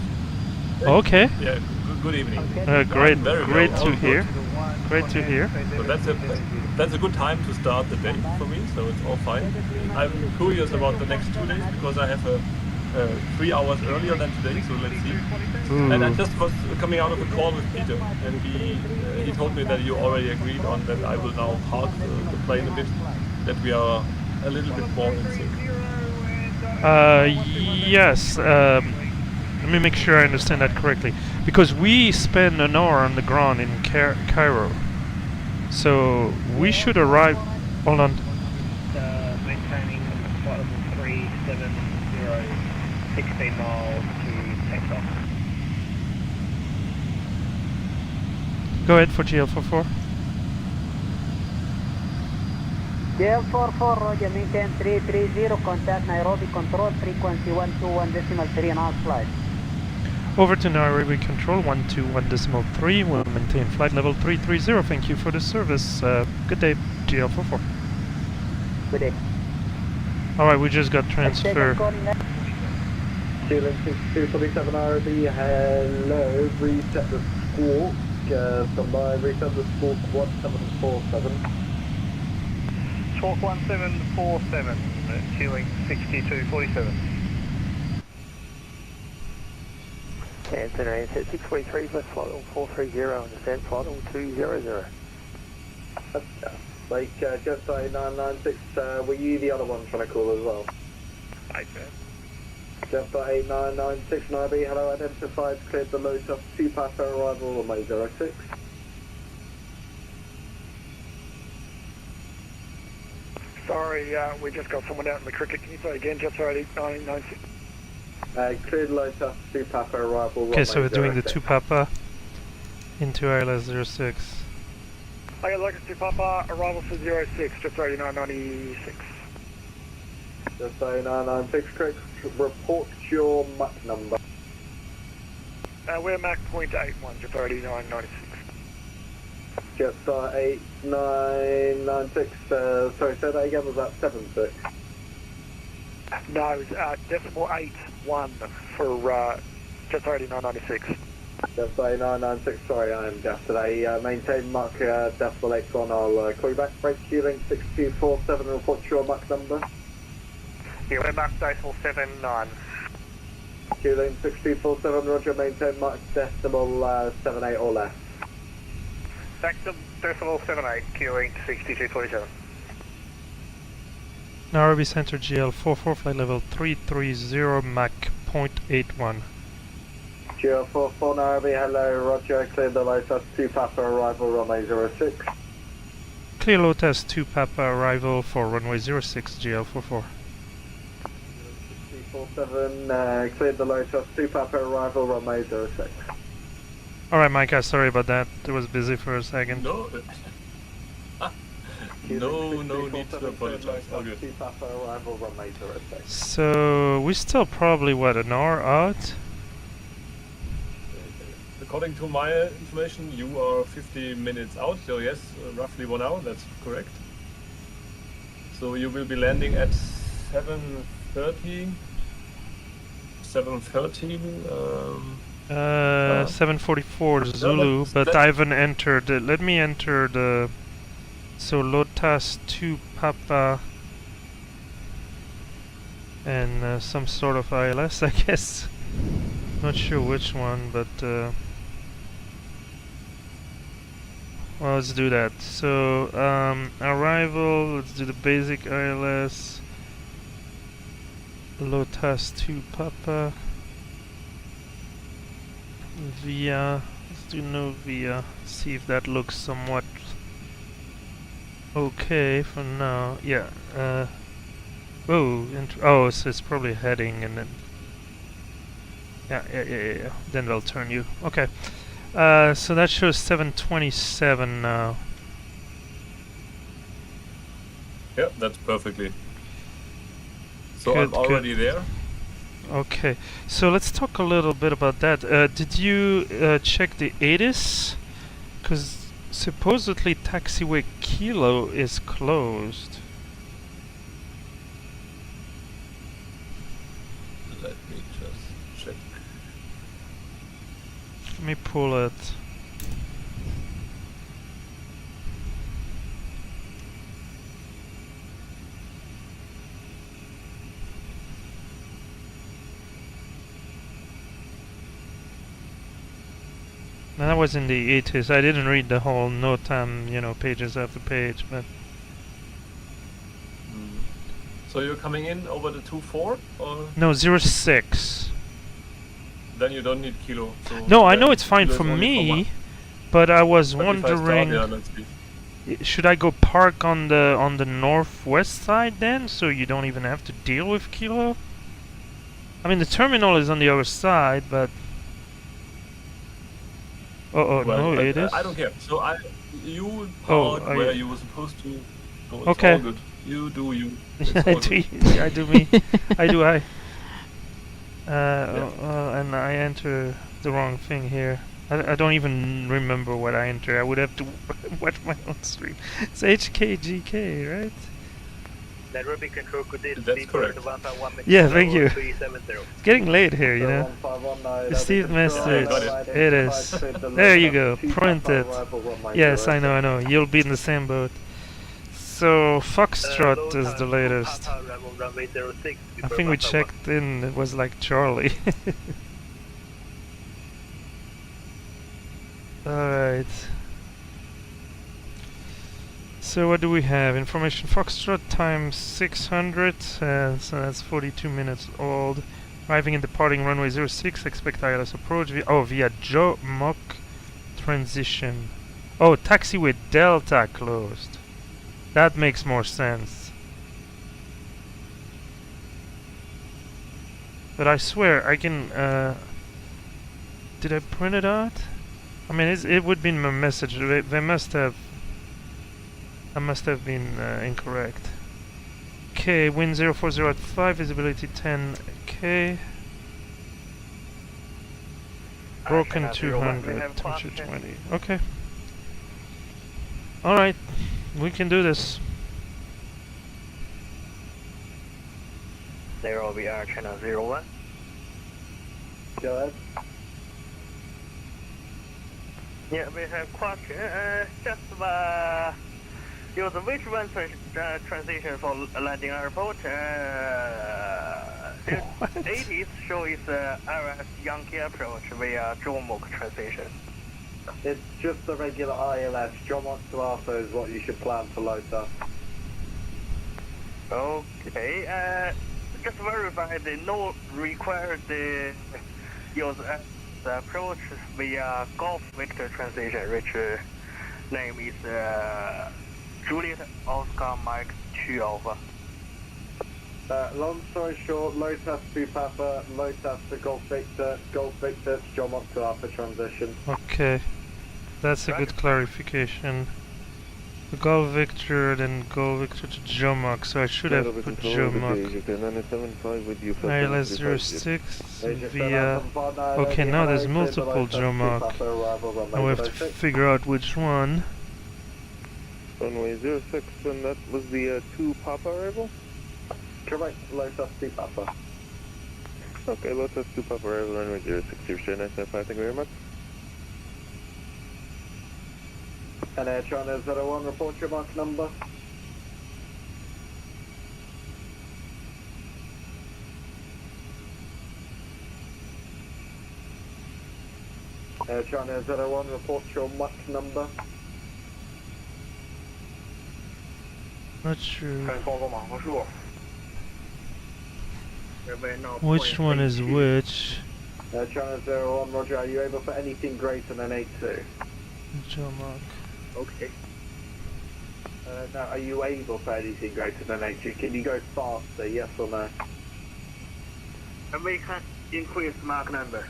Okay. Yeah, good evening. Great Very to hear. Great to hear. So that's a good time to start the day for me, so it's all fine. I'm curious about the next 2 days because I have 3 hours earlier than today, so let's see. Ooh. And I just was coming out of a call with Peter, and he told me that you already agreed on that I will now park the plane a bit, that we are a little bit more in sync. Yes. Let me make sure I understand that correctly. Because we spend an hour on the ground in Cairo. So we should arrive... Hold on. Maintaining flight level 370, 16 miles to takeoff. Go ahead for GL44. JL44, Roger, maintain 330, contact Nairobi control, frequency 121.3 on our flight. Over to Nairobi control, 121.3, we'll maintain flight level 330, thank you for the service. Good day, GL44. Good day. Alright, we just got transfer. Ceiling 6247 RB, hello, reset the squawk, somebody reset the squawk 1747. Squawk 1747, ceiling 6247. Anthony, set 643, left flight level 430, understand flight level 200. Like, just 8996, were you the other one trying to call as well? Hi, sir. Just 8996, Nairobi, hello, identified, cleared the Lotus, 2 passenger arrival, runway 06. Sorry, we just got someone out in the cricket. Can you say again, just right, 8996? Cleared Lotus, 2 Papa arrival. Okay, so we're doing the 2 Papa into ILS 06. I got Locus 2 Papa, arrival for 06, just right, 8996. Just 8996, correct. Report your Mach number. We're Mach .81, just right, 8996. Just 8996, sorry, say that again, was that 76? No, it was decimal 81 for just already 996. Just 8996, sorry, I am deaf today. Maintain Mach decimal 81, I'll call you back. Break Q-Link 6247, report your Mach number. Yeah, we're Mach decimal 79. Q-Link 6247, roger, maintain Mach decimal 78 or less. Back to decimal 78, queuing 6247. Nairobi Center GL44, flight level 330, Mach .81. GL44 Nairobi, hello, roger, clear the Lotus 2 Papa arrival, runway 06. Clear Lotus 2 Papa arrival for runway 06, GL44. 6247, cleared the Lotus 2 Papa arrival, runway 06. Alright, Micah, sorry about that. It was busy for a second. No, no need to apologize. All good. So, we still probably, what, an hour out? According to my information, you are 50 minutes out, so yes, roughly 1 hour, that's correct. So you will be landing at 7:30. 7:44 Zulu, but I haven't entered. Let me enter the. So Lotus 2 Papa and some sort of ILS, I guess. Not sure which one, but well, let's do that. So arrival. Let's do the basic ILS. Lotus 2 Papa. Via. Let's do no via. See if that looks somewhat okay for now. Yeah. Oh, so it's probably heading and then. Yeah. Then they'll turn you. Okay. So that shows 727 now. Yeah, that's perfectly. So Good, I'm already there. Okay, so let's talk a little bit about that. Did you check the ATIS? Because supposedly taxiway Kilo is closed. Let me just check. Let me pull it. No, that was in the 80s. I didn't read the whole NOTAM, pages after page, but... So you're coming in over the 24 or? No, 06. Then you don't need Kilo. So no, I know it's fine for me, but I was wondering... Should I go park on the northwest side then, so you don't even have to deal with Kilo? I mean, the terminal is on the other side, but... Well, no, it is. I don't care. So you park where you were supposed to. So it's okay. all good. You do you. I do me. I do I. And I enter the wrong thing here. I don't even remember what I enter. I would have to watch my own stream. It's HECA-HKJK, right? Nairobi control could that's correct. Yeah, thank you. It's getting late here, you know. Steve message. It is. There you go. Print it. Yes, I know. You'll be in the same boat. So Foxtrot is the latest. I think we checked in. It was like Charlie. Alright. So what do we have? Information Foxtrot times 600, so that's 42 minutes old. Arriving and departing runway 06, expect ILS approach via Jomok transition. Oh, taxiway Delta closed. That makes more sense. But I swear I can, did I print it out? I mean, it would be in my message. They must have. I must have been incorrect. Okay, wind 04085, visibility 10k. Broken 200, temperature 20. Okay. Alright, we can do this. Nairobi Air Channel 01. Go ahead. Yeah, we have question. Just use which one transition for landing airport? 80s show is RS Yankee approach via Jomok transition. It's just the regular ILS. Jomok to Alpha is what you should plan to load up. Okay, just verify the no require the use the approach via Golf Victor transition, which name is Juliet Oscar Mike 2 Alpha. Long story short, Lotus to Papa, Lotus to Golf Victor to Jomok to Alpha transition. Okay, that's a good clarification. The Golf Victor, then Golf Victor to Jomok, so I should have put Jomok. ILS 06 via... Okay, now there's multiple Jomok. Now we have to figure out which one. Runway 06, and that was the 2 Papa arrival? Correct, Lotus 2 Papa. Okay, Lotus 2 Papa arrival, runway 06, Nice 5, thank you very much. And Air China 01, report your mark number. Air China 01, report your mark number. Not sure. Which one is which? Air China 01, roger, are you able for anything greater than 82? Jomok. Okay. Now, are you able for anything greater than 82? Can you go faster, yes or no? And we can increase mark number.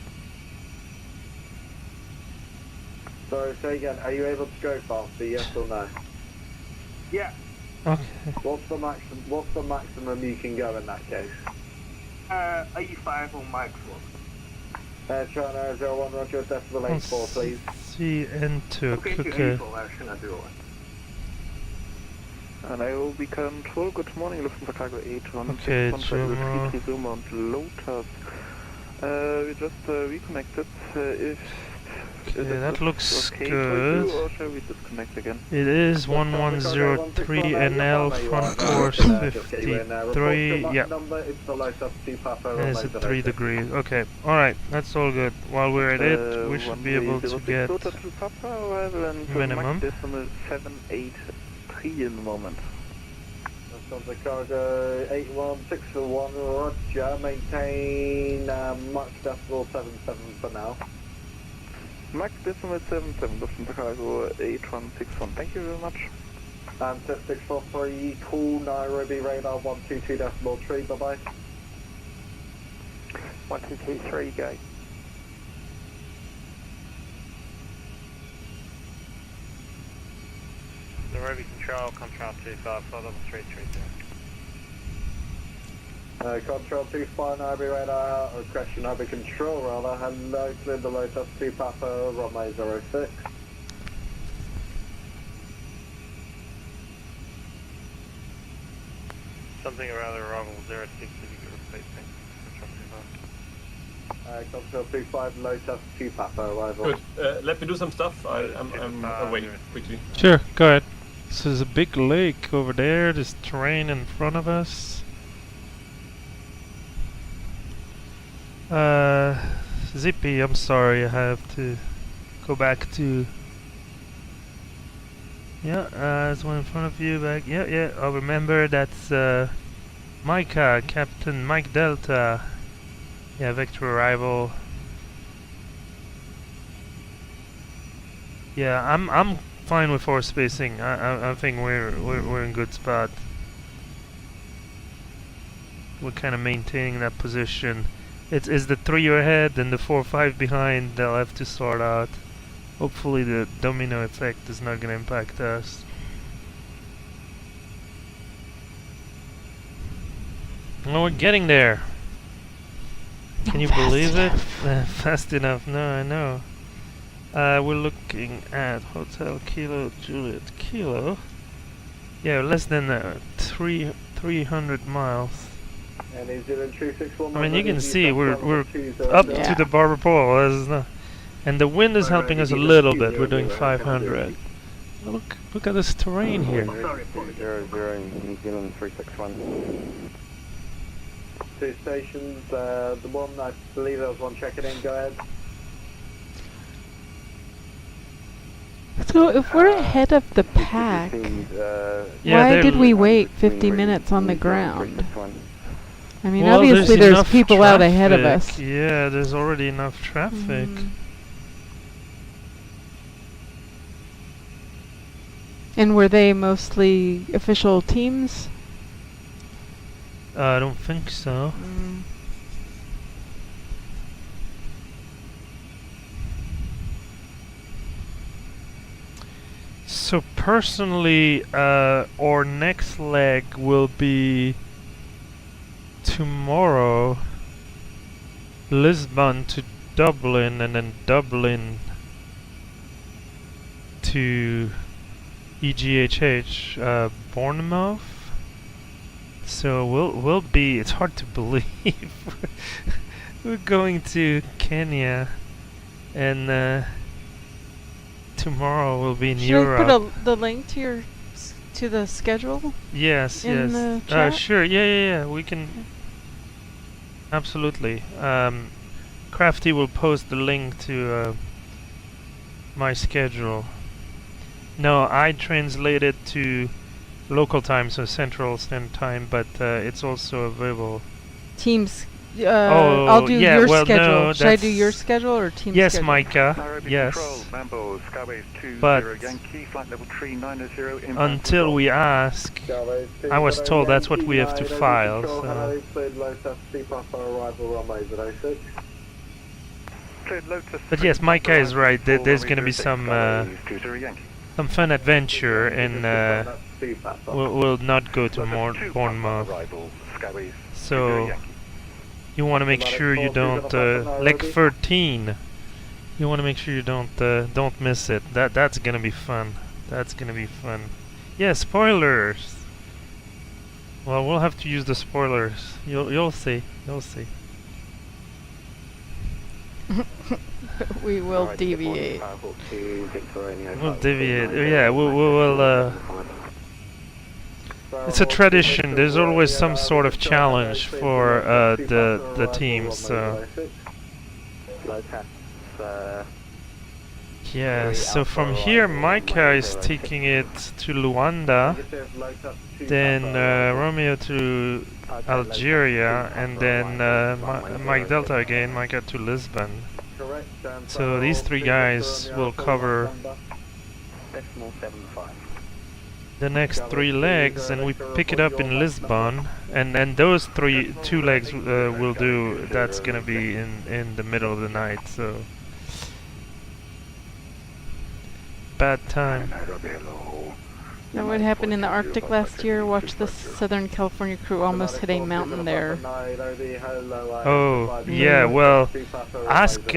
Sorry, say again, are you able to go faster, yes or no? Yeah. Okay. What's the maximum you can go in that case? 85 on maximum. China 01, roger, decimal 84, please. CN2, okay. And I will be control, good morning, Lufthansa Cargo 81. Okay, German. and Lotus. We just reconnected. Okay, that looks okay good. or shall we disconnect again? It is 1103 NL, front course 53, yeah. And it's at 3 degrees. Okay, alright, that's all good. While we're at it, we should be able to get minimum. 783 in the moment. Lufthansa Cargo 8161, roger, maintain Mach decimal 77 for now. Mach decimal 77, Lufthansa Cargo 8161, thank you very much. And 6643, call Nairobi radar 122.3, bye bye. 1223, go. Nairobi Control, Control 25, flight level 330. Control 25, Nairobi radar, or question Nairobi Control radar, hello, clear the Lotus 2 Papa, runway 06. Something around arrival 06, if you could repeat, thanks. Control 25, Lotus 2 Papa, arrival. Good. Let me do some stuff. I'm away quickly. Sure, go ahead. So there's a big lake over there, there's terrain in front of us. Zippy, I'm sorry, I have to go back to... Yeah, there's one in front of you, back, yeah, I remember, that's Micah, Captain Mike Delta. Yeah, vector arrival. Yeah, I'm fine with force spacing. I think we're in good spot. We're kind of maintaining that position. It's the 3 ahead and the 4-5 behind. They'll have to sort out. Hopefully the domino effect is not going to impact us. Oh, we're getting there. Can you believe it? Fast enough. No, I know. We're looking at Hotel Kilo Juliet Kilo. Yeah, less than 300 miles. I mean, you can see we're up to the Barber Pole, and the wind is helping us a little bit. We're doing 500. Look at this terrain here. 00 New Zealand 361. 2 stations, the one, I believe there was one checking in, go ahead. So if we're ahead of the pack, why did we wait 50 minutes on the ground? I mean, well, obviously there's people out ahead of us. Yeah, there's already enough traffic. And were they mostly official teams? I don't think so. So personally, our next leg will be tomorrow, Lisbon to Dublin, and then Dublin to EGHH, Bournemouth. So we'll be, it's hard to believe, we're going to Kenya, and tomorrow we'll be in Europe. Should I put the link to the schedule? Yes, in the chat? Sure, yeah, we can, absolutely. Crafty will post the link to my schedule. No, I translated to local time, so Central Standard Time, but it's also available. Teams. I'll do your schedule. No, should I do your schedule or team schedule? Yes, Micah. Yes. But until we ask, I was told that's what we have to file. So. But yes, Micah is right. There's going to be some fun adventure, and we'll not go to Bournemouth. So you want to make sure you don't leg 13. You want to make sure you don't miss it. That's going to be fun. That's going to be fun. Yeah, spoilers. Well, we'll have to use the spoilers. You'll see. You'll see. We will deviate. We'll deviate. Yeah, we'll it's a tradition. There's always some sort of challenge for the teams. So. Yeah, so from here Micah is taking it to Luanda, then Romeo to Algeria, and then Mike Delta again, Micah to Lisbon. So these three guys will cover the next 3 legs, and we pick it up in Lisbon, and then those 2 legs will do. That's gonna be in the middle of the night. So bad time. That would happen in the Arctic last year. Watch the Southern California crew almost hit a mountain there. Oh yeah, well, ask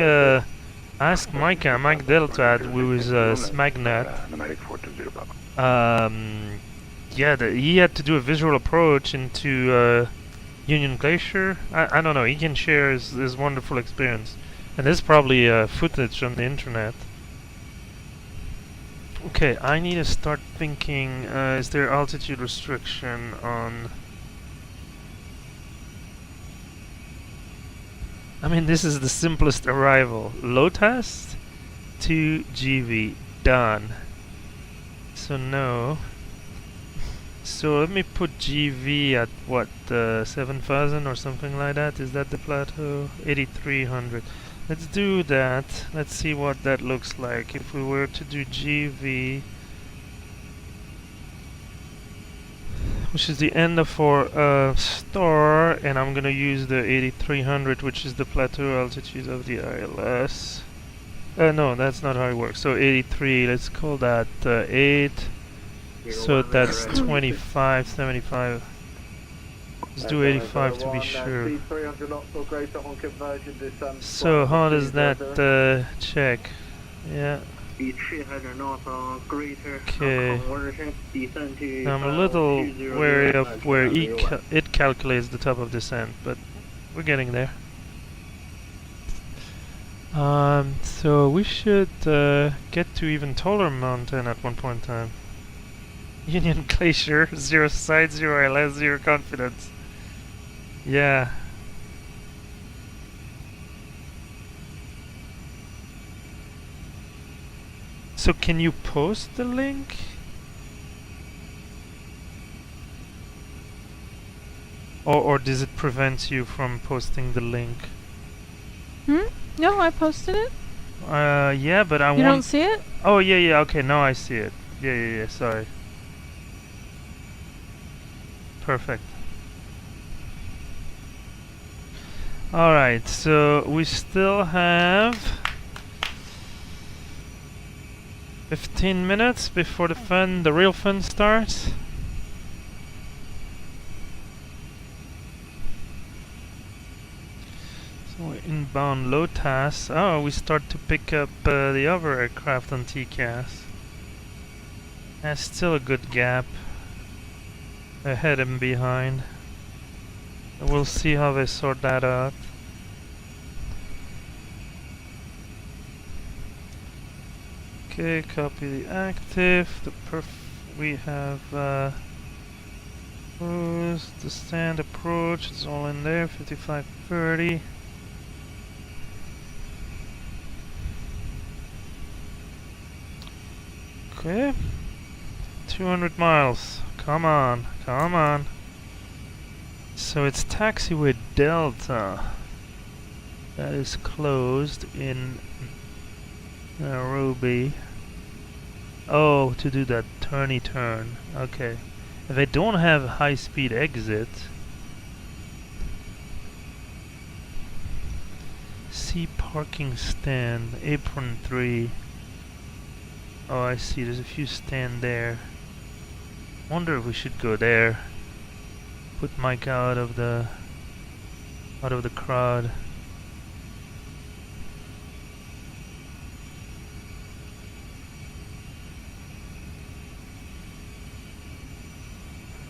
Mike Delta with Smagnet. Yeah, he had to do a visual approach into Union Glacier. I don't know. He can share his wonderful experience, and there's probably footage on the internet. Okay, I need to start thinking, is there altitude restriction on... I mean, this is the simplest arrival. Low test, 2 GV, done. So no. So let me put GV at what, 7,000 or something like that? Is that the plateau? 8,300. Let's do that. Let's see what that looks like if we were to do GV, which is the end of our star, and I'm gonna use the 8,300, which is the plateau altitude of the ILS. No, that's not how it works. So 83, let's call that 8. So that's 25, 75. Let's do 85 to be sure. So how does that check? Yeah. Okay. I'm a little wary of where it calculates the top of descent, but we're getting there. So we should get to even taller mountain at one point in time. Union Glacier, 0 side, 0 ILS, 0 confidence. Yeah. So can you post the link? Or does it prevent you from posting the link? No, I posted it. Yeah, but I want... You don't see it? Oh, yeah, okay, now I see it. Yeah, sorry. Perfect. Alright, so we still have 15 minutes before the real fun starts. So we're inbound low TAS. Oh, we start to pick up the other aircraft on TCAS. That's still a good gap ahead and behind. We'll see how they sort that out. Okay, copy the active. We have cruise, the stand approach. It's all in there. 5530. Okay, 200 miles. Come on, come on. So it's taxiway Delta that is closed in Nairobi. Oh, to do that turny turn. Okay. They don't have high-speed exit. ATC parking stand, apron 3. Oh, I see, there's a few stand there. Wonder if we should go there. Put Mike out of the crowd.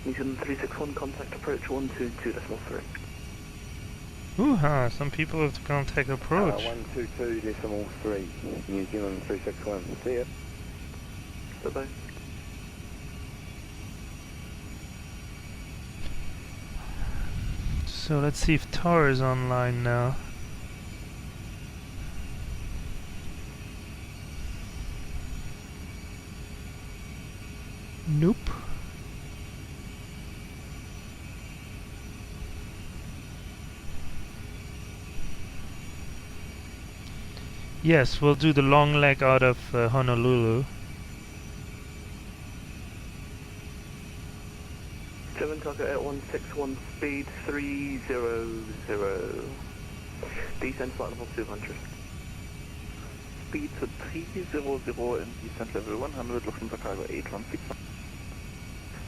Mission 361, contact approach 122.3. Ooh-ha, some people have to contact approach. 122.3, New Zealand 361. See ya. Bye-bye. So let's see if Tar is online now. Nope. Yes, we'll do the long leg out of Honolulu. 7 target at 161, speed 300. Descent flight level 200. Speed to 300 and descent level 100, Lufthansa Cargo 816.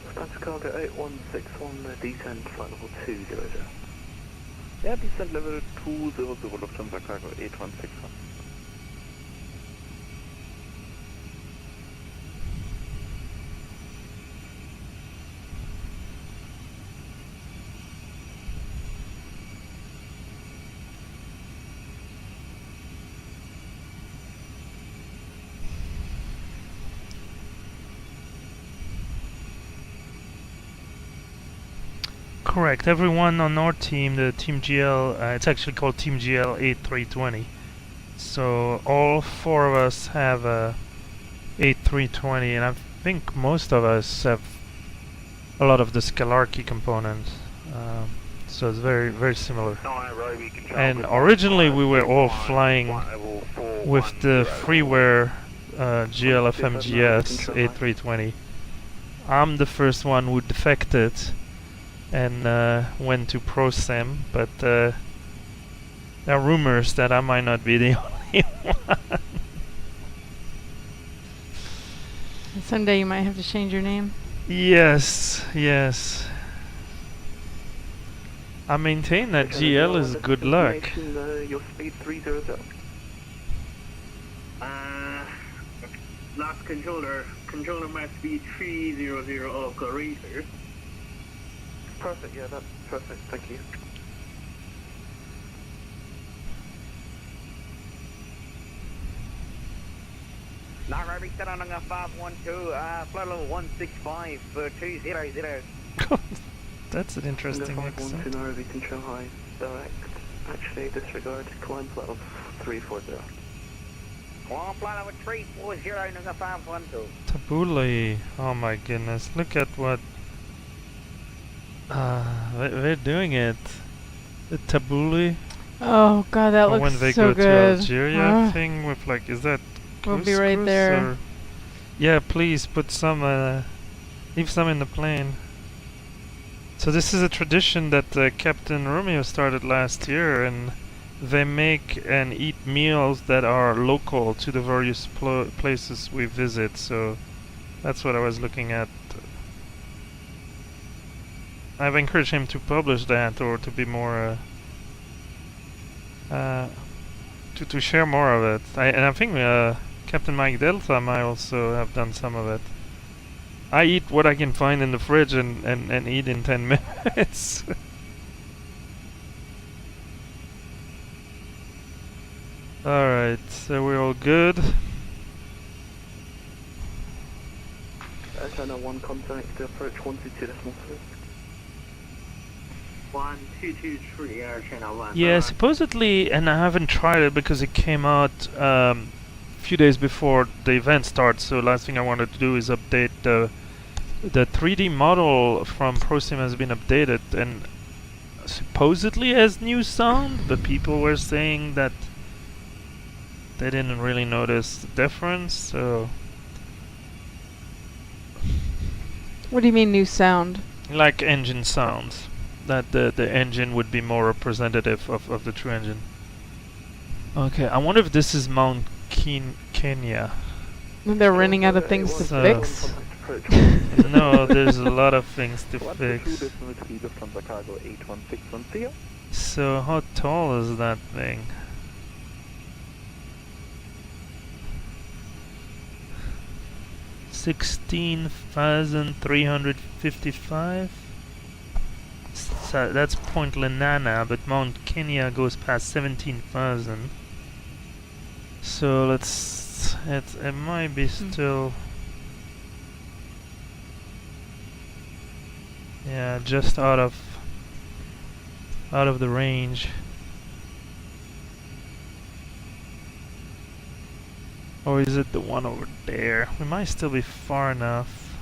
Lufthansa Cargo 8161, descent flight level 200. Yeah, descent level 200, Lufthansa Cargo 8161. Correct. Everyone on our team, the Team GL, it's actually called Team GL A320. So all 4 of us have a A320, and I think most of us have a lot of the Scalarchy components. So it's very, very similar. And originally we were all flying with the freeware GLFMGS A320. I'm the first one who defected and went to ProSim, but there are rumors that I might not be the only one. Someday you might have to change your name. Yes, yes. I maintain that GL is good luck. Your speed 300. Last controller my speed 300 off Cairo. Perfect, yeah, that's perfect, thank you. Nairobi, set on 512, flight level 165 for 200. That's an interesting accent. 512 Nairobi to Shanghai, direct. Actually, disregard, climb flight level 340. Well, flight level 340, 512. Tabuli, oh my goodness, look at what they're doing it. The Tabuli. Oh god, that looks when they so go good. to Algeria thing with like, is that we'll be right couscous there. or? Yeah, please put some, leave some in the plane. So this is a tradition that Captain Romeo started last year, and they make and eat meals that are local to the various places we visit. So that's what I was looking at. I've encouraged him to publish that, or to be more to share more of it. And I think Captain Mike Delta might also have done some of it. I eat what I can find in the fridge and eat in 10 minutes. Alright, so we're all good. Channel 1 contact approach 122.3. 1223, Channel 1. Yeah, supposedly, and I haven't tried it because it came out a few days before the event starts, so last thing I wanted to do is update the 3D model from ProSim has been updated and supposedly has new sound, but people were saying that they didn't really notice the difference, so... What do you mean new sound? Like engine sounds. That the engine would be more representative of the true engine. Okay, I wonder if this is Mount Kenya. They're running out of things to fix. No, there's a lot of things to fix. So how tall is that thing? $16,355. So that's Point Lenana, but Mount Kenya goes past 17,000. So let's. It might be still. Yeah, just out of the range. Or is it the one over there? We might still be far enough.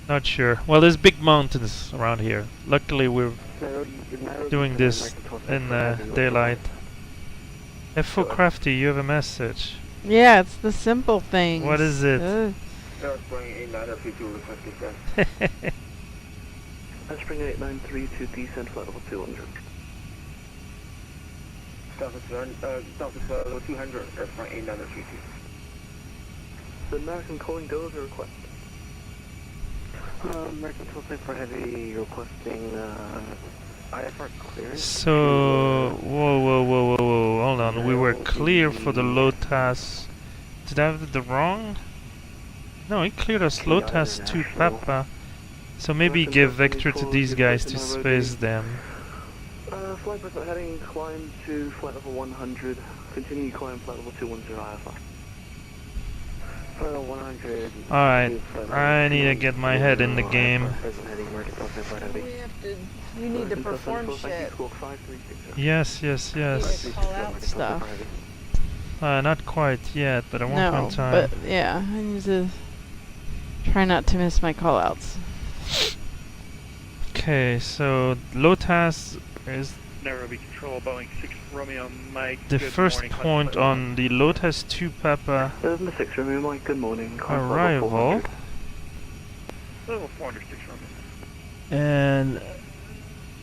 Not sure. Well, there's big mountains around here. Luckily, we're doing this in daylight. F4 Crafty, you have a message. Yeah, it's the simple things. What is it? Spring 8932, descent flight level 200. South level 200, Airspring 8932. The American calling dozer request. American Toolsite for Heavy requesting IFR clearance. So, whoa, hold on. We were clear for the LOTAS. Did I have the wrong? No, he cleared us LOTAS 2 Papa. So maybe give vector to these guys to space them. Flight person heading, climb to flight level 100. Continue climb flight level 210 IFR. Flight level 100. Alright, I need to get my head in the game. You need to perform shit. Yes. Call out stuff. Not quite yet, but I won't on time. But yeah, I need to try not to miss my call outs. Okay, so LOTAS is Nairobi Control, Boeing 6 Romeo Mike. the first point on the LOTAS 2 Papa 6 Romeo Mike, good morning. arrival. Level 406 Romeo. And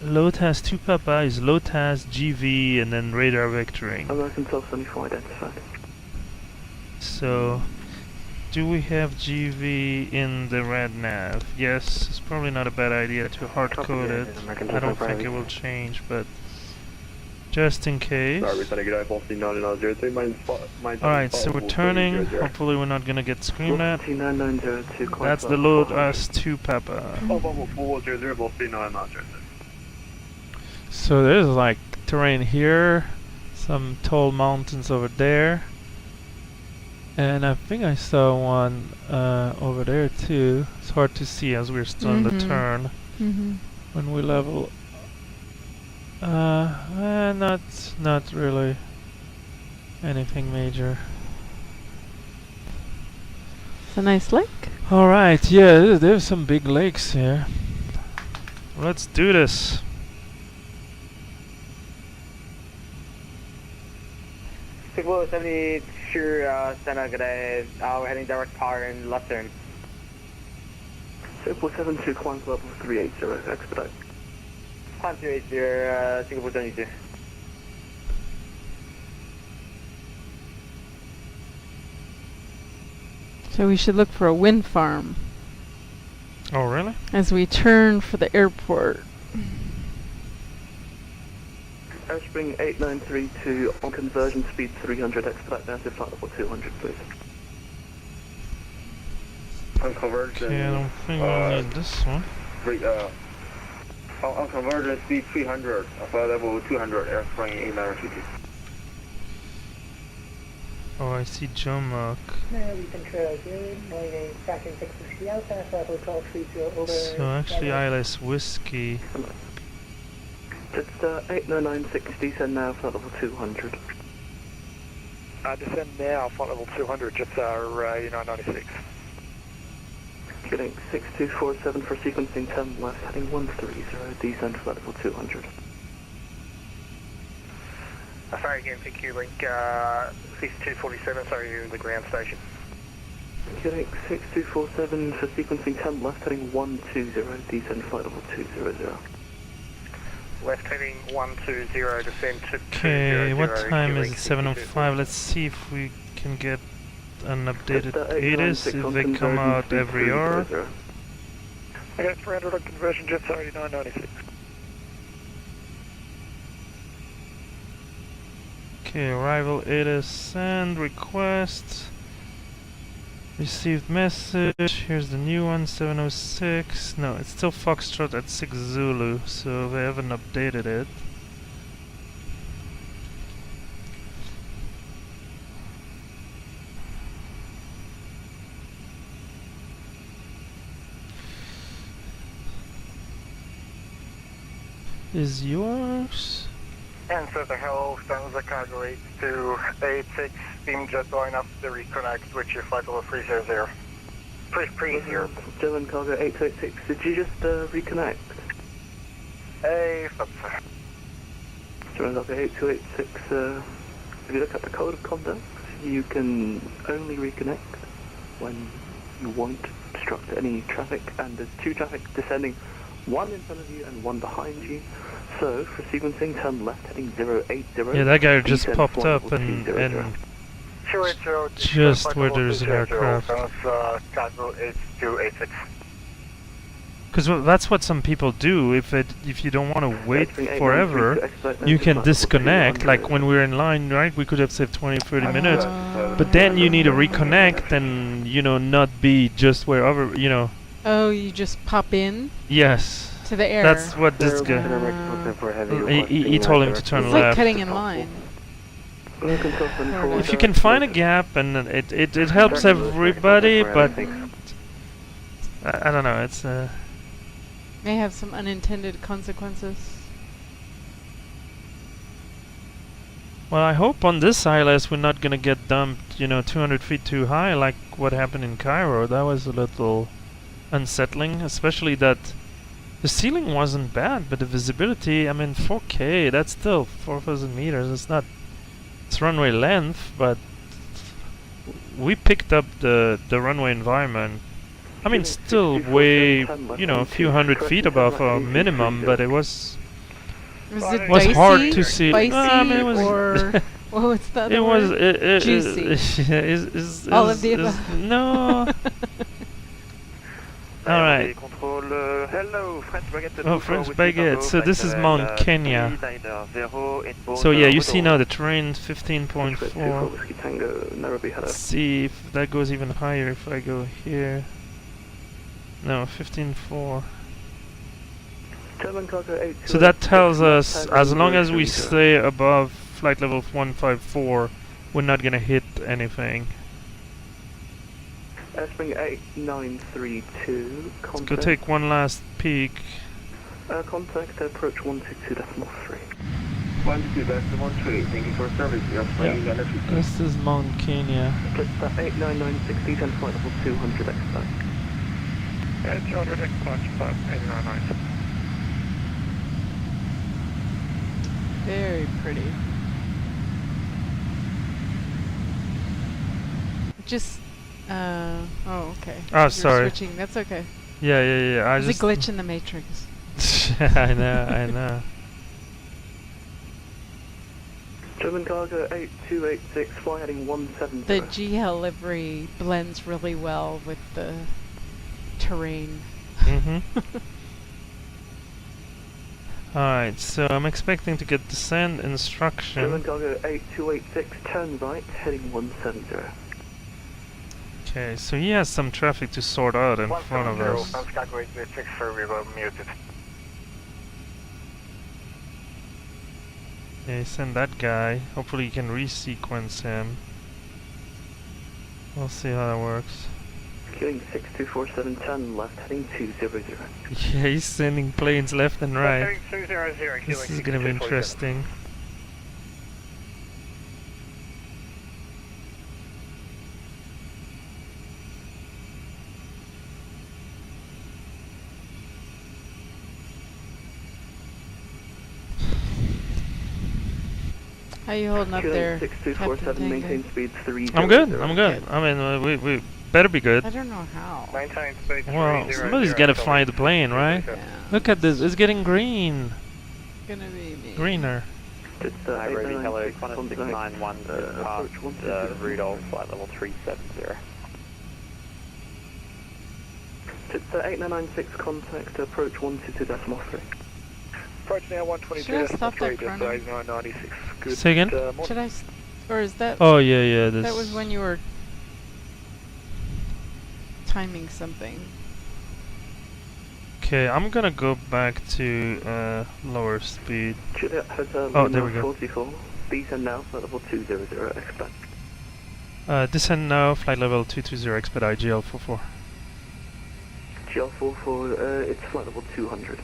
LOTAS 2 Papa is LOTAS, GV, and then radar vectoring. American 1274 identified. So, do we have GV in the red nav? Yes, it's probably not a bad idea to hard code it. I don't think it will change, but just in case. Alright, so we're turning. Hopefully we're not gonna get screamed at. That's the LOTAS 2 Papa. So there's like terrain here, some tall mountains over there. And I think I saw one over there too. It's hard to see as we're still on the turn. When we level. Not really anything major. It's a nice lake. Alright, yeah, there's some big lakes here. Let's do this. Signal 70, sure, Santa G'day. We're heading direct power in left turn. 7472, climb level 380, expedite. Climb 380, Singapore 22. So we should look for a wind farm. Oh, really? As we turn for the airport. Airspring 8932 on conversion speed 300, expedite down to flight level 200, please. On conversion. Okay, I don't think we'll need this one. On conversion speed 300, flight level 200, Airspring 8932. Oh, I see Jomak. Nairobi Control, good morning, tracking 660 Alpha, flight level 1230 over. So actually ILS Whiskey. It's 89960, descend now, flight level 200. Descend now, flight level 200, just U996. Getting 6247 for sequencing 10 left, heading 130, descend flight level 200. Sorry again, PQ link 6247, sorry, you're in the ground station. Getting 6247 for sequencing 10 left, heading 120, descend flight level 200. left heading 120, descend to 200. Okay, what time is it? 7:05. Let's see if we can get an updated ATIS, if they come out every hour. Okay, 300 on conversion, Jets 8996. Okay, arrival ATIS, send request. Received message. Here's the new one, 706. No, it's still Foxtrot at 6 Zulu, so they haven't updated it. Is yours? Answer the hello, stands the cargo 8 to 86, steam jet line up to reconnect with your flight level 300. 330. German cargo 886, did you just reconnect? Hey, sir. German cargo 8286, if you look at the code of conduct, you can only reconnect when you won't obstruct any traffic, and there's 2 traffic descending, 1 in front of you and 1 behind you. So, for sequencing, turn left heading 080. Yeah, that guy just popped up and just where there's an aircraft. Cargo 8286. Because that's what some people do. If you don't want to wait forever, you can disconnect. Like when we're in line, right? We could have saved 20-30 minutes, but then you need to reconnect and not be just wherever Oh, you just pop in? Yes. To the air. That's what this guy. He told him to turn it's left. Like cutting in line. If you can find a gap, and it helps everybody, but I don't know. It's may have some unintended consequences. Well, I hope on this ILS we're not gonna get dumped, 200 feet too high, like what happened in Cairo. That was a little unsettling, especially that the ceiling wasn't bad, but the visibility, 4K, that's still 4,000 meters. It's not, it's runway length, but we picked up the runway environment. Still way, a few hundred feet above our minimum, but it was hard to see. Spicy or what was the other word? Juicy. All of the above. No. Alright. Hello, French Baguette. Oh, French Baguette. So this is Mount Kenya. So yeah, you see now the terrain 15.4. Let's see if that goes even higher if I go here. No, 15.4. So that tells us as long as we stay above flight level 154, we're not gonna hit anything. Spring 8932. Let's go take one last peek. Contact approach 122.3. 122.13, thank you for service. This is Mount Kenya. Just 89960 and flight level 200 expect. 200 expect, 899. Very pretty. Just oh, okay. Oh, sorry. Switching. That's okay. Yeah. There's a glitch in the matrix. I know. German cargo 8286, fly heading 170. The GL livery blends really well with the terrain. Alright, so I'm expecting to get descent instruction. German cargo 8286, turn right, heading 170. Okay, so he has some traffic to sort out in front of us. Okay, send that guy. Hopefully you can resequence him. We'll see how that works. Queuing 6247, turn left, heading 200. Yeah, he's sending planes left and right. 200, This is gonna be interesting. How you holding up there, 6247, maintain speed 3. I'm good. We better be good. I don't know how. Maintain speed 3. Well, somebody's gotta fly the plane, right? Yeah. Look at this, it's getting green. gonna be me. Greener. Nairobi, hello, 1691, past Rudolph, flight level 370. It's 8996, contact approach 122.3. Approach now 122. Should I stop that chrono? 996. Good. Say again? Should I, or is that? Oh yeah. That was when you were timing something. Okay, I'm gonna go back to lower speed. Juliet Hotel, Oh, there we go. 44. Descend now, flight level 200, expect. Descend now, flight level 220, expedite GL44. GL44, it's flight level 200.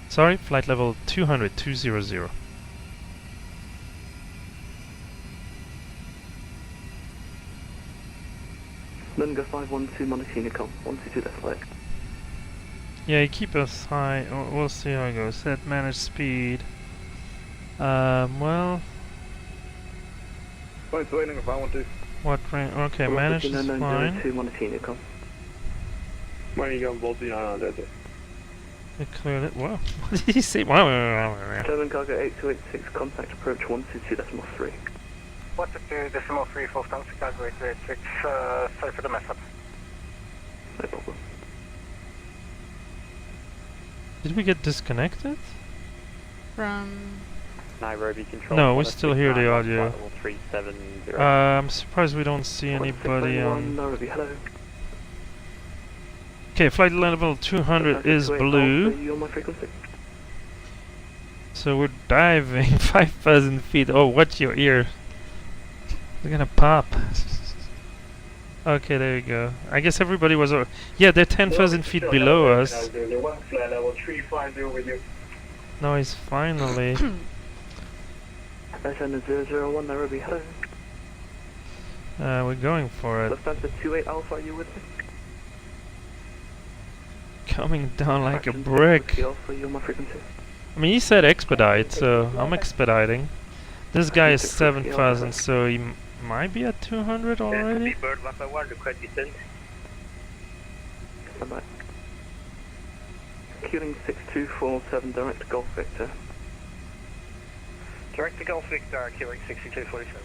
Sorry, flight level 200, 200. Lunga 512, Montecino, 122, that's flight. Yeah, you keep us high. We'll see how it goes. Set manage speed. Well. Flight's waiting if I want to. What range? Okay, manage is fine. Where are you going, Bolty? No, that's it. It cleared it. Wow. What did you say? Wow. German cargo 8286, contact approach 122.3. 122.3, full stop, Chicago 8286, sorry for the mess up. No problem. Did we get disconnected? From Nairobi control. No, we still hear the audio. Level 370. I'm surprised we don't see anybody on. Nairobi, hello. Okay, flight level 200 is blue. You on my frequency? So we're diving 5,000 feet. Oh, watch your ear. They're gonna pop. Okay, there you go. I guess everybody was... yeah, they're 10,000 feet below us. Nice, finally. Descend 001, Nairobi, hello. We're going for it. Lufthansa 28 Alpha, are you with me? Coming down like a brick. Alpha, you on my frequency? I mean, he said expedite, so I'm expediting. This guy is 7,000, so he might be at 200 already. Bird 151, request descent. Standby. Queuing 6247, direct to Golf Victor. Direct to Golf Victor, queuing 6247.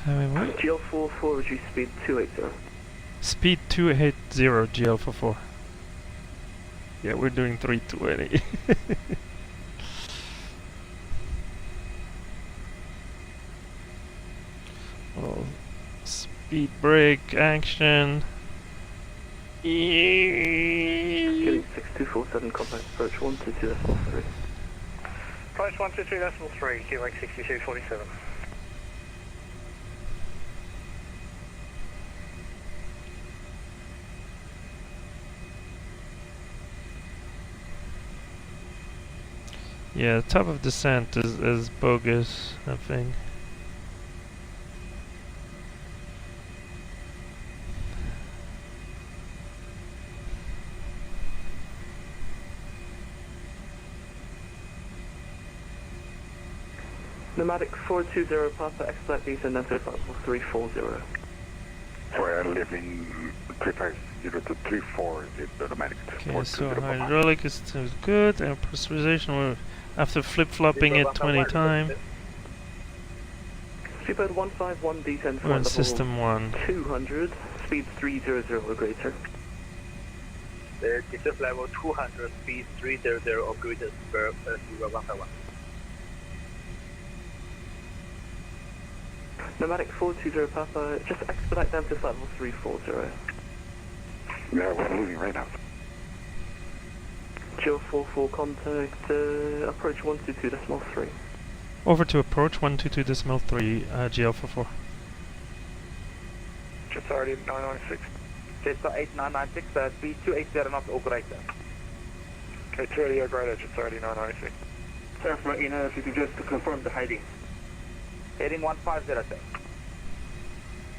GL44, reduce speed 280. Speed 280, GL44. Yeah, we're doing 320. Oh, speed brake action. Getting 6247, contact approach 122.3. Approach 122.3, queuing 6247. Yeah, the top of descent is bogus, I think. Nomadic 420 Papa, expedite descent and level 340. We're leaving 350 to 34, the nomadic. Okay, so hydraulic is good, and pressurization, we're after flip-flopping it 20 times. Seabird 151, descent We're in system 1. 200, speed 300 or greater. Descent level 200, speed 300 or greater, per 151. Nomadic 420 Papa, just expedite down to level 340. Yeah, we're moving right now. GL44 contact, approach 122.3. Over to approach 122.3, GL44. Just already 996. Just 8996, speed 280 knots or greater. Okay, 280 or greater, just already 996. Sir, from if you could just confirm the heading. Heading 150, sir.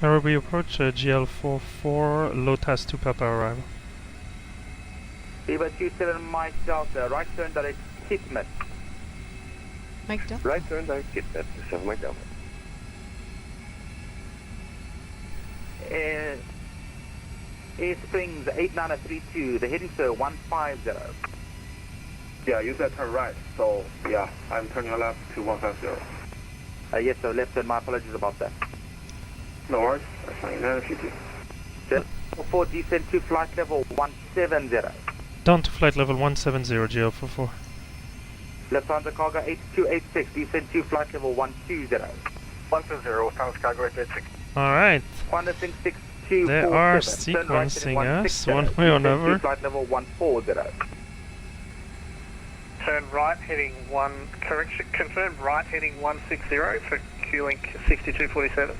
Nairobi approach, GL44, Lotus 2 Papa arrival. Eva 27 Mike Delta, right turn direct Kitmet. Mike Delta? Right turn direct Kitmet, 7 Mike Delta. Air Springs 8932, the heading sir 150. Yeah, you said turn right, so yeah, I'm turning left to 150. Yes sir, left turn, my apologies about that. No worries, that's fine, if you do. Just for descent to flight level 170. Down to flight level 170, GL44. Lufthansa Cargo 8286, descent to flight level 120. 120, Lufthansa Cargo 886. Alright. Qantas 6247. They are sequencing us one way or another. Flight level 140. Turn right heading confirm right heading 160 for Q-Link 6247.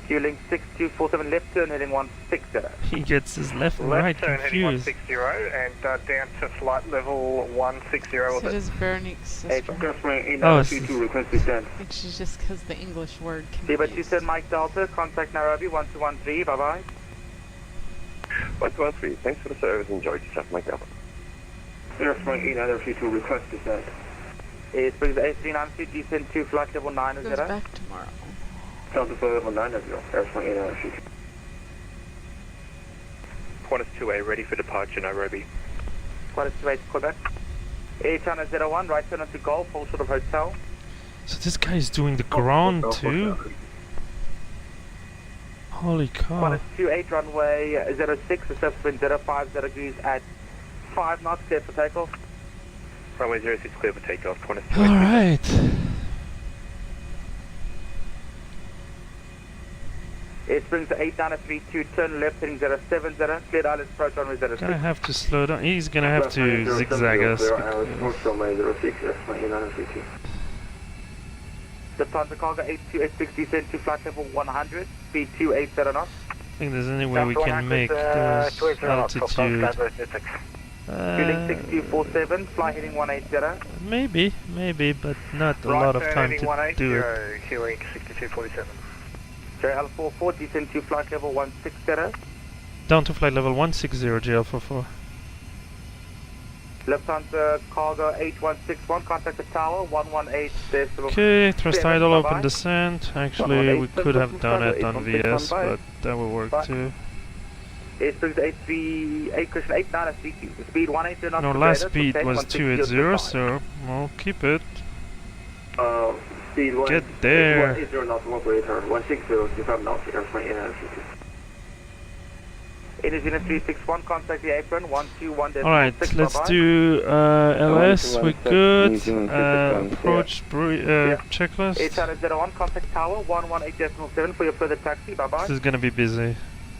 Q-Link 6247, left turn heading 160. He gets his left and right Left turn heading confused. 160 and down to flight level 160. So does Veronique's sister. Oh, I think she's just because the English word But confused. you Mike Delta, contact Nairobi 1213, bye bye. 1213, thanks for the service, enjoy yourself, Mike Delta. Airfront 8932, request descent. It brings the A320, descent to flight level 90. Goes back tomorrow. Down to flight level 90, Airfront 8932. Qantas 2A ready for departure, Nairobi. Qantas 2A, Quebec. Air China 01, right turn onto Golf, full sort of hotel. So this guy is doing the ground too? Holy cow. Qantas 28, runway 06, the surface wind 050 degrees at 5 knots, clear for takeoff. Runway 06 clear for takeoff, Qantas 2A. Alright. Air Springs 8932, turn left heading 070, cleared islands, approach runway 06. Gonna have to slow down. He's gonna have to zigzag us. Lufthansa Cargo 8286, descend to flight level 100, speed 280 knots. I think there's any way we can make those altitude. Q-Link 6247, fly heading 180. Maybe, but not a lot of time to do it. Q-Link 6247. JL44, descend to flight level 160. Down to flight level 160, JL44. Lufthansa Cargo 8161, contact the tower 118. Okay, thrust idle, open descent. Actually, we could have done it on VS, but that will work too. Air Springs 838, Christian 8932, speed 180 knots. No, last speed was 280, so we'll keep it. Speed Get there. 180 knots, operator, 160, 25 knots, Airfront 8932. Energy 361, contact the apron 121. Alright, let's do LS, we're good. Approach checklist. Air China 01, contact tower 118.7 for your further taxi, bye bye. This is gonna be busy.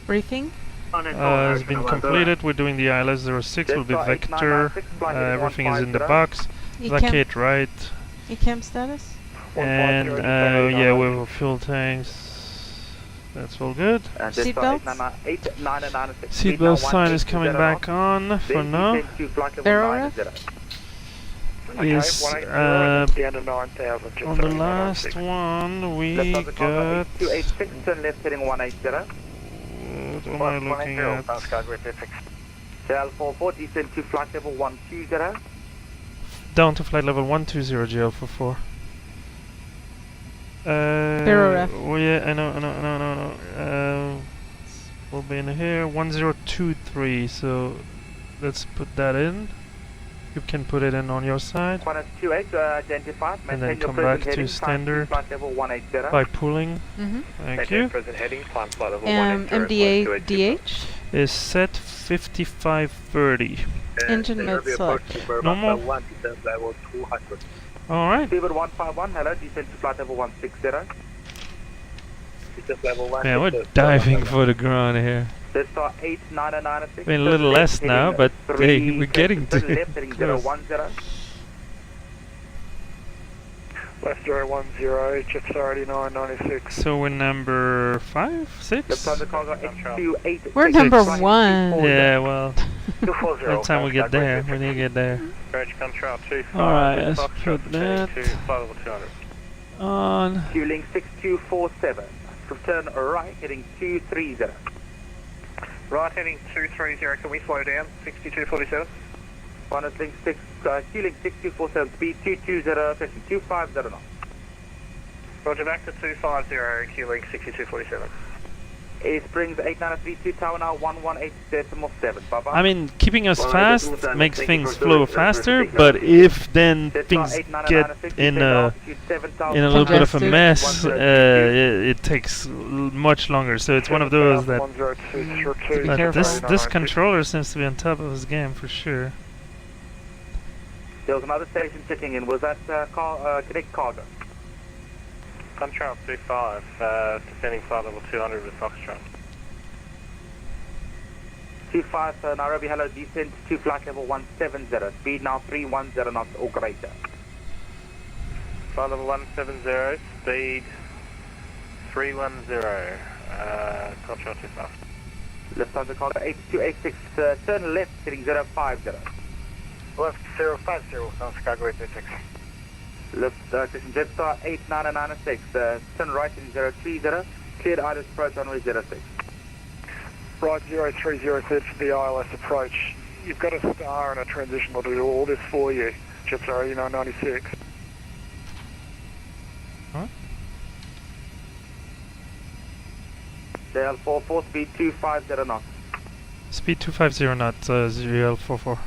Briefing? Has been completed, we're doing the ILS 06, will be Vector, everything is in the box. Vacate right. ECAM status? And yeah, we have fuel tanks. That's all good. Seatbelts? Seatbelt sign is coming back on for now. Barrel Is on the last one we got. 286, turn left heading 180. What am I looking at? JL44, descend to flight level 120. Down to flight level 120, JL44. Barrel yeah, I know. We'll be in here 1023. So let's put that in. You can put it in on your side. And then come back to standard by pulling. Thank you. MDA DH is set 5530. Engine mode select. Normal. Alright. Speedbird 151, hello, descend to flight level 160. Man, we're diving for the ground here. Let's start 8996. Been a little less now, but hey, we're getting to left heading close. 010. Left 010, jet authority 996. So we're number 5, 6? We're number 1. Yeah, well, by the time we get there, we need to get there. Alright, let's put that on. Q-Link 6247. Turn right, heading 230. Right heading 230, can we slow down? 6247. Q-Link 6247, speed 220, 250 knots. Roger, back to 250, Q-Link 6247. Springs 8932 Tower now 118.7. Bye-bye. I mean, keeping us fast makes things flow faster, but if then things get in a little bit of a mess, it takes much longer. So it's one of those that this controller seems to be on top of his game for sure. There was another station sitting in. Was that Connect Cargo? Control 25, descending flight level 200 with Foxtrot. 25 Nairobi, hello, descent to flight level 170, speed now 310 knots or greater. Flight level 170, speed 310, Control 25. Left on the call 8286, turn left, heading 050. Left 050, South Chicago 836. Left station Jetstar 8996, turn right in 030, cleared ILS approach runway 06. Right 030, cleared for the ILS approach. You've got a star and a transition will do all this for you. Jetstar 8996. Huh? JL44, speed 250 knots. Speed 250 knots, ZL44.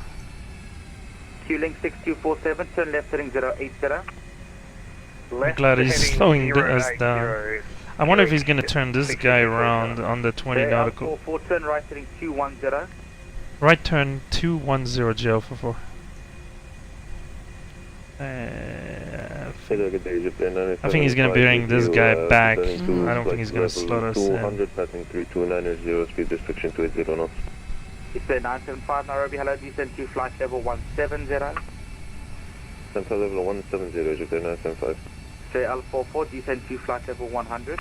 Q-Link 6247, turn left heading 080. I'm glad he's slowing us down. I wonder if he's going to turn this guy around on the 20 nautical. 44, turn right heading 210. Right turn 210 JL44. I think he's going to bring this guy back. I don't think he's going to slot us in. 200 passing 329 speed restriction to 80 knots. It's 975 Nairobi, hello, descent to flight level 170. Central level 170, Egypt 975. JL44, descent to flight level 100.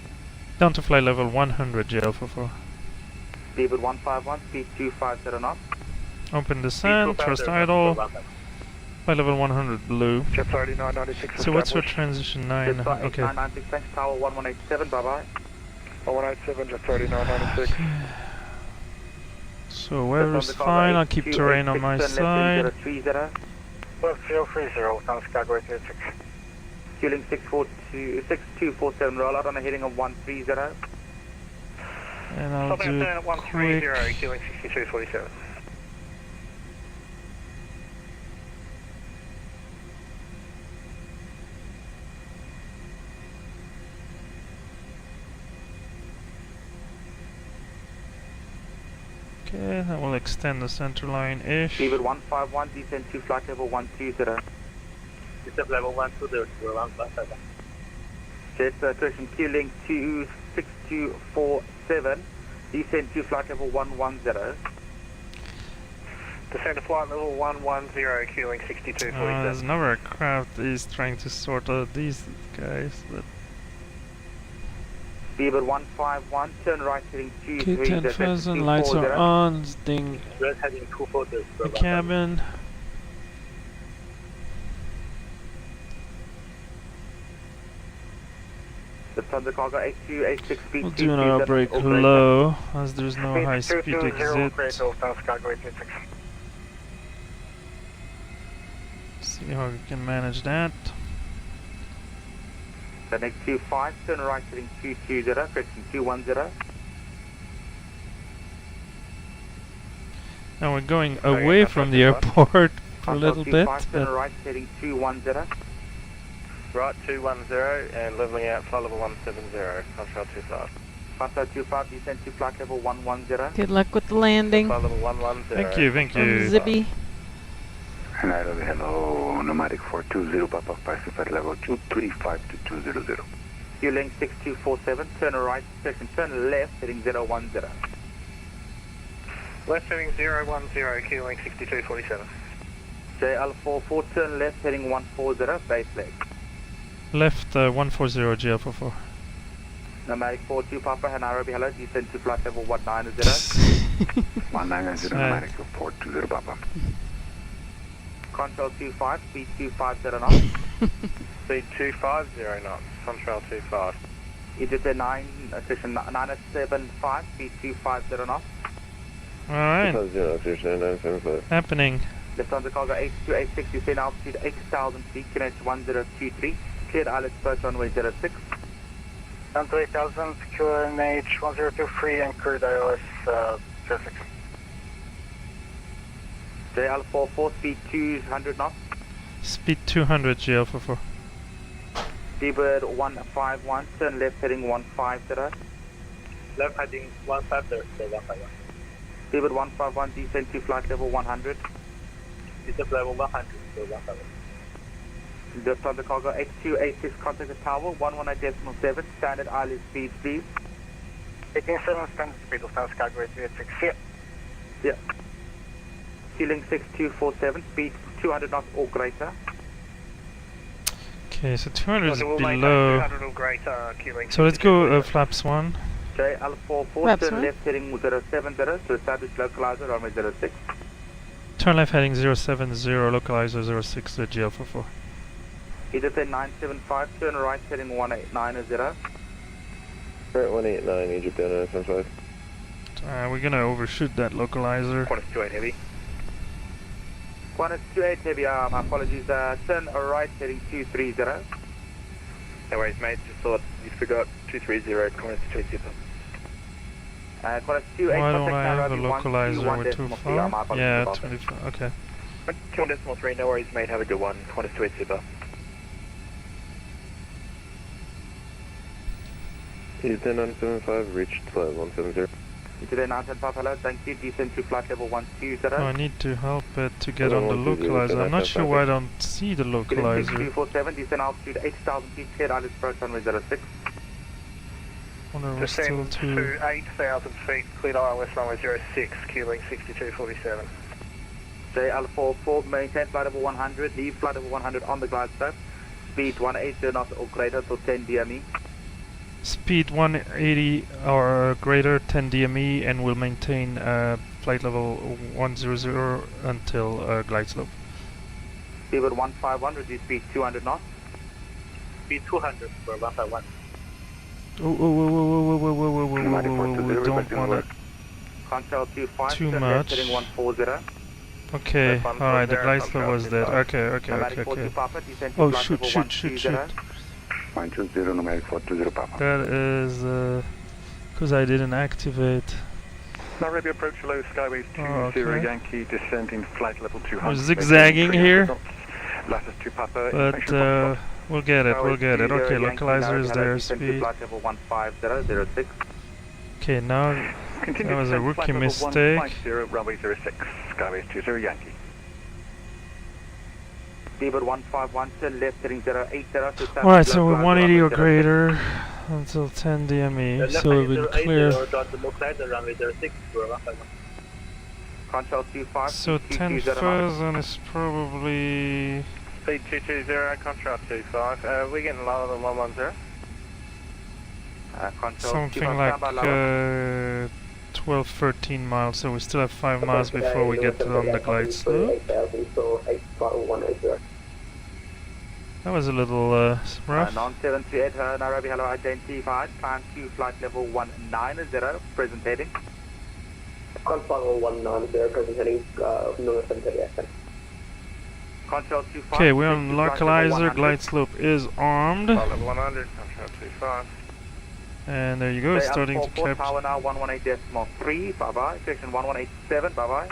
Down to flight level 100 JL44. Speed 151, speed 250 knots. Open descent, thrust idle. Flight level 100 blue. So what's your transition 9? Okay. 996, thanks, tower 1187, bye-bye. 1187, Jet 3996. So weather's fine, I'll keep terrain on my side. Left 030, South Chicago 836. Q-Link 6247, roll out on a heading of 130. And I'll do quick. Q-Link 6247. Okay, that will extend the center line-ish. Speed 151, descent to flight level 120. Descent level 120, we're on flight level. Jet question Q-Link 26247, descent to flight level 110. Descend to flight level 110, Q-Link 6247. There's another craft is trying to sort out these guys, but... Speed 151, turn right heading 23. Okay, 10,000, lights are on, sting the cabin. The Thunder Cargo 8286 speed. We'll do an air brake low, as there's no high speed exit. See how we can manage that. The next 25, turn right heading 220, correction 210. Now we're going away from the airport for a little bit. Turn right heading 210. Right 210 and leveling out flight level 170, Control 25. Control 25, descent to flight level 110. Good luck with the landing. Flight level 110. Thank you, thank you. Zippy. Hello, Nomadic 420, Papa, flight level 235 to 200. Q-Link 6247, turn right, section, turn left, heading 010. Left heading 010, Q-Link 6247. JL44, turn left, heading 140, base leg. Left 140 JL44. Nomadic 42, Papa, Nairobi, hello, descent to flight level 190. 190, Nomadic 420, Papa. Control 25, speed 250 knots. Speed 250 knots, Control 25. Egypt 975, speed 250 knots. Alright. Happening. Left on the cargo 8286, descend altitude 80,000 feet, connect 1023. Cleared ILS approach runway 06. Down to 8000, QNH 1023 and crude ILS 06. JL44, speed 200 knots. Speed 200, GL44. Seabird 151, turn left heading 150. Left heading 150, so 151. Seabird 151, descend to flight level 100. Descent level 100, so 151. Lufthansa cargo H286, contact the tower 119.7, standard ILS speed please. 187 standard speed, Lufthansa cargo 836, yeah. Yeah. Ceiling 6247, speed 200 knots or greater. Okay, so 200 is So we'll below. maintain 200 or greater, Q-Link. So let's go flaps 1. JL44, turn left heading 070 to establish localizer runway 06. Turn left heading 070, localizer 06 to GL44. Either 975, turn right heading 1890. Right, 189, Egypt Air 975. We're gonna overshoot that localizer. Qantas 28 heavy. Qantas 28 heavy, apologies, turn right heading 230. No worries, mate, just thought you forgot 230, Qantas 28 Qantas 28, Why don't I have a contact localizer? We're too far? Yeah, 25. 25, okay. 21.3, no worries, mate, have a good one. Qantas 28 super. Egypt Air 975, reached flight 170. Egypt Air 975, hello, thank you, descend to flight level 120. Oh, I need to help it to get on the localizer. I'm not sure why I don't see the localizer. 6247, descend altitude 80,000 feet, cleared ILS approach runway 06. Wonder we're still Descend too... to 8,000 feet, cleared ILS runway 06, Q-Link 6247. JL44, maintain flight level 100, leave flight level 100 on the glide slope, speed 180 knots or greater till 10 DME. Speed 180 or greater, 10 DME, and we'll maintain flight level 100 until glide slope. Seabird 151, reduce speed 200 knots. Speed 200 for 151. Oh, don't want it Control 25, too turn much. left heading 140. Okay, alright, the glide slope was dead. Okay. Oh, shoot. 920, numeric 420 Papa. That is because I didn't activate. Nairobi approach low, Skyways 20 Yankee, descending flight level 200. I'm zigzagging here, Lattice 2 Papa. but we'll get it. Okay, localizer is there, speed. Okay, now that was a rookie mistake. Runway 06, Skyways 20 Yankee. Seabird 151, turn left heading 080 to Alright, so we're 180 or greater until 10 DME, so we've been clear. So 10,000 is probably... Speed 220, control 25. We're getting lower than 110. Something like 12, 13 miles, so we still have 5 miles before we get on the glide slope. That was a little rough. 9738, Nairobi, hello, identified. Climb to flight level 190, present heading. Flight level 190, present heading, north 738. Control 25. Okay, we're on localizer, glide slope is armed. Flight level 100, control 25. And there you go, starting to capture. Power now 118.3, bye bye. Section 1187, bye bye.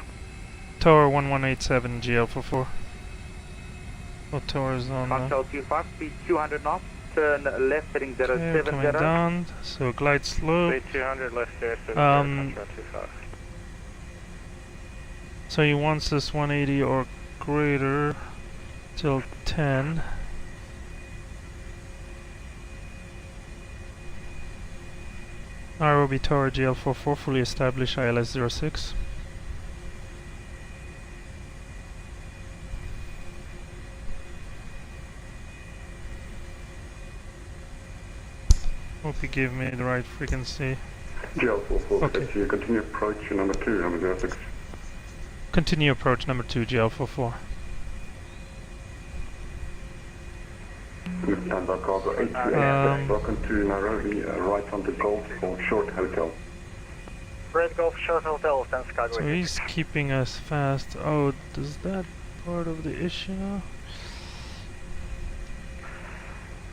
Tower 1187, GL44. Oh, tower is on. Control 25, speed 200 knots. Turn left heading 070. Coming down, so glide slope. Speed 200, left 070, control 25. So he wants this 180 or greater till 10. Nairobi Tower GL44, fully established ILS 06. Hope he gave me the right frequency. GL44, okay. Continue approach number 2, number 06. Continue approach number 2, GL44. Standby cargo 828, welcome to Nairobi, right on the Golf for short hotel. Red Golf Short Hotel, stands cargo. So he's keeping us fast. Oh, is that part of the issue?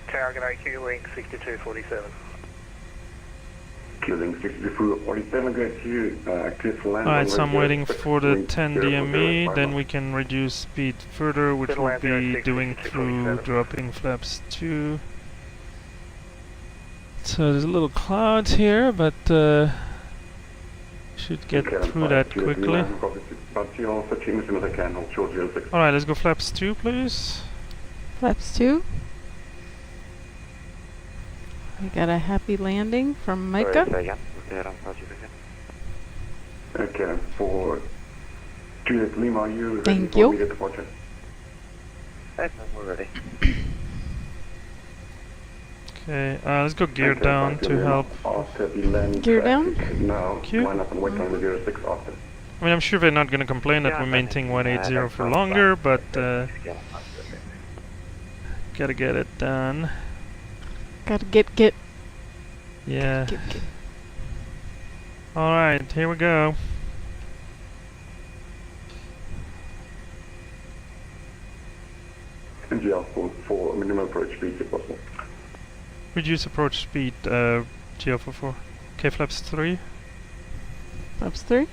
Target AQ link 6247. Alright, so I'm waiting for the 10 DME, then we can reduce speed further, which we'll be doing through dropping flaps 2. So there's a little cloud here, but should get through that quickly. Alright, let's go flaps 2, please. Flaps 2. We got a happy landing from Micah. Okay, for Juliet Lima, you thank you. We're ready. Okay, let's go gear down to help. Gear down? Q? I mean, I'm sure they're not going to complain that we maintain 180 for longer, but gotta get it done. Gotta get. Yeah. Alright, here we go. NGL for minimum approach speed if possible. Reduce approach speed, GL44. Okay, flaps 3. Flaps 3?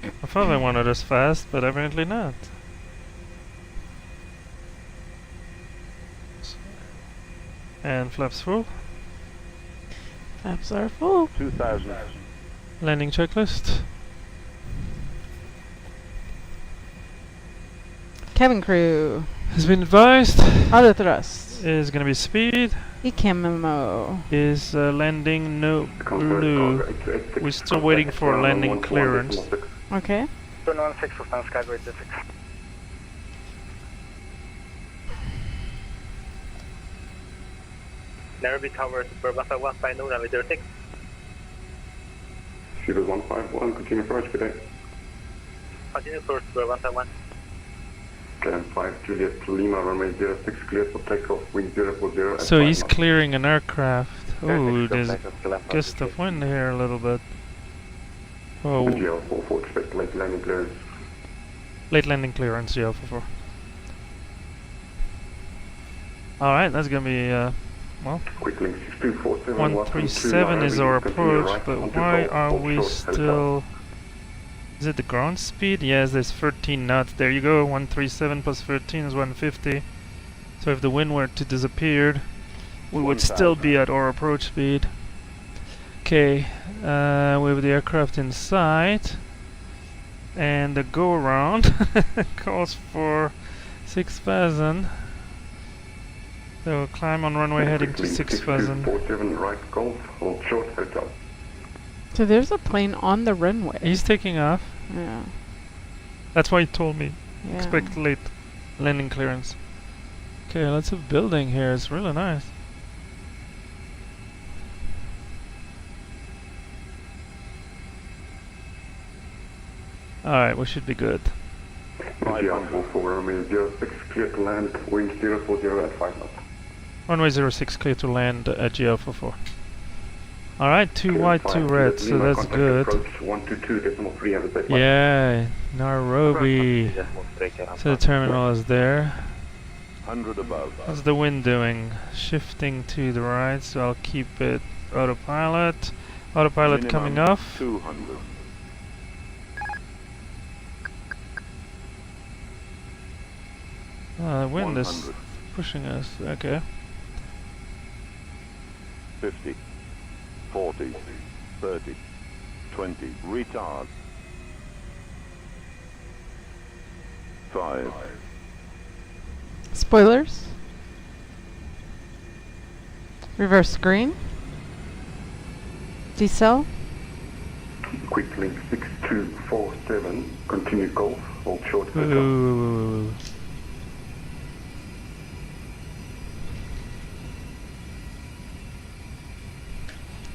I thought they wanted us fast, but evidently not. And flaps full. Flaps are full. 2000. Landing checklist. Cabin crew has been advised. Auto thrust is going to be speed. ECAM memo is landing no blue. We're still waiting for landing clearance. Okay. 216 for Skyway 6. Nairobi Tower, Super 1 final, runway 06. Super 151, continue approach, good day. Continue for Super 151. Cam 5, Juliet Lima, runway 06, cleared for takeoff, wind 040. So he's clearing an aircraft. Oh, there's a gust of wind here a little bit. Oh. GL44, expect late landing clearance. Late landing clearance, GL44. Alright, that's gonna be, well, 137 is our approach, but why are we still... Is it the ground speed? Yes, there's 13 knots. There you go, 137 plus 13 is 150. So if the wind were to disappear, we would still be at our approach speed. Okay, we have the aircraft in sight. And the go-around calls for 6,000. So we'll climb on runway heading to 6,000. So there's a plane on the runway. He's taking off. Yeah. That's why he told me. Yeah. Expect late landing clearance. Okay, lots of building here. It's really nice. Alright, we should be good. Runway 06, clear to land, wind 040 at 5 knots. Runway 06, clear to land at GL44. Alright, 2 white, 2 red, so that's good. Yeah, Nairobi. So the terminal is there. 100 above. How's the wind doing? Shifting to the right, so I'll keep it autopilot. Autopilot minimum coming off. 200. The wind 100. is pushing us. Okay. 50. 40, 30, 20, retard. 5. Spoilers. Reverse screen. Decel. Quick link 6247, continue golf, hold short. Ooh.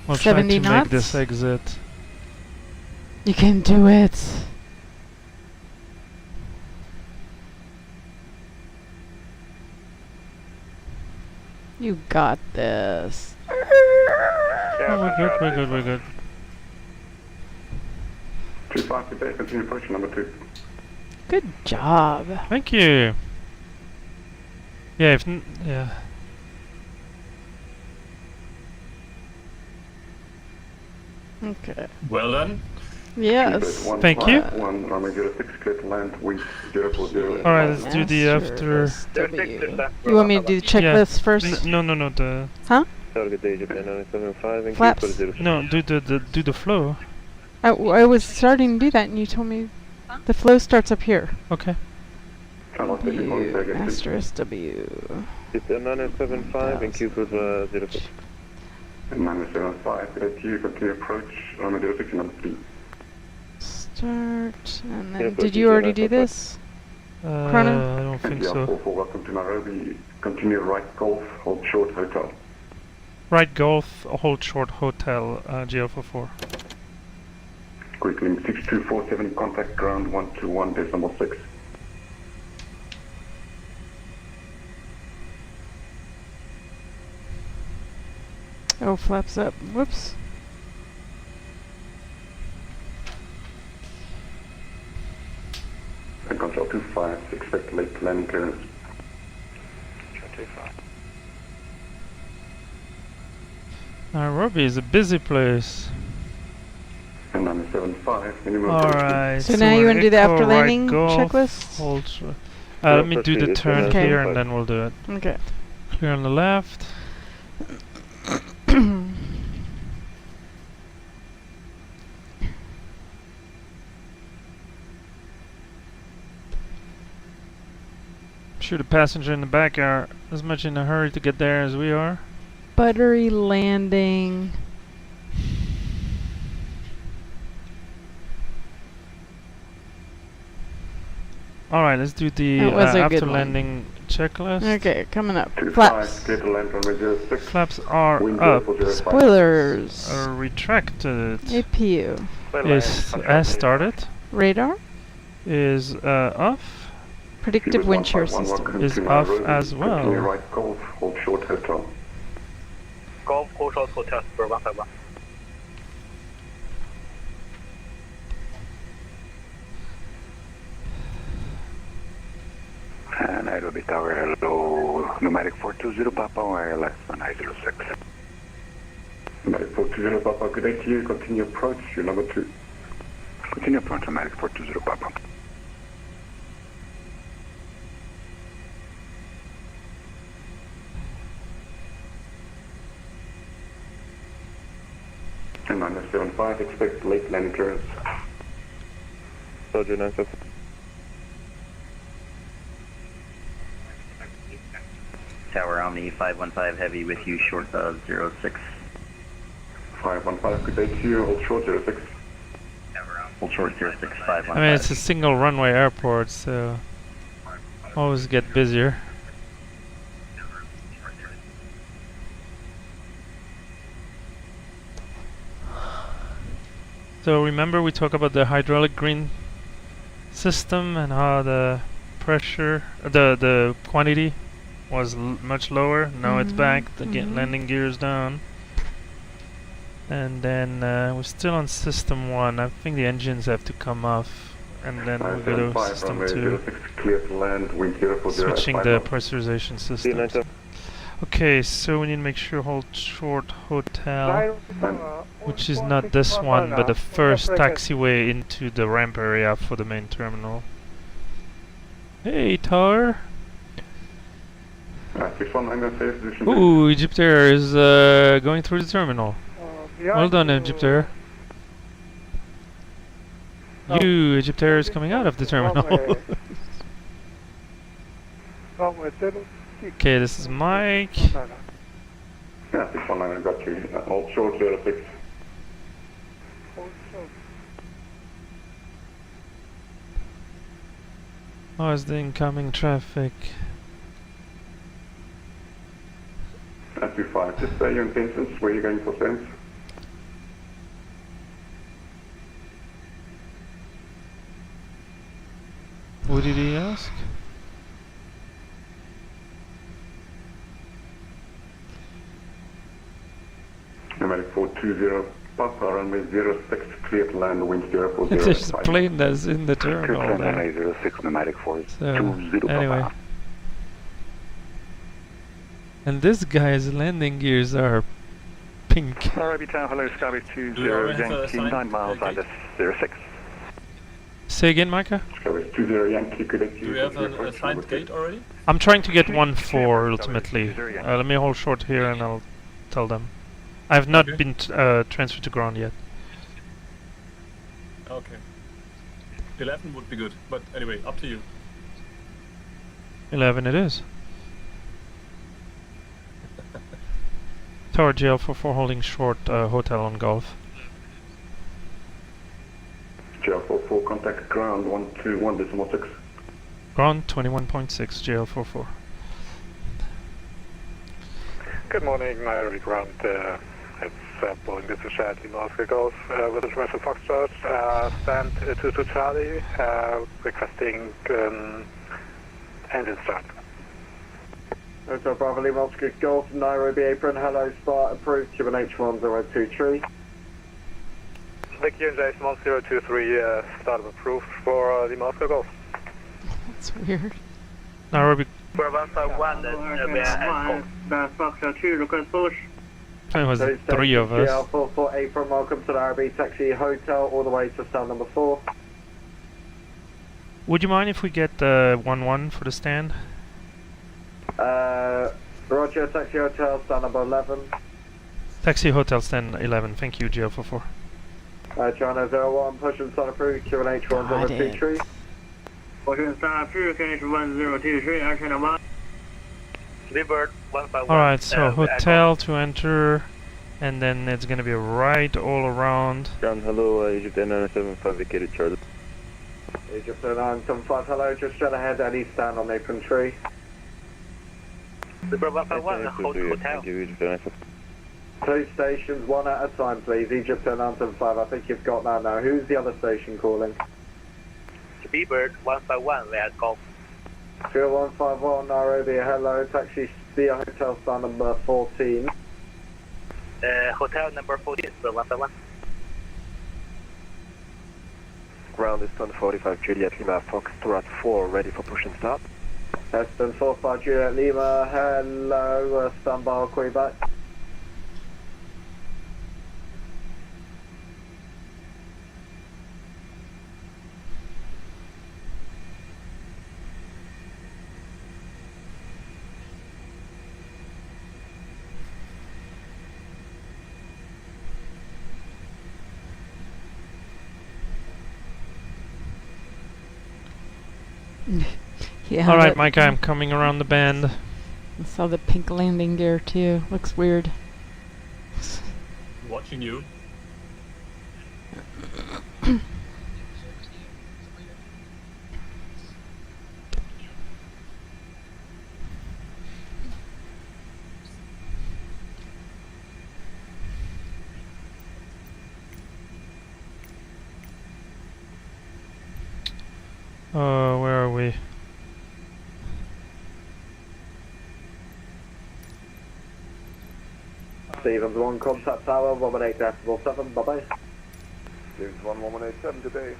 We'll try 70 to knots. make this exit. You can do it. You got this. Oh, we're good, we're good, we're good. 25 today, continue approach number 2. Good job. Thank you. Yeah, if yeah. Okay. Well done. Yes. Thank you. One runway 06, clear to land, wind 040. Alright, let's do the after. You want me to do the checklist first? No, the. Huh? Flaps. No, do the flow. I was starting to do that, and you told me the flow starts up here. Okay. W, asterisk W. It's 975 and Q for 06. 975, you continue approach, runway 06 number 3. Start, and then did you already do this? Chrono? I don't think so. Welcome to Nairobi. Continue right golf, hold short hotel. Right golf, hold short hotel, GL44. Quick link 6247, contact ground 121.6. Oh, flaps up. Whoops. And control 25, expect late landing clearance. Nairobi is a busy place. And 975, minimum. Alright, so now you want to do the after right landing golf, checklist? Hold let me do the turn here and then we'll do it. Okay. Clear on the left. Sure, the passenger in the back are as much in a hurry to get there as we are. Buttery landing. Alright, let's do the after landing checklist. Okay, coming up. Flaps. Flaps are up. Spoilers. Retracted. APU. Is started. Radar. Is off. Predictive wind shear system. Is off as well. Right golf, hold short hotel. Golf, hold short hotel, 151. Nairobi Tower, hello. Numeric 420 Papa, wireless 906. Numeric 420 Papa, good day to you. Continue approach, you're number 2. Continue approach, Numeric 420 Papa. And 975, expect late landing clearance. Roger, 975. Tower Omni 515 heavy with you short of 06. 515, good day to you, hold short 06. Hold short 06, 515. I mean, it's a single runway airport, so always get busier. So remember we talked about the hydraulic green system and how the pressure, the quantity was much lower. Now it's back. The landing gears down, and then we're still on system 1. I think the engines have to come off, and then we go to system 2. Switching the pressurization system. Okay, so we need to make sure hold short hotel, which is not this one, but the first taxiway into the ramp area for the main terminal. Hey, Tar. Ooh, Egypt Air is going through the terminal. Well done, Egypt Air. You, Egypt Air, is coming out of the terminal. Okay, this is Mike. Yeah, 619, I got you. Hold short 06. Oh, it's the incoming traffic. SU5, just say your intentions, where you're going for sense. What did he ask? Numeric 420, Papa, runway 06, clear to land, wind 040. There's a plane that's in the terminal there. 06, numeric 420, So, anyway. And this guy's landing gears are pink. Nairobi Tower, hello, Skyway 20 Do you already have a Yankee, signed, 9 miles, gate? ILS 06. Say again, Micah? Skyway 20 Yankee, good Do you have an assigned gate already? I'm trying to get 1-4 ultimately. Let me hold short here and I'll tell them. I have not been transferred to ground yet. Okay. 11 would be good, but anyway, up to you. 11 it is. Tower GL44 holding short, hotel on Golf. GL44, contact ground 121.6. Ground 21.6, GL44. Good morning, Nairobi ground. It's Boeing Business Jet, Moscow Golf with the commercial Foxtrot. Stand 22 Charlie, requesting engine start. Hotel Bravo Lima Oscar Golf, Nairobi apron, hello, start approved, H1023. Vic James 1023, start approved for the Moscow Golf. That's weird. Nairobi. For 151, It was 3 of us. GL44 apron, welcome to Nairobi Taxi Hotel, all the way to stand number 4. Would you mind if we get 1-1 for the stand? Roger, Taxi Hotel, stand number 11. Taxi Hotel stand 11, thank you, GL44. China 01, push and start approved, QNH1023. Push and start approved, QNH1023, action number. Delivered 151. Alright, so hotel to enter, and then it's gonna be right all around. Ground, hello, Egypt 975 vacated Charlie. Egypt 975, hello, just straight ahead, any stand on apron tree. Delivered 151, hold hotel. Thank you, Egypt 975. 2 stations, one at a time please, Egypt 975, I think you've got that now. Who's the other station calling? Delivered 151, let go. 0151 Nairobi, hello, taxi Sphere Hotel stand number 14. Hotel number 14, 151. Ground is 1045 Juliet Lima, Foxtrot 4, ready for push and start. Aston 45 Juliet Lima, hello, stand by, I'll call you back. Yeah. Alright, Micah, I'm coming around the bend. I saw the pink landing gear too. Looks weird. Watching you. Where are we? Stevens 1, contact tower, 118.7, bye bye. Stevens 1, 1187, good day.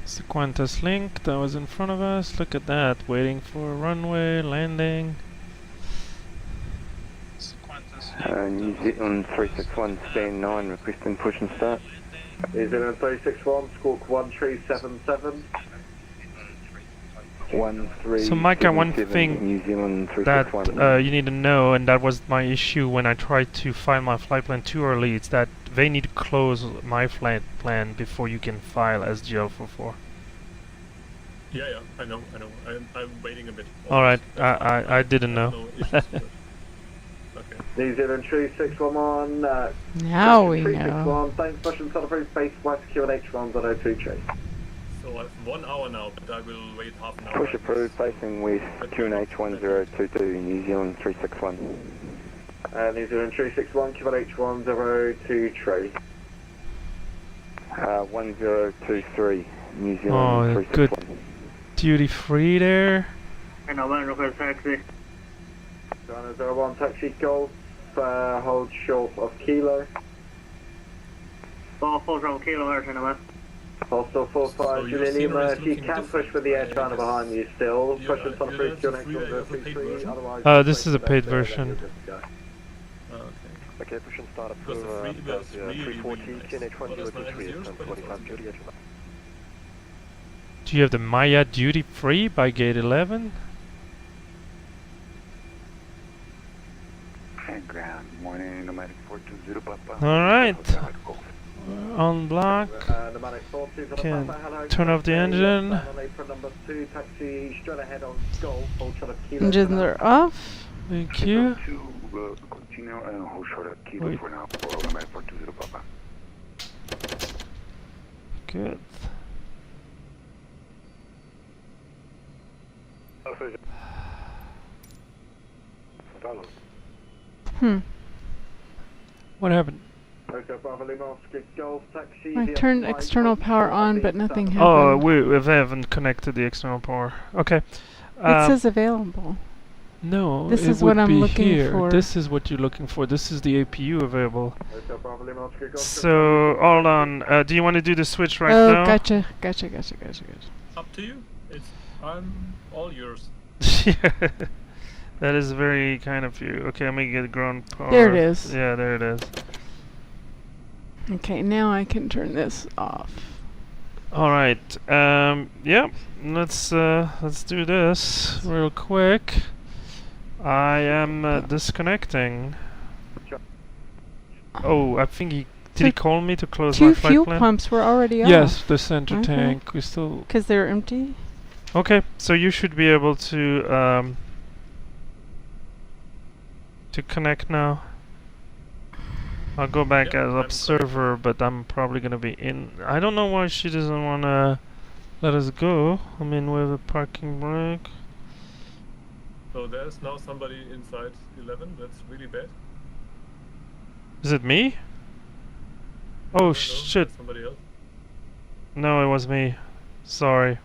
It's the Qantas link that was in front of us. Look at that, waiting for a runway, landing. New Zealand 361, stand 9, requesting push and start. New Zealand 361, squawk 1377. 13. So Micah, one thing New Zealand that 361. you need to know, and that was my issue when I tried to file my flight plan too early, it's that they need to close my flight plan before you can file as GL44. Yeah, I know. I'm waiting a bit. Alright, I didn't know. Okay. New Zealand 3611. Now we 361, know. thanks, push and start approved, base west QNH 102 chase. So I have 1 hour now, but I will wait half an hour. Push approved, facing west, QNH 1022, New Zealand 361. New Zealand 361, QNH 102 tree. 1023, New Zealand Oh, 361. good duty free there. And I want to request taxi. China 01, taxi golf, hold short of kilo. Ball 4 from kilo, air China 1. Hostel 45 Julia Lima, if you can push for the air channel behind you still, push it on through to your next one, 3, otherwise... This is a paid version. Okay, push and start up for 340, TNH1 023, 25 Juliet. Do you have the Maya duty free by gate 11? And ground, morning, nomadic 420 Papa. Alright. On block. Can turn off the engine. Engines are off. Thank you. Wait. Good. What happened? I turned external power on, but nothing happened. Oh, we haven't connected the external power. Okay. It says available. No, this it is would what I'm be looking here. for. This is what you're looking for. This is the APU available. So, hold on. Do you want to do the switch right now? Oh, gotcha. Up to you. I'm all yours. That is very kind of you. Okay, let me get ground power. There it is. Yeah, there it is. Okay, now I can turn this off. All right. Yeah. Let's do this real quick. I am disconnecting. Oh, I think did he call me to close my flight plan? 2 fuel pumps were already off. Yes, the center tank. We still. Because they're empty. Okay, so you should be able to connect now. I'll go back as observer, but I'm probably gonna be in. I don't know why she doesn't wanna let us go. I mean, with a parking brake. So there's now somebody inside 11. That's really bad. Is it me? Oh shit! Somebody else. No, it was me. Sorry.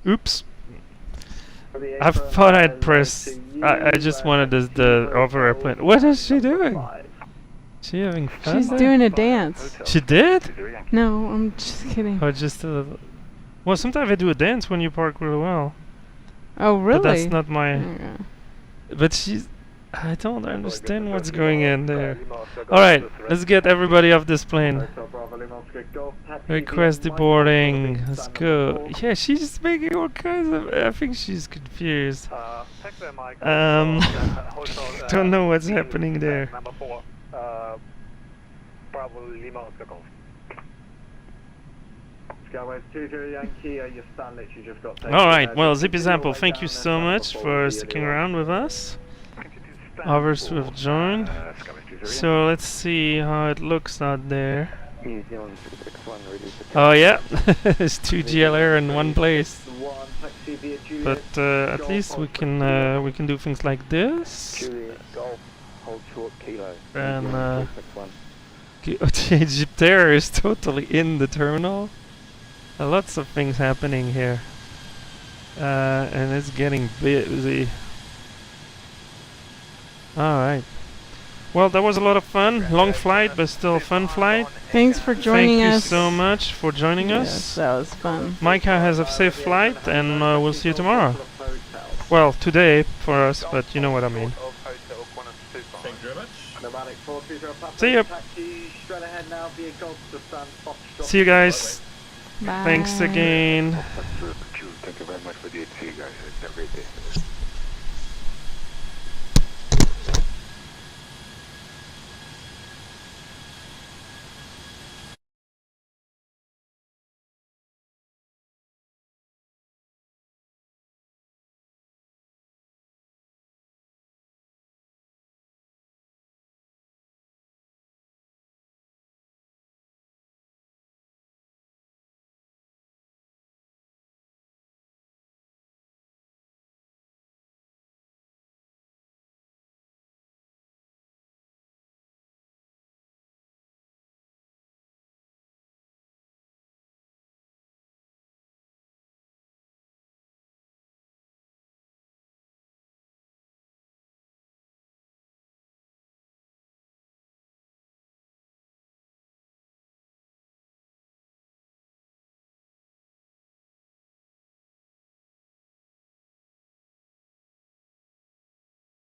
Oops. I thought I'd press. I just wanted the over airplane. What is she doing? She having fun? She's doing a dance. She did? No, I'm just kidding. Oh, just a. Well, sometimes I do a dance when you park really well. Oh, really? But that's not my. But she's. I don't understand what's going in there. Alright, let's get everybody off this plane. Request deboarding. Let's go. Yeah, she's making all kinds of. I think she's confused. Don't know what's happening there. Alright, well, Zippy Zample, thank you so much for sticking around with us. Others who have joined. So let's see how it looks out there. Oh yeah, there's 2 GLR in one place. But at least we can do things like this. And Egyptair is totally in the terminal. Lots of things happening here. And it's getting busy. Alright. Well, that was a lot of fun. Long flight, but still a fun flight. Thanks for joining us. Thank you so much for joining us. Yes, that was fun. Micah has a safe flight, and we'll see you tomorrow. Well, today for us, but you know what I mean. Thank you very much. See ya. See you guys. Bye. Thanks again. Thank you very much for the ATC, guys. Have a great day.